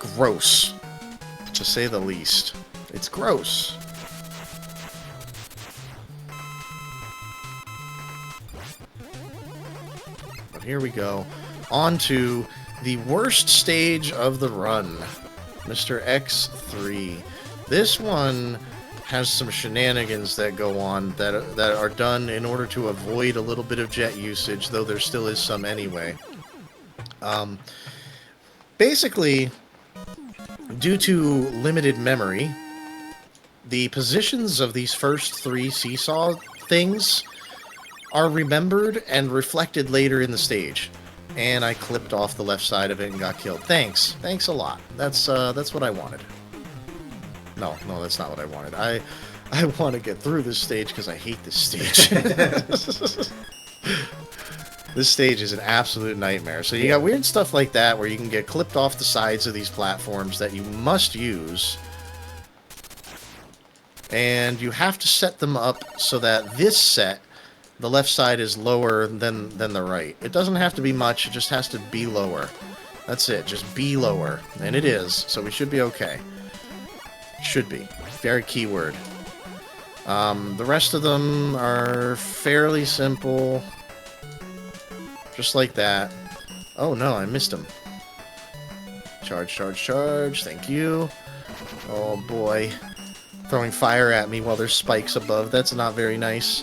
gross, to say the least. It's gross. But here we go. On to the worst stage of the run. Mr. X3. This one has some shenanigans that go on that are done in order to avoid a little bit of jet usage, though there still is some anyway. Basically, due to limited memory, the positions of these first 3 seesaw things are remembered and reflected later in the stage. And I clipped off the left side of it and got killed. Thanks. Thanks a lot. That's what I wanted. No, that's not what I wanted. I want to get through this stage because I hate this stage. This stage is an absolute nightmare. So you got weird stuff like that where you can get clipped off the sides of these platforms that you must use. And you have to set them up so that this set, the left side, is lower than the right. It doesn't have to be much, it just has to be lower. That's it, just be lower. And it is, so we should be okay. Should be. Very key word. The rest of them are fairly simple. Just like that. Oh no, I missed him. Charge, charge, charge, thank you. Oh boy. Throwing fire at me while there's spikes above, that's not very nice.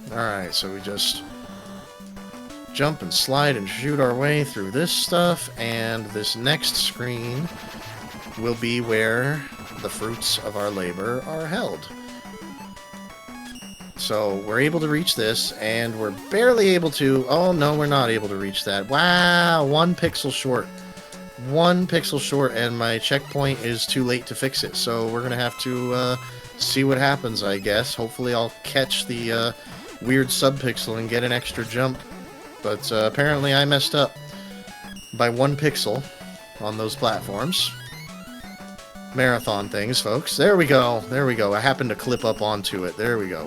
Alright, so we just jump and slide and shoot our way through this stuff, and this next screen will be where the fruits of our labor are held. So we're able to reach this, and we're barely able to... Oh, no, we're not able to reach that. Wow, 1 pixel short. 1 pixel short, and my checkpoint is too late to fix it. So we're going to have to see what happens, I guess. Hopefully I'll catch the weird subpixel and get an extra jump. But apparently I messed up by 1 pixel on those platforms. marathon things, folks. There we go. There we go. I happened to clip up onto it. There we go.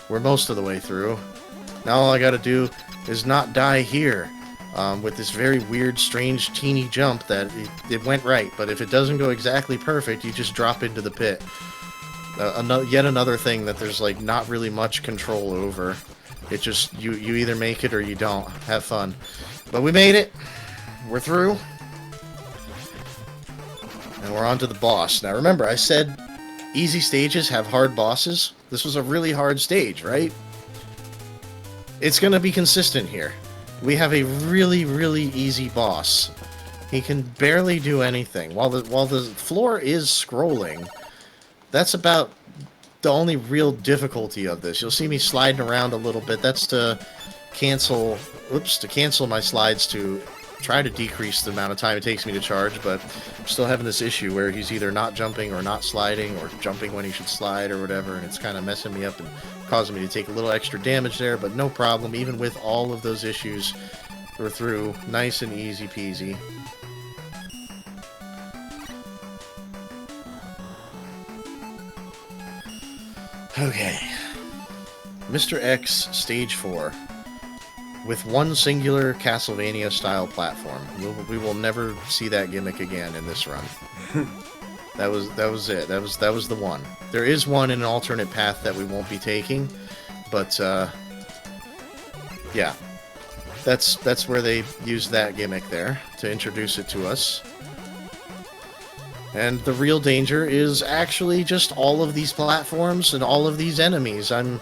We're most of the way through. Now all I gotta do is not die here. With this very weird, strange, teeny jump that it went right. But if it doesn't go exactly perfect, you just drop into the pit. Yet another thing that there's like not really much control over. It just, you either make it or you don't. Have fun. But we made it. We're through. And we're on to the boss. Now remember, I said easy stages have hard bosses. This was a really hard stage, right? It's going to be consistent here. We have a really, really easy boss. He can barely do anything. While the floor is scrolling, that's about the only real difficulty of this. You'll see me sliding around a little bit. That's to cancel my slides to try to decrease the amount of time it takes me to charge, but I'm still having this issue where he's either not jumping or not sliding or jumping when he should slide or whatever, and it's kind of messing me up and causing me to take a little extra damage there, but no problem. Even with all of those issues, we're through nice and easy peasy. Okay. Mr. X, Stage 4. With one singular Castlevania-style platform. We will never see that gimmick again in this run. That was it. That was the one. There is one in an alternate path that we won't be taking, but yeah, that's where they used that gimmick there to introduce it to us. And the real danger is actually just all of these platforms and all of these enemies. I'm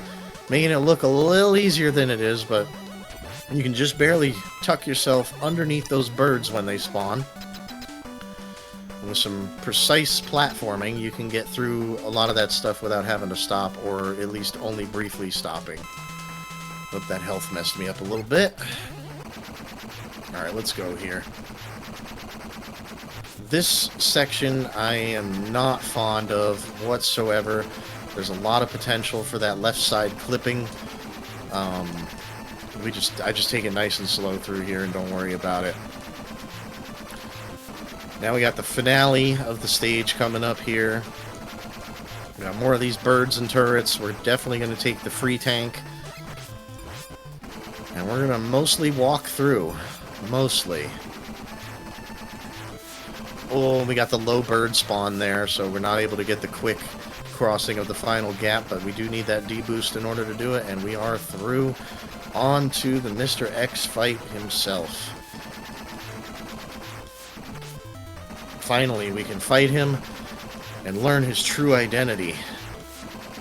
making it look a little easier than it is, but you can just barely tuck yourself underneath those birds when they spawn. And with some precise platforming, you can get through a lot of that stuff without having to stop, or at least only briefly stopping. Hope that health messed me up a little bit. Alright, let's go here. This section I am not fond of whatsoever. There's a lot of potential for that left side clipping. I just take it nice and slow through here and don't worry about it. Now we got the finale of the stage coming up here. We got more of these birds and turrets. We're definitely going to take the free tank. And we're going to mostly walk through. Mostly. Oh, we got the low bird spawn there, so we're not able to get the quick crossing of the final gap, but we do need that D-boost in order to do it, and we are through on to the Mr. X fight himself. Finally, we can fight him and learn his true identity.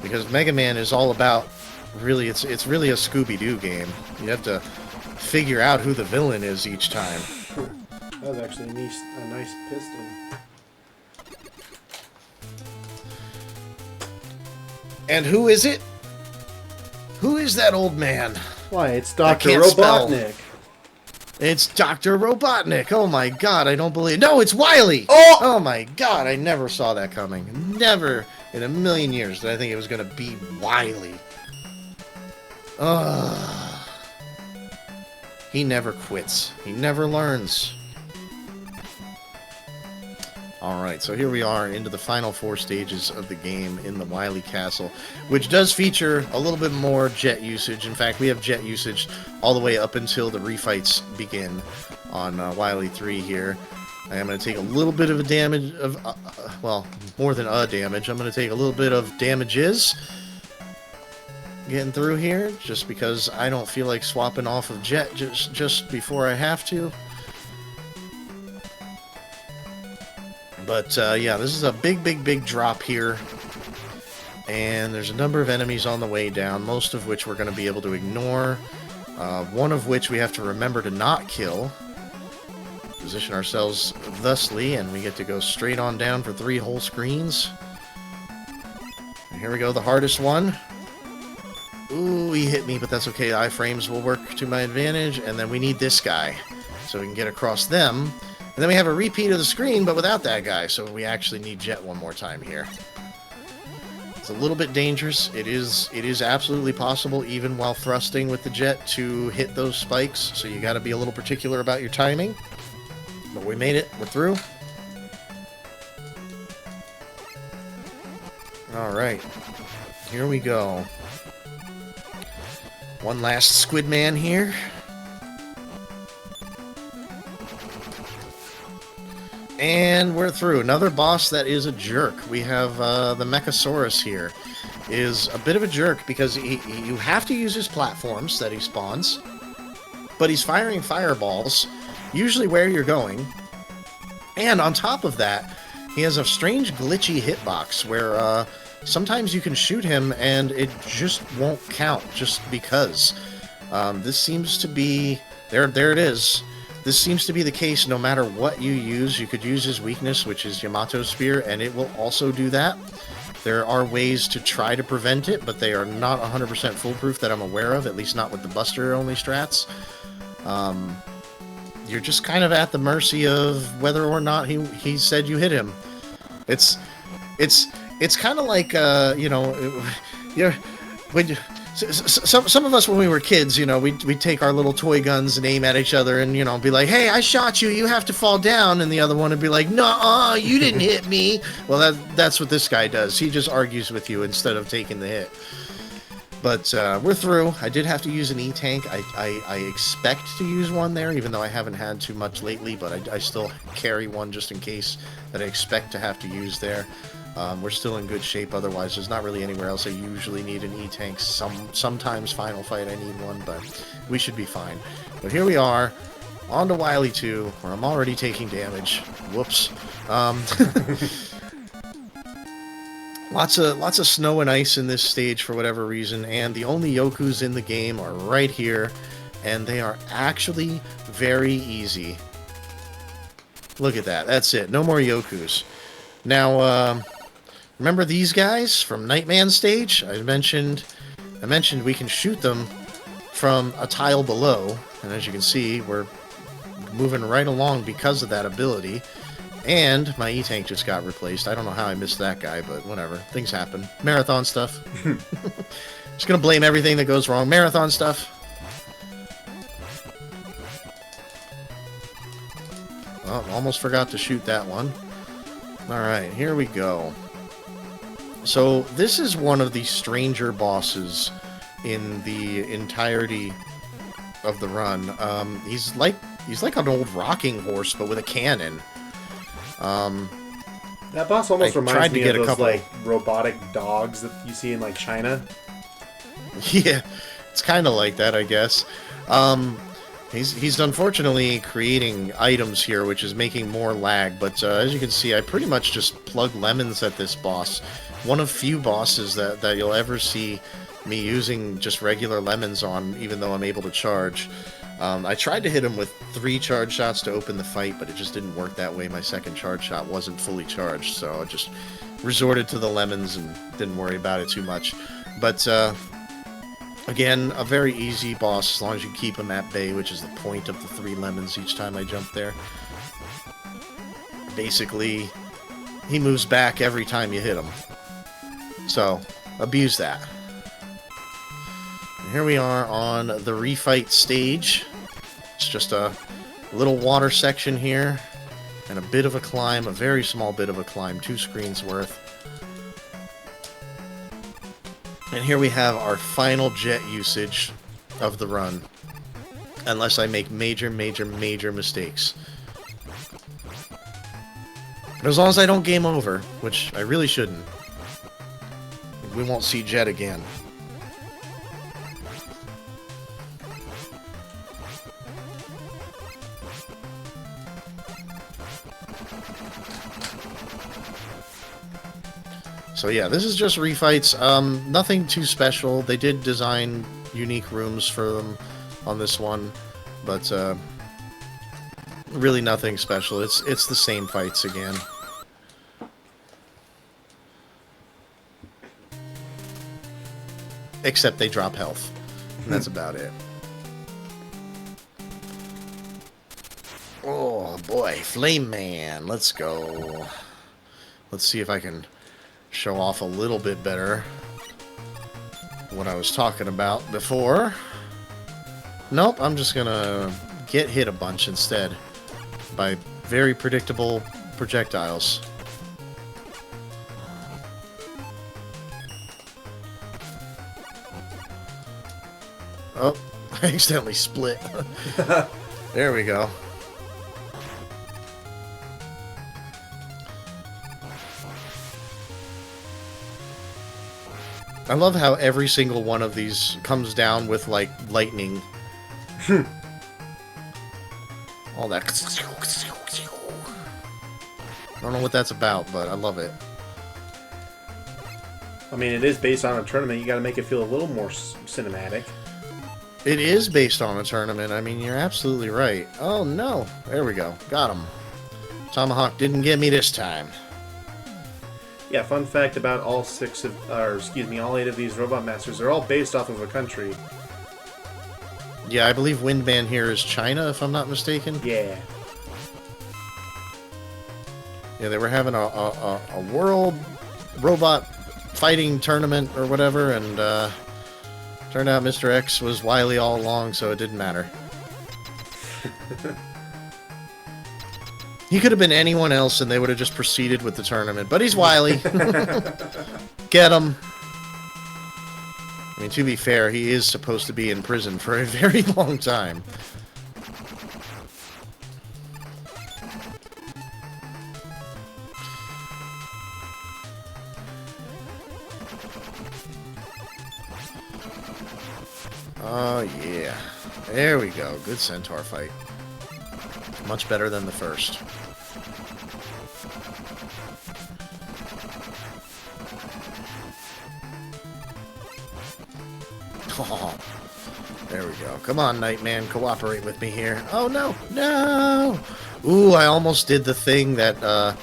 Because Mega Man is all about, really, it's really a Scooby-Doo game. You have to figure out who the villain is each time. That was actually a nice piston. And who is it? Who is that old man? Why, it's Dr. Robotnik. It's Dr. Robotnik. Oh my god, I don't believe it. No, it's Wily! Oh my god, I never saw that coming. Never in a million years did I think it was going to be Wily. Ugh. He never quits. He never learns. Alright, so here we are into the final 4 stages of the game in the Wily Castle, which does feature a little bit more jet usage. In fact, we have jet usage all the way up until the refights begin on Wily 3 here. I am going to take a little bit of a damage of, well, more than a damage. I'm going to take a little bit of damages getting through here, just because I don't feel like swapping off of jet just before I have to. But, yeah, this is a big drop here. And there's a number of enemies on the way down, most of which we're going to be able to ignore. One of which we have to remember to not kill. Position ourselves thusly, and we get to go straight on down for 3 whole screens. And here we go, the hardest one. Ooh, he hit me, but that's okay. Iframes will work to my advantage. And then we need this guy, so we can get across them. And then we have a repeat of the screen, but without that guy, so we actually need jet one more time here. It's a little bit dangerous. It is absolutely possible, even while thrusting with the jet, to hit those spikes, so you gotta be a little particular about your timing. But we made it. We're through. Alright. Here we go. One last squid man here. And we're through. Another boss that is a jerk. We have the Mechasaurus here. Is a bit of a jerk because you have to use his platforms that he spawns, but he's firing fireballs, usually where you're going. And on top of that, he has a strange glitchy hitbox where sometimes you can shoot him and it just won't count just because. This seems to be... There it is. This seems to be the case no matter what you use. You could use his weakness, which is Yamato Spear, and it will also do that. There are ways to try to prevent it, but they are not 100% foolproof that I'm aware of, at least not with the Buster-only strats. You're just kind of at the mercy of whether or not he said you hit him. It's kind of like, you know, some of us when we were kids, you know, we'd take our little toy guns and aim at each other and, you know, be like, hey, I shot you, you have to fall down, and the other one would be like, nuh-uh, you didn't hit me. Well, that's what this guy does. He just argues with you instead of taking the hit. But we're through. I did have to use an E-Tank. I expect to use one there, even though I haven't had too much lately, but I still carry one just in case that I expect to have to use there. We're still in good shape otherwise. There's not really anywhere else I usually need an E-Tank. Sometimes Final Fight I need one, but we should be fine. But here we are, on to Wily 2, where I'm already taking damage. Whoops. Lots of snow and ice in this stage for whatever reason, and the only Yokus in the game are right here, and they are actually very easy. Look at that. That's it. No more Yokus. Now, remember these guys from Nightman stage? I mentioned we can shoot them from a tile below, and as you can see, we're moving right along because of that ability. And my E-Tank just got replaced. I don't know how I missed that guy, but whatever. Things happen. Marathon stuff. Just gonna blame everything that goes wrong. Marathon stuff. Oh, almost forgot to shoot that one. Alright, here we go. So, this is one of the stranger bosses in the entirety of the run. He's like an old rocking horse, but with a cannon. That boss almost reminds me of those like robotic dogs that you see in like China. Yeah, it's kind of like that, I guess. He's unfortunately creating items here, which is making more lag. But as you can see, I pretty much just plug lemons at this boss. One of few bosses that you'll ever see me using just regular lemons on, even though I'm able to charge. I tried to hit him with 3 charge shots to open the fight, but it just didn't work that way. My second charge shot wasn't fully charged, so I just resorted to the lemons and didn't worry about it too much. But, again, a very easy boss as long as you keep him at bay, which is the point of the 3 lemons each time I jump there. Basically, he moves back every time you hit him. So, abuse that. Here we are on the refight stage. It's just a little water section here, and a bit of a climb, a very small bit of a climb, 2 screens worth. And here we have our final jet usage of the run, unless I make major mistakes. But as long as I don't game over, which I really shouldn't, we won't see jet again. So yeah, this is just refights. Nothing too special. They did design unique rooms for them on this one, but really nothing special. It's the same fights again. Except they drop health, and that's about it. Oh boy, Flame Man, let's go. Let's see if I can show off a little bit better what I was talking about before. Nope, I'm just gonna get hit a bunch instead by very predictable projectiles. Oh, I accidentally split. There we go. I love how every single one of these comes down with, like, lightning. All that. I don't know what that's about, but I love it. I mean, it is based on a tournament. You got to make it feel a little more cinematic. It is based on a tournament. I mean, you're absolutely right. Oh, no. There we go. Got him. Tomahawk didn't get me this time. Yeah, fun fact about all all 8 of these Robot Masters, they're all based off of a country. Yeah, I believe Windman here is China, if I'm not mistaken. Yeah. Yeah, they were having a world robot fighting tournament or whatever, and turned out Mr. X was Wily all along, so it didn't matter. He could have been anyone else, and they would have just proceeded with the tournament. But he's Wily. Get him. I mean, to be fair, he is supposed to be in prison for a very long time. Oh, yeah. There we go. Good centaur fight. Much better than the first. Oh, there we go. Come on, Nightman, cooperate with me here. Oh, no. No! Ooh, I almost did the thing that, I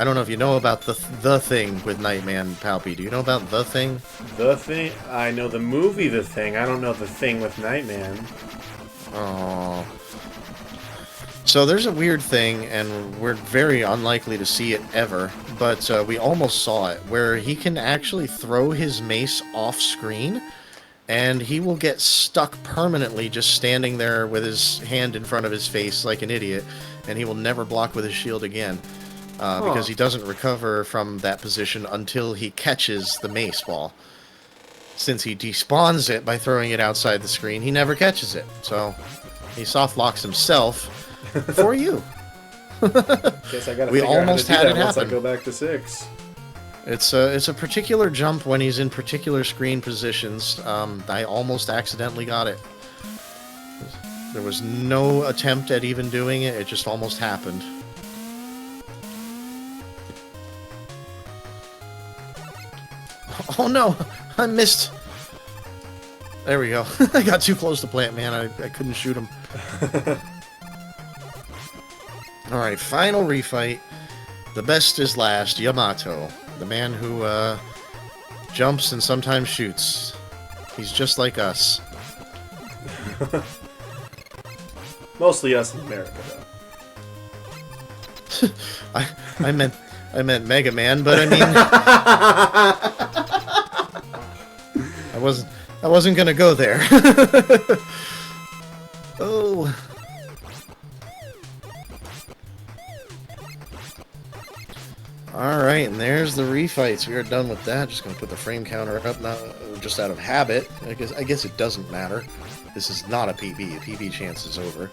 don't know if you know about the thing with Nightman, Palpy. Do you know about the thing? The Thing? I know the movie The Thing. I don't know the thing with Nightman. Oh. So there's a weird thing, and we're very unlikely to see it ever, but we almost saw it, where he can actually throw his mace off screen, and he will get stuck permanently just standing there with his hand in front of his face like an idiot, and he will never block with his shield again, because he doesn't recover from that position until he catches the mace ball. Since he despawns it by throwing it outside the screen, he never catches it, so he soft locks himself for you. Guess I gotta We figure out almost how to do had that it once I happen. go back to 6. It's a particular jump when he's in particular screen positions. I almost accidentally got it. There was no attempt at even doing it. It just almost happened. Oh no! I missed. There we go. I got too close to Plant Man. I couldn't shoot him. Alright, final refight. The best is last. Yamato. The man who jumps and sometimes shoots. He's just like us. Mostly us in America, though. I meant Mega Man, but I mean I wasn't gonna go there. Oh. Alright, and there's the refights. We are done with that. Just gonna put the frame counter up now, just out of habit. I guess it doesn't matter. This is not a PB. A PB chance is over.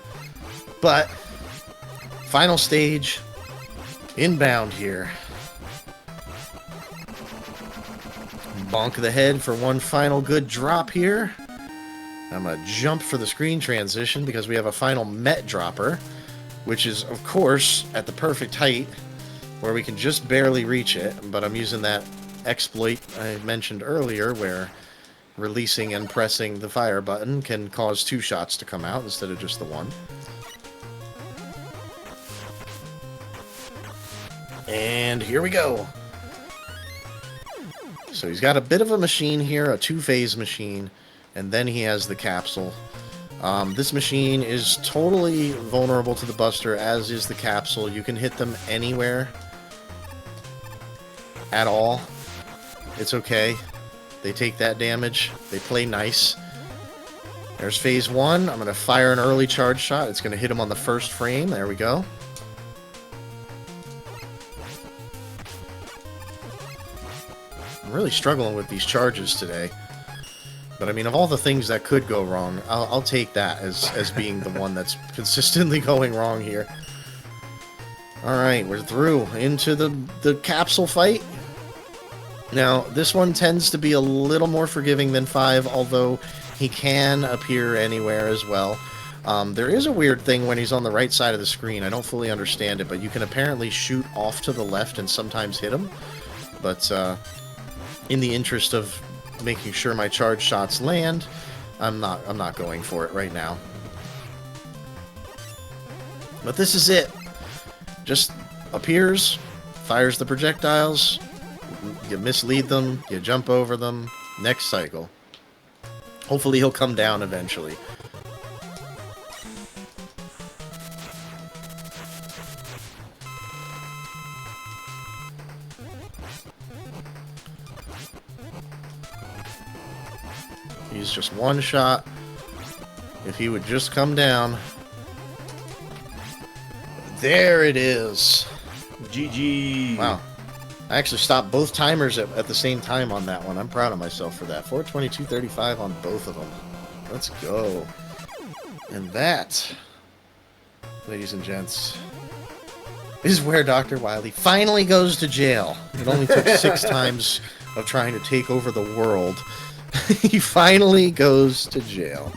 But final stage, inbound here. Bonk the head for one final good drop here. I'm gonna jump for the screen transition because we have a final Met dropper, which is, of course, at the perfect height where we can just barely reach it, but I'm using that exploit I mentioned earlier where releasing and pressing the fire button can cause 2 shots to come out instead of just the one. And here we go. So he's got a bit of a machine here, a 2-phase machine, and then he has the capsule. This machine is totally vulnerable to the Buster, as is the capsule. You can hit them anywhere at all. It's okay. They take that damage. They play nice. There's phase 1. I'm going to fire an early charge shot. It's going to hit him on the first frame. There we go. I'm really struggling with these charges today. But I mean, of all the things that could go wrong, I'll take that as being the one that's consistently going wrong here. All right, we're through into the capsule fight. Now, this one tends to be a little more forgiving than 5, although he can appear anywhere as well. There is a weird thing when he's on the right side of the screen. I don't fully understand it, but you can apparently shoot off to the left and sometimes hit him. But in the interest of making sure my charge shots land, I'm not going for it right now. But this is it. Just appears, fires the projectiles, you mislead them, you jump over them, next cycle. Hopefully he'll come down eventually. He's just one shot. If he would just come down. There it is. GG. Wow. I actually stopped both timers at the same time on that one. I'm proud of myself for that. 4:22:35 on both of them. Let's go. And that, ladies and gents, is where Dr. Wily finally goes to jail. It only took 6 times of trying to take over the world. He finally goes to jail.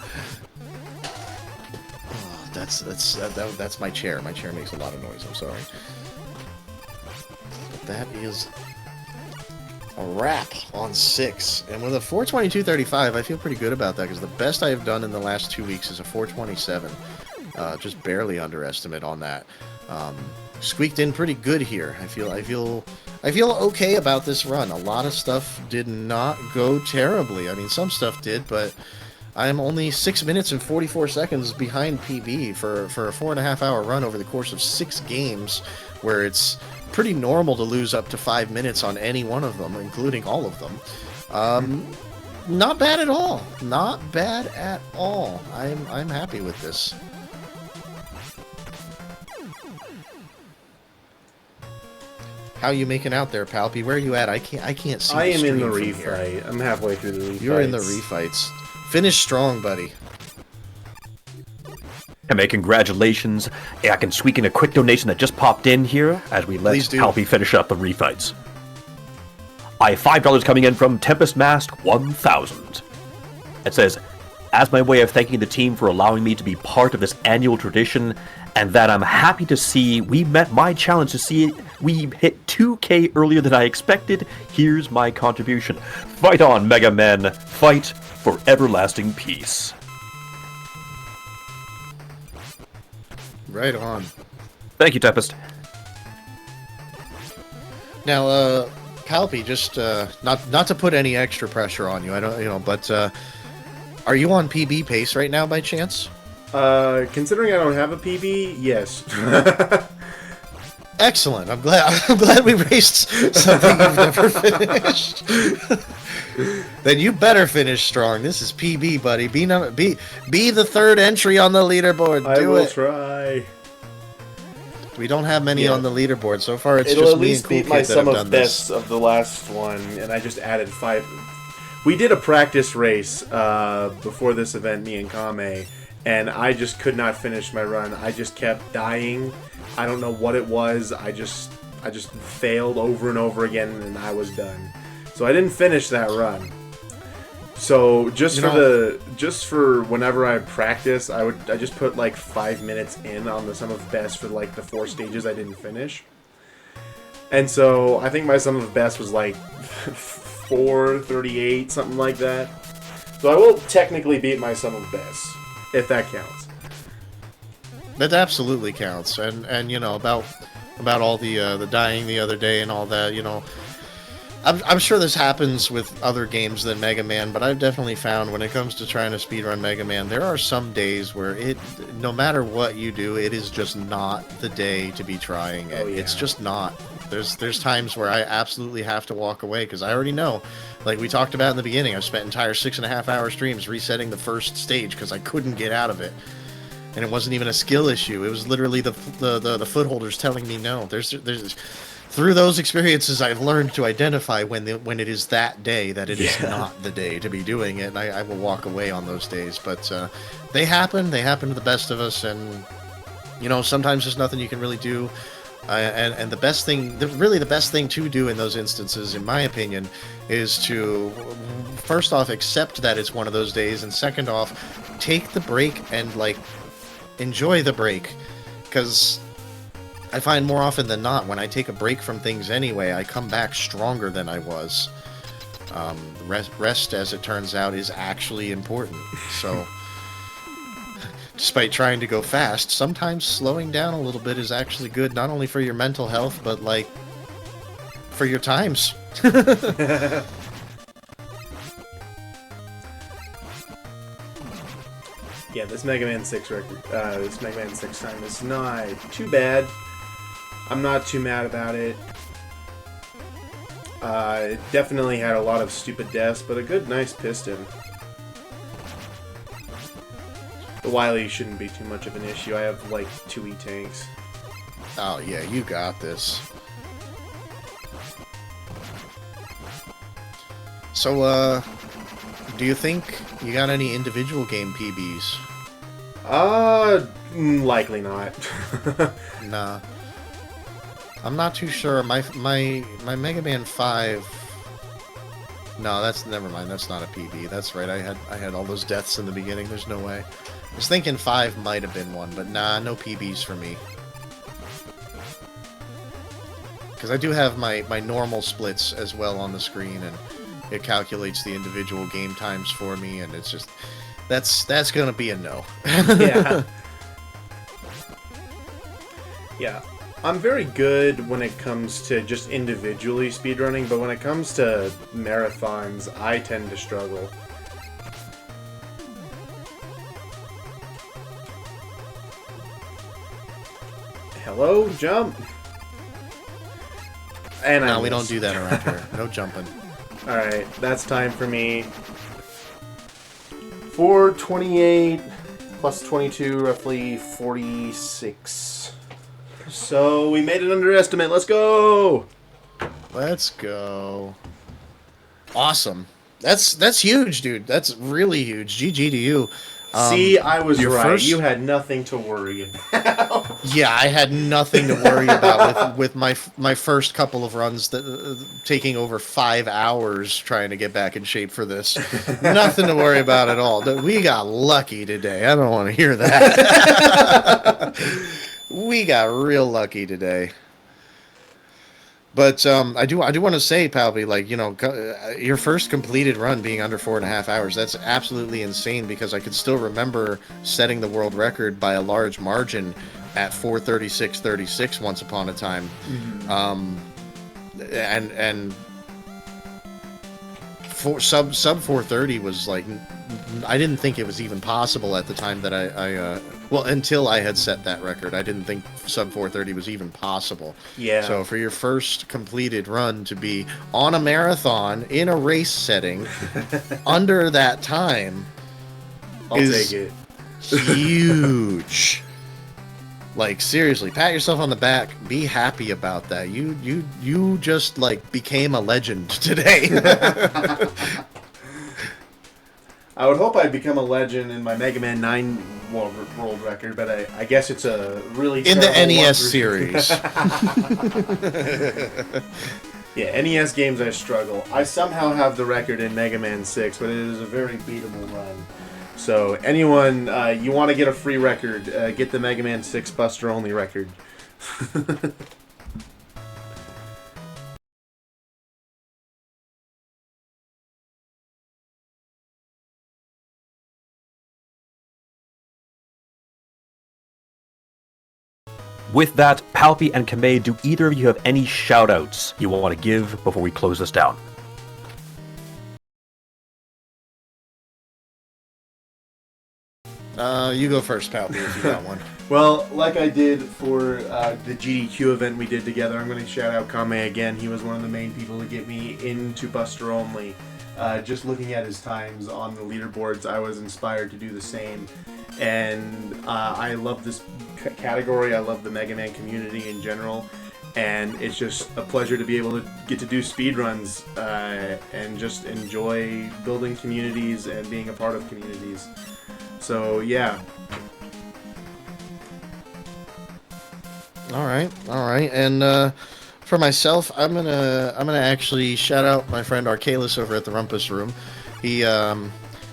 Oh, that's my chair. My chair makes a lot of noise. I'm sorry. But that is a wrap on 6. And with a 4:22:35, I feel pretty good about that because the best I have done in the last 2 weeks is a 4:27. Just barely underestimate on that. Squeaked in pretty good here. I feel okay about this run. A lot of stuff did not go terribly. I mean, some stuff did, but I'm only 6 minutes and 44 seconds behind PB for a 4.5 hour run over the course of 6 games, where it's pretty normal to lose up to 5 minutes on any one of them, including all of them. Not bad at all. Not bad at all. I'm happy with this. How you making out there, Palpy? Where are you at? I can't see. I am in the refight. I'm halfway through the refights. You're in the refights. Finish strong, buddy. Hey, congratulations. Yeah, I can squeak in a quick donation that just popped in here as we let Palpy finish up the refights. I have $5 coming in from Tempest Mask 1000. It says, as my way of thanking the team for allowing me to be part of this annual tradition, and that I'm happy to see we met my challenge to see we hit 2K earlier than I expected, here's my contribution. Fight on, Mega Men. Fight for everlasting peace. Right on. Thank you, Tempest. Now, Palpy, just not to put any extra pressure on you. I don't, but are you on PB pace right now by chance? Considering I don't have a PB, yes. Excellent. I'm glad we raced something you've never finished. Then you better finish strong. This is PB, buddy. Be the third entry on the leaderboard. I will try. We don't have many on the leaderboard so far. It'll just at me least and Cool beat my sum of bests of the last one, and I just added 5. We did a practice race before this event, me and Kame, and I just could not finish my run. I just kept dying. I don't know what it was. I just failed over and over again, and I was done. So I didn't finish that run. So just for whenever I practice, I just put like 5 minutes in on the sum of best for like the 4 stages I didn't finish. And so I think my sum of best was like 4:38, something like that. So I will technically beat my sum of best, if that counts. That absolutely counts, and about all the dying the other day and all that. I'm sure this happens with other games than Mega Man, but I've definitely found when it comes to trying to speedrun Mega Man, there are some days where no matter what you do, it is just not the day to be trying it. Oh, yeah. It's just not. There's times where I absolutely have to walk away because I already know, like we talked about in the beginning, I've spent entire 6.5 hour streams resetting the first stage because I couldn't get out of it. And it wasn't even a skill issue. It was literally the footholders telling me no. through those experiences, I've learned to identify when it is that day that it is Yeah. not the day to be doing it, and I will walk away on those days. But they happen. They happen to the best of us, and sometimes there's nothing you can really do. And the best thing, really the best thing to do in those instances, in my opinion, is to first off accept that it's one of those days, and second off, take the break and enjoy the break, because I find more often than not when I take a break from things anyway, I come back stronger than I was. Rest, as it turns out, is actually important. So. Despite trying to go fast, sometimes slowing down a little bit is actually good, not only for your mental health, but, for your times. Yeah, this Mega Man 6 record, this Mega Man 6 time is not too bad. I'm not too mad about it. It definitely had a lot of stupid deaths, but a good, nice piston. The Wily shouldn't be too much of an issue. I have, 2 E-tanks. Oh, yeah, you got this. So, do you think you got any individual game PBs? Likely not. Nah. I'm not too sure. My Mega Man 5... No, never mind. That's not a PB. That's right. I had all those deaths in the beginning. There's no way. I was thinking 5 might have been one, but nah, no PBs for me. Because I do have my normal splits as well on the screen, and it calculates the individual game times for me, and it's just... That's gonna be a no. Yeah. Yeah. I'm very good when it comes to just individually speedrunning, but when it comes to marathons, I tend to struggle. Hello, jump. And No, we don't do that around here. No jumping. Alright, that's time for me. 428 plus 22, roughly 46. So we made an underestimate. Let's go! Let's go. Awesome. That's huge, dude. That's really huge. GG to you. See, I was your right. first- You had nothing to worry about. Yeah, I had nothing to worry about with my first couple of runs that taking over 5 hours trying to get back in shape for this. Nothing to worry about at all. We got lucky today. I don't want to hear that. We got real lucky today. But I do want to say, Palby, your first completed run being under 4.5 hours, that's absolutely insane, because I could still remember setting the world record by a large margin at 4:36:36 once upon a time. Mm-hmm. And sub 4:30 was I didn't think it was even possible at the time that until I had set that record. I didn't think sub 4:30 was even possible. Yeah. So for your first completed run to be on a marathon in a race setting under that time I'll is take it. huge. Seriously, pat yourself on the back. Be happy about that. You just became a legend today. I would hope I'd become a legend in my Mega Man 9 world record, but I guess it's a really In the terrible NES one series. Yeah, NES games I struggle. I somehow have the record in Mega Man 6, but it is a very beatable run. So anyone, you want to get a free record, get the Mega Man 6 Buster Only record. With that, Palpy and Kamei, do either of you have any shout-outs you want to give before we close this down? You go first, Palpy, if you got one. Well, like I did for the GDQ event we did together, I'm going to shout out Kamei again. He was one of the main people to get me into Buster Only. Just looking at his times on the leaderboards, I was inspired to do the same. And I love this category. I love the Mega Man community in general. and it's just a pleasure to be able to get to do speedruns and just enjoy building communities and being a part of communities. So yeah. All right, and for myself, I'm gonna actually shout out my friend Arcalis over at the Rumpus Room.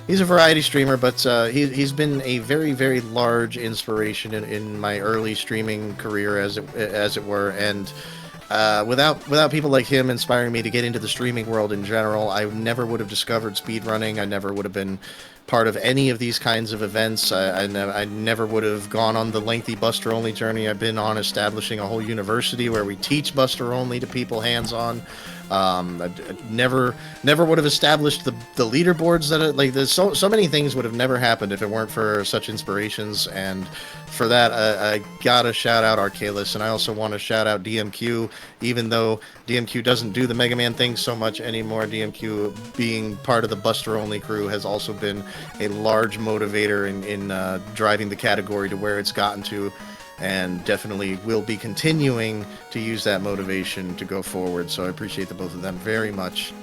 He's a variety streamer, but he's been a very, very large inspiration in my early streaming career, as it were. And without people like him inspiring me to get into the streaming world in general, I never would have discovered speedrunning. I never would have been part of any of these kinds of events. I never would have gone on the lengthy Buster Only journey I've been on, establishing a whole university where we teach Buster Only to people hands-on. I never would have established the leaderboards there's so many things would have never happened if it weren't for such inspirations, and for that I gotta shout out Arcalis, and I also want to shout out DMQ, even though DMQ doesn't do the Mega Man thing so much anymore. DMQ, being part of the Buster Only crew, has also been a large motivator in driving the category to where it's gotten to, and definitely will be continuing to use that motivation to go forward. So I appreciate the both of them very much.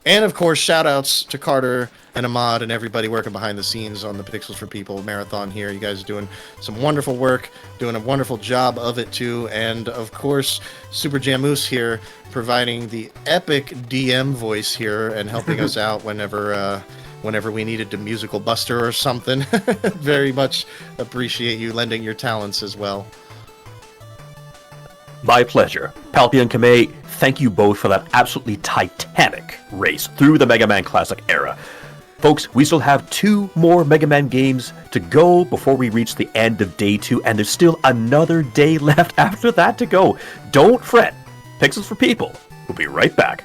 And of course, shout outs to Carter and Ahmad and everybody working behind the scenes on the Pixels for People marathon here. You guys are doing some wonderful work, doing a wonderful job of it too. And of course, Super Jamoose here, providing the epic DM voice here and helping us out whenever we needed to musical Buster or something. Very much appreciate you lending your talents as well. My pleasure. Palpi and Kamei, thank you both for that absolutely titanic race through the Mega Man Classic era. Folks, we still have 2 more Mega Man games to go before we reach the end of Day 2, and there's still another day left after that to go. Don't fret. Pixels for People. We'll be right back.